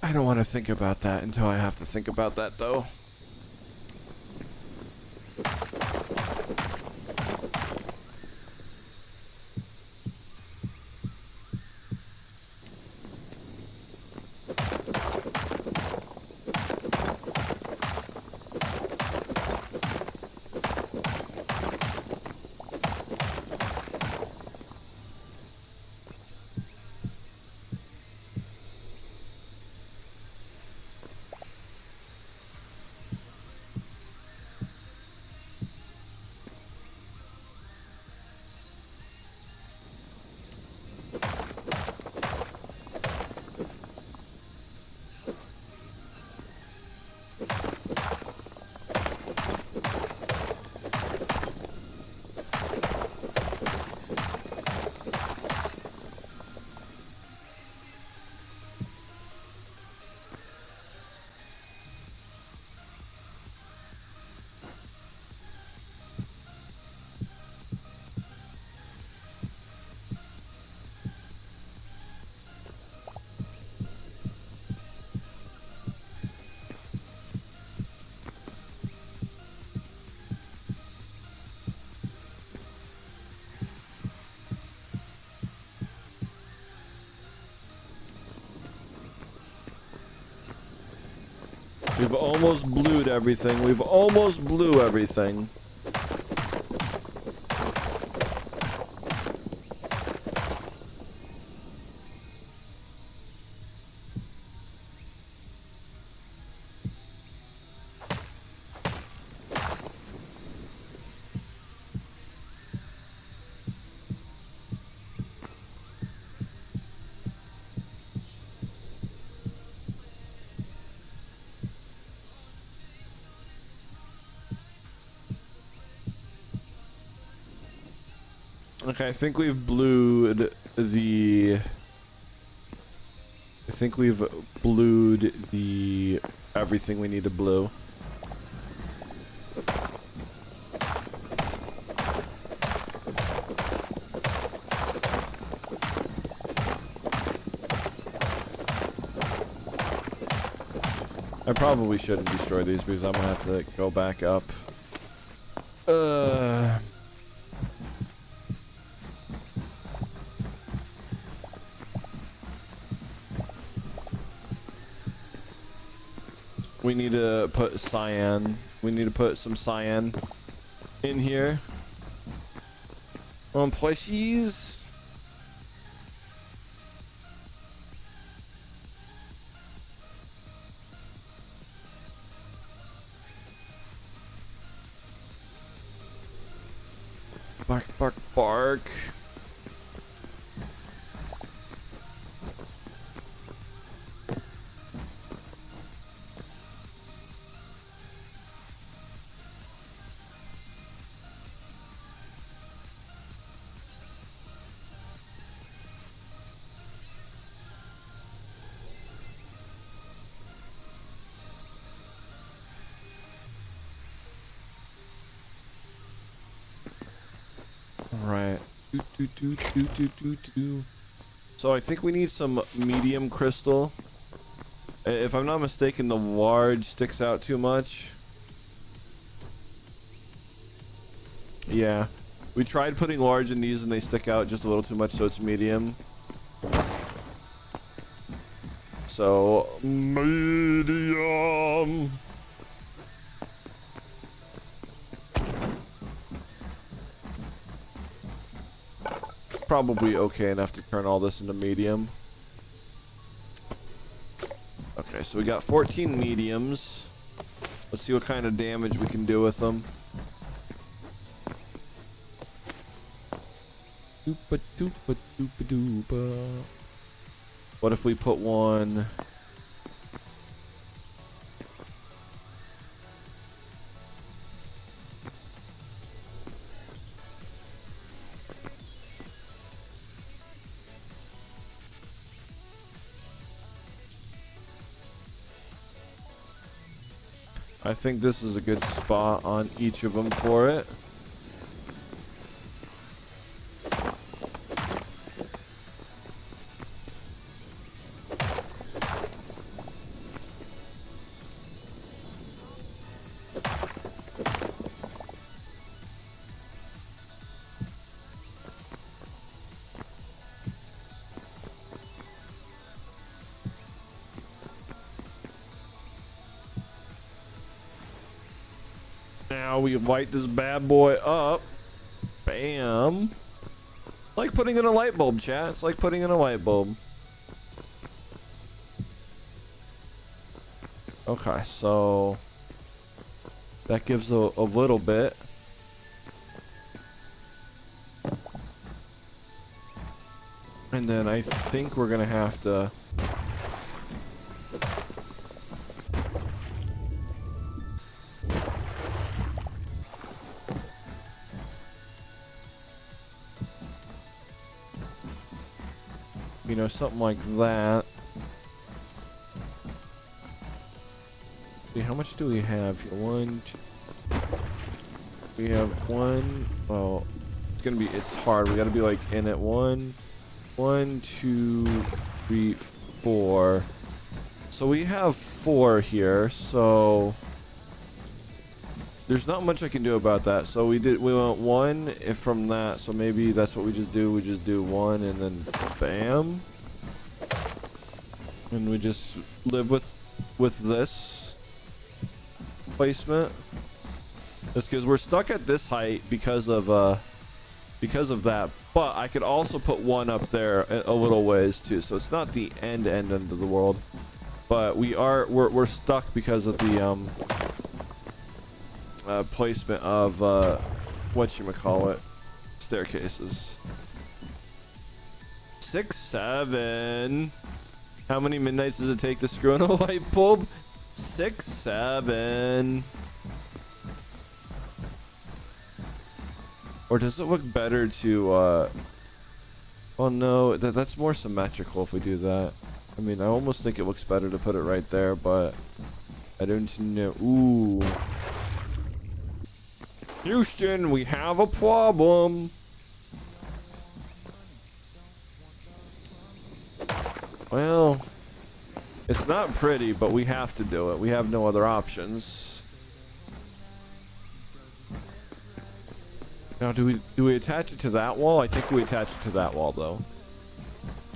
I don't want to think about that until I have to think about that though. We've almost blued everything. We've almost blew everything. Okay, I think we've blued the... I think we've blued the... everything we need to blue. I probably shouldn't destroy these because I'm gonna have to go back up. We need to put cyan. We need to put some cyan in here. Plushies. Bark, bark, bark. Right. So I think we need some medium crystal If I'm not mistaken, the large sticks out too much. Yeah. We tried putting large in these and they stick out just a little too much, so it's medium. So, medium. Probably okay enough to turn all this into medium. Okay, so we got 14 mediums. Let's see what kind of damage we can do with them. Doopa doopa doopa doopa. What if we put one? I think this is a good spot on each of them for it. Now we light this bad boy up. Bam. Like putting in a light bulb, chat. It's like putting in a light bulb. Okay, so that gives a little bit. And then I think we're gonna have to something like that. See, how much do we have here? One, two. We have one. Oh, it's hard. We gotta be like in it. One, two, three, four. So we have 4 here. So there's not much I can do about that. So we went 1 if from that. So maybe that's what we just do. We just do 1 and then bam. And we just live with this placement. Just because we're stuck at this height because of that. But I could also put 1 up there a little ways too. So it's not the end of the world. But we're stuck because of the placement of whatchamacallit, staircases. 6, 7. How many midnights does it take to screw in a light bulb? 6, 7. Or does it look better to well, no, that's more symmetrical if we do that. I mean, I almost think it looks better to put it right there, but I don't know. Ooh. Houston, we have a problem. Well, it's not pretty, but we have to do it. We have no other options. Now, do we attach it to that wall? I think we attach it to that wall, though.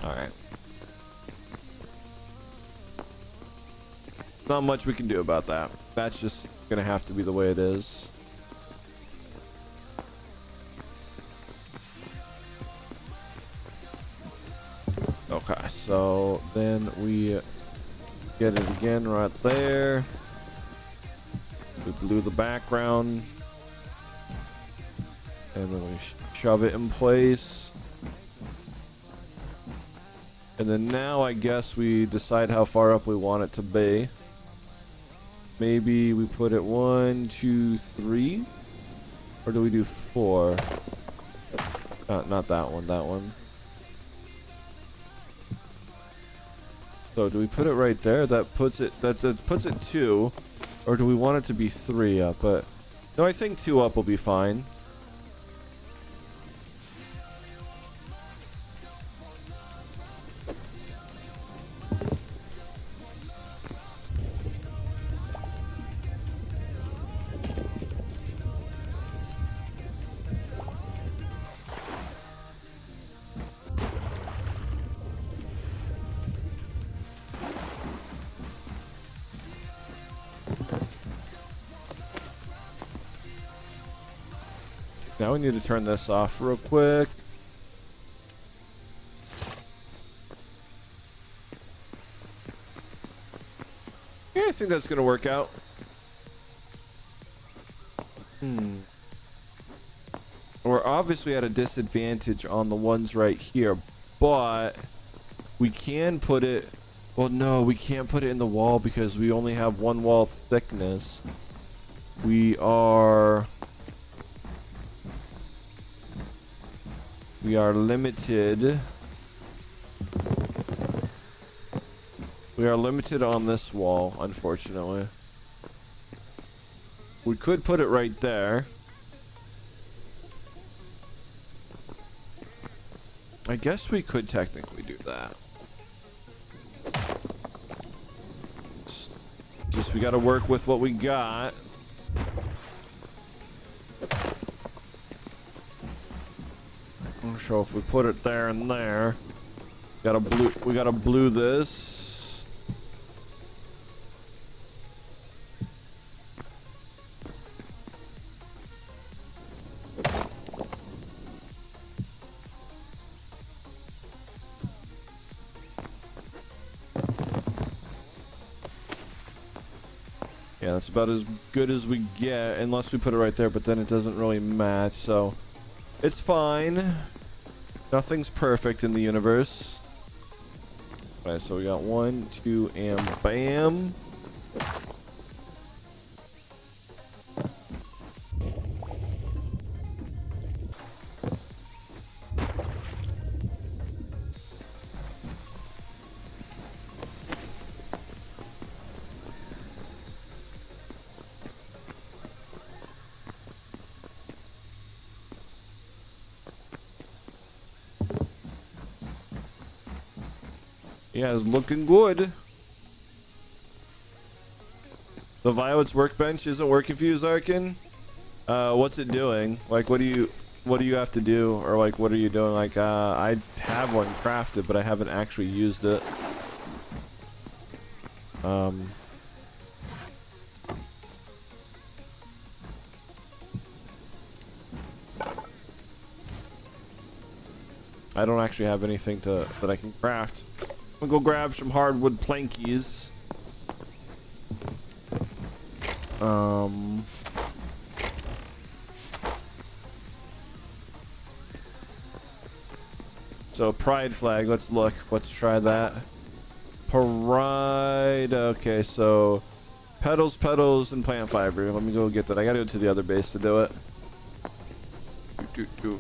All right. Not much we can do about that. That's just gonna have to be the way it is. Okay, so then we get it again right there. We glue the background. And then we shove it in place. And then now I guess we decide how far up we want it to be. Maybe we put it 1, 2, 3. Or do we do 4? Not that one, that one. So do we put it right there? That puts it 2. Or do we want it to be 3 up? But no, I think 2 up will be fine. Now we need to turn this off real quick. Yeah, I think that's gonna work out. We're obviously at a disadvantage on the ones right here, but we can put it. Well, no, we can't put it in the wall because we only have one wall thickness. We are limited. We are limited on this wall, unfortunately. We could put it right there. I guess we could technically do that. Just we gotta work with what we got. So if we put it there and there, we gotta blue this. Yeah, that's about as good as we get, unless we put it right there, but then it doesn't really match, so it's fine. Nothing's perfect in the universe. Alright, so we got 1, 2, and bam. Yeah, it's looking good. The Violet's workbench isn't working for you, Zarkin? What's it doing? Like, what do you have to do? Or like, what are you doing? Like, I have one crafted, but I haven't actually used it. I don't actually have anything that I can craft. I'm gonna go grab some hardwood plankies. So pride flag, let's look. Let's try that. Pride, okay, so petals, and plant fiber. Let me go get that. I gotta go to the other base to do it.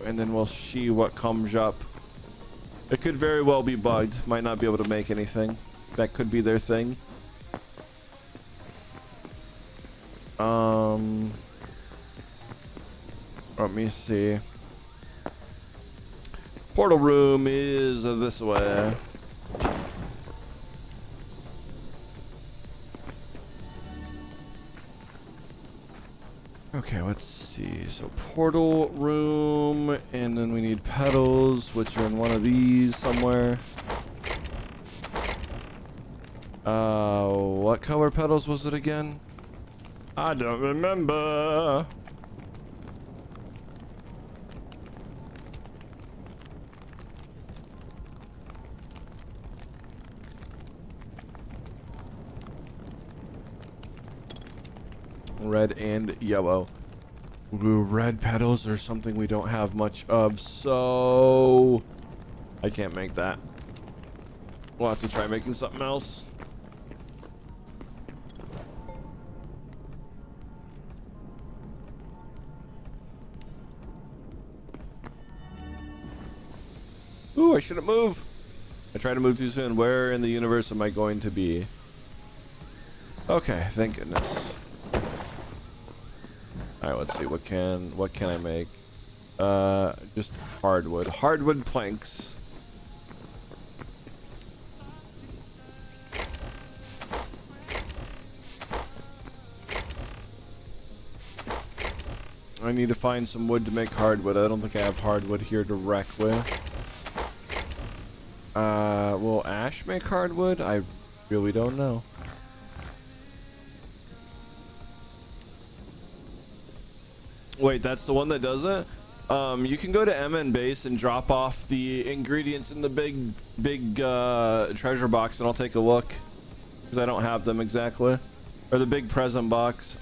And then we'll see what comes up. It could very well be bugged. Might not be able to make anything. That could be their thing. Let me see. Portal room is this way. Okay, let's see. So portal room, and then we need petals, which are in one of these somewhere. What color petals was it again? I don't remember. Red and yellow. Ooh, red petals are something we don't have much of, so I can't make that. We'll have to try making something else. Ooh, I shouldn't move. I tried to move too soon. Where in the universe am I going to be? Okay, thank goodness. All right, let's see. What can I make? Just hardwood planks. I need to find some wood to make hardwood. I don't think I have hardwood here directly. Will ash make hardwood? I really don't know. Wait, that's the one that does it? You can go to MN base and drop off the ingredients in the big treasure box, and I'll take a look because I don't have them exactly, or the big present box.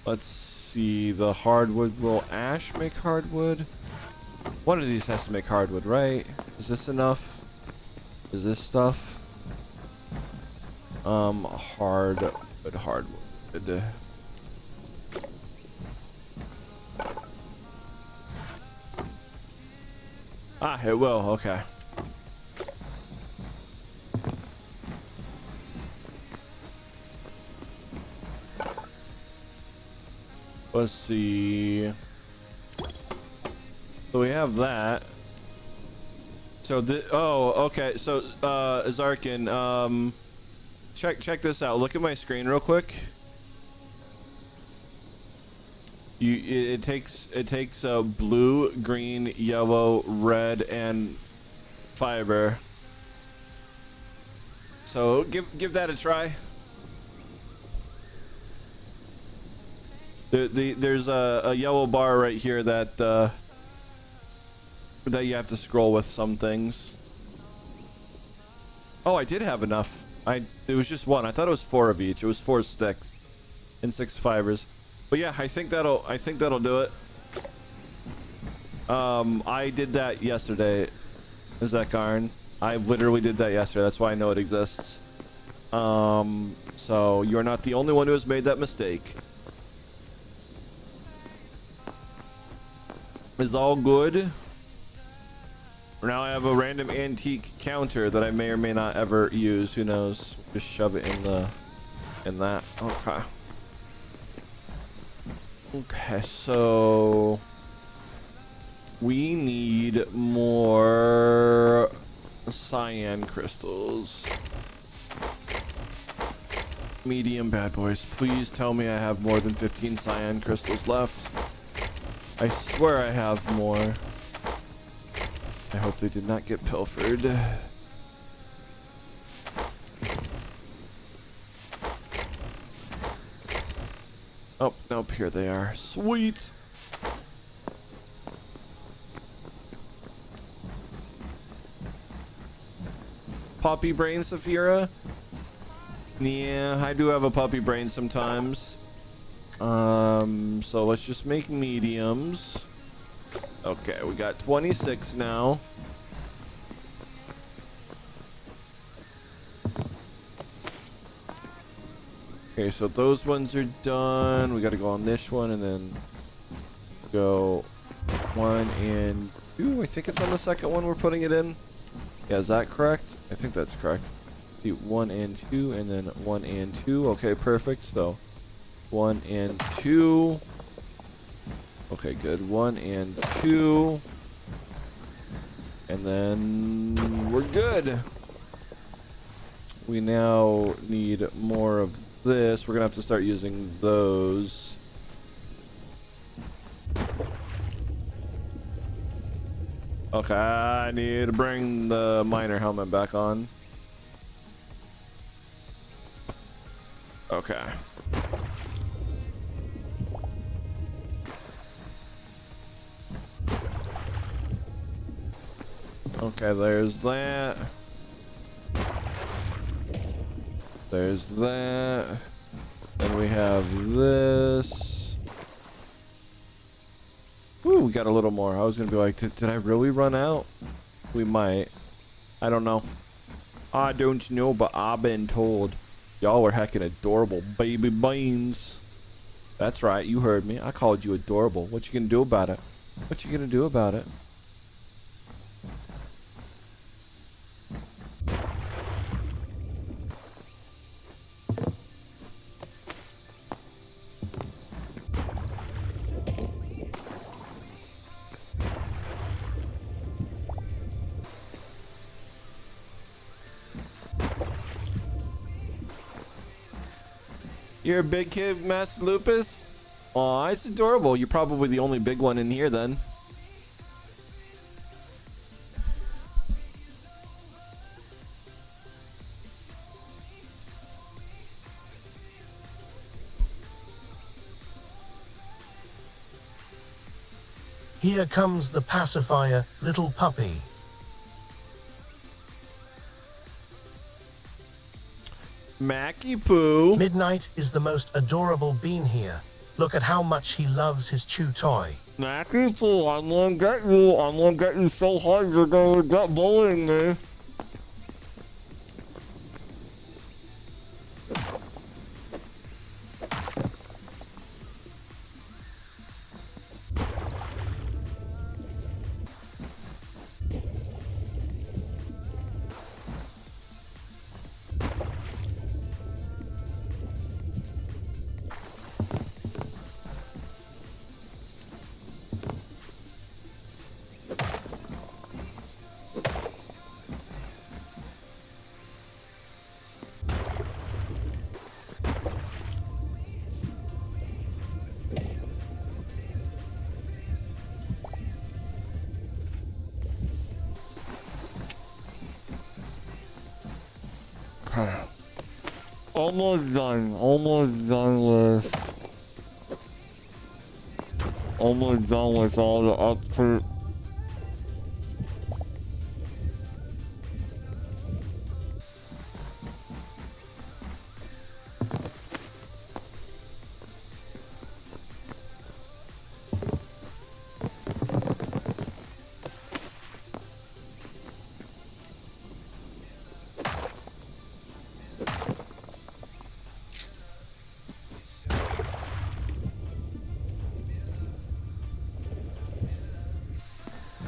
Let's see. The hardwood. Will ash make hardwood? One of these has to make hardwood, right? Is this enough? Is this stuff? Hardwood. Ah, it will. Okay. Let's see. So we have that. So okay. So Zarkin, check this out. Look at my screen real quick. It takes blue, green, yellow, red, and fiber. So give that a try. There's a yellow bar right here that you have to scroll with some things. Oh, I did have enough. It was just one. I thought it was 4 of each. It was 4 sticks and 6 fibers. But yeah, I think that'll do it. I did that yesterday. Is that Garn? I literally did that yesterday. That's why I know it exists. So you're not the only one who has made that mistake. Is all good. Now I have a random antique counter that I may or may not ever use. Who knows? Just shove it in that. Okay. Okay, so we need more cyan crystals. Medium bad boys. Please tell me I have more than 15 cyan crystals left. I swear I have more. I hope they did not get pilfered. Oh, nope, here they are. Sweet! Puppy brain, Saphira? Yeah, I do have a puppy brain sometimes. So let's just make mediums. Okay, we got 26 now. Okay, so those ones are done. We gotta go on this one and then go 1 and 2. I think it's on the second one we're putting it in. Yeah, is that correct? I think that's correct. 1 and 2 and then 1 and 2. Okay, perfect. So 1 and 2. Okay, good. 1 and 2. And then we're good. We now need more of this. We're gonna have to start using those. Okay, I need to bring the miner helmet back on. Okay. Okay, there's that. There's that. Then we have this. Ooh, we got a little more. I was gonna be like, did I really run out? We might. I don't know. I don't know, but I've been told. Y'all are heckin' adorable baby beans. That's right, you heard me. I called you adorable. What you gonna do about it? What you gonna do about it? You're a big kid, Master Lupus? Aw, it's adorable. You're probably the only big one in here then. Here comes the pacifier, little puppy. Mackie Poo. Midnight is the most adorable bean here. Look at how much he loves his chew toy. Mackie Poo, I'm gonna get you. I'm gonna get you so hard you're gonna regret bullying me. Almost done. Almost done with all the upper.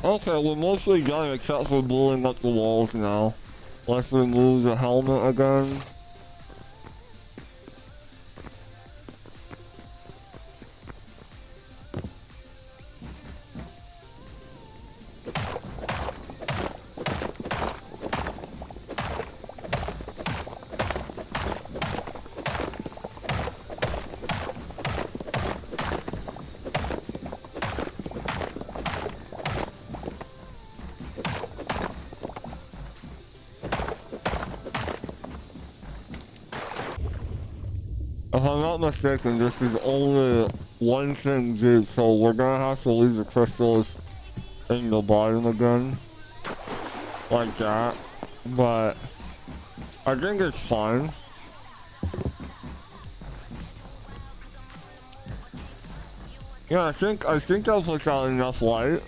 Okay, we're mostly done except for blowing up the walls now. Let's remove the helmet again. If I'm not mistaken, this is only one thing deep, so we're gonna have to leave the crystals in the bottom again. Like that. But I think it's fine. Yeah, I think that puts out enough light.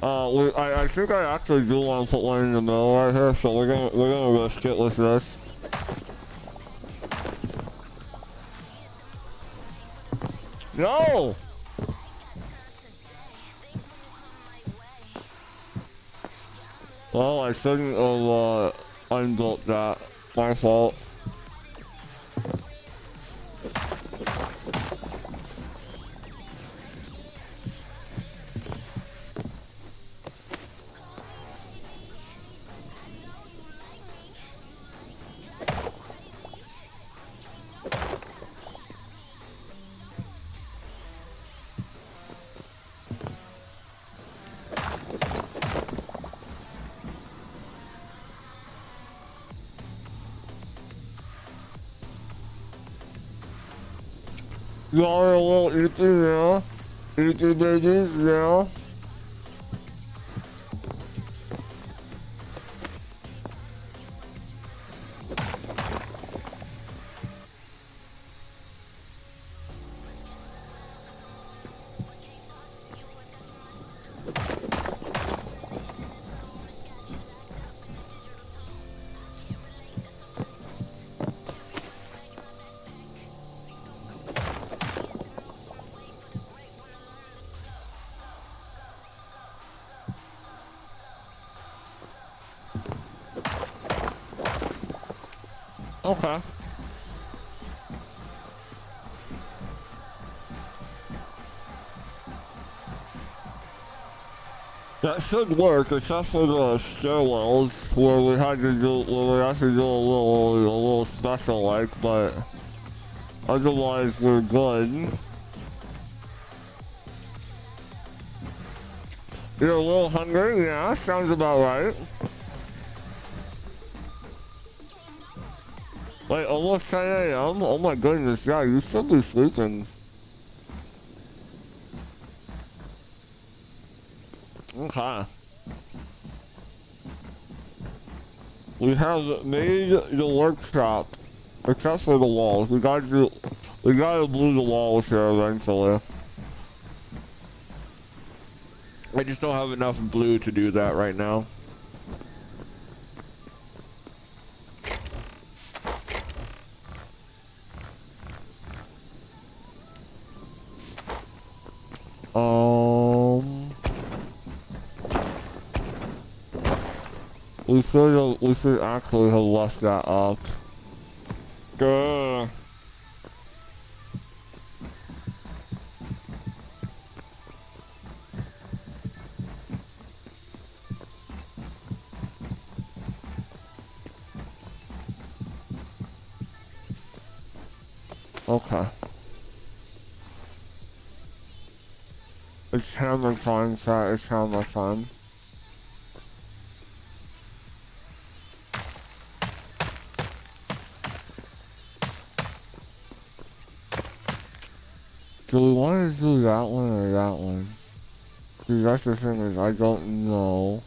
I think I actually do want to put one in the middle right here, so we're gonna risk it with this. No! Well, I shouldn't have unbuilt that. My fault. Y'all are a little itchy now. Itchy babies now. Okay. That should work, except for the stairwells where we had to do a little special like, but otherwise we're good. You're a little hungry? Yeah, sounds about right. Wait, almost 10 a.m.? Oh my goodness, yeah, you should be sleeping. Okay. We have made the workshop, except for the walls. We gotta glue the walls here eventually. I just don't have enough blue to do that right now. We should actually have left that up. Good. Okay. It's hammer time, chat. It's hammer time. Do we want to do that one or that one? See, that's the thing is, I don't know.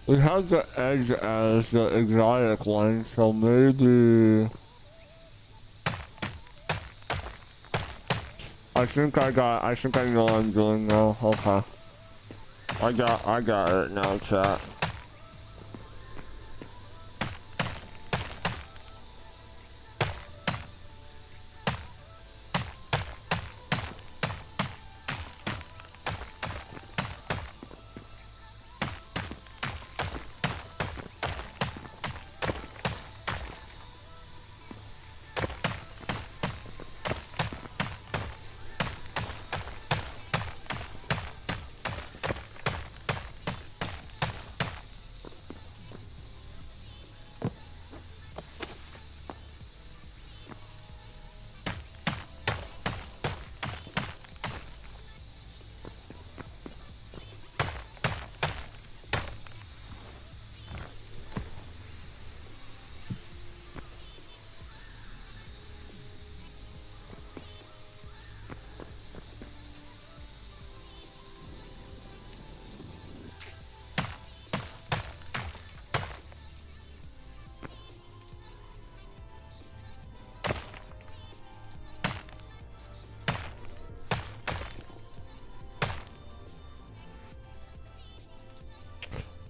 We have the edge as the exotic one, so maybe... I think I know what I'm doing now. Okay. I got it now, chat.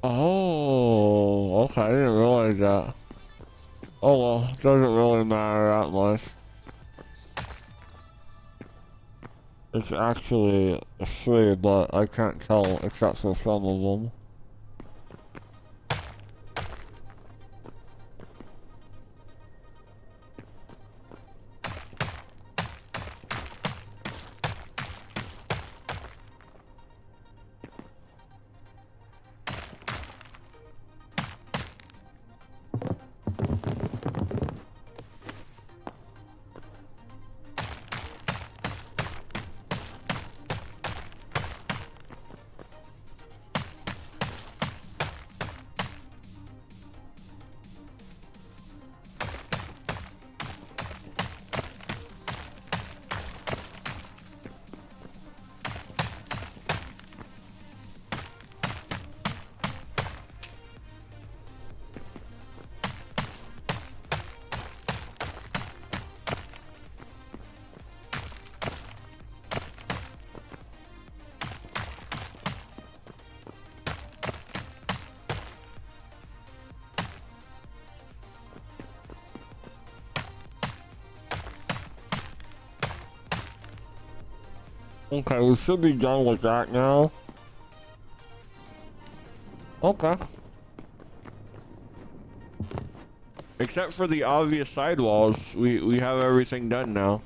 Oh, okay, I didn't realize that. Oh well, doesn't really matter that much. It's actually 3, but I can't tell except for some of them. Okay, we should be done with that now. Okay. Except for the obvious sidewalls, we have everything done now.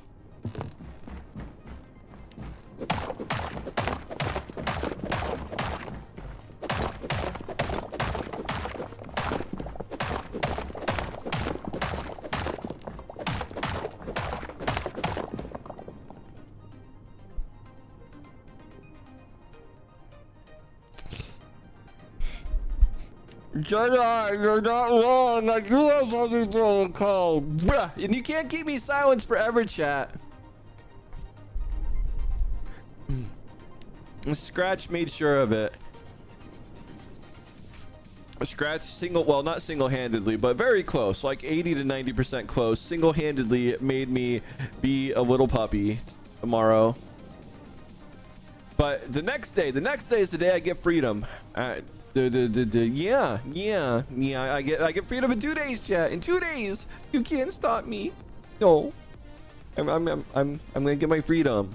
Jedi, you're not wrong. I do have other people to call. Bruh, and you can't keep me silenced forever, chat. Scratch made sure of it. Scratch well, not single-handedly, but very close, like 80 to 90% close. Single-handedly made me be a little puppy tomorrow. But the next day is the day I get freedom. Yeah. I get freedom in 2 days, chat. In 2 days, you can't stop me. No, I'm gonna get my freedom.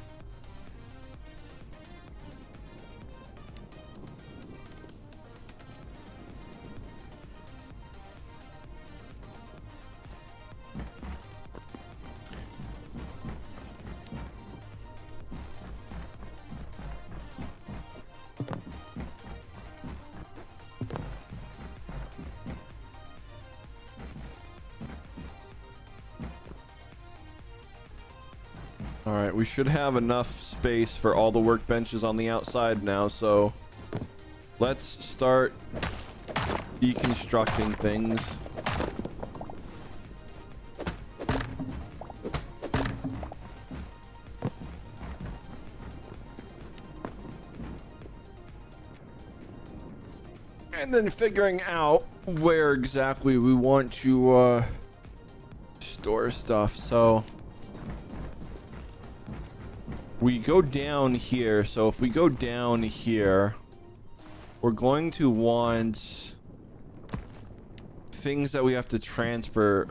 All right, we should have enough space for all the workbenches on the outside now, so let's start deconstructing things. And then figuring out where exactly we want to store stuff. So we go down here. So if we go down here, we're going to want things that we have to transfer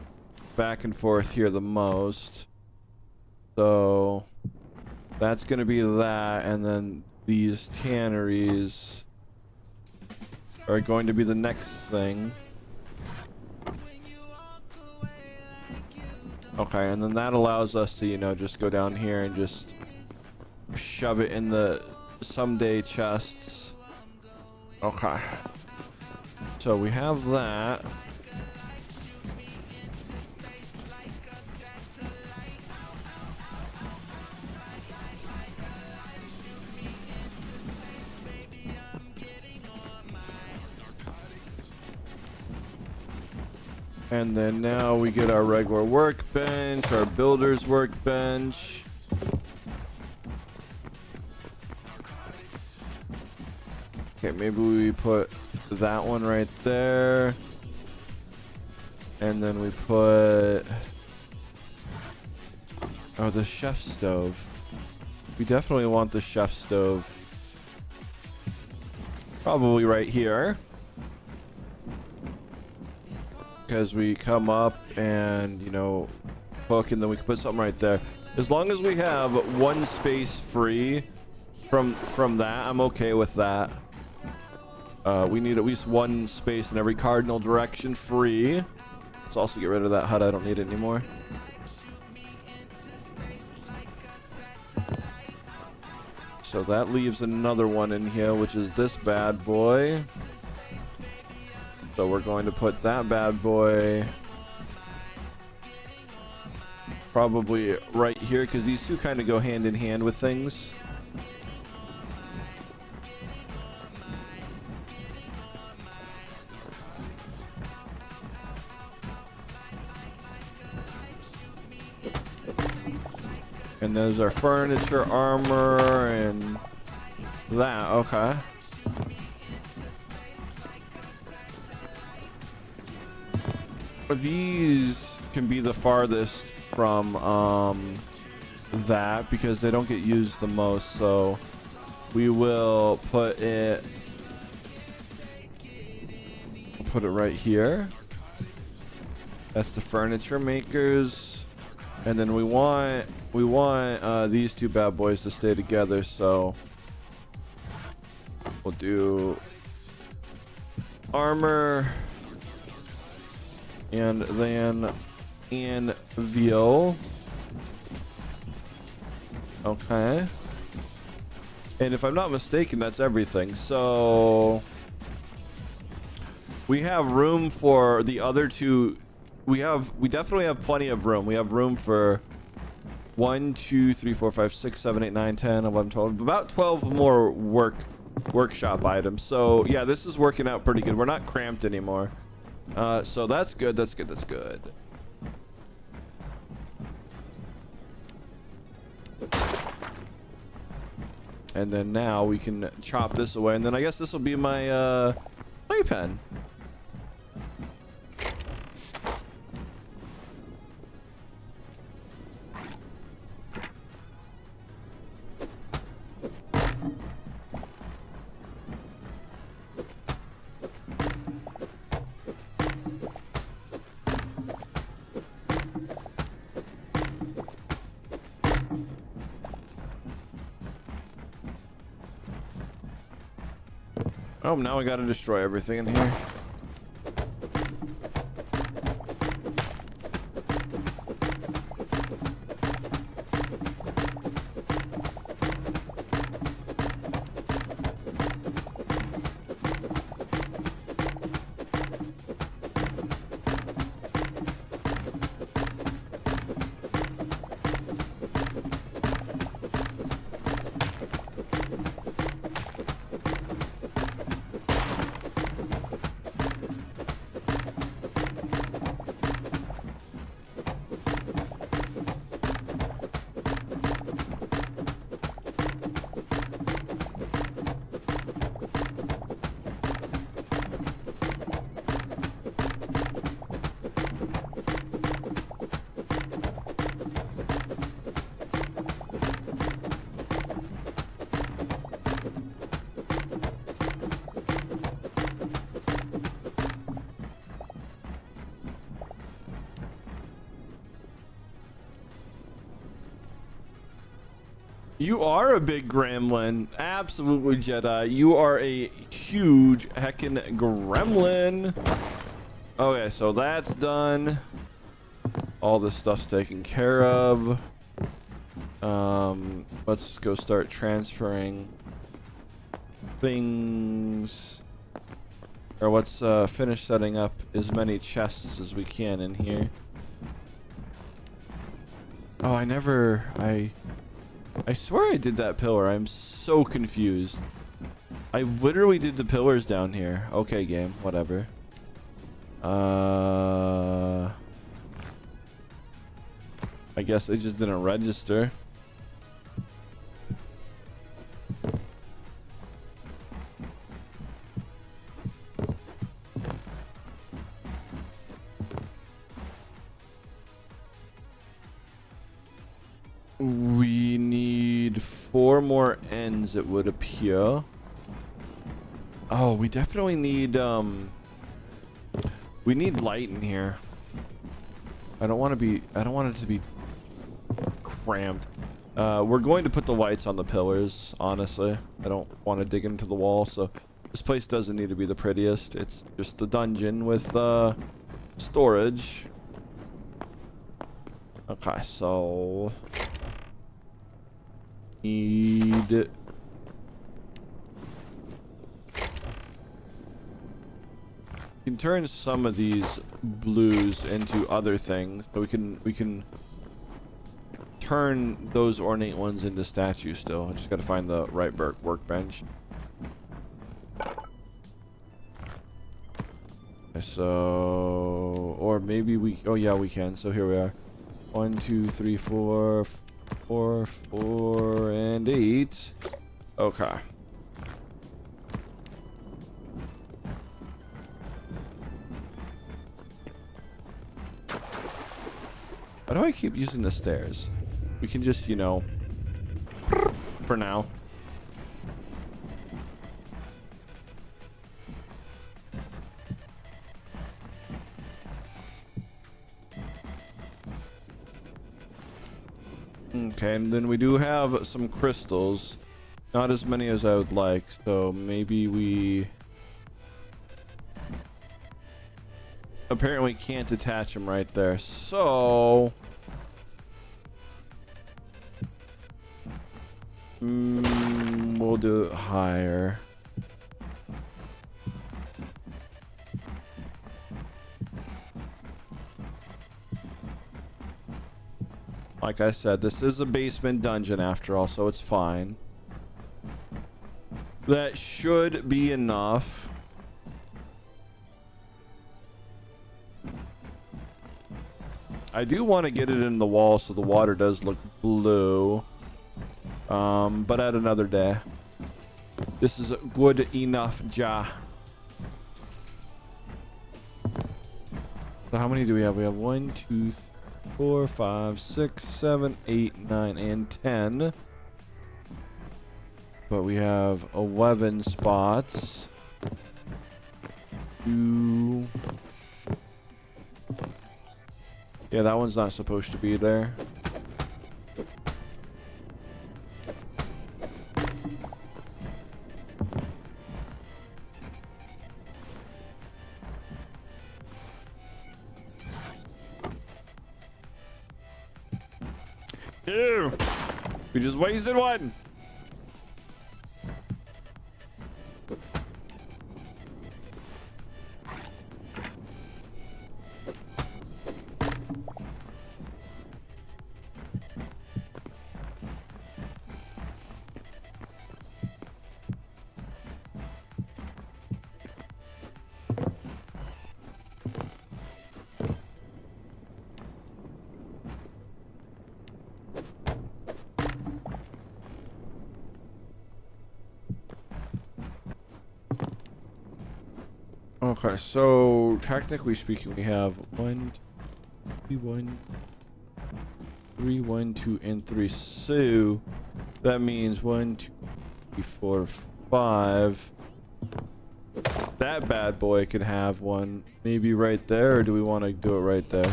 back and forth here the most. So that's going to be that, and then these tanneries are going to be the next thing. Okay, and then that allows us to, you know, just go down here and just shove it in the someday chests. Okay. So we have that. And then now we get our regular workbench, our builder's workbench. Okay, maybe we put that one right there. And then we put... oh, the chef stove. We definitely want the chef stove. Probably right here. Because we come up and, you know, cook, and then we can put something right there. As long as we have one space free from that, I'm okay with that. We need at least one space in every cardinal direction free. Let's also get rid of that hut. I don't need it anymore. So that leaves another one in here, which is this bad boy. So we're going to put that bad boy probably right here, because these two kind of go hand in hand with things. And there's our furniture, armor, and that. Okay. These can be the farthest from that, because they don't get used the most. So we will put it right here. That's the furniture makers. And then we want these two bad boys to stay together, so we'll do armor, and then anvil. Okay. And if I'm not mistaken, that's everything. So we have room for the other two. We definitely have plenty of room. We have room for 1, 2, 3, 4, 5, 6, 7, 8, 9, 10, 11, 12. About 12 more workshop items. So yeah, this is working out pretty good. We're not cramped anymore. So that's good. That's good. That's good. And then now we can chop this away, and then I guess this will be my playpen. Oh, now we gotta destroy everything in here. You are a big gremlin. Absolutely, Jedi. You are a huge heckin' gremlin. Okay, so that's done. All this stuff's taken care of. Let's go start transferring things. Or let's finish setting up as many chests as we can in here. Oh, I swear I did that pillar. I'm so confused. I literally did the pillars down here. Okay, game. Whatever. I guess they just didn't register. We need 4 more ends, it would appear. Oh, we definitely need we need light in here. I don't want it to be cramped. We're going to put the lights on the pillars, honestly. I don't want to dig into the wall, so this place doesn't need to be the prettiest. It's just a dungeon with storage. Okay, so need you can turn some of these blues into other things, so we can turn those ornate ones into statues still. I just gotta find the right workbench. So, or maybe oh yeah, we can. So here we are. 1, 2, 3, 4, 4, and 8. Okay. Why do I keep using the stairs? We can just, you know, for now. Okay, and then we do have some crystals. Not as many as I would like, so maybe we apparently can't attach them right there. So we'll do it higher. Like I said, this is a basement dungeon after all, so it's fine. That should be enough. I do want to get it in the wall so the water does look blue. But at another day. This is good enough, ja. So how many do we have? We have 1, 2, 3, 4, 5, 6, 7, 8, 9, and 10. But we have 11 spots. 2. Yeah, that one's not supposed to be there. Ew. We just wasted one. Okay, so technically speaking, we have 1, 2, 1, 3, 1, 2, and 3. So that means 1, 2, 3, 4, 5. That bad boy could have one maybe right there, or do we want to do it right there?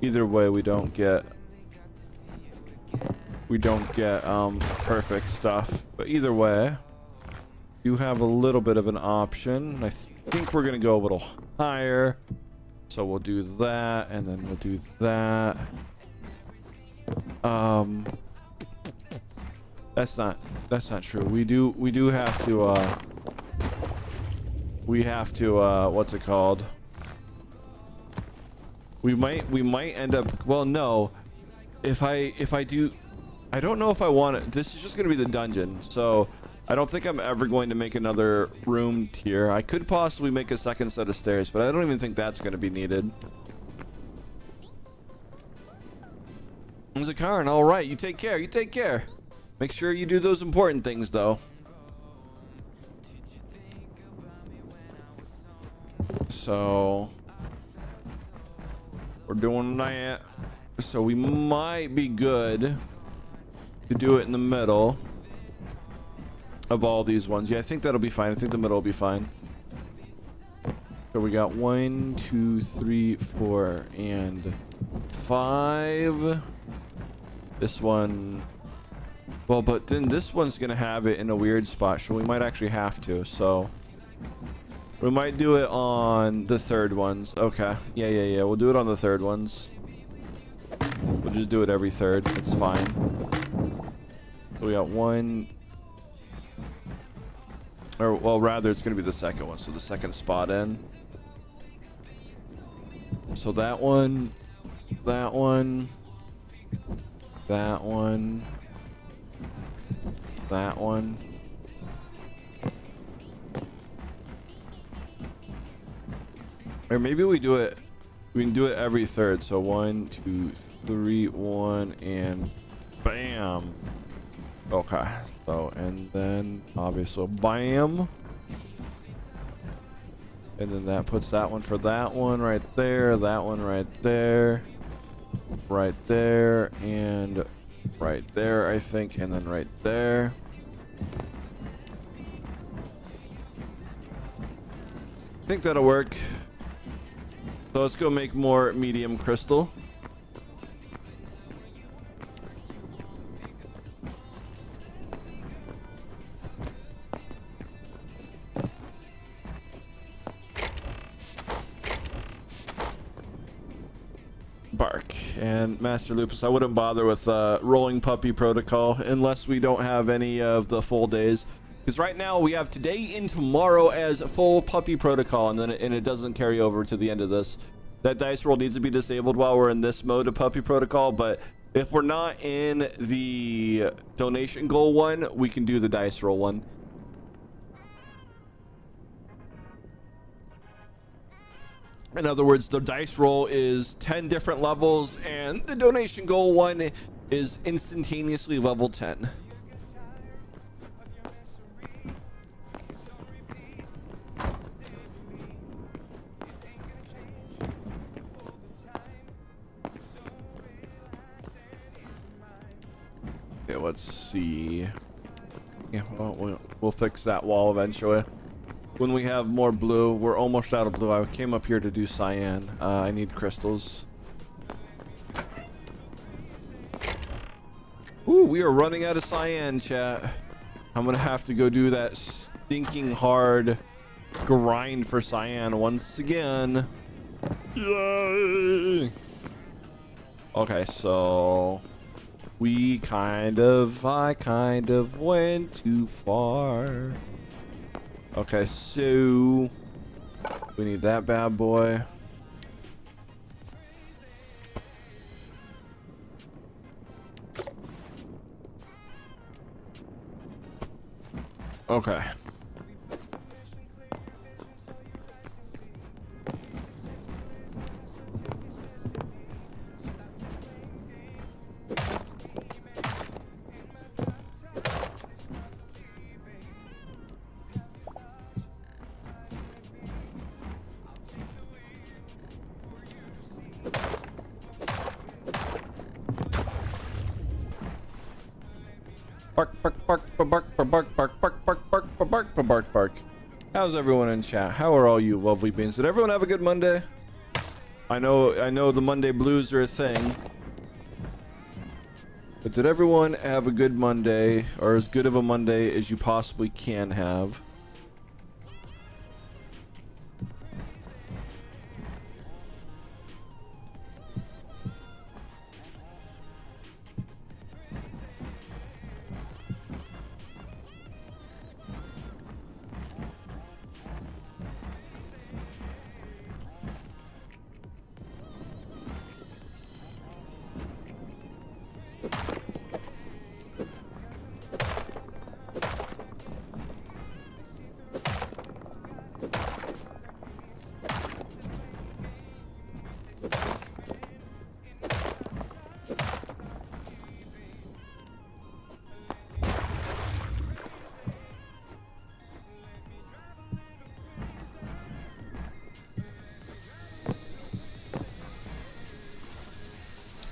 Either way, we don't get perfect stuff. But either way, you have a little bit of an option. I think we're gonna go a little higher, so we'll do that, and then we'll do that. That's not true. We do have to what's it called? We might end up, well, no, if I do, I don't know if I want it. This is just gonna be the dungeon, so I don't think I'm ever going to make another room tier. I could possibly make a second set of stairs, but I don't even think that's going to be needed. Zakaran, all right, you take care. You take care. Make sure you do those important things, though. So we're doing that. So we might be good to do it in the middle of all these ones. Yeah, I think that'll be fine. I think the middle will be fine. So we got 1, 2, 3, 4, and 5. This one, well, but then this one's gonna have it in a weird spot, so we might actually have to. So we might do it on the third ones. Okay, yeah, we'll do it on the third ones. We'll just do it every third. It's fine. So we got 1, or well, rather it's gonna be the second one, so the second spot in. So that one, that one, that one, that one. Or maybe we do it, we can do it every third. So 1, 2, 3, 1, and bam. Okay, so, and then obviously bam. And then that puts that one for that one right there, that one right there, right there, and right there, I think, and then right there. I think that'll work. So let's go make more medium crystal. Bark and Master Lupus. I wouldn't bother with rolling puppy protocol unless we don't have any of the full days, because right now we have today and tomorrow as full puppy protocol, and then it doesn't carry over to the end of this. That dice roll needs to be disabled while we're in this mode of puppy protocol, but if we're not in the donation goal one, we can do the dice roll one. In other words, the dice roll is 10 different levels, and the donation goal one is instantaneously level 10. Okay, let's see. Yeah, well, we'll fix that wall eventually. When we have more blue, we're almost out of blue. I came up here to do cyan. I need crystals. Ooh, we are running out of cyan, chat. I'm gonna have to go do that stinking hard grind for cyan once again. Yay! Okay, so I kind of went too far. Okay, so we need that bad boy. Okay. Bark, bark, bark, bark, bark, bark, bark, bark, bark, bark, bark, bark, bark. How's everyone in chat? How are all you lovely beings? Did everyone have a good Monday? I know the Monday blues are a thing. But did everyone have a good Monday, or as good of a Monday as you possibly can have?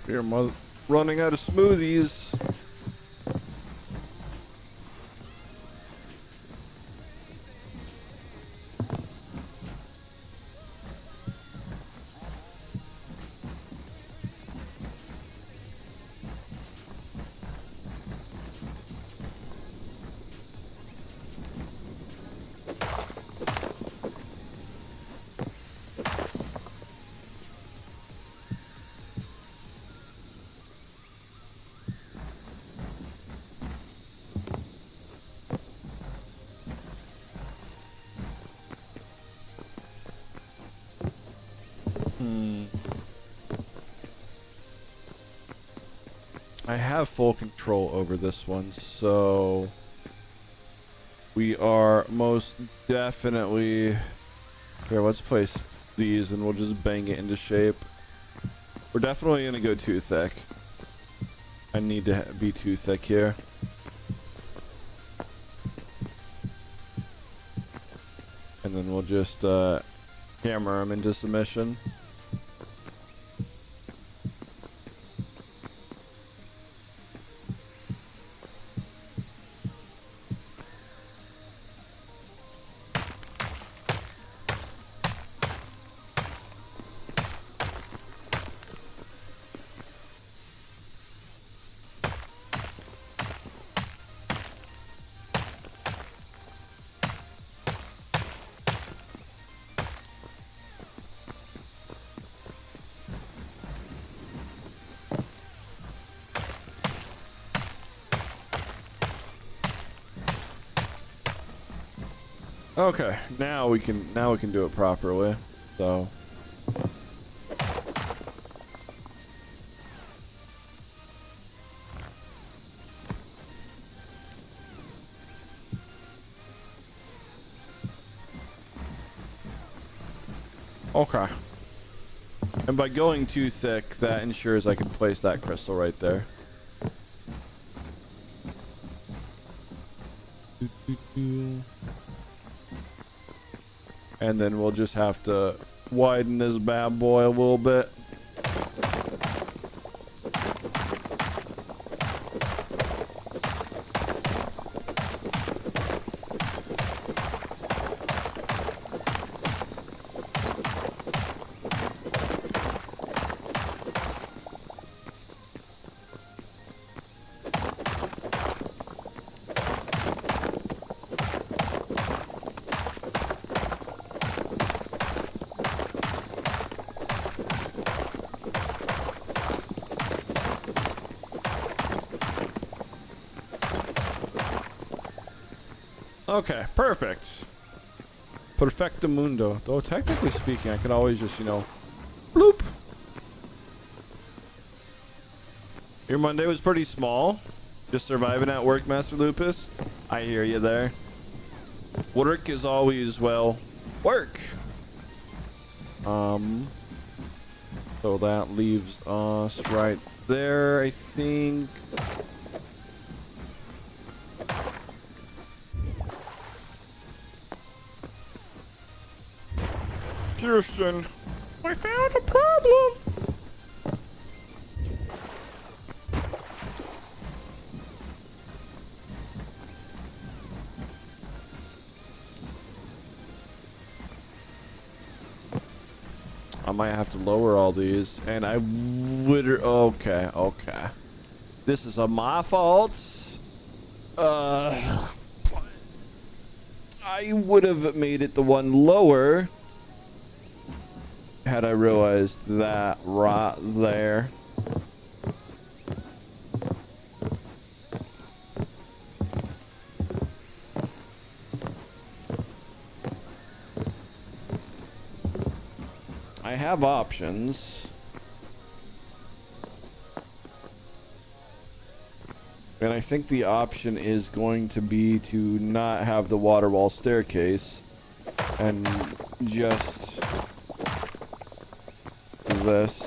Here, mother, running out of smoothies. I have full control over this one, so we are most definitely here. Let's place these and we'll just bang it into shape. We're definitely gonna go too thick. I need to be too thick here. And then we'll just hammer them into submission. Okay, now we can do it properly. So okay. And by going too thick, that ensures I can place that crystal right there. And then we'll just have to widen this bad boy a little bit. Okay, perfect. Perfectamundo. Though technically speaking, I could always just, you know, bloop. Your Monday was pretty small. Just surviving at work, Master Lupus. I hear you there. Work is always, well, work. So that leaves us right there, I think. Kirsten, I found a problem. I might have to lower all these, and I would. Okay, okay. This is my fault. I would have made it the one lower had I realized that right there. I have options. And I think the option is going to be to not have the water wall staircase and just this.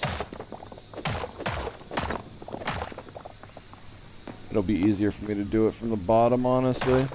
It'll be easier for me to do it from the bottom, honestly.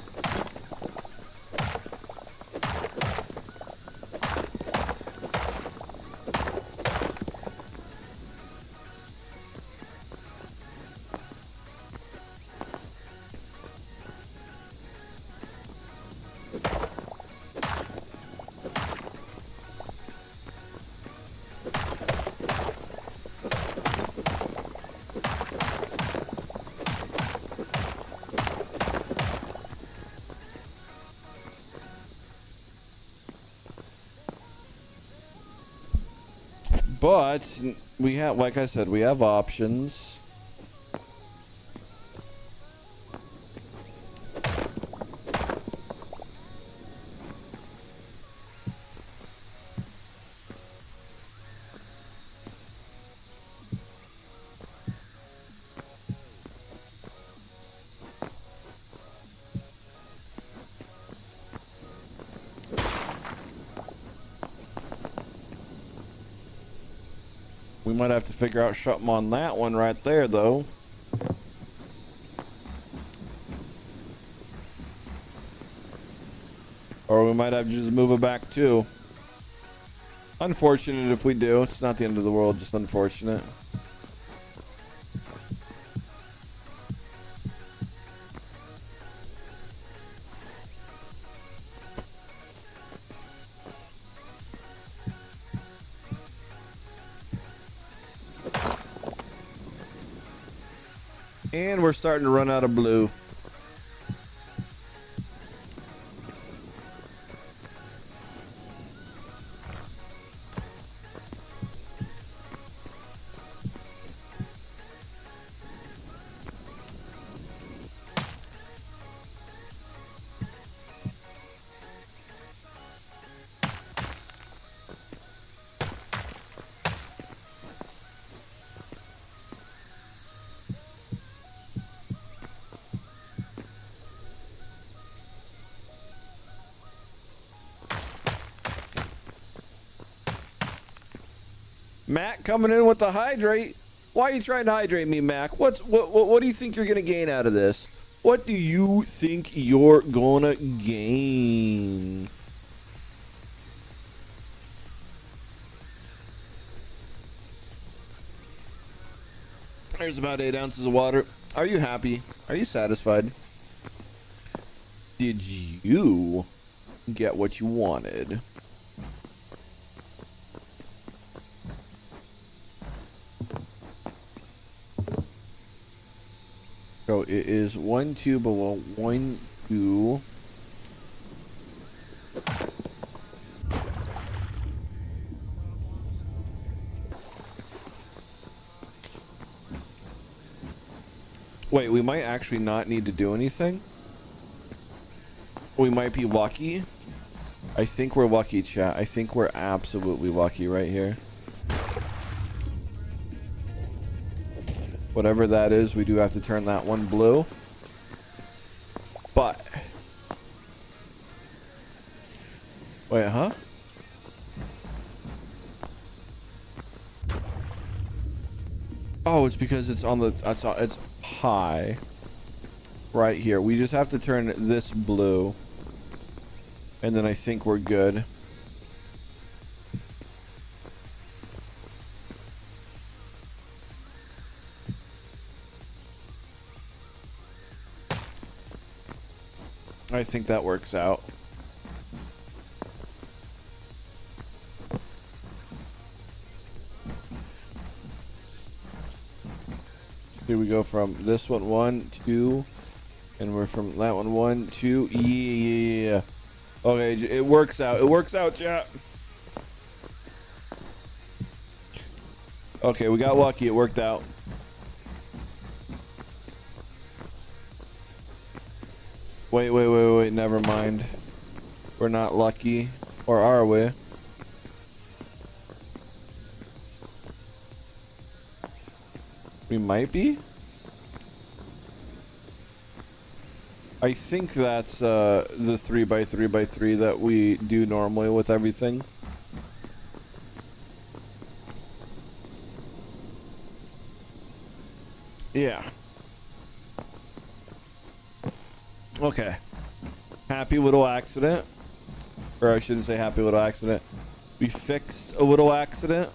But we have, like I said, we have options. We might have to figure out something on that one right there, though. Or we might have to just move it back, too. Unfortunate if we do. It's not the end of the world, just unfortunate. And we're starting to run out of blue. Mac coming in with the hydrate. Why are you trying to hydrate me, Mac? What do you think you're gonna gain out of this? What do you think you're gonna gain? There's about 8 ounces of water. Are you happy? Are you satisfied? Did you get what you wanted? So it is 1, 2 below 1, 2. Wait, we might actually not need to do anything. We might be lucky. I think we're lucky, chat. I think we're absolutely lucky right here. Whatever that is, we do have to turn that one blue. But... wait, huh? Oh, it's because it's on the... it's high. Right here. We just have to turn this blue. And then I think we're good. I think that works out. Here we go from this one, 1, 2, and we're from that one, 1, 2. Yeah. Okay, it works out. It works out, chat. Okay, we got lucky. It worked out. Wait. Never mind. We're not lucky. Or are we? We might be? I think that's the 3x3x3 that we do normally with everything. Yeah. Okay. Happy little accident. Or I shouldn't say happy little accident. We fixed a little accident.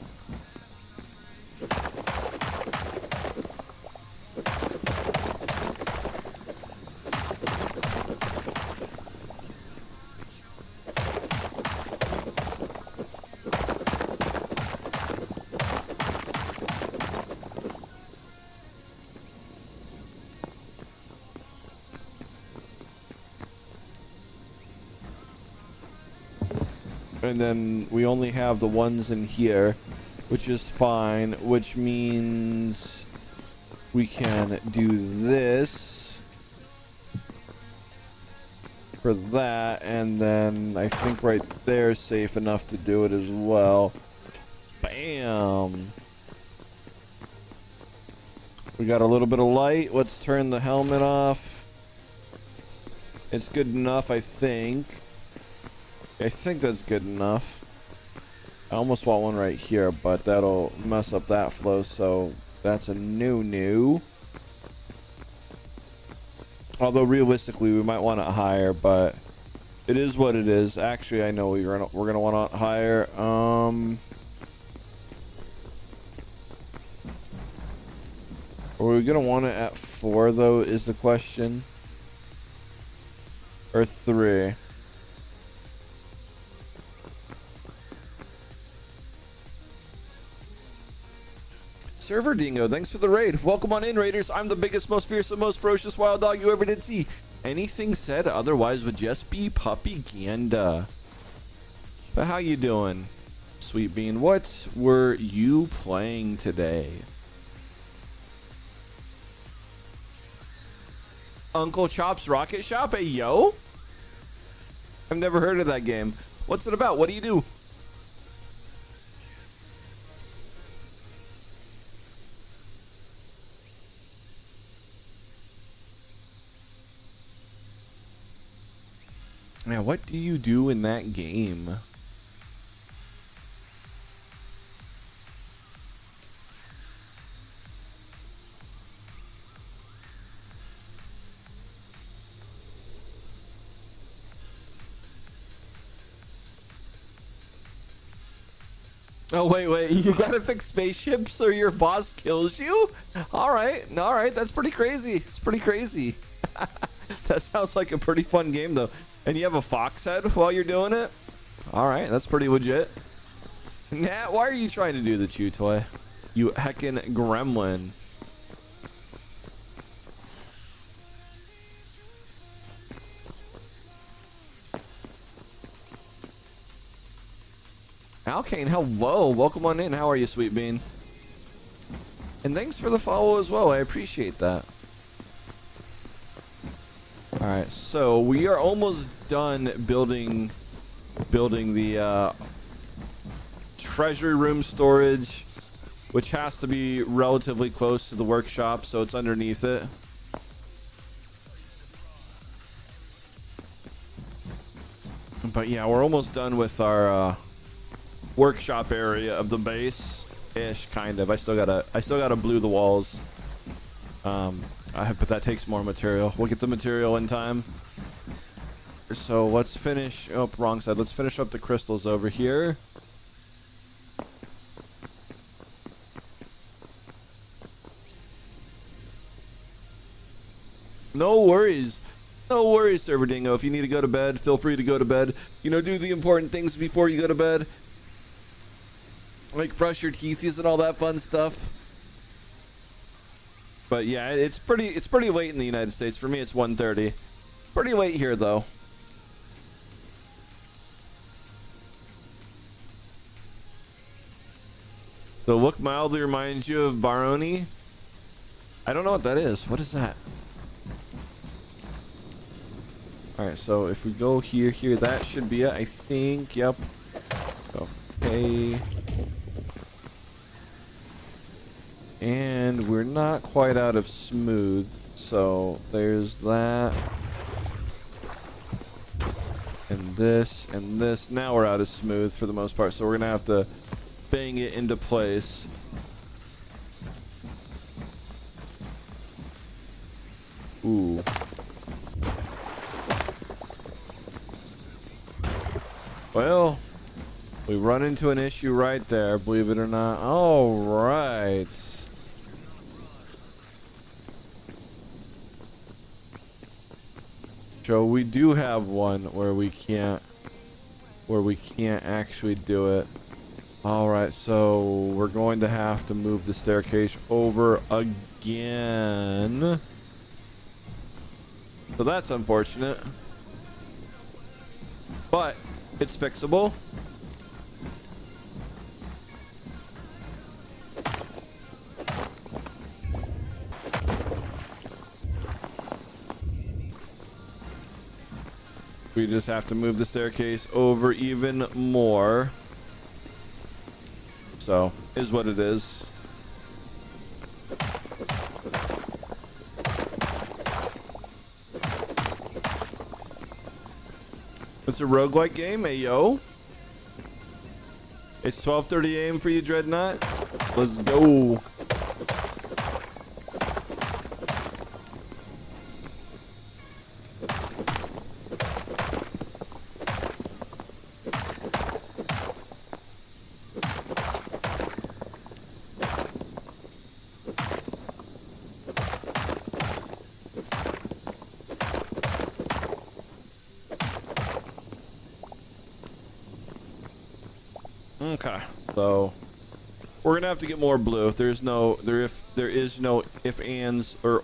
And then we only have the ones in here, which is fine, which means we can do this for that, and then I think right there is safe enough to do it as well. Bam! We got a little bit of light. Let's turn the helmet off. It's good enough, I think. I think that's good enough. I almost want one right here, but that'll mess up that flow, so that's a no-no. Although realistically, we might want it higher, but it is what it is. Actually, I know we're gonna want it higher. Are we gonna want it at 4 though? Is the question, or 3? Server Dingo, thanks for the raid. Welcome on in, Raiders. I'm the biggest, most fearsome, most ferocious wild dog you ever did see. Anything said otherwise would just be puppy-ganda. But how you doing, Sweet Bean? What were you playing today? Uncle Chop's Rocket Shop? Hey, yo? I've never heard of that game. What's it about? What do you do? Yeah, what do you do in that game? Oh, wait. You gotta fix spaceships or your boss kills you? All right. That's pretty crazy. It's pretty crazy. That sounds like a pretty fun game, though. And you have a fox head while you're doing it? All right. That's pretty legit. Nat, why are you trying to do the chew toy? You heckin' gremlin. Alkane, hello. Welcome on in. How are you, Sweet Bean? And thanks for the follow as well. I appreciate that. Alright, so we are almost done building the treasury room storage, which has to be relatively close to the workshop, so it's underneath it. But yeah, we're almost done with our workshop area of the base ish, kind of. I still gotta blue the walls, but that takes more material. We'll get the material in time. So let's finish up wrong side. Let's finish up the crystals over here. No worries, Server Dingo. If you need to go to bed, feel free to go to bed. You know, do the important things before you go to bed, like brush your teethies and all that fun stuff. But yeah, it's pretty late in the United States. For me, it's 1:30. Pretty late here, though. The look mildly reminds you of Baroni. I don't know what that is. What is that? Alright, so if we go here, that should be it, I think. Yep. Okay. And we're not quite out of smooth, so there's that. And this, and this. Now we're out of smooth for the most part, so we're gonna have to bang it into place. Ooh. Well, we run into an issue right there, believe it or not. All right. So we do have one where we can't actually do it. All right, so we're going to have to move the staircase over again. So that's unfortunate, but it's fixable. We just have to move the staircase over even more. So, is what it is. It's a roguelike game, ayo. It's 12:30 a.m. for you, Dreadnought. Let's go. Okay, so we're gonna have to get more blue. There is no if ands or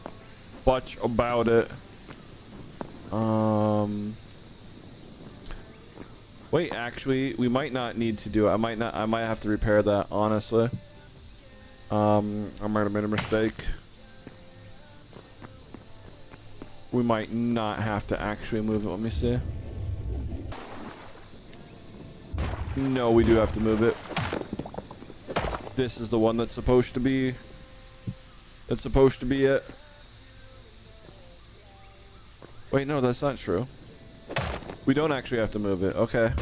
buts about it. Wait, actually, we might not need to do it. I might have to repair that, honestly. I might have made a mistake. We might not have to actually move it. Let me see. No, we do have to move it. This is the one that's supposed to be. It's supposed to be it. Wait, no, that's not true. We don't actually have to move it. Okay.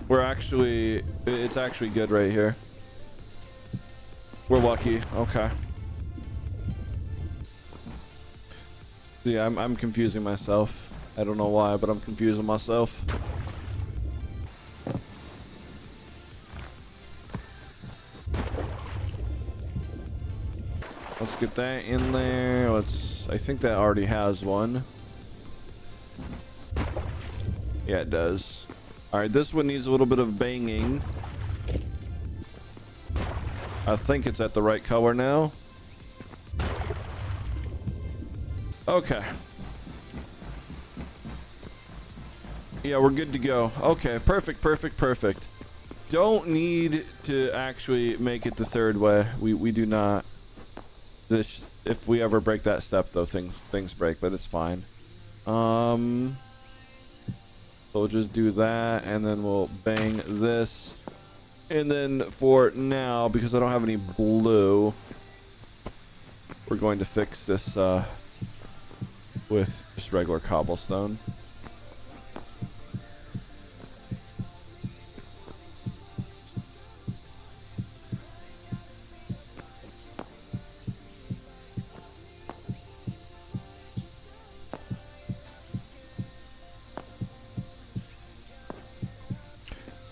It's actually good right here. We're lucky. Okay. Yeah, I'm confusing myself. I don't know why, but I'm confusing myself. get that in there. I think that already has one. Yeah, it does. Alright, this one needs a little bit of banging. I think it's at the right color now. Okay. Yeah, we're good to go. Okay, perfect, perfect, perfect. Don't need to actually make it the third way. We do not. This, if we ever break that step though, things break, but it's fine. So we'll just do that, and then we'll bang this. And then for now, because I don't have any blue, we're going to fix this with just regular cobblestone.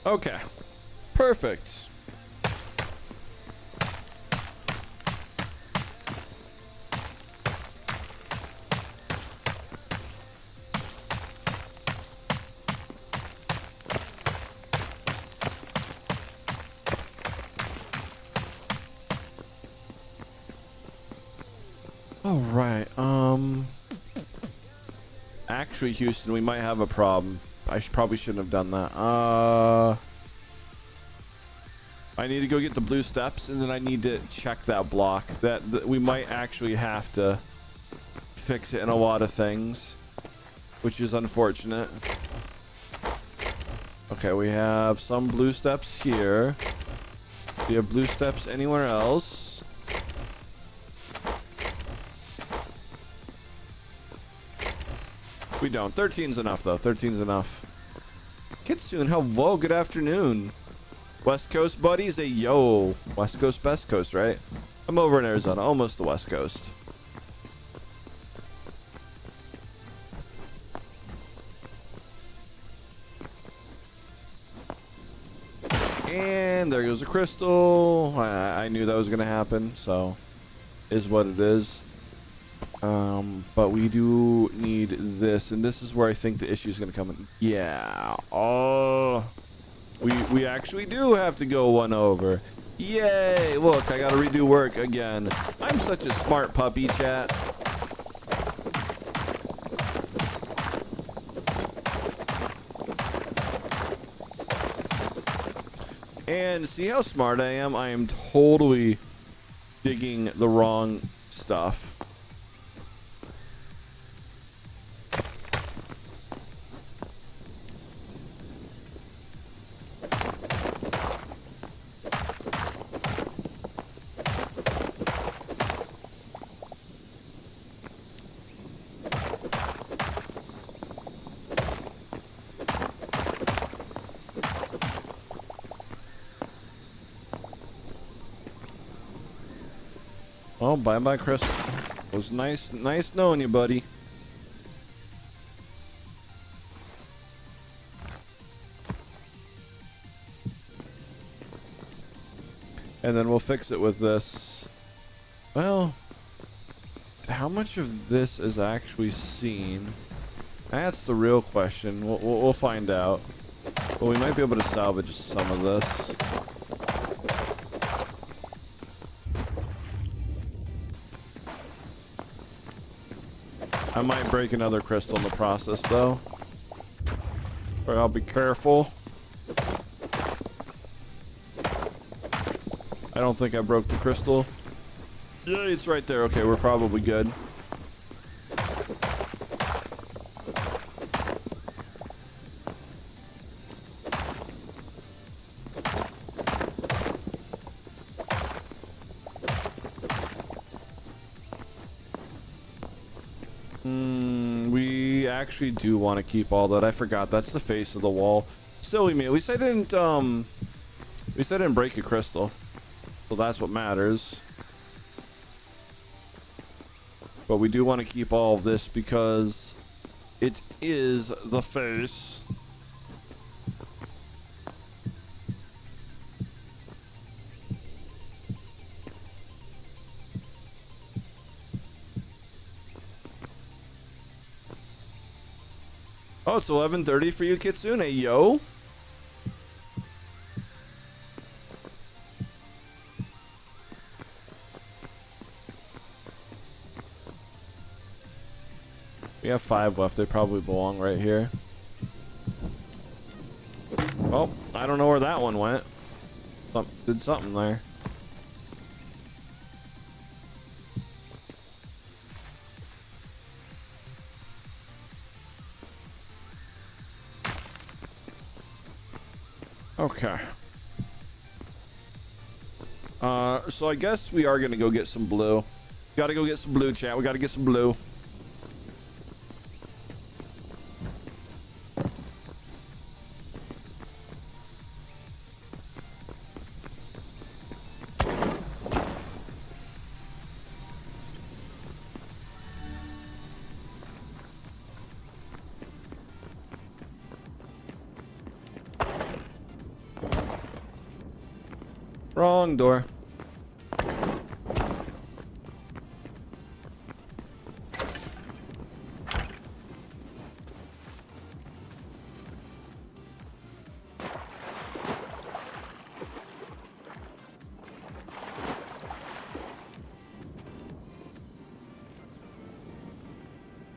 Okay, perfect. All right, actually, Houston, we might have a problem. I probably shouldn't have done that. I need to go get the blue steps, and then I need to check that block. That we might actually have to fix it in a lot of things, which is unfortunate. Okay, we have some blue steps here. Do you have blue steps anywhere else? We don't. 13's enough, though. 13's enough. Kitsune, hello. Good afternoon. West Coast buddies? Hey, yo. West Coast, best coast, right? I'm over in Arizona. Almost the West Coast. And there goes a crystal. I knew that was going to happen, so is what it is. But we do need this, and this is where I think the issue is going to come in. Yeah. Oh, we actually do have to go one over. Yay! Look, I got to redo work again. I'm such a smart puppy, chat. And see how smart I am? I am totally digging the wrong stuff. Oh, bye-bye, Chris. It was nice knowing you, buddy. And then we'll fix it with this. Well, how much of this is actually seen? That's the real question. We'll find out. But we might be able to salvage some of this. I might break another crystal in the process, though. But I'll be careful. I don't think I broke the crystal. Yeah, it's right there. Okay, we're probably good. We actually do want to keep all that. I forgot. That's the face of the wall. Silly me. At least I didn't break a crystal. So that's what matters. But we do want to keep all of this because it is the face. it's 11:30 for you, Kitsune, yo. We have 5 left. They probably belong right here. Oh, I don't know where that one went. Did something there. Okay. So I guess we are gonna go get some blue. Gotta go get some blue, chat. We gotta get some blue. Wrong door.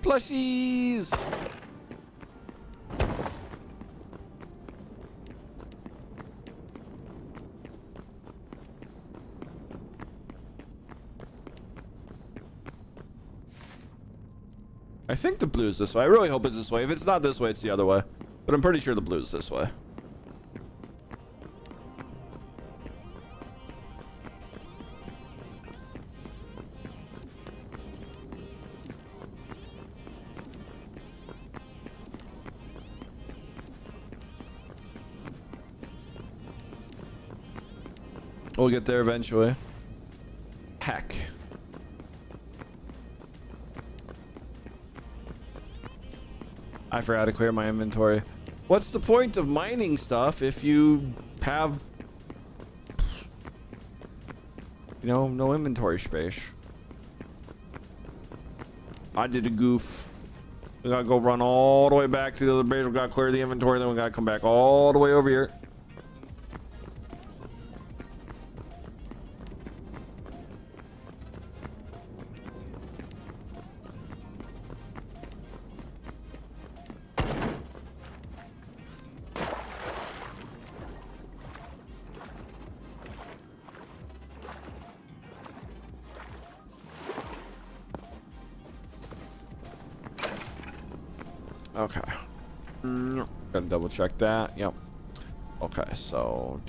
Plushies! I think the blue's this way. I really hope it's this way. If it's not this way, it's the other way. But I'm pretty sure the blue's this way. We'll get there eventually. Heck. I forgot to clear my inventory. What's the point of mining stuff if you have, you know, no inventory space? I did a goof. We gotta go run all the way back to the other base. We gotta clear the inventory, then we gotta come back all the way over here. Okay. Gotta double check that. Yep. Okay, so.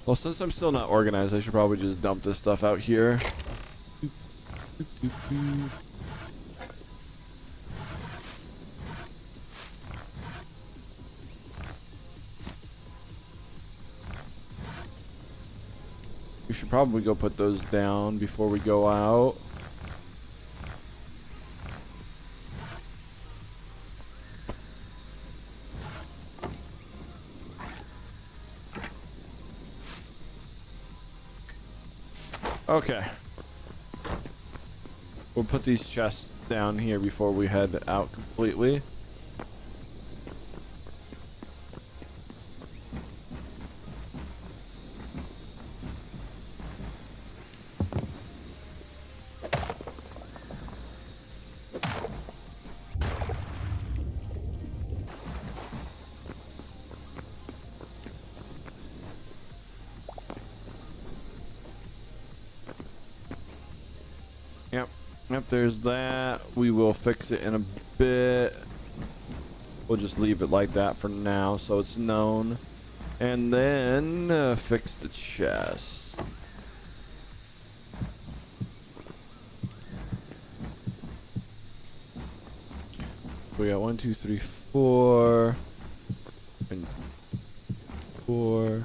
Well, since I'm still not organized, I should probably just dump this stuff out here. We should probably go put those down before we go out. Okay. We'll put these chests down here before we head out completely. Yep, there's that. We will fix it in a bit. We'll just leave it like that for now so it's known. And then fix the chest. We got 1, 2, 3, 4. And 4.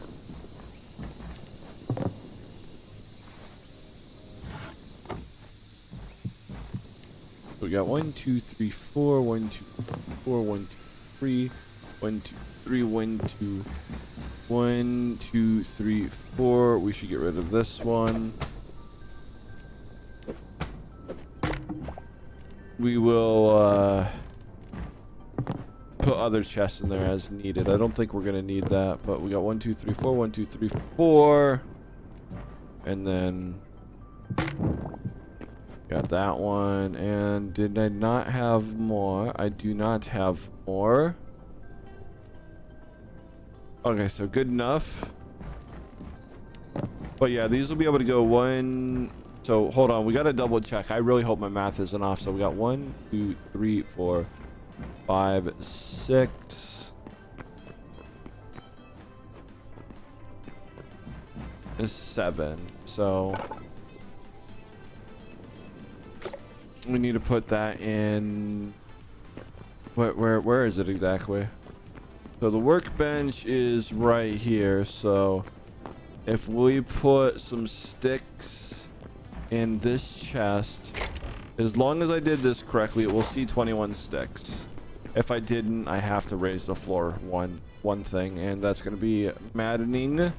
We got 1, 2, 3, 4, 1, 2, 4, 1, 2, 3, 1, 2, 3, 1, 2, 1, 2, 3, 4. We should get rid of this one. We will put other chests in there as needed. I don't think we're gonna need that, but we got 1, 2, 3, 4, 1, 2, 3, 4, and then got that one. And did I not have more? I do not have more. Okay, so good enough. But yeah, these will be able to go one. So hold on, we gotta double check. I really hope my math isn't off. So we got 1, 2, 3, 4, 5, 6. Is 7. So we need to put that in. Where is it exactly? So the workbench is right here. So if we put some sticks in this chest, as long as I did this correctly, it will see 21 sticks. If I didn't, I have to raise the floor one thing, and that's going to be maddening.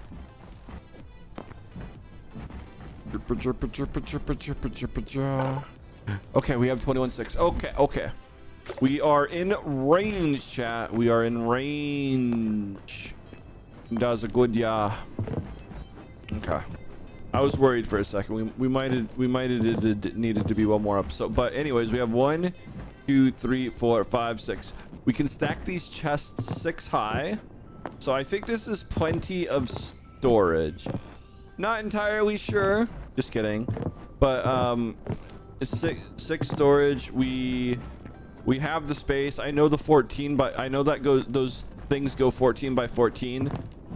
Okay, we have 21 sticks. Okay. We are in range, chat. We are in range. Does a good, yeah. Okay. I was worried for a second. We might have needed to be one more up. So, but anyways, we have 1, 2, 3, 4, 5, 6. We can stack these chests 6 high. So I think this is plenty of storage. Not entirely sure. Just kidding. But it's 6 storage. We have the space. I know the 14, but I know that those things go 14 by 14.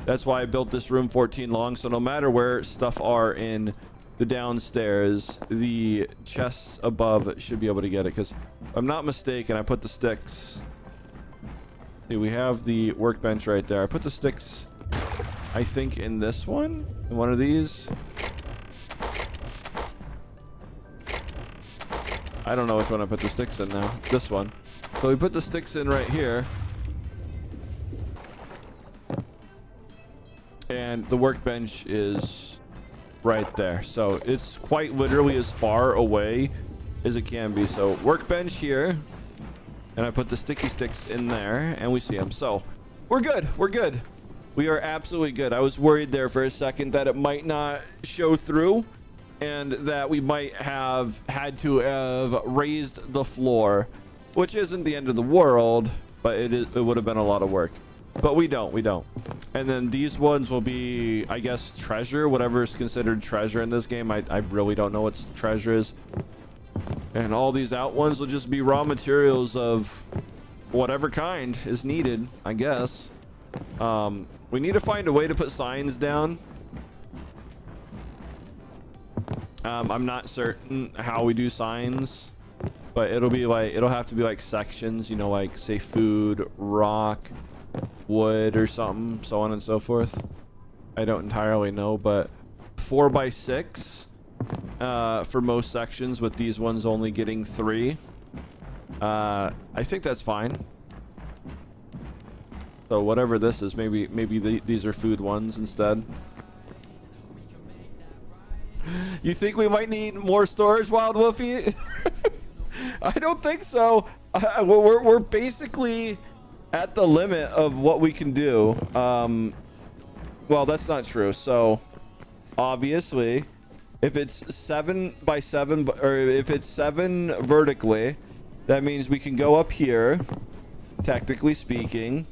That's why I built this room 14 long. So no matter where stuff are in the downstairs, the chests above should be able to get it. Because if I'm not mistaken, I put the sticks. See, we have the workbench right there. I put the sticks, I think, in this one, in one of these. I don't know which one I put the sticks in now. This one. So we put the sticks in right here. And the workbench is right there. So it's quite literally as far away as it can be. So workbench here. And I put the sticky sticks in there. And we see them. So we're good. We're good. We are absolutely good. I was worried there for a second that it might not show through. And that we might have had to have raised the floor. Which isn't the end of the world. But it would have been a lot of work. But we don't. And then these ones will be, I guess, treasure. Whatever is considered treasure in this game. I really don't know what treasure is. And all these out ones will just be raw materials of whatever kind is needed, I guess. We need to find a way to put signs down. I'm not certain how we do signs. But it'll have to be like sections, you know, like say food, rock, wood or something, so on and so forth. I don't entirely know, but 4 by 6 for most sections, with these ones only getting 3. I think that's fine. So whatever this is, maybe these are food ones instead. You think we might need more storage, Wild Wolfie? I don't think so. We're basically at the limit of what we can do. Well, that's not true. So obviously, if it's 7 by 7, or if it's 7 vertically, that means we can go up here. Technically speaking,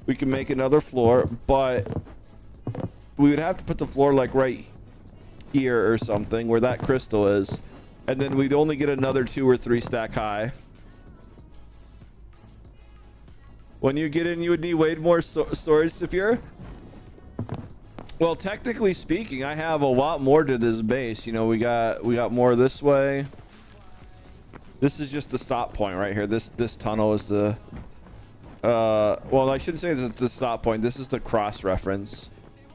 we can make another floor, but we would have to put the floor like right here or something where that crystal is, and then we'd only get another 2 or 3 stack high. When you get in, you would need way more storage, Saphir. Well, technically speaking, I have a lot more to this base. You know, we got more this way. This is just the stop point right here. This tunnel is the well, I shouldn't say the stop point. This is the cross reference.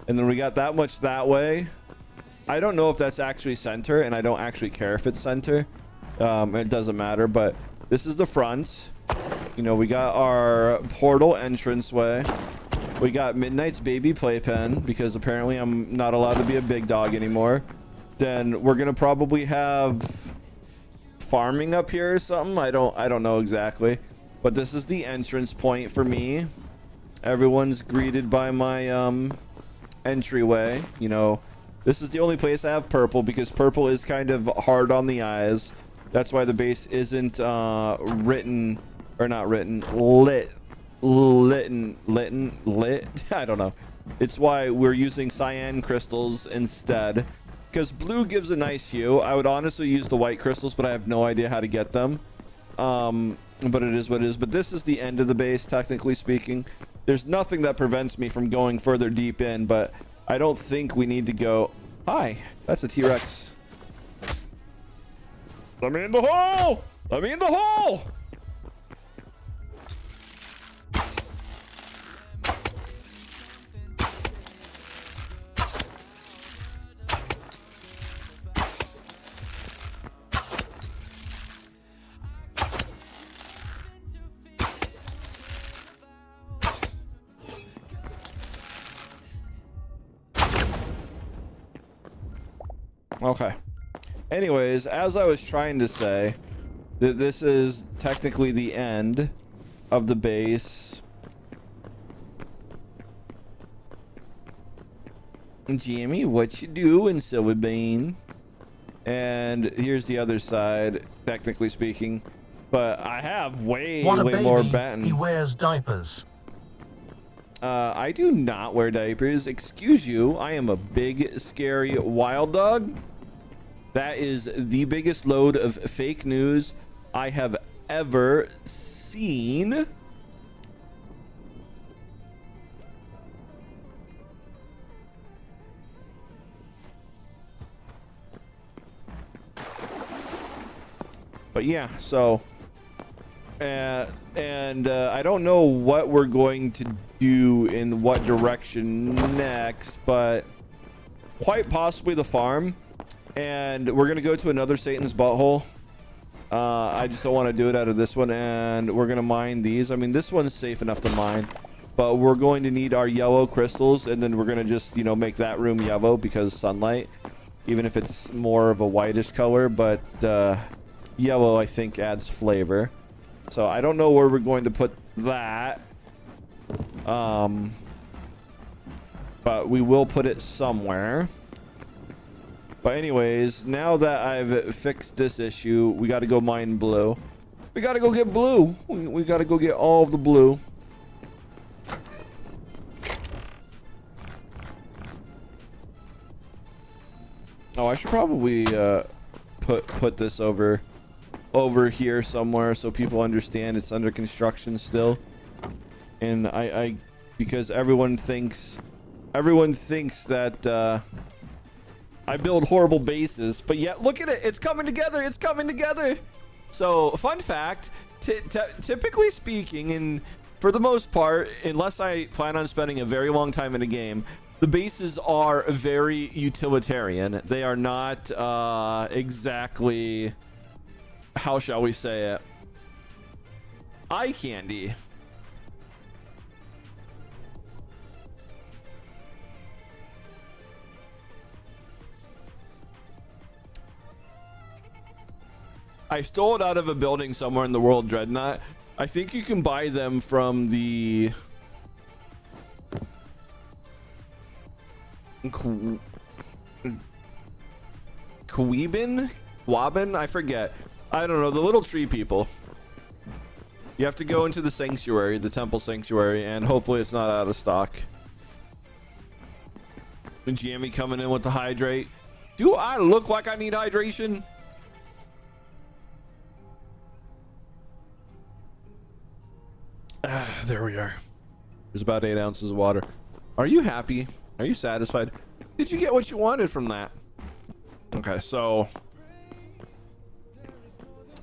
And then we got that much that way. I don't know if that's actually center, and I don't actually care if it's center. It doesn't matter, but this is the front. You know, we got our portal entranceway. We got Midnight's baby playpen, because apparently I'm not allowed to be a big dog anymore. Then we're gonna probably have farming up here or something. I don't know exactly, but this is the entrance point for me. Everyone's greeted by my entryway. You know, this is the only place I have purple, because purple is kind of hard on the eyes. That's why the base isn't lit. I don't know. It's why we're using cyan crystals instead, because blue gives a nice hue. I would honestly use the white crystals, but I have no idea how to get them. But it is what it is. But this is the end of the base, technically speaking. There's nothing that prevents me from going further deep in, but I don't think we need to go. Hi, that's a T-Rex. Let me in the hole! Let me in the hole! Okay. Anyways, as I was trying to say, this is technically the end of the base. Jamie, what you doing, Silver Bean? And here's the other side, technically speaking. But I have way What a more baby. batten. He wears diapers. I do not wear diapers. Excuse you. I am a big, scary wild dog. That is the biggest load of fake news I have ever seen. But yeah, so and I don't know what we're going to do in what direction next, but quite possibly the farm. And we're gonna go to another Satan's butthole. I just don't want to do it out of this one, and we're gonna mine these. I mean, this one's safe enough to mine, but we're going to need our yellow crystals, and then we're gonna just, you know, make that room yellow because sunlight, even if it's more of a whitish color. But yellow, I think, adds flavor. So I don't know where we're going to put that, but we will put it somewhere. But anyways, now that I've fixed this issue, we got to go mine blue. We got to go get blue. We got to go get all of the blue. Oh, I should probably put this over here somewhere so people understand it's under construction still. And I because everyone thinks that I build horrible bases, but yet look at it, it's coming together, it's coming together. So fun fact, typically speaking, and for the most part, unless I plan on spending a very long time in a game, the bases are very utilitarian. They are not exactly, how shall we say it, eye candy. I stole it out of a building somewhere in the world, Dreadnought. I think you can buy them from the Wabin? I forget. I don't know. The little tree people. You have to go into the sanctuary, the temple sanctuary, and hopefully it's not out of stock. Jamie coming in with the hydrate. Do I look like I need hydration? There we are. There's about 8 ounces of water. Are you happy? Are you satisfied? Did you get what you wanted from that? Okay, so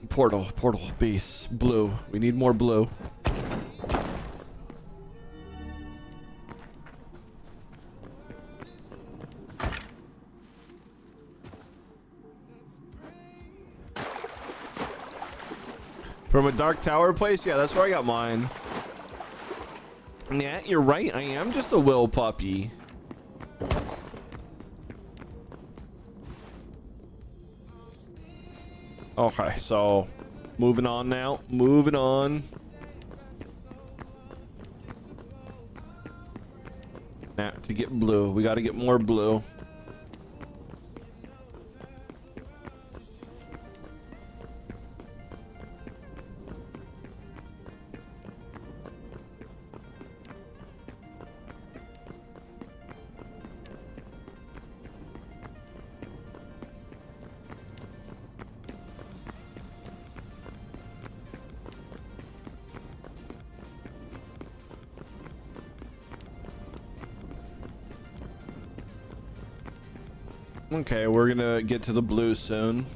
Portal, base, blue. We need more blue. From a Dark Tower place? Yeah, that's where I got mine. Yeah, you're right. I am just a will puppy. Okay, so moving on now. Moving on. Now, to get blue, we got to get more blue. Okay, we're gonna get to the blue soon.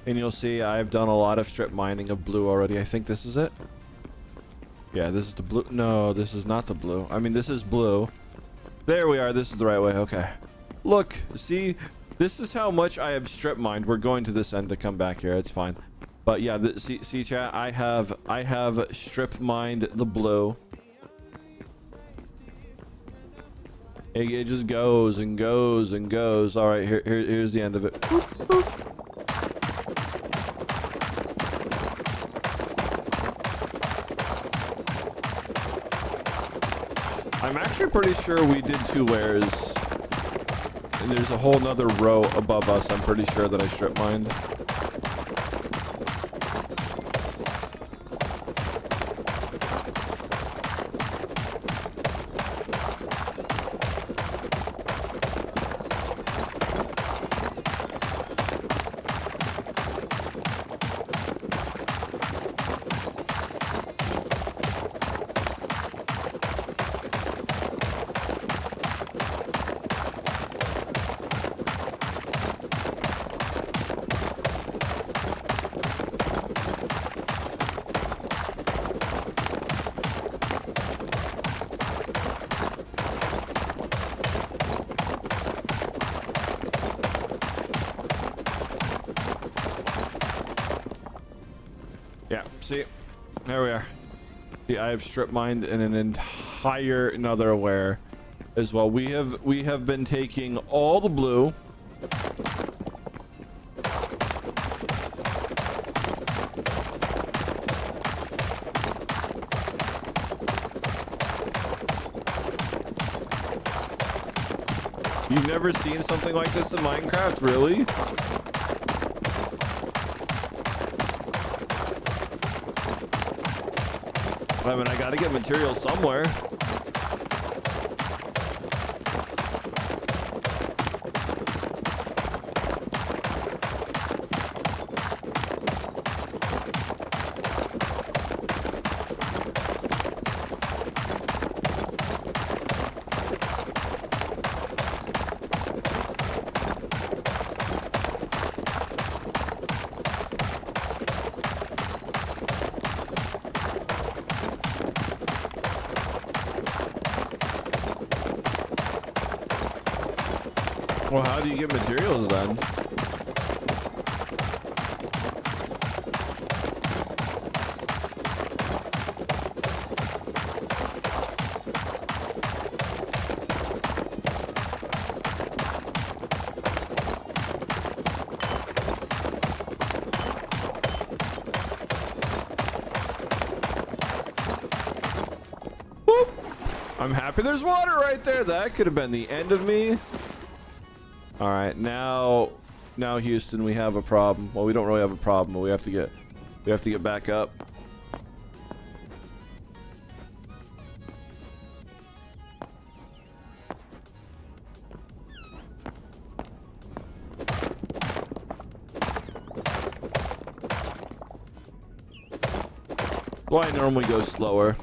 And you'll see I've done a lot of strip mining of blue already. I think this is it. Yeah, this is the blue. No, this is not the blue. I mean, this is blue. There we are. This is the right way. Okay. Look, see, this is how much I have strip mined. We're going to this end to come back here. It's fine. But yeah, see chat, I have strip mined the blue. It just goes and goes and goes. All right, here's the end of it. Boop, boop. I'm actually pretty sure we did 2 layers. And there's a whole nother row above us. I'm pretty sure that I strip mined. Yeah, see, there we are. See, I have strip mined in an entire another layer as well. We have been taking all the blue. You've never seen something like this in Minecraft, really? I mean, I gotta get material somewhere. Well, how do you get materials then? Whoop. I'm happy there's water right there. That could have been the end of me. All right, now Houston, we have a problem. Well, we don't really have a problem, but we have to get back up. Well, I normally go slower.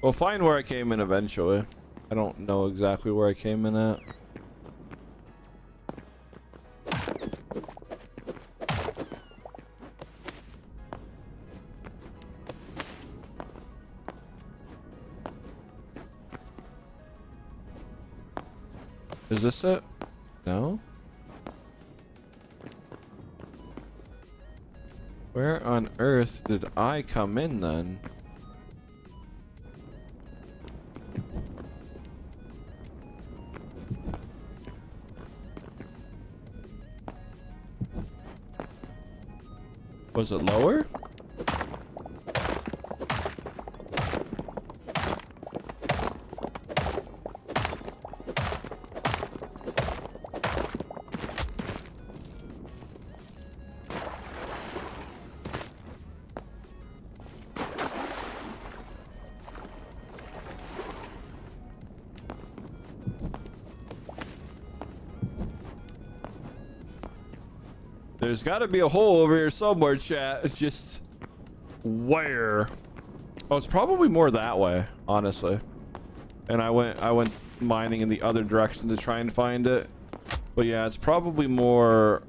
We'll find where I came in eventually. I don't know exactly where I came in at. Is this it? No? Where on earth did I come in then? Was it lower? There's got to be a hole over here somewhere, chat. It's just where? Oh, it's probably more that way, honestly. And I went mining in the other direction to try and find it. But yeah, it's probably more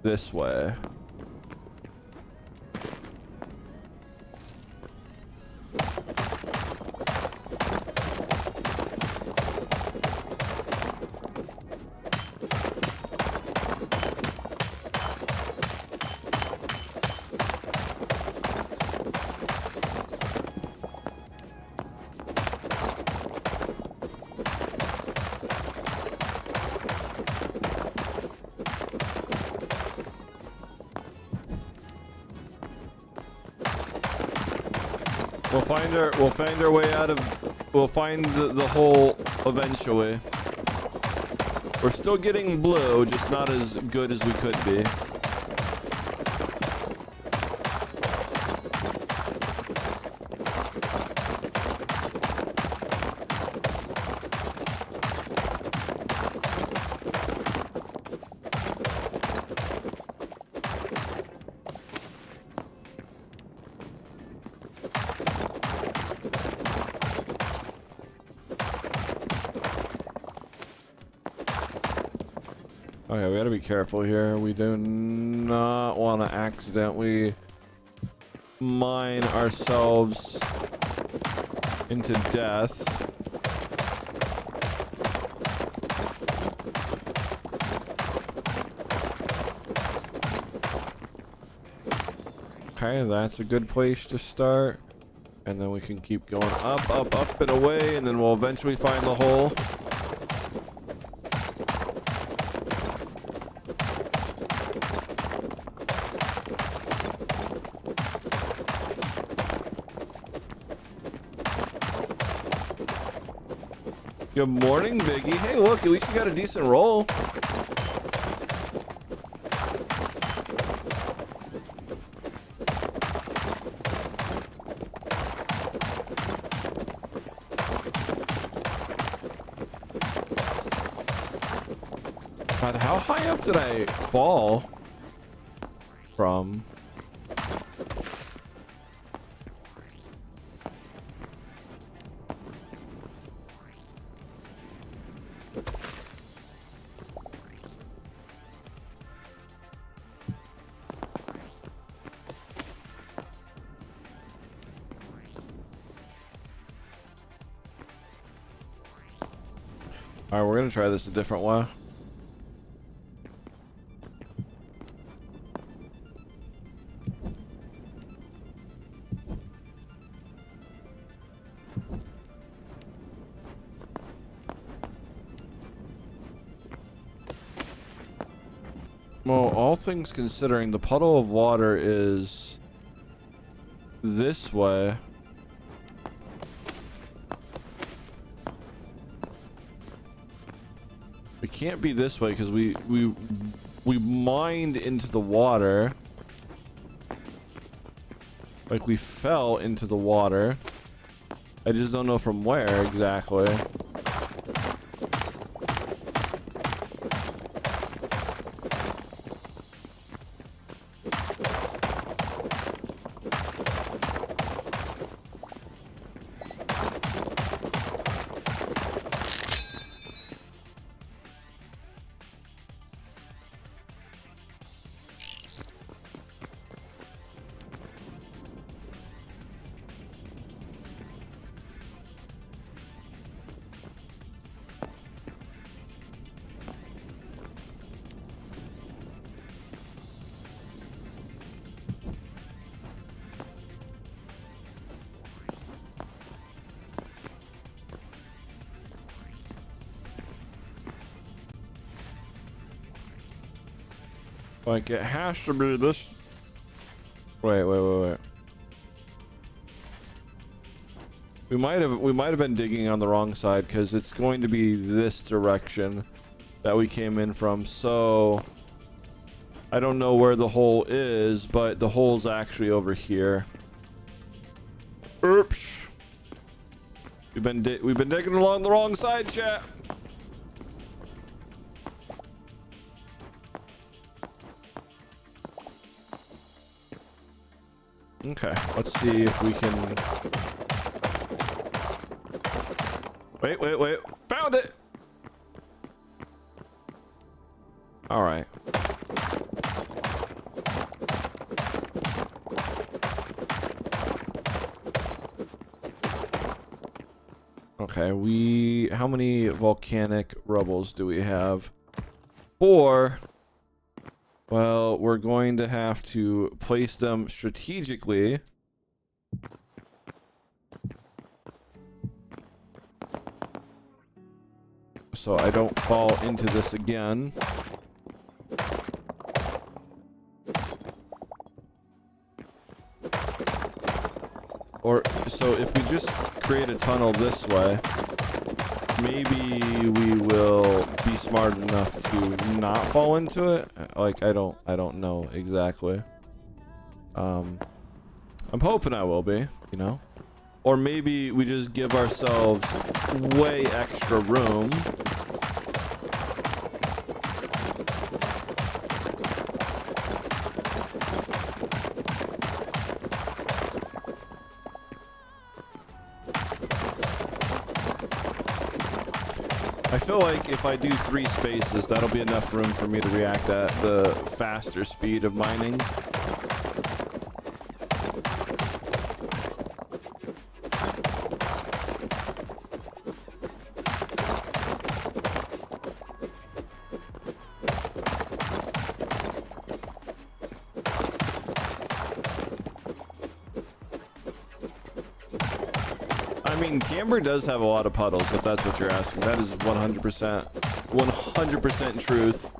this way. We'll find our way out of, we'll find the hole eventually. We're still getting blue, just not as good as we could be. Okay, we gotta be careful here. We do not want to accidentally mine ourselves into death. Okay, that's a good place to start. And then we can keep going up, up, up and away, and then we'll eventually find the hole. Good morning, Biggie. Hey, look, at least you got a decent roll. God, how high up did I fall from? Alright, we're gonna try this a different way. Well, all things considering, the puddle of water is this way. It can't be this way because we mined into the water. Like we fell into the water. I just don't know from where exactly. Like it has to be this. Wait. We might have been digging on the wrong side because it's going to be this direction that we came in from. So I don't know where the hole is, but the hole's actually over here. Oops. We've been digging along the wrong side, chat. Okay, let's see if we can. Wait. Found it. All right. Okay, how many volcanic rubbles do we have? 4. Well, we're going to have to place them strategically. So I don't fall into this again. Or, so if we just create a tunnel this way, maybe we will be smart enough to not fall into it. Like, I don't know exactly. I'm hoping I will be, you know? Or maybe we just give ourselves way extra room. I feel like if I do 3 spaces, that'll be enough room for me to react at the faster speed of mining. I mean, Camber does have a lot of puddles, if that's what you're asking. That is 100% truth.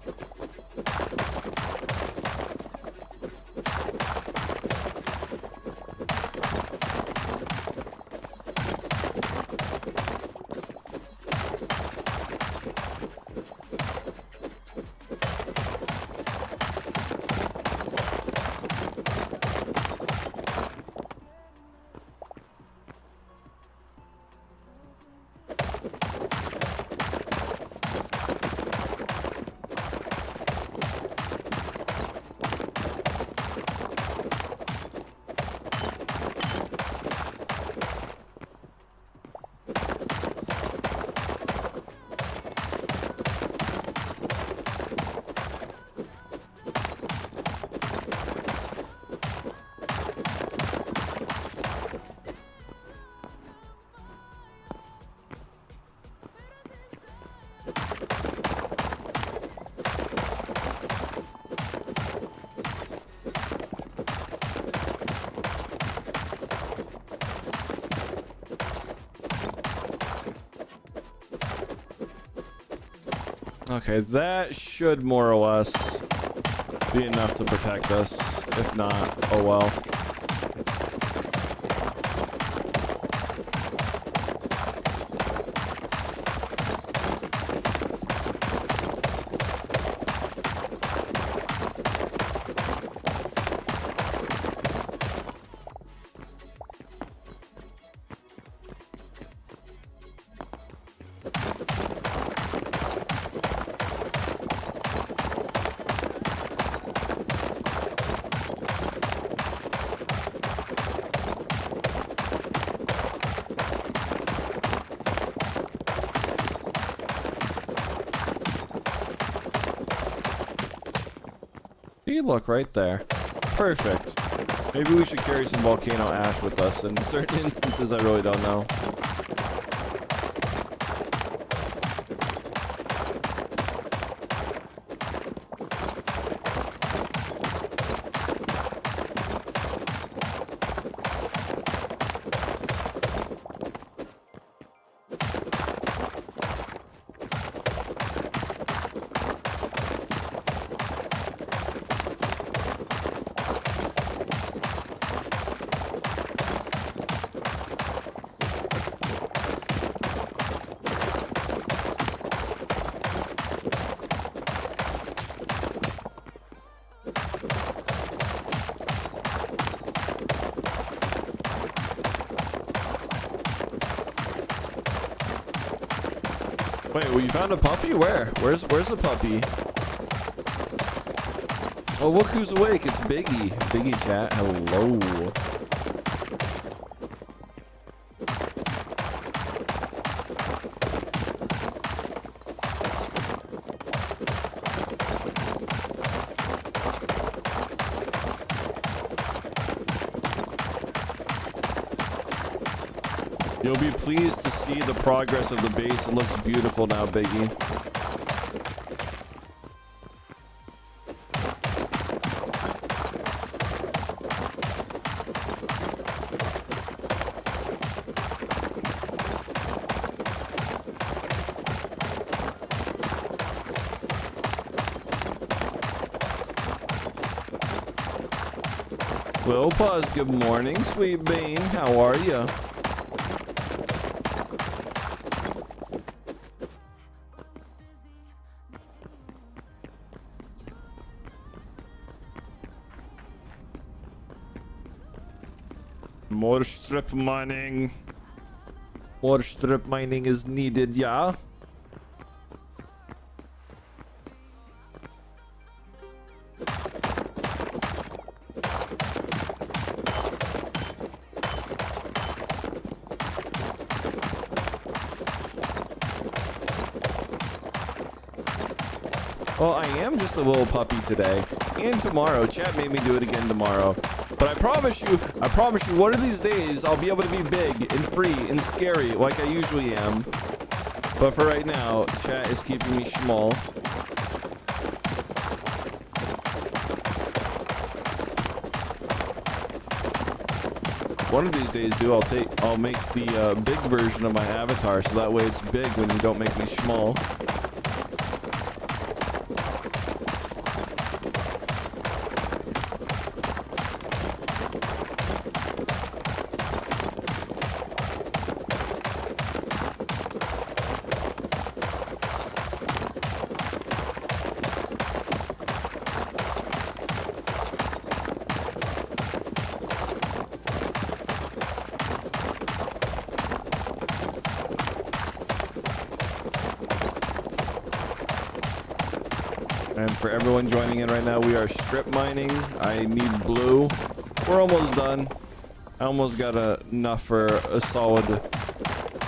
Okay, that should more or less be enough to protect us. If not, oh well. See, look right there. Perfect. Maybe we should carry some volcano ash with us. In certain instances, I really don't know. Wait, well, you found a puppy? Where? Where's the puppy? Oh, look who's awake. It's Biggie. Biggie chat. Hello. You'll be pleased to see the progress of the base. It looks beautiful now, Biggie. Will Pause, good morning, sweet bean. How are you? More strip mining. More strip mining is needed, yeah? Well, I am just a little puppy today. And tomorrow. Chat made me do it again tomorrow. But I promise you, one of these days, I'll be able to be big and free and scary like I usually am. But for right now, chat is keeping me small. One of these days, dude, I'll make the big version of my avatar, so that way it's big when you don't make me small. And for everyone joining in right now, we are strip mining. I need blue. We're almost done. I almost got enough for a solid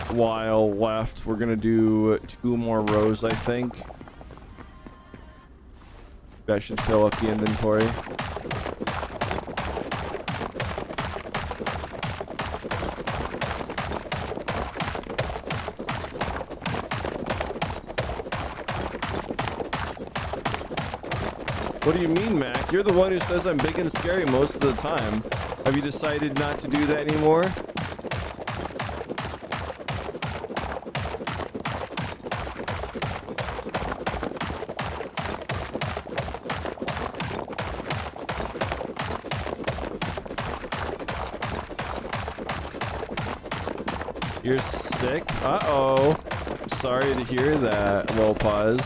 while left. We're gonna do 2 more rows, I think. That should fill up the inventory. What do you mean, Mac? You're the one who says I'm big and scary most of the time. Have you decided not to do that anymore? You're sick? Uh-oh. Sorry to hear that, Low Pause.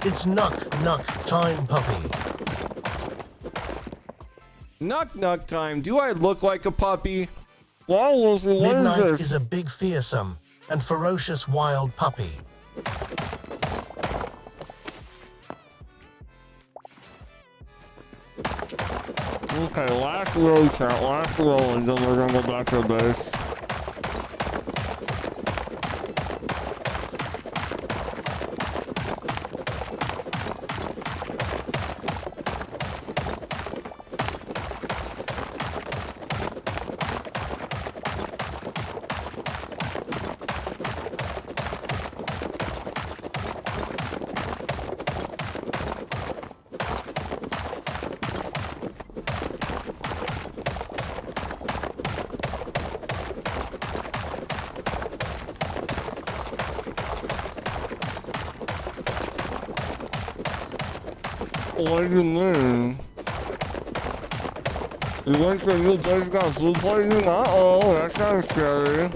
It's knock time, puppy. Knock time. Do I look like a puppy? Midnight is a big, fearsome, and ferocious wild puppy. Okay, last row, chat, last row, and then we're gonna go back to the base. What do you mean? You went to a new place and got food poisoning? Uh-oh, that sounds scary.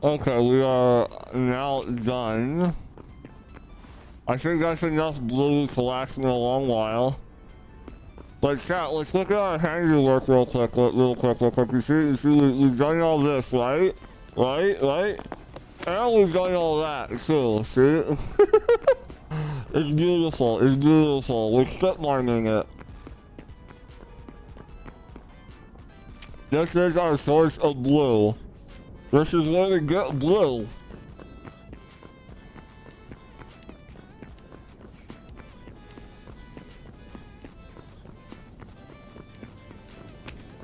Okay, we are now done. I think that's enough blue to last me a long while. But chat, let's look at our handiwork real quick, real quick. You see, we've done all this, right? Right? And we've done all that, too, see? It's beautiful, We're strip mining it. This is our source of blue. This is where we get blue.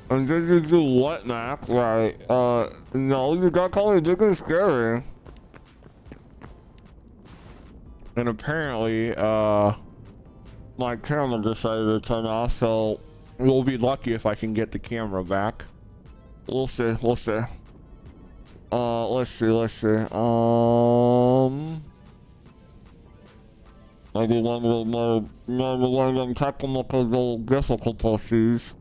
And did you do what, Mac? Right, no, you got called a big and scary. And apparently, my camera decided to turn off, so we'll be lucky if I can get the camera back. We'll see. Let's see. Maybe one of them technical difficulties.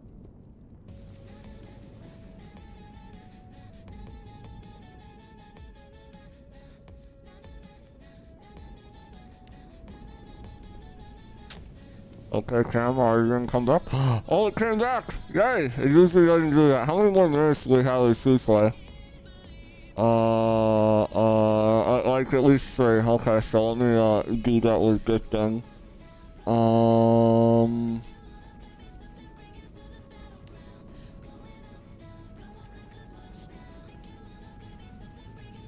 Okay, camera, are you gonna come back? Oh, it came back! Yay! It usually doesn't do that. How many more minutes do we have this Tuesday? Like at least 3. Okay, so let me do that with this then.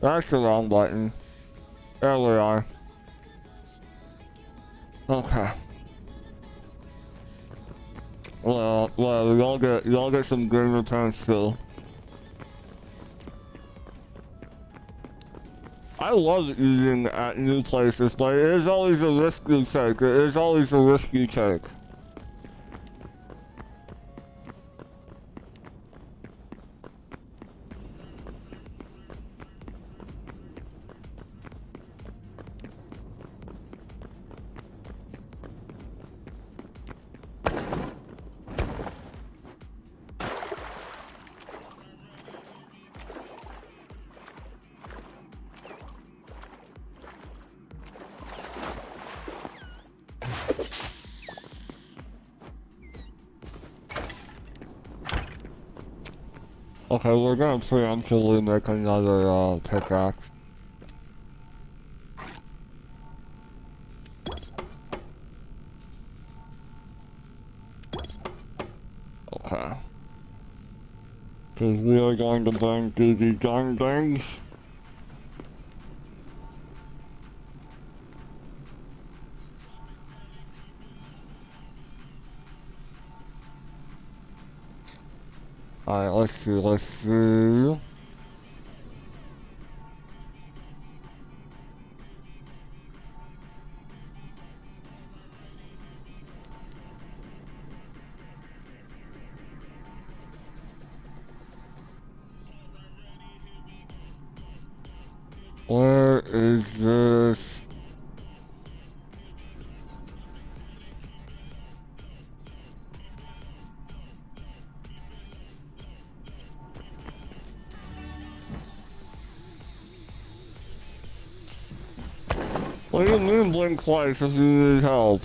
That's the wrong button. There we are. Okay. Well, y'all get some good returns too. I love using at new places, but it is always a risk you take. Okay, we're gonna preemptively make another pickaxe. Okay. Because we are going to bring through the darn things. Alright, let's see. Where is this? What do you mean blink twice if you need help?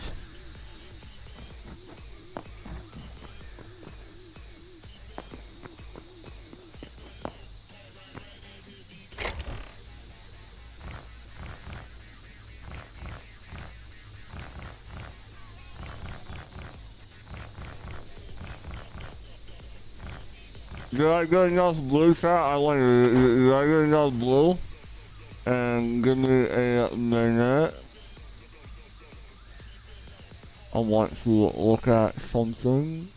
Did I get enough blue, chat? I wonder, did I get enough blue? And give me a minute. I want to look at something.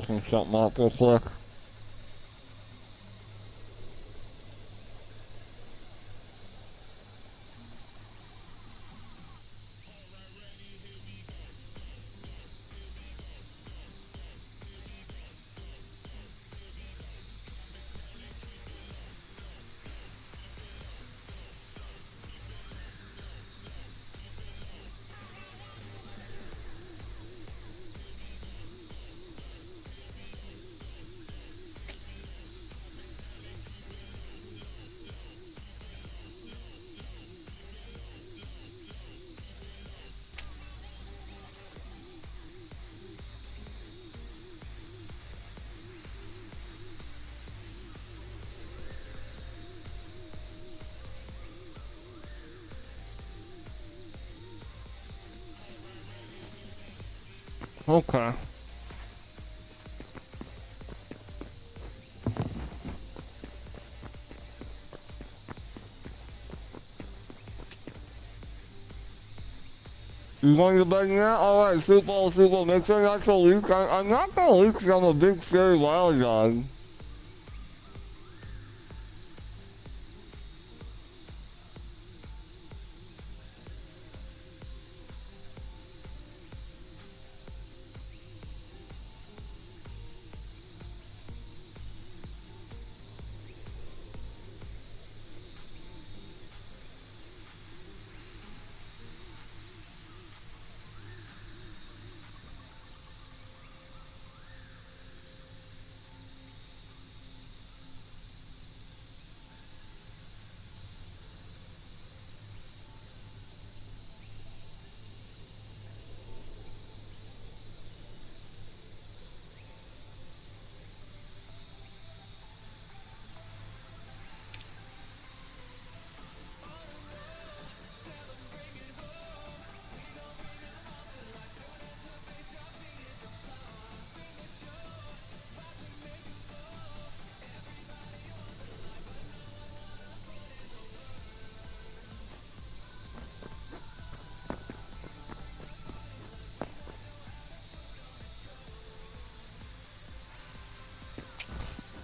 looking something up real quick. Okay. You going to bed yet? Alright, super, make sure not to leak. I'm not gonna leak because I'm a big scary wild dog.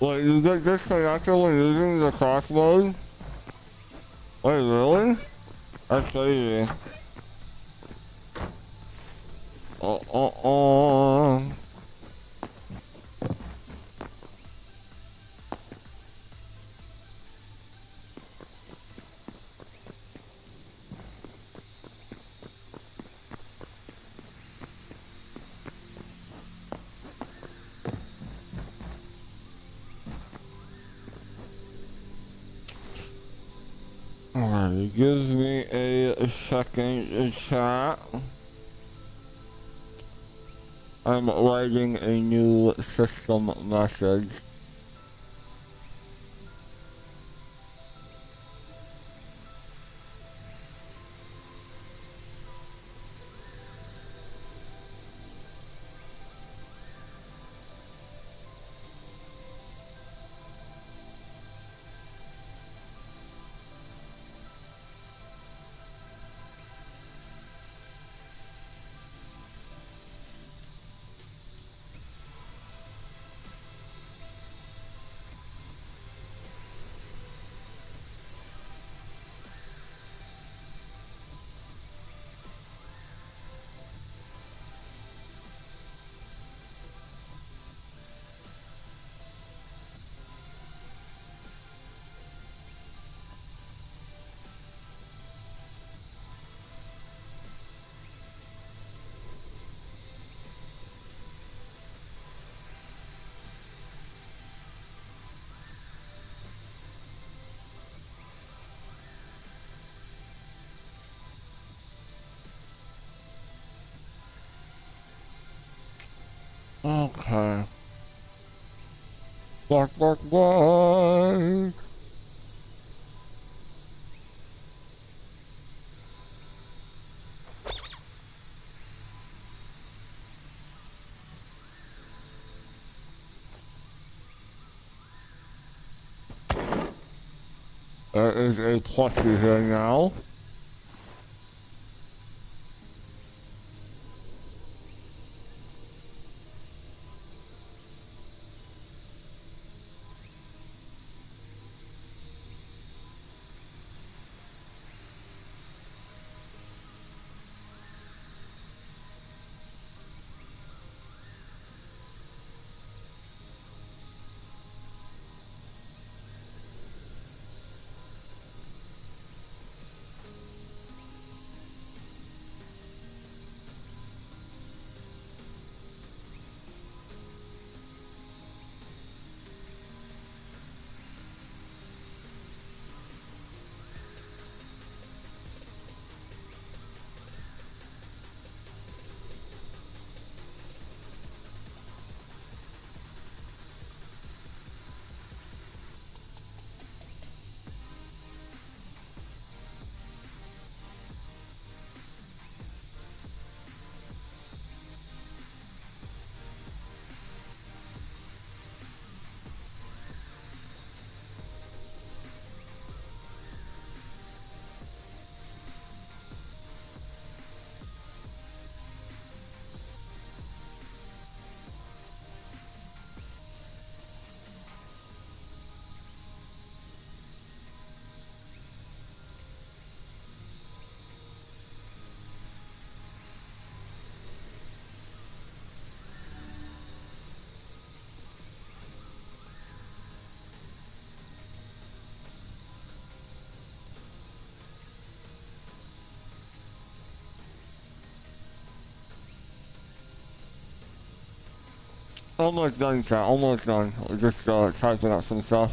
Wait, you get disconnected when using the cross mode? Wait, really? That's crazy. Oh. Alright, it gives me a second to chat. I'm writing a new system message. Okay. Bark. There is a plushie here now. Almost done, chat. Almost done. Just typing out some stuff.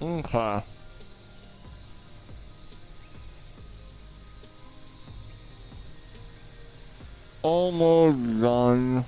Okay. Almost done.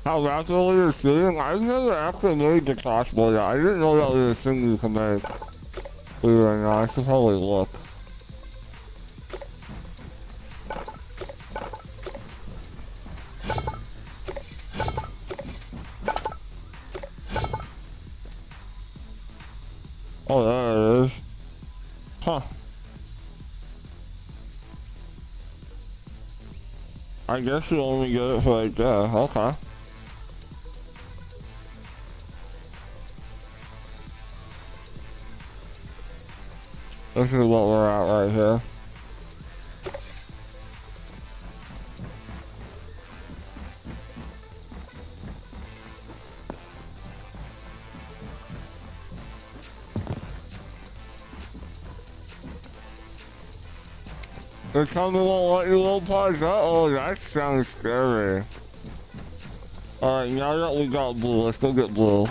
How rapidly you're shooting? I've never actually made the crossbow yet. I didn't know that was a thing you can make. Believe it or not, I should probably look. Oh, there it is. Huh. I guess you only get it for right there. Okay. This is what we're at right here. They tell me won't let you low pause. Oh, that sounds scary. Alright, now that we got blue, let's go get blue.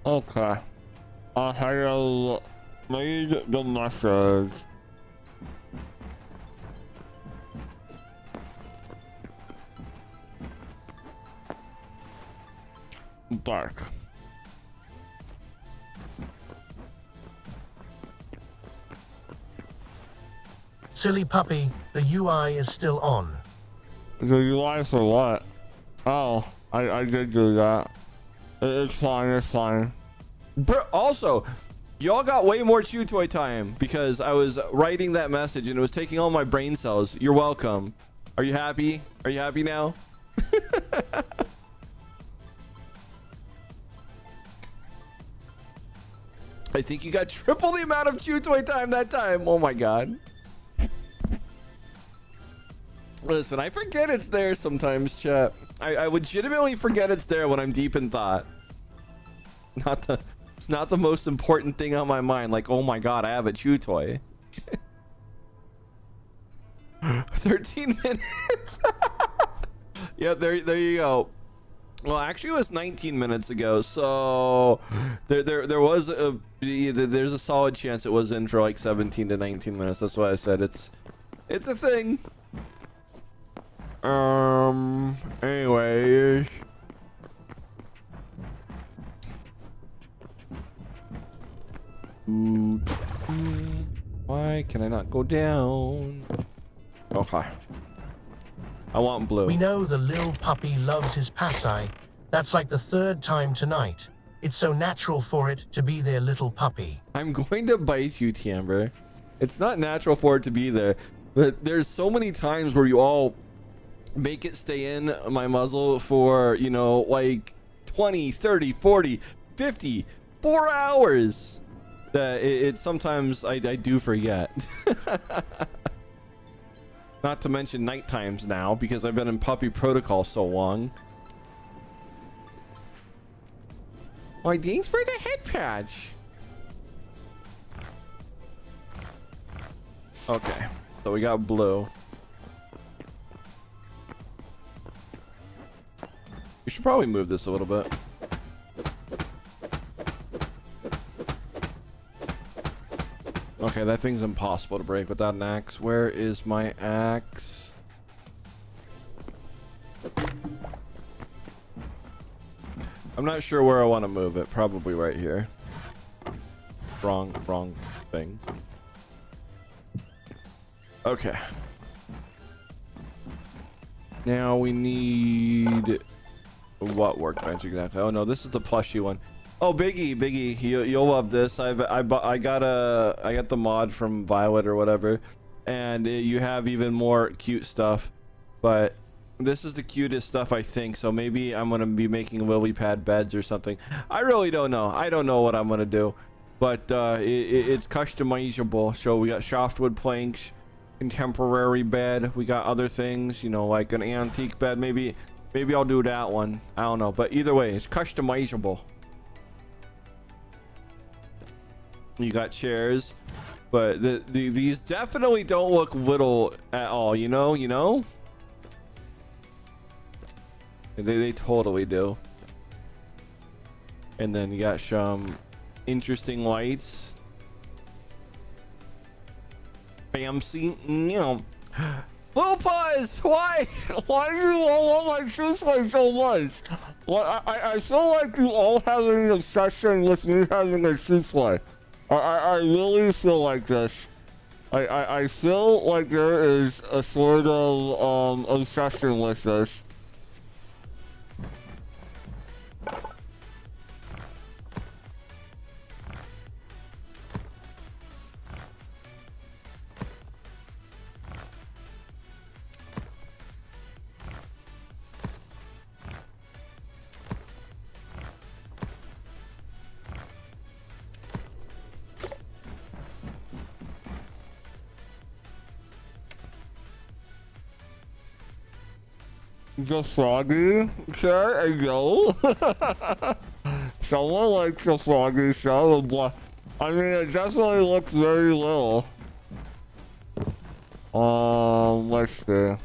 Okay. I gotta look. Read the message. Back. Silly puppy, the UI is still on. So you lie for what? Oh, I did do that. It's fine, it's fine. Bro, also, y'all got way more chew toy time because I was writing that message and it was taking all my brain cells. You're welcome. Are you happy? Are you happy now? I think you got triple the amount of chew toy time that time. Oh my god. Listen, I forget it's there sometimes, chat. I legitimately forget it's there when I'm deep in thought. It's not the most important thing on my mind. Like, oh my god, I have a chew toy. 13 minutes. Yeah, there you go. Well, actually, it was 19 minutes ago. So there was there's a solid chance it was in for like 17 to 19 minutes. That's why I said it's a thing. Anyways. Why can I not go down? Okay. I want blue. We know the lil puppy loves his pasai. That's like the third time tonight. It's so natural for it to be their little puppy. I'm going to bite you, Timber. It's not natural for it to be there, but there's so many times where you all make it stay in my muzzle for, you know, like 20, 30, 40, 50, 4 hours. That it sometimes I do forget. Not to mention night times now because I've been in puppy protocol so long. Why, thanks for the head patch. Okay, so we got blue. We should probably move this a little bit. Okay, that thing's impossible to break without an axe. Where is my axe? I'm not sure where I want to move it. Probably right here. Wrong thing. Okay. Now we need what workbench exactly? Oh no, this is the plushy one. Oh, Biggie, you'll love this. I got the mod from Violet or whatever, and you have even more cute stuff. But this is the cutest stuff, I think. So maybe I'm gonna be making lily pad beds or something. I really don't know. I don't know what I'm gonna do, but it's customizable. So we got softwood planks, contemporary bed. We got other things, you know, like an antique bed. Maybe I'll do that one. I don't know. But either way, it's customizable. You got chairs, but these definitely don't look little at all. You know. They totally do. And then you got some interesting lights. Fancy, you know. Little Pause, why? Why do you all want my shoes like so much? Well, I feel like you all have an obsession with me having a shoe play. I really feel like this. I feel like there is a sort of obsession with this. The froggy shirt, I go. Someone likes the froggy shirt. I mean, it definitely looks very little. Let's see.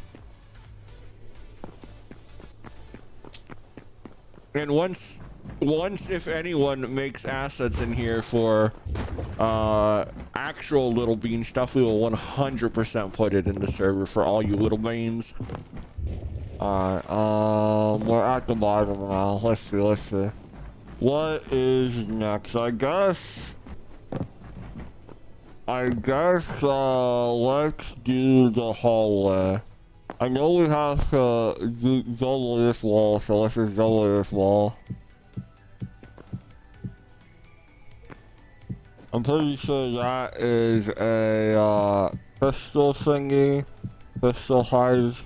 And once once, if anyone makes assets in here for actual little bean stuff, we will 100% put it in the server for all you little beans. Alright, we're at the bottom now. Let's see. What is next? I guess, let's do the hallway. I know we have to double this wall, so let's just double this wall. I'm pretty sure that is a crystal thingy, crystal hive.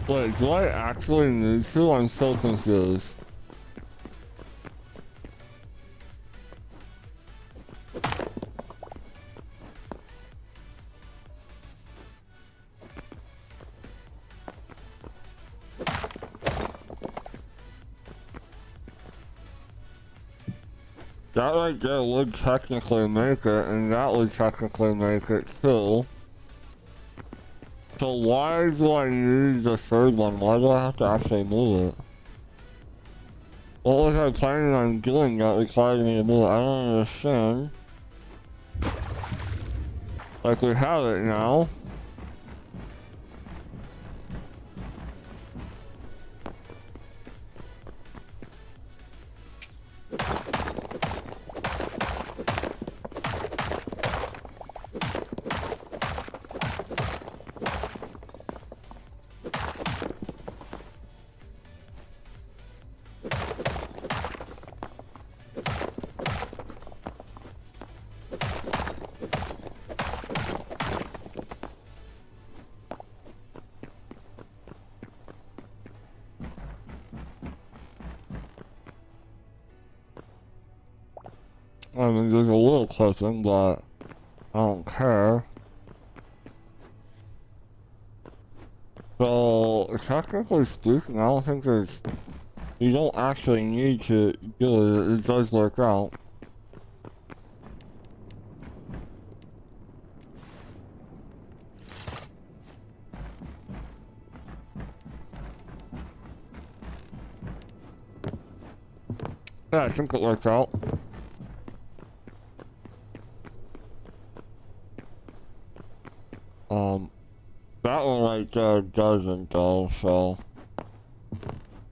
Wait, do I actually need to? I'm so confused. That right there would technically make it, and that would technically make it too. So why do I need the third one? Why do I have to actually move it? What was I planning on doing that required me to move it? I don't understand. Like, we have it now. I mean, there's a little clipping, but I don't care. So, technically speaking, I don't think there's... You don't actually need to do it. It does work out. Yeah, I think it works out. That one right there doesn't though, so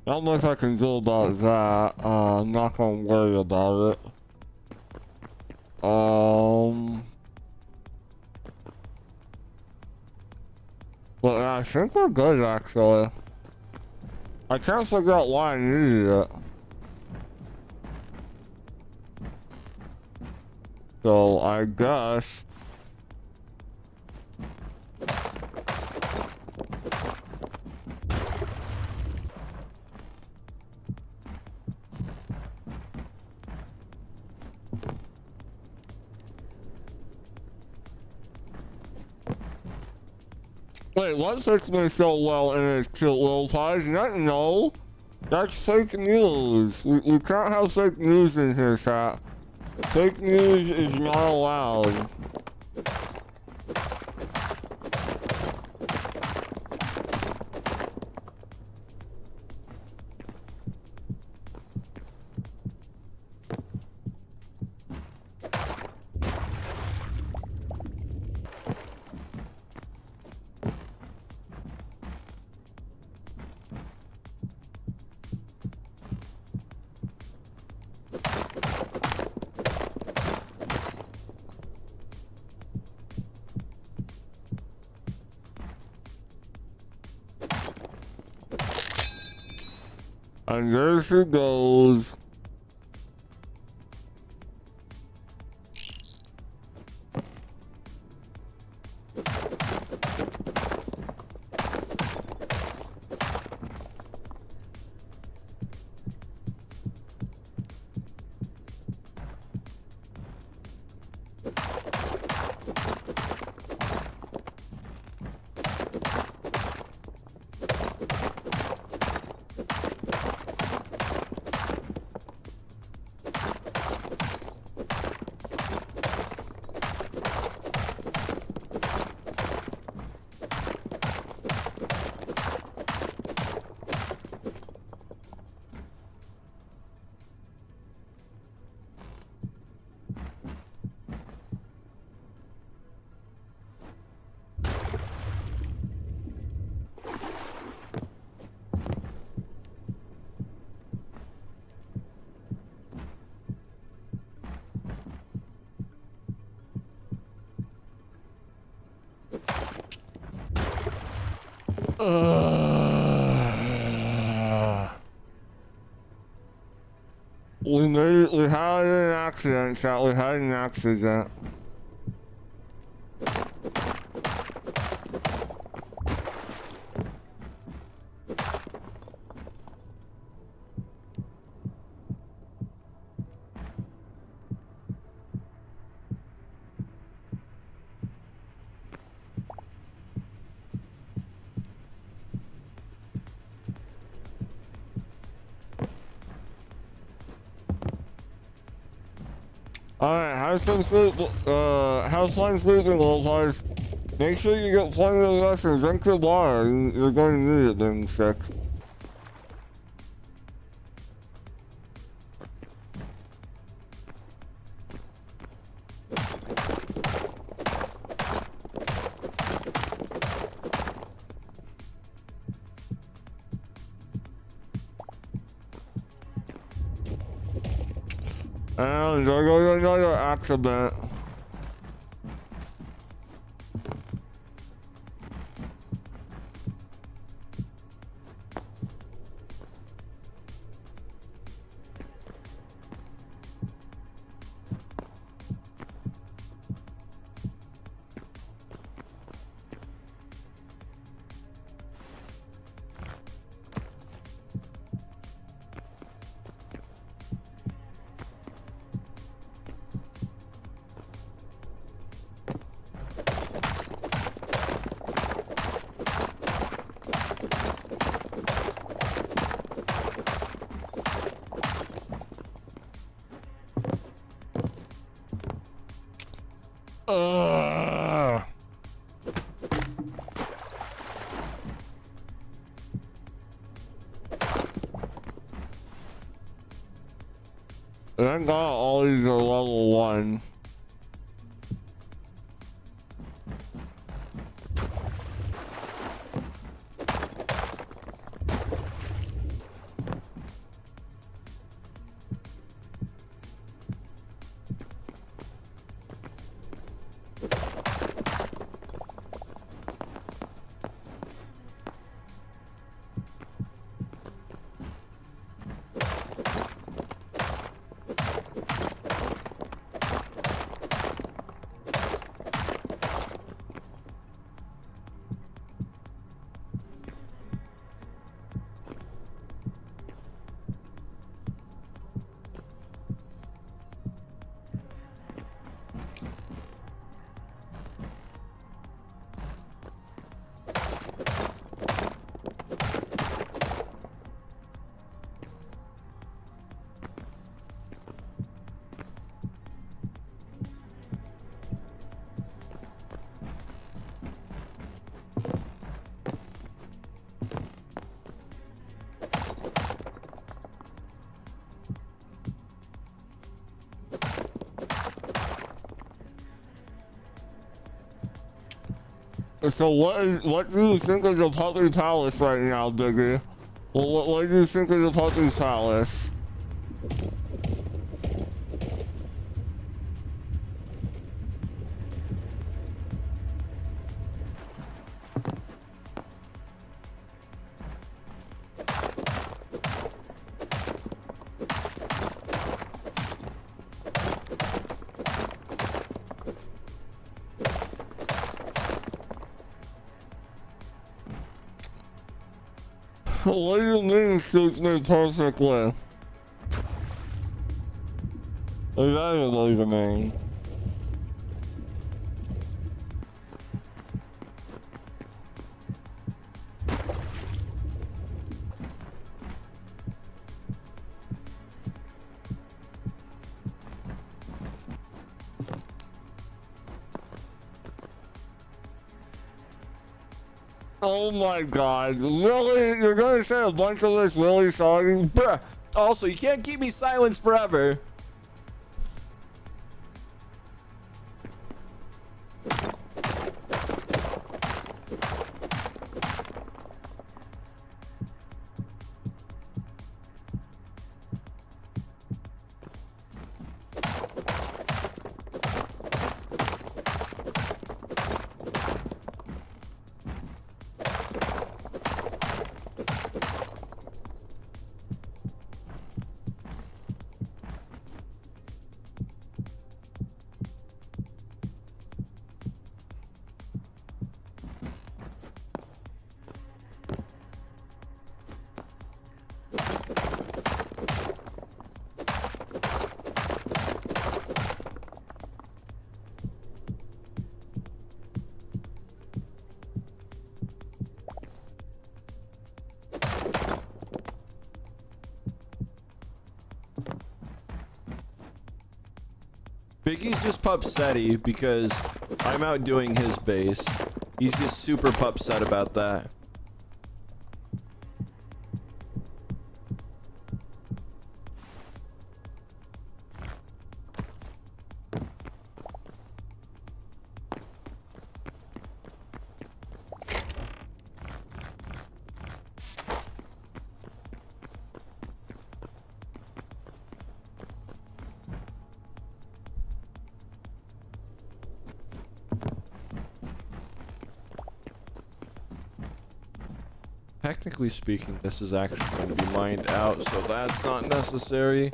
not much I can do about that. I'm not gonna worry about it. But yeah, I think we're good actually. I can't figure out why I needed it. So I guess wait, what fits me so well in his cute little pies? No, that's fake news. We can't have fake news in here, chat. Fake news is not allowed. And there she goes. We had an accident, chat. We had an accident. Alright, have some sleep, have fun sleeping, little guys. Make sure you get plenty of rest and drink your water. You're going to need it being sick. And there goes another accident. Thank God all these are level 1. So what do you think of the Puppy Palace right now, Biggie? Well, what do you think of the Puppy Palace? What do you mean suits me perfectly? That doesn't even mean. Oh my God, really? You're gonna say a bunch of this really sorry? Bruh. Also, you can't keep me silenced forever. Biggie's just pupsetty because I'm outdoing his base. He's just super pupset about that. Technically speaking, this is actually going to be mined out, so that's not necessary.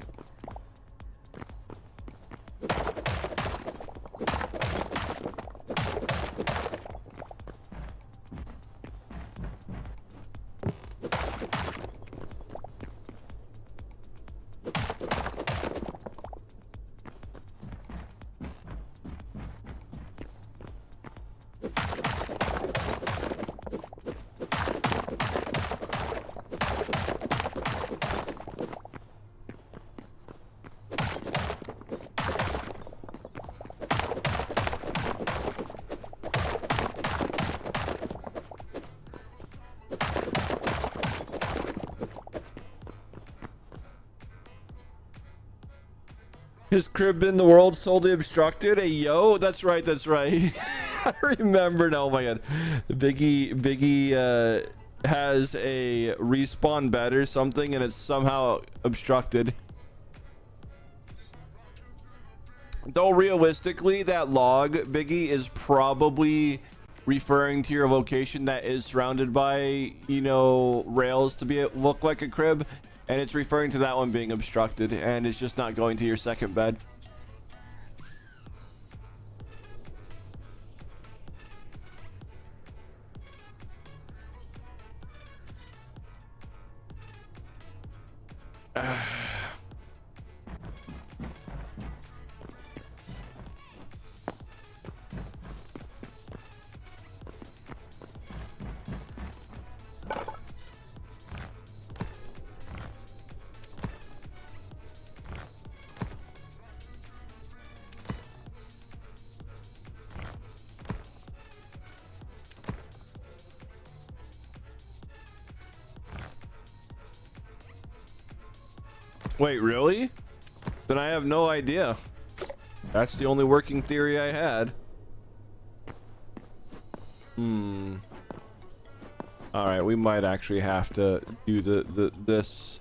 His crib in the world solely obstructed. Hey, yo, that's right, that's right. I remembered. Oh my god, Biggie has a respawn bed or something, and it's somehow obstructed. Though realistically, that log, Biggie, is probably referring to your location that is surrounded by, you know, rails to be look like a crib. And it's referring to that one being obstructed, and it's just not going to your second bed. Wait, really? Then I have no idea. That's the only working theory I had. All right, we might actually have to do this.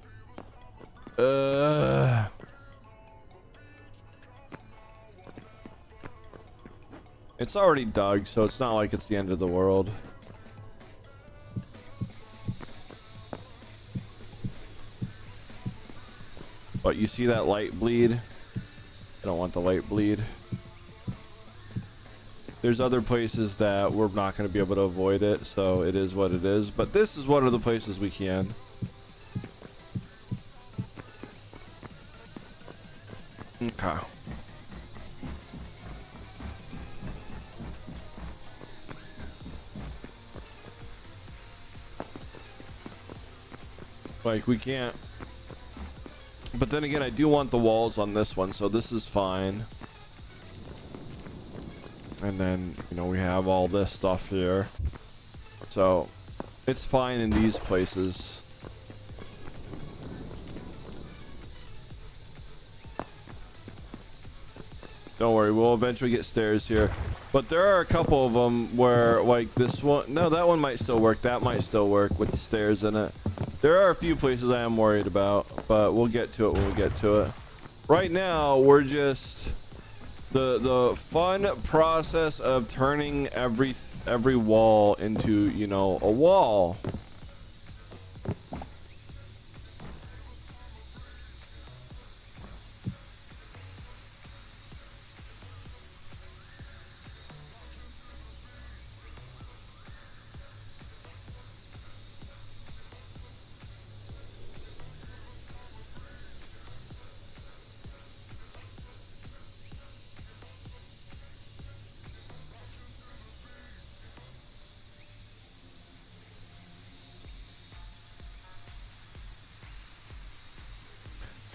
It's already dug, so it's not like it's the end of the world. But you see that light bleed? I don't want the light bleed. There's other places that we're not going to be able to avoid it, so it is what it is. But this is one of the places we can. Okay. Like, we can't. But then again, I do want the walls on this one, so this is fine. And then, you know, we have all this stuff here. So, it's fine in these places. Don't worry, we'll eventually get stairs here. But there are a couple of them where, like this one, no, that one might still work. That might still work with the stairs in it. There are a few places I am worried about, but we'll get to it when we get to it. Right now, we're just the fun process of turning every wall into, you know, a wall.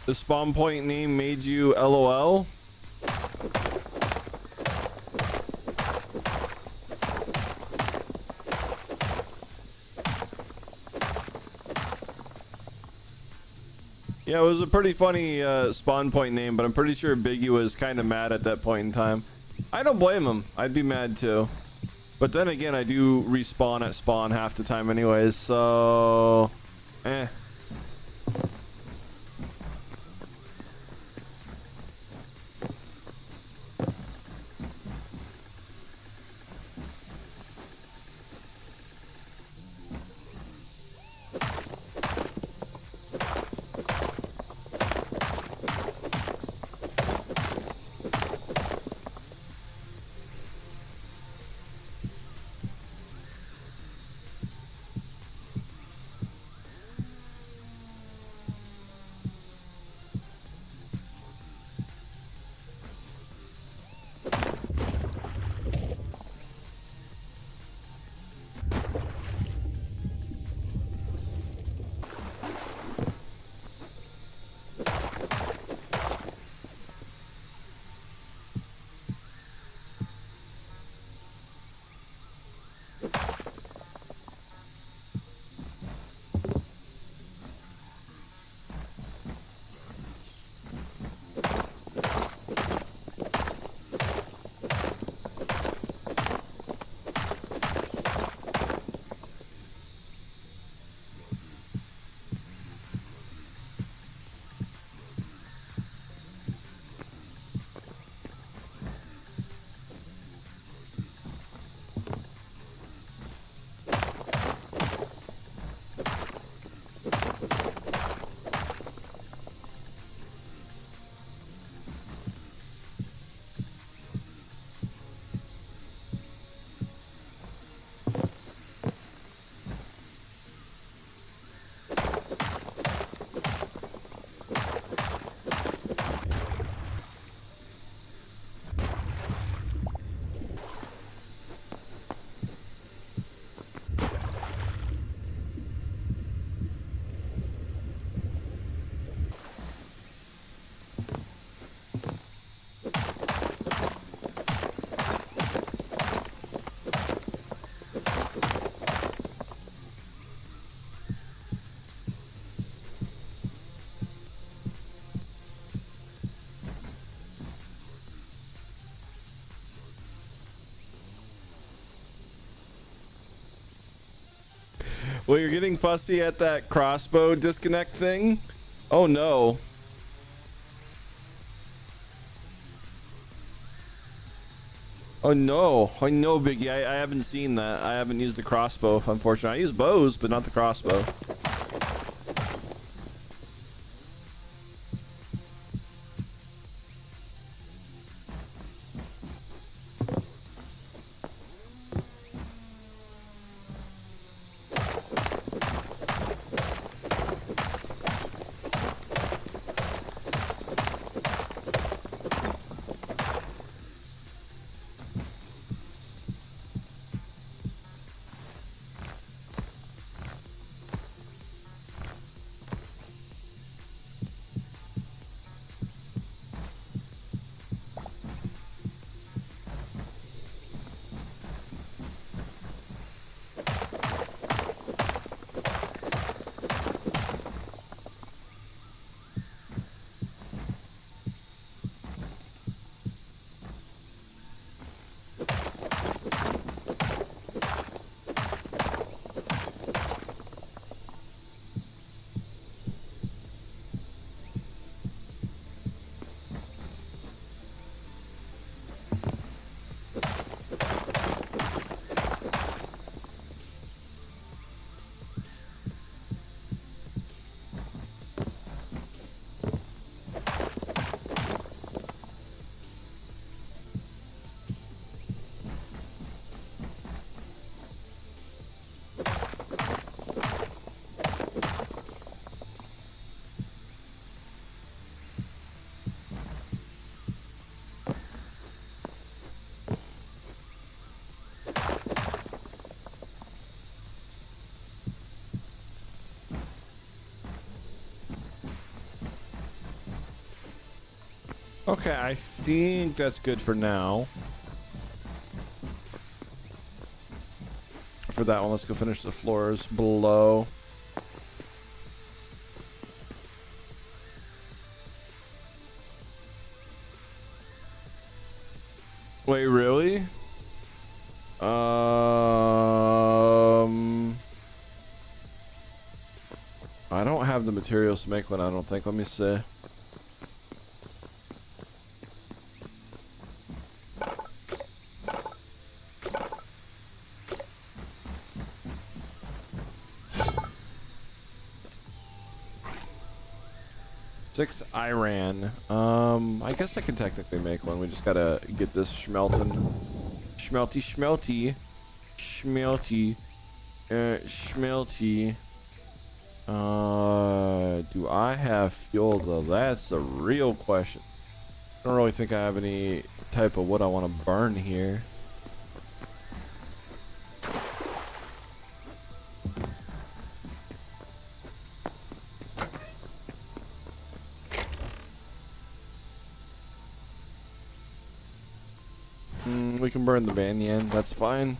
The spawn point name made you LOL? Yeah, it was a pretty funny spawn point name, but I'm pretty sure Biggie was kind of mad at that point in time. I don't blame him. I'd be mad too. But then again, I do respawn at spawn half the time anyways, so... eh. Well, you're getting fussy at that crossbow disconnect thing? Oh no. Oh no. Oh no, Biggie. I haven't seen that. I haven't used the crossbow, unfortunately. I use bows, but not the crossbow. Okay, I think that's good for now. For that one, let's go finish the floors below. Wait, really? I don't have the materials to make one, I don't think. Let me see. Six iron. I guess I can technically make one. We just gotta get this schmelting. Schmelty. Schmelty. Do I have fuel though? That's the real question. I don't really think I have any type of wood I want to burn here. We can burn the banyan, that's fine.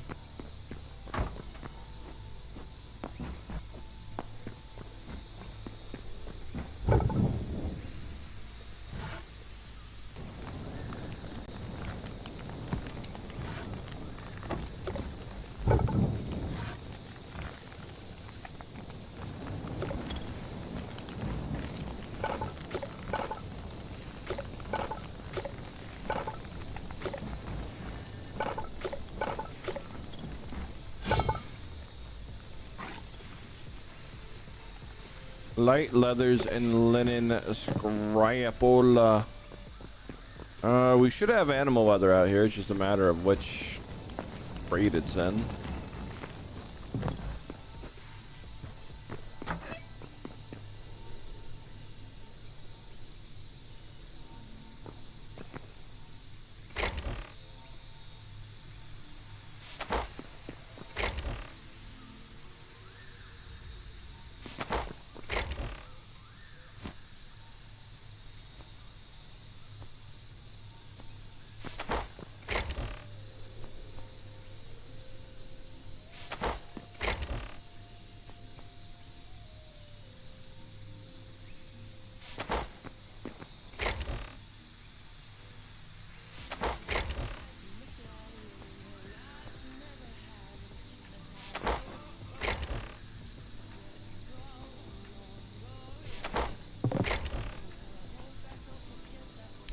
Light leathers and linen scrapola. We should have animal leather out here. It's just a matter of which breed it's in.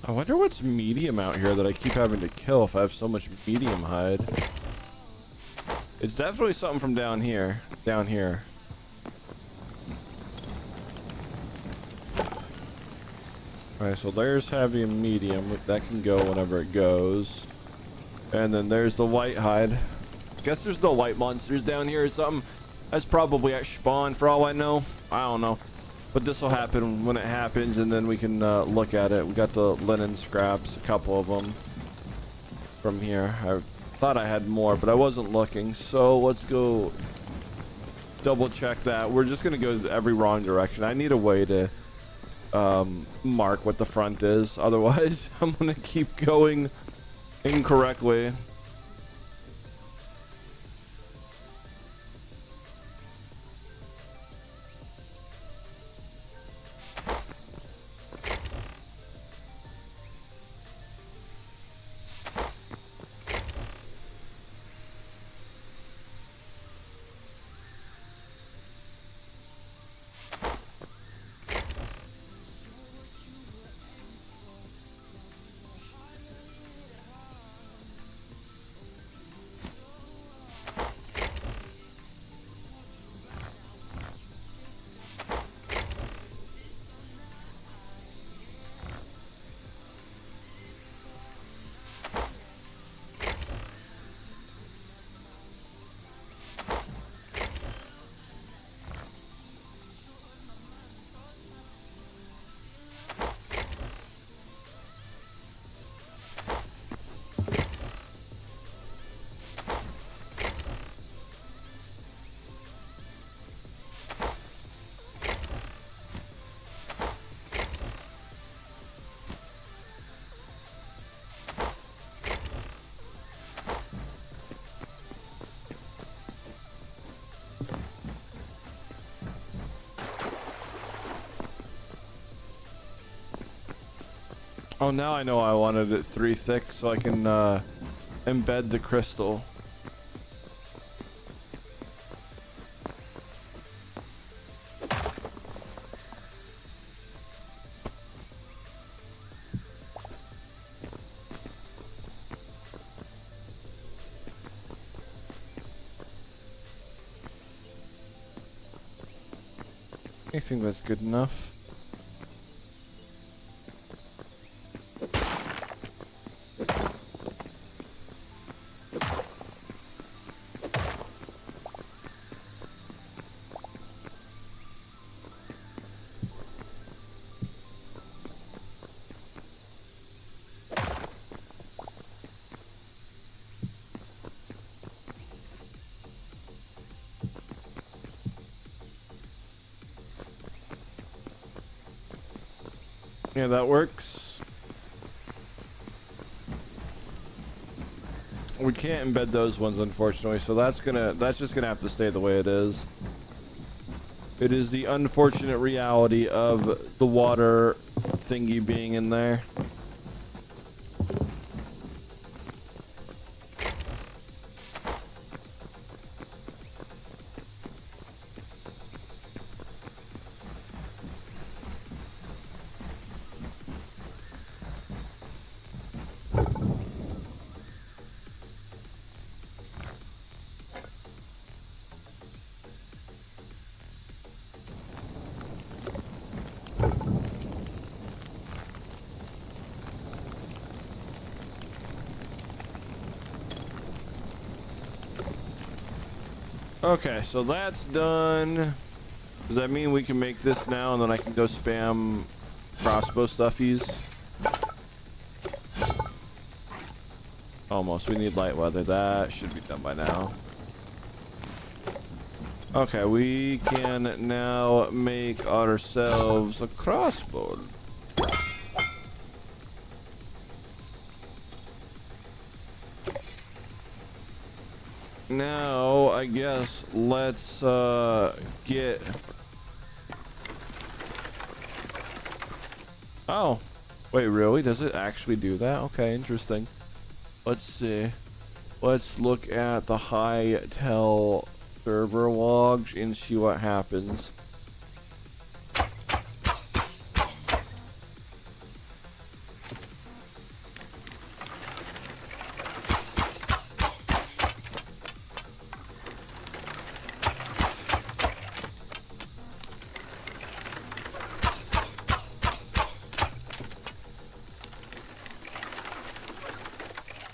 I wonder what's medium out here that I keep having to kill if I have so much medium hide. It's definitely something from down here. Down here. Alright, so there's heavy and medium. That can go whenever it goes. And then there's the white hide. Guess there's no white monsters down here or something. That's probably at spawn for all I know. I don't know. But this will happen when it happens, and then we can look at it. We got the linen scraps, a couple of them from here. I thought I had more, but I wasn't looking. So let's go double check that. We're just gonna go every wrong direction. I need a way to mark what the front is. Otherwise, I'm gonna keep going incorrectly. Oh, now I know I wanted it 3 thick so I can embed the crystal. I think that's good enough. Yeah, that works. We can't embed those ones, unfortunately, so that's just gonna have to stay the way it is. It is the unfortunate reality of the water thingy being in there. Okay, so that's done. Does that mean we can make this now and then I can go spam crossbow stuffies? Almost. We need light weather. That should be done by now. Okay, we can now make ourselves a crossbow. Now, I guess let's get... Oh, wait, really? Does it actually do that? Okay, interesting. Let's see. Let's look at the Hytale server logs and see what happens.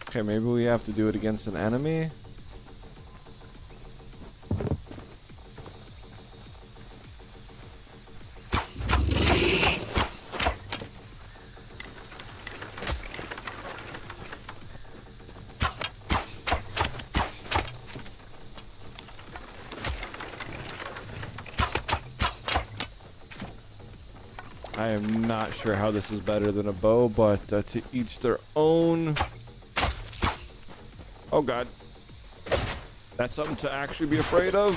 Okay, maybe we have to do it against an enemy. I am not sure how this is better than a bow, but to each their own. Oh god. That's something to actually be afraid of.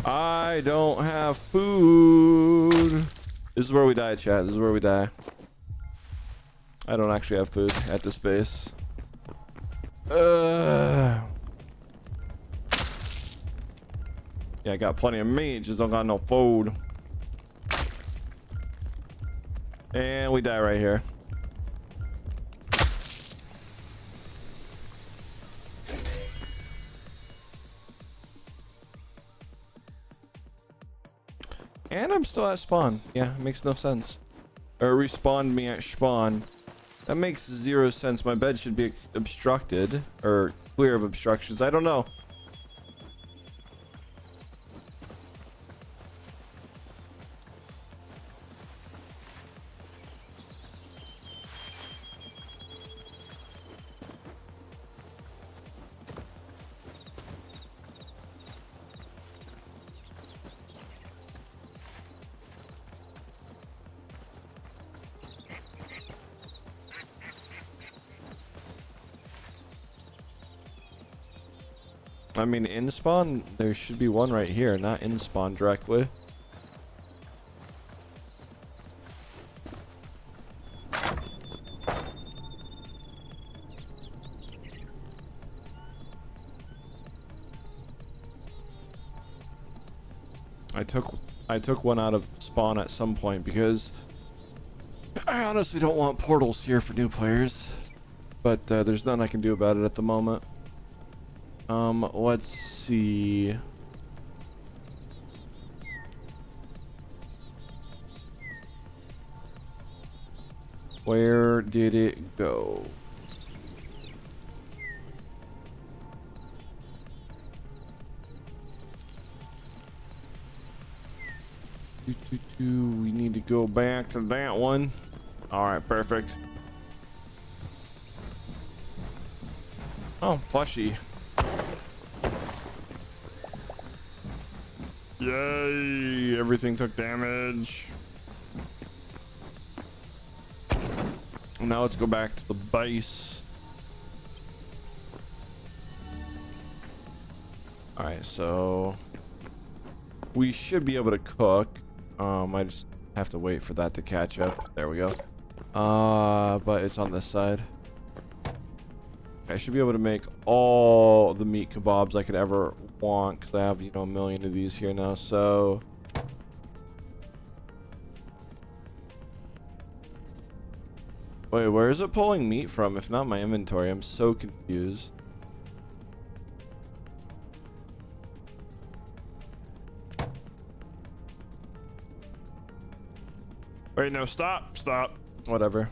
I don't have food. This is where we die, chat. This is where we die. I don't actually have food at this base. Yeah, I got plenty of meat, just don't got no food. And we die right here. And I'm still at spawn. Yeah, it makes no sense. Or respawned me at spawn. That makes 0 sense. My bed should be obstructed or clear of obstructions. I don't know. I mean, in spawn, there should be one right here, not in spawn directly. I took one out of spawn at some point because I honestly don't want portals here for new players, but there's nothing I can do about it at the moment. Let's see. Where did it go? We need to go back to that one. All right, perfect. Oh, plushie. Yay! Everything took damage. Now let's go back to the base. All right, so we should be able to cook. I just have to wait for that to catch up. There we go. But it's on this side. I should be able to make all the meat kebabs I could ever want because I have, you know, a million of these here now. So wait, where is it pulling meat from if not my inventory? I'm so confused. Wait, no, stop. Whatever.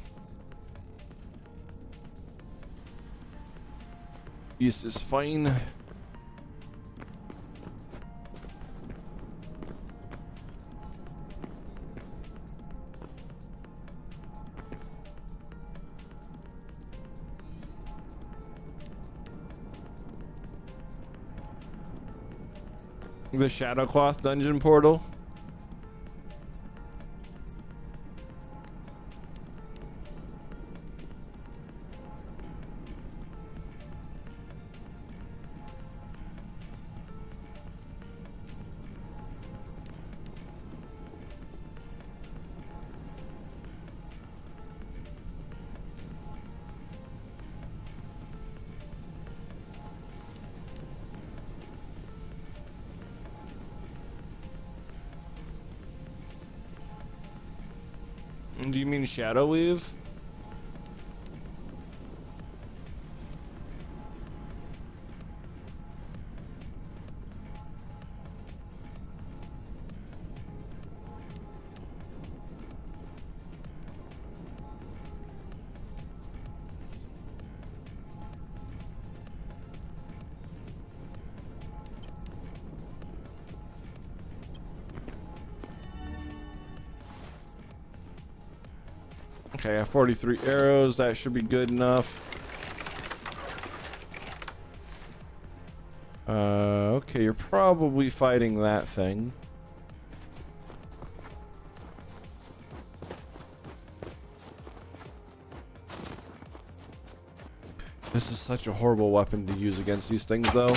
This is fine. The Shadowcloth dungeon portal. Do you mean shadow weave? Okay, I have 43 arrows. That should be good enough. Okay, you're probably fighting that thing. This is such a horrible weapon to use against these things, though.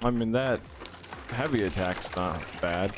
I mean, that heavy attack's not bad.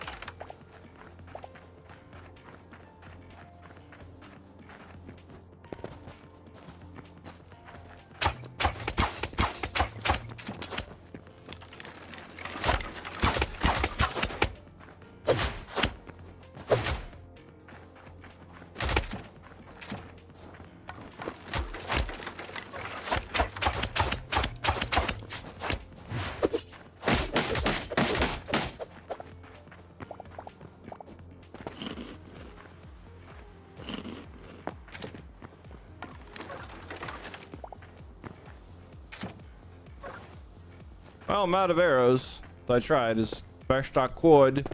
Well, I'm out of arrows, so I tried as best I could.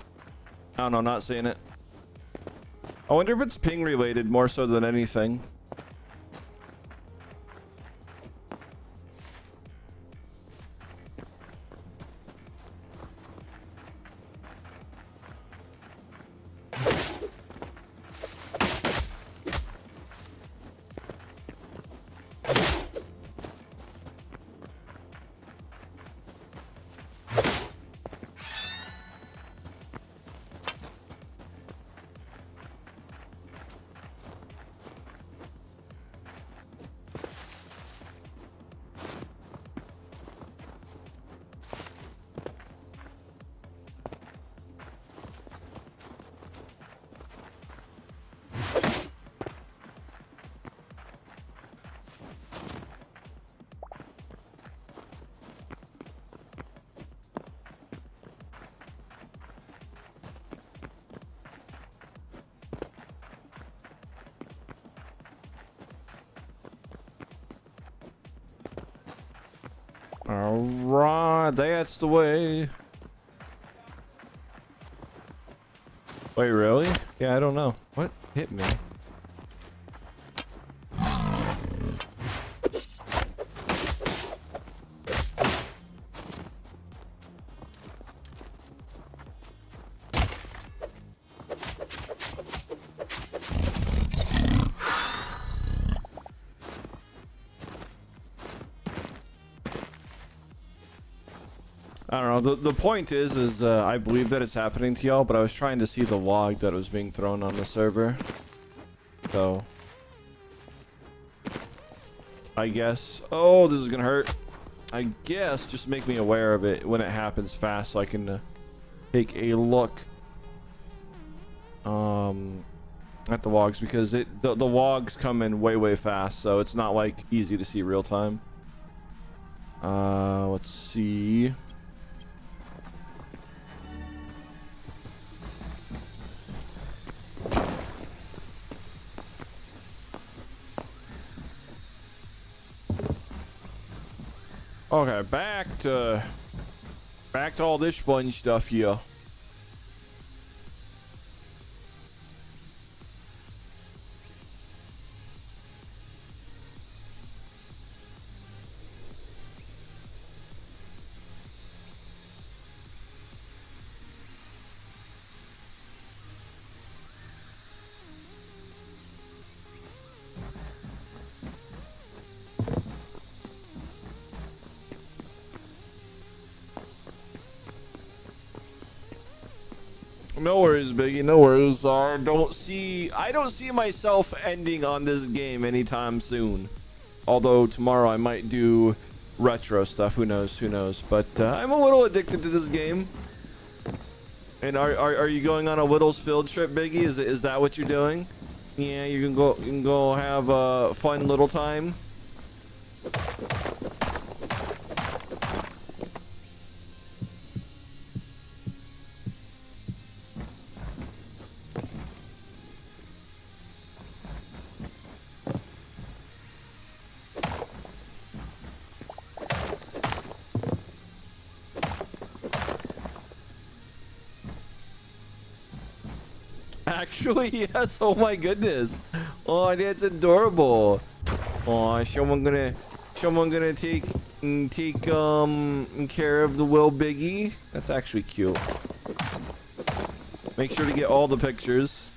I don't know, not seeing it. I wonder if it's ping related more so than anything. Alright, that's the way. Wait, really? Yeah, I don't know. What hit me? I don't know. The point is I believe that it's happening to y'all, but I was trying to see the log that was being thrown on the server. So I guess. Oh, this is gonna hurt. I guess just make me aware of it when it happens fast, so I can take a look at the logs, because the logs come in way fast, so it's not like easy to see real time. Let's see. Okay, back to all this fun stuff here. No worries, Biggie. No worries. I don't see myself ending on this game anytime soon. Although tomorrow I might do retro stuff. Who knows? Who knows? But I'm a little addicted to this game. And are you going on a Whittles field trip, Biggie? Is that what you're doing? Yeah, you can go have a fun little time. Actually, yes. Oh my goodness. Oh, that's adorable. Oh, someone gonna take care of the Will Biggie. That's actually cute. Make sure to get all the pictures.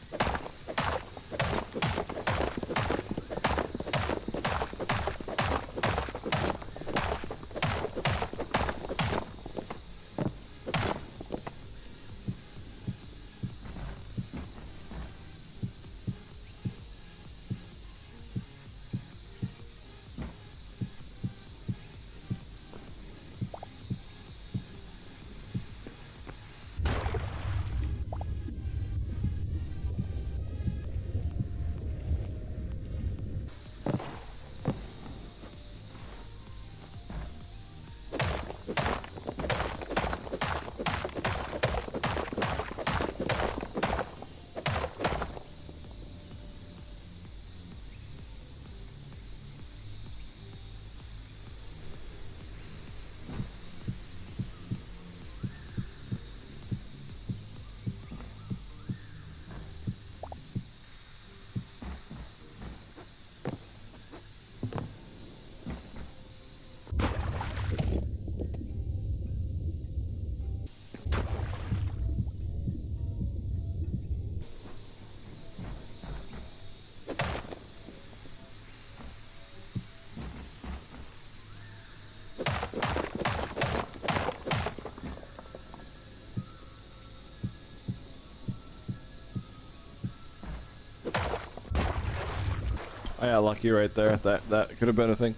I got lucky right there. That could have been a thing.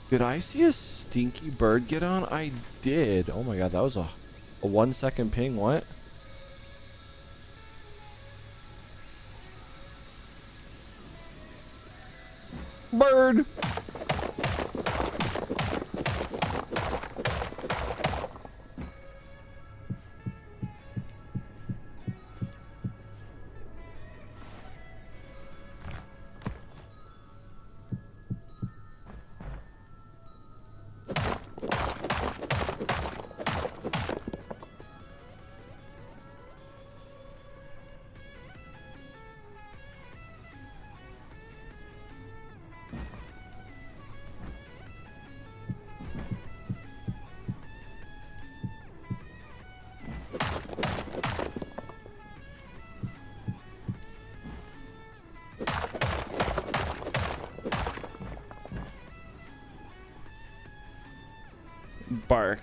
Did I see a stinky bird get on? I did. Oh my god, that was a 1 second ping. What? Bird. bark.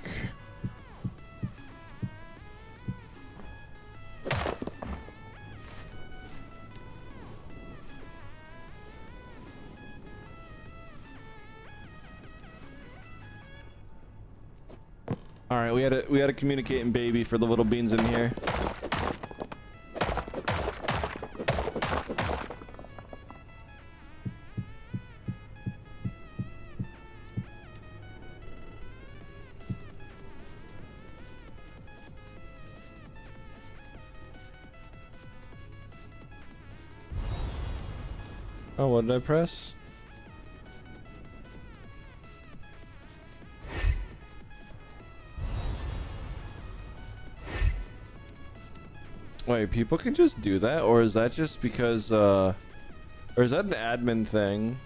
All right, we had to communicate in baby for the little beans in here. Oh, what did I press? Wait, people can just do that? Or is that just because, or is that an admin thing?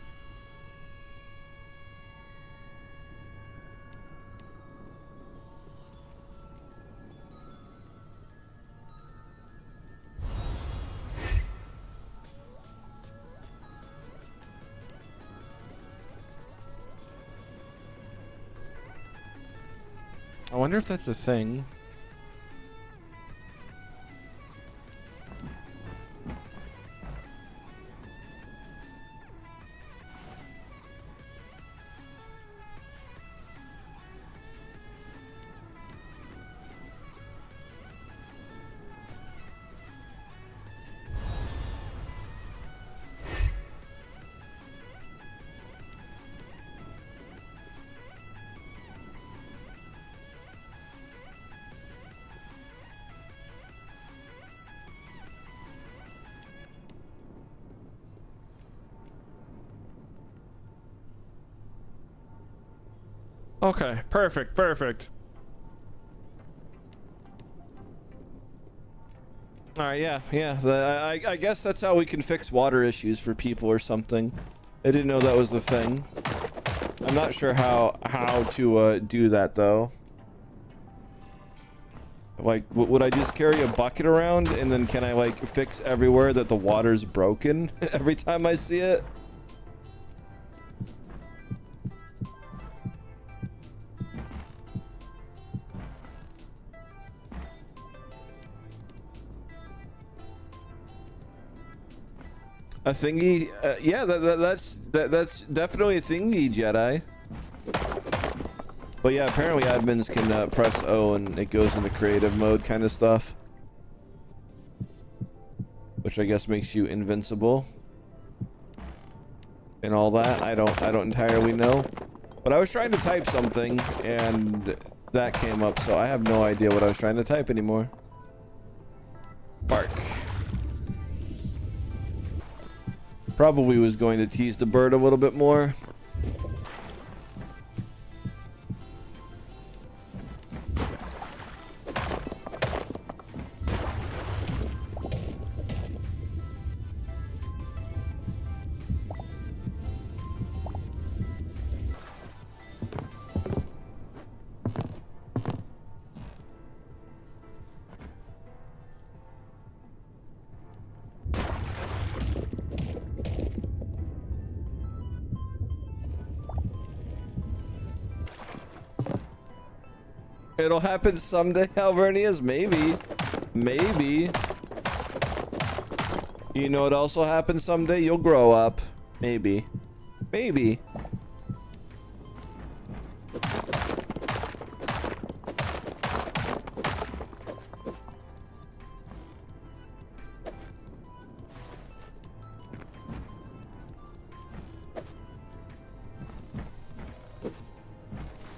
I wonder if that's a thing. Okay, perfect, perfect. All right, yeah. I guess that's how we can fix water issues for people or something. I didn't know that was the thing. I'm not sure how to do that though. Like, would I just carry a bucket around and then can I like fix everywhere that the water's broken every time I see it? A thingy? Yeah, that's definitely a thingy, Jedi. But yeah, apparently admins can press O and it goes into creative mode kind of stuff. Which I guess makes you invincible. And all that. I don't entirely know. But I was trying to type something and that came up, so I have no idea what I was trying to type anymore. Bark. Probably was going to tease the bird a little bit more. It'll happen someday, Alvernius. Maybe. Maybe. You know what also happens someday? You'll grow up. Maybe. Maybe.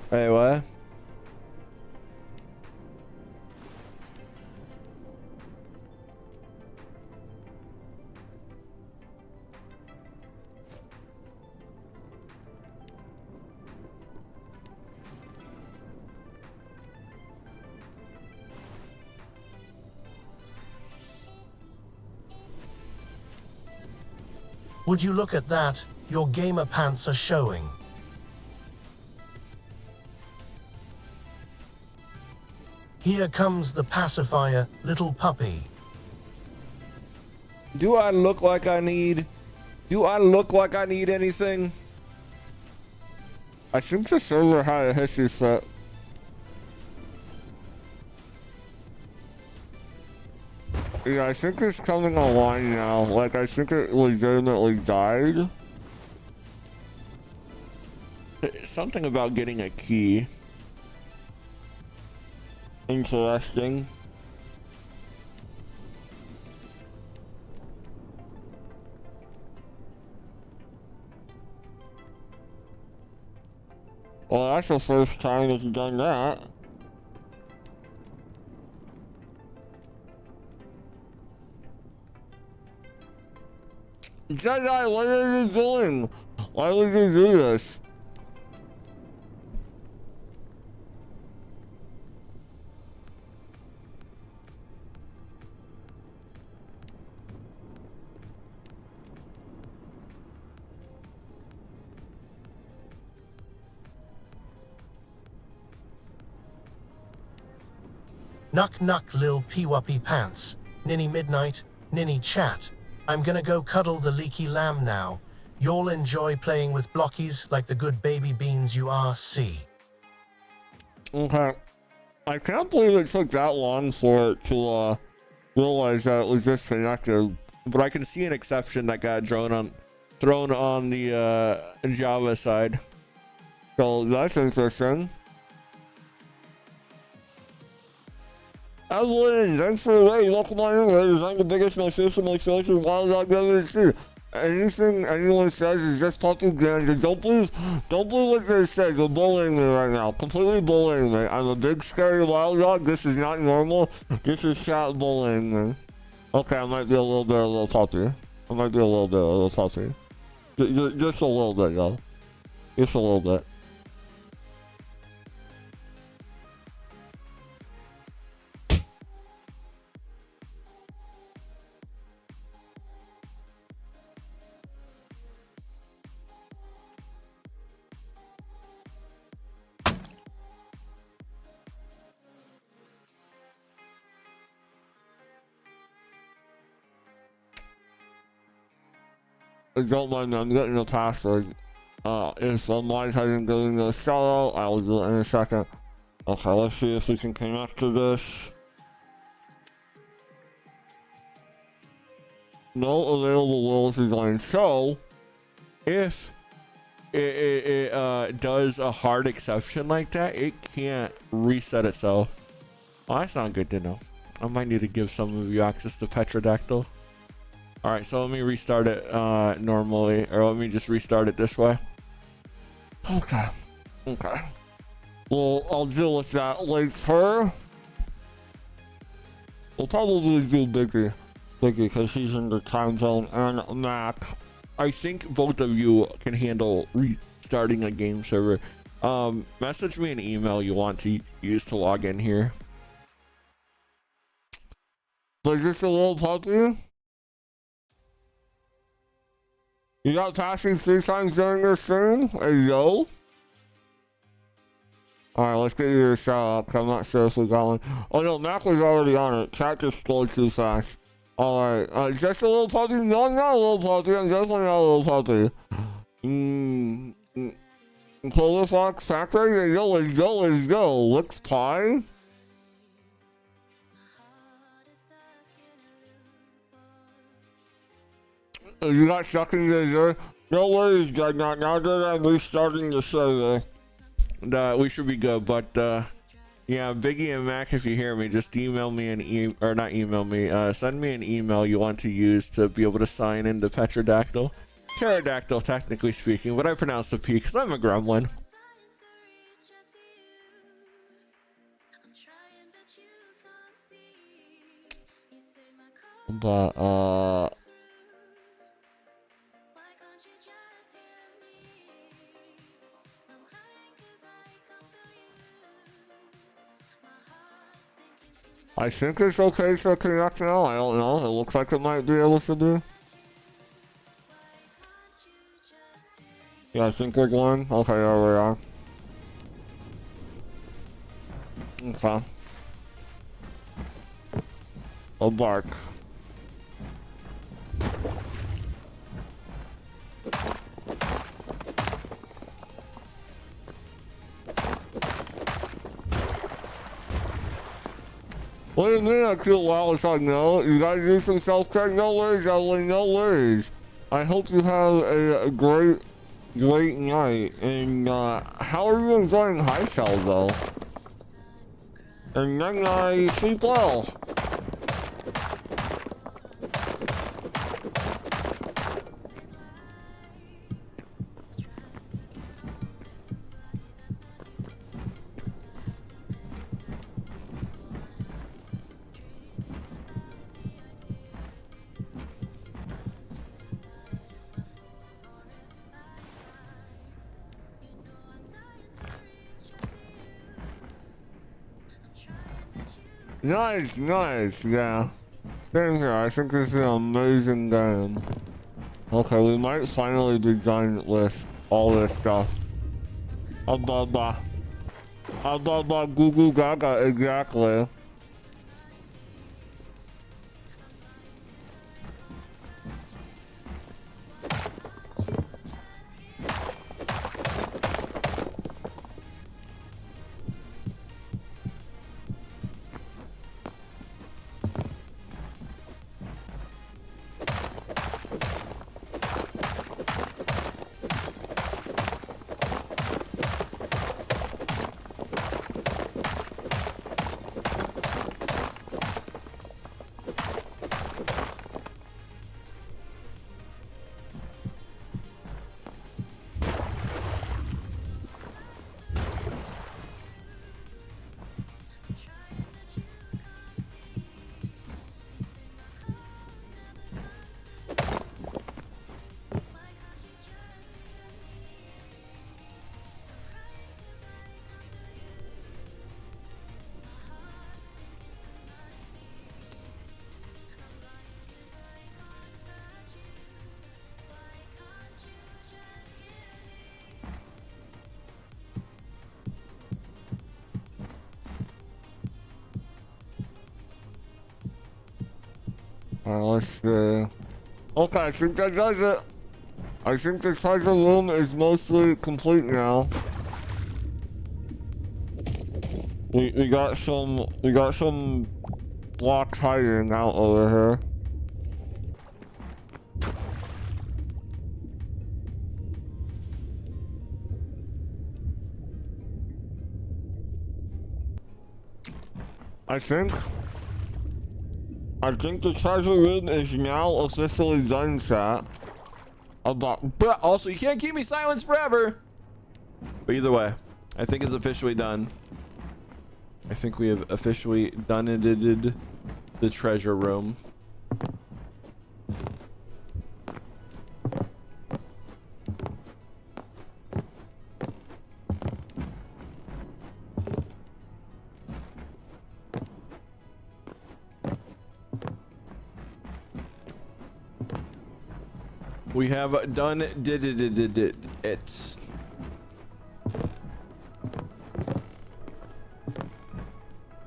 Hey, what? Would you look at that? Your gamer pants are showing. Here comes the pacifier, little puppy. Do I look like I need... Do I look like I need anything? I think the server had a history set. Yeah, I think it's coming online now. Like, I think it legitimately died. Something about getting a key. Interesting. Well, that's the first time it's done that. Jedi, what are you doing? Why would you do this? Nuck nuck lil peewuppy pants. Ninny midnight, ninny chat. I'm gonna go cuddle the leaky lamb now. Y'all enjoy playing with blockies like the good baby beans you are, see. Okay. I can't believe it took that long for it to realize that it was disconnected. But I can see an exception that got thrown on the Java side. So that's interesting. Evelyn, thanks for the raid. Welcome on in, ladies. I'm the biggest, most system explosive wild dog ever seen. Anything anyone says is just propaganda. Don't believe what they say. They're bullying me right now. Completely bullying me. I'm a big, scary wild dog. This is not normal. This is chat bullying me. Okay, I might be a little puppy. I might be a little puppy. Just a little bit, though. Just a little bit. Don't mind me, I'm getting the password. If somebody hasn't given me a shout out, I will do it in a second. Okay, let's see if we can connect to this. No available will to join. So, If it does a hard exception like that, it can't reset itself. Oh, that's not good to know. I might need to give some of you access to Petrodactyl. Alright, so let me restart it normally, or let me just restart it this way. okay. Well, I'll deal with that later. We'll probably do Biggie because he's in the time zone, and Mac. I think both of you can handle restarting a game server. Message me an email you want to use to log in here. But just a little puppy? You got passing 3 times during your stream? Hey, yo. Alright, let's get you a shout out, because I'm not sure if we got one. Oh no, Mac was already on it. Chat just scrolled too fast. Alright, just a little puppy? No, I'm not a little puppy. I'm definitely not a little puppy. Clover Fox Factory? Let's go. Licks Pie? You got stuck in the no worries, Dreadnought. Now that I'm restarting the server. We should be good, but yeah, Biggie and Mac, if you hear me, just email me send me an email you want to use to be able to sign into Petrodactyl. Pterodactyl, technically speaking, but I pronounce the P because I'm a gremlin. But I think it's okay to connect now. I don't know. It looks like it might be able to do. Yeah, I think we're going. Okay, there we are. Okay. A bark. What do you mean I feel loud? It's like, no, you gotta do some self-check. No worries, Evelyn, no worries. I hope you have a great night. And how are you enjoying Hytale though? And then sleep well. Nice, yeah. Same here, I think this is an amazing game. Okay, we might finally be done with all this stuff. Blah, goo goo gaga, exactly. Alright, let's see. Okay, I think that does it. I think the treasure room is mostly complete now. We got some blocks hiding out over here. I think the treasure room is now officially done, chat. But also, you can't keep me silent forever. But either way, I think it's officially done. I think we have officially done the treasure room. We have done it.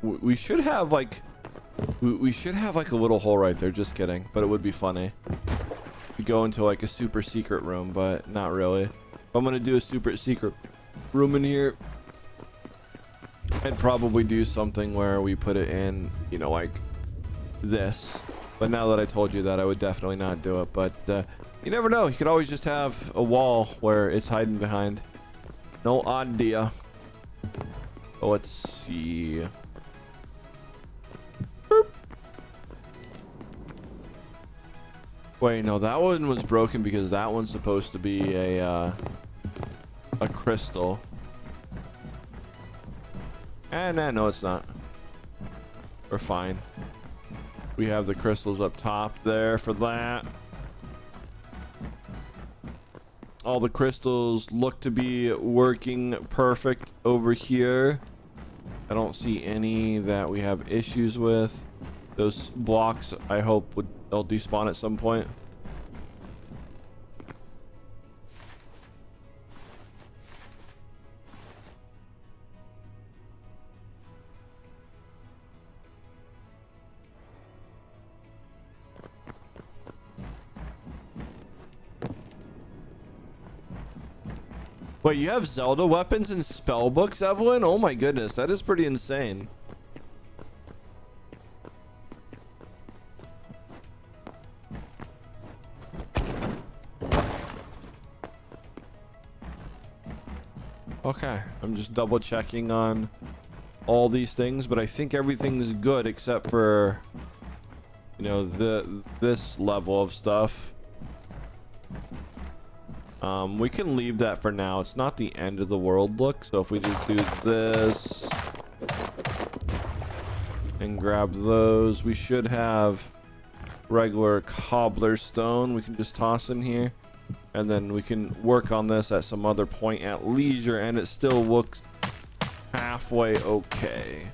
We should have like we should have like a little hole right there. Just kidding, but it would be funny. We go into like a super secret room, but not really. If I'm gonna do a super secret room in here, I'd probably do something where we put it in, you know, like this. But now that I told you that, I would definitely not do it. But you never know. You could always just have a wall where it's hiding behind. No idea. Oh, let's see. Boop. Wait, no, that one was broken because that one's supposed to be a crystal. And no, it's not. We're fine. We have the crystals up top there for that. All the crystals look to be working perfect over here. I don't see any that we have issues with. Those blocks, I hope they'll despawn at some point. Wait, you have Zelda weapons and spell books, Evelyn? Oh my goodness, that is pretty insane. Okay, I'm just double checking on all these things, but I think everything's good except for, you know, this level of stuff. We can leave that for now. It's not the end of the world, look. So if we just do this and grab those, we should have regular cobbler stone we can just toss in here, and then we can work on this at some other point at leisure, and it still looks halfway okay.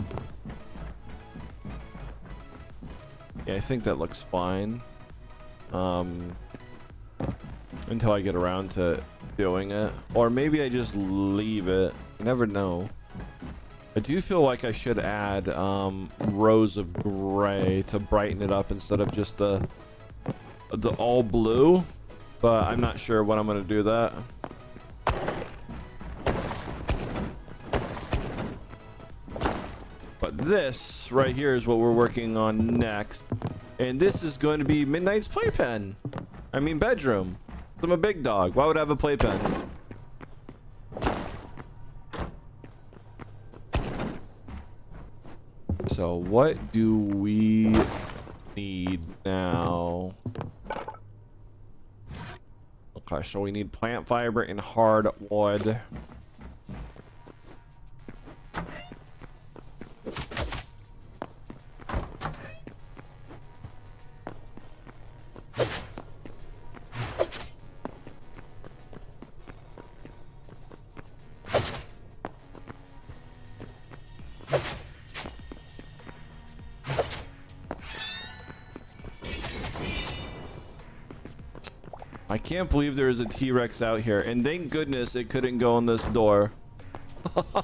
Yeah, I think that looks fine. Until I get around to doing it. Or maybe I just leave it. You never know. I do feel like I should add rows of gray to brighten it up instead of just the all blue. But I'm not sure when I'm going to do that. But this right here is what we're working on next. And this is going to be Midnight's playpen. I mean bedroom. I'm a big dog. Why would I have a playpen? So what do we need now? Okay, so we need plant fiber and hardwood. I can't believe there is a T-Rex out here, and thank goodness it couldn't go in this door.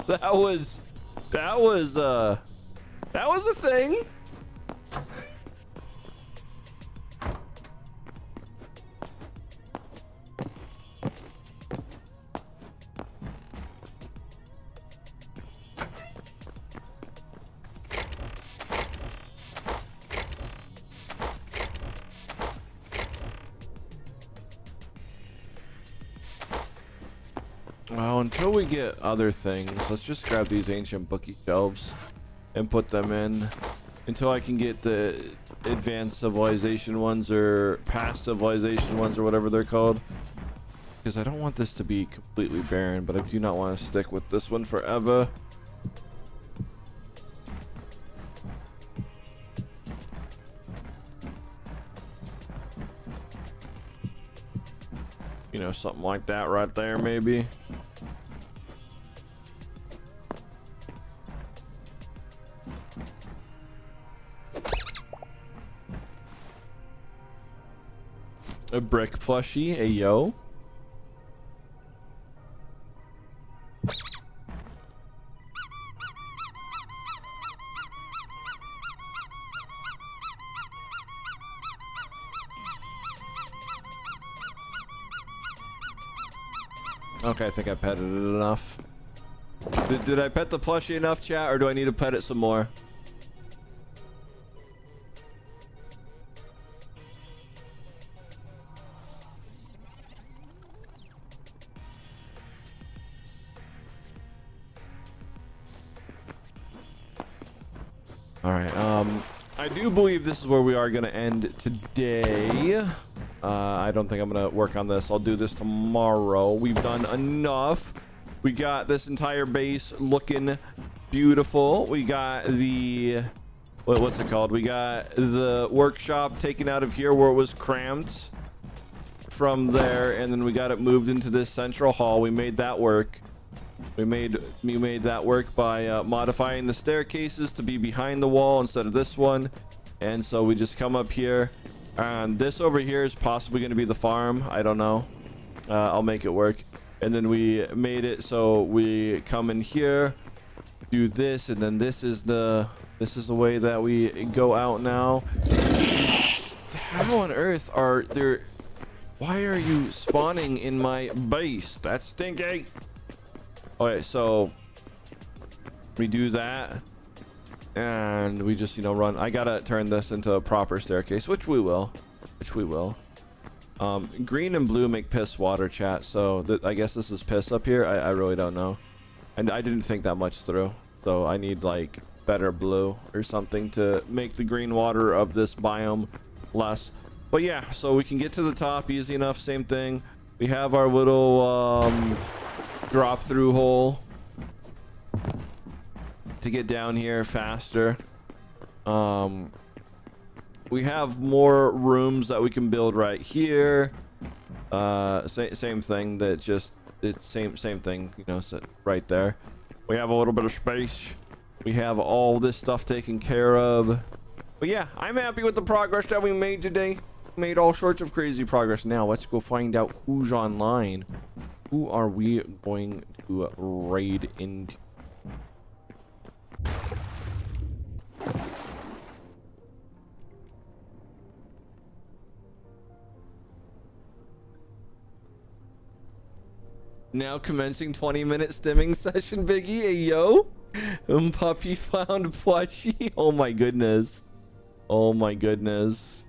that was a thing. Well, until we get other things, let's just grab these ancient bookie shelves and put them in until I can get the advanced civilization ones or past civilization ones or whatever they're called. Because I don't want this to be completely barren, but I do not want to stick with this one forever. You know, something like that right there, maybe. A brick plushie, a yo. Okay, I think I petted it enough. Did I pet the plushie enough, chat, or do I need to pet it some more? Alright, I do believe this is where we are going to end today. I don't think I'm going to work on this. I'll do this tomorrow. We've done enough. We got this entire base looking beautiful. We got the... what's it called? We got the workshop taken out of here where it was cramped from there. And then we got it moved into this central hall. We made that work. We made that work by modifying the staircases to be behind the wall instead of this one. And so we just come up here. And this over here is possibly going to be the farm. I don't know. I'll make it work. And then we made it so we come in here, do this, and then this is the way that we go out now. How on earth are there? Why are you spawning in my base? That's stinky. Okay, so we do that, and we just, you know, run. I gotta turn this into a proper staircase, which we will. Green and blue make piss water, chat. So I guess this is piss up here. I really don't know. And I didn't think that much through. So I need like better blue or something to make the green water of this biome less. But yeah, so we can get to the top easy enough. Same thing. We have our little drop through hole to get down here faster. We have more rooms that we can build right here. Same thing, that just it's same thing, you know, so right there. We have a little bit of space. We have all this stuff taken care of. But yeah, I'm happy with the progress that we made today. Made all sorts of crazy progress. Now let's go find out who's online. Who are we going to raid into? Now commencing 20-minute stimming session, Biggie. Hey, yo. Puppy found plushie. Oh my goodness. Oh my goodness.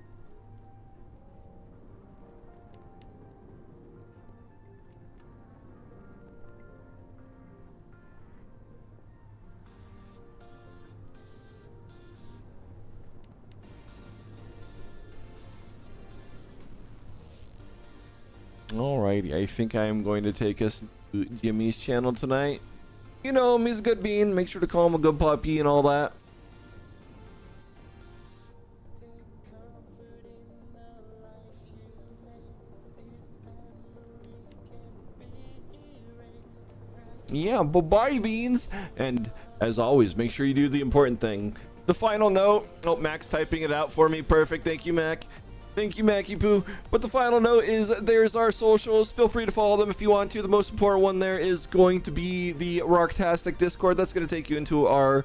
Alrighty, I think I am going to take us to Jimmy's channel tonight. You know him, he's a good bean. Make sure to call him a good puppy and all that. Yeah, bye-bye, beans. And as always, make sure you do the important thing. The final note. Oh, Mac's typing it out for me. Perfect. Thank you, Mac. Thank you, Mackie Poo. But the final note is there's our socials. Feel free to follow them if you want to. The most important one there is going to be the Rocktastic Discord. That's going to take you into our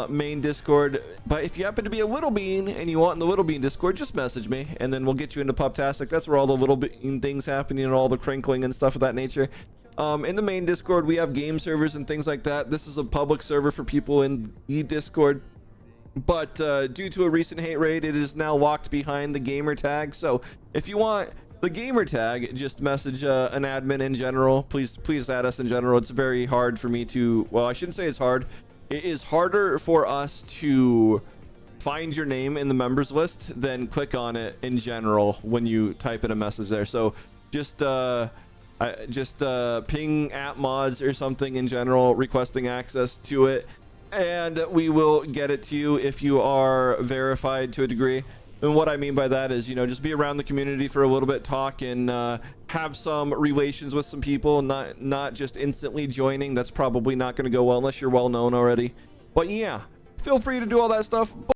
main Discord. But if you happen to be a Little Bean and you want in the Little Bean Discord, just message me and then we'll get you into Poptastic. That's where all the Little Bean things happening and all the crinkling and stuff of that nature. In the main Discord, we have game servers and things like that. This is a public server for people in the Discord. But due to a recent hate raid, it is now locked behind the gamer tag. So if you want the gamer tag, just message an admin in general. Please add us in general. It's very hard for me to, well, I shouldn't say it's hard. It is harder for us to find your name in the members list than click on it in general when you type in a message there. So just ping app mods or something in general requesting access to it, and we will get it to you if you are verified to a degree. And what I mean by that is, you know, just be around the community for a little bit, talk and have some relations with some people, not just instantly joining. That's probably not going to go well unless you're well known already. But yeah, feel free to do all that stuff.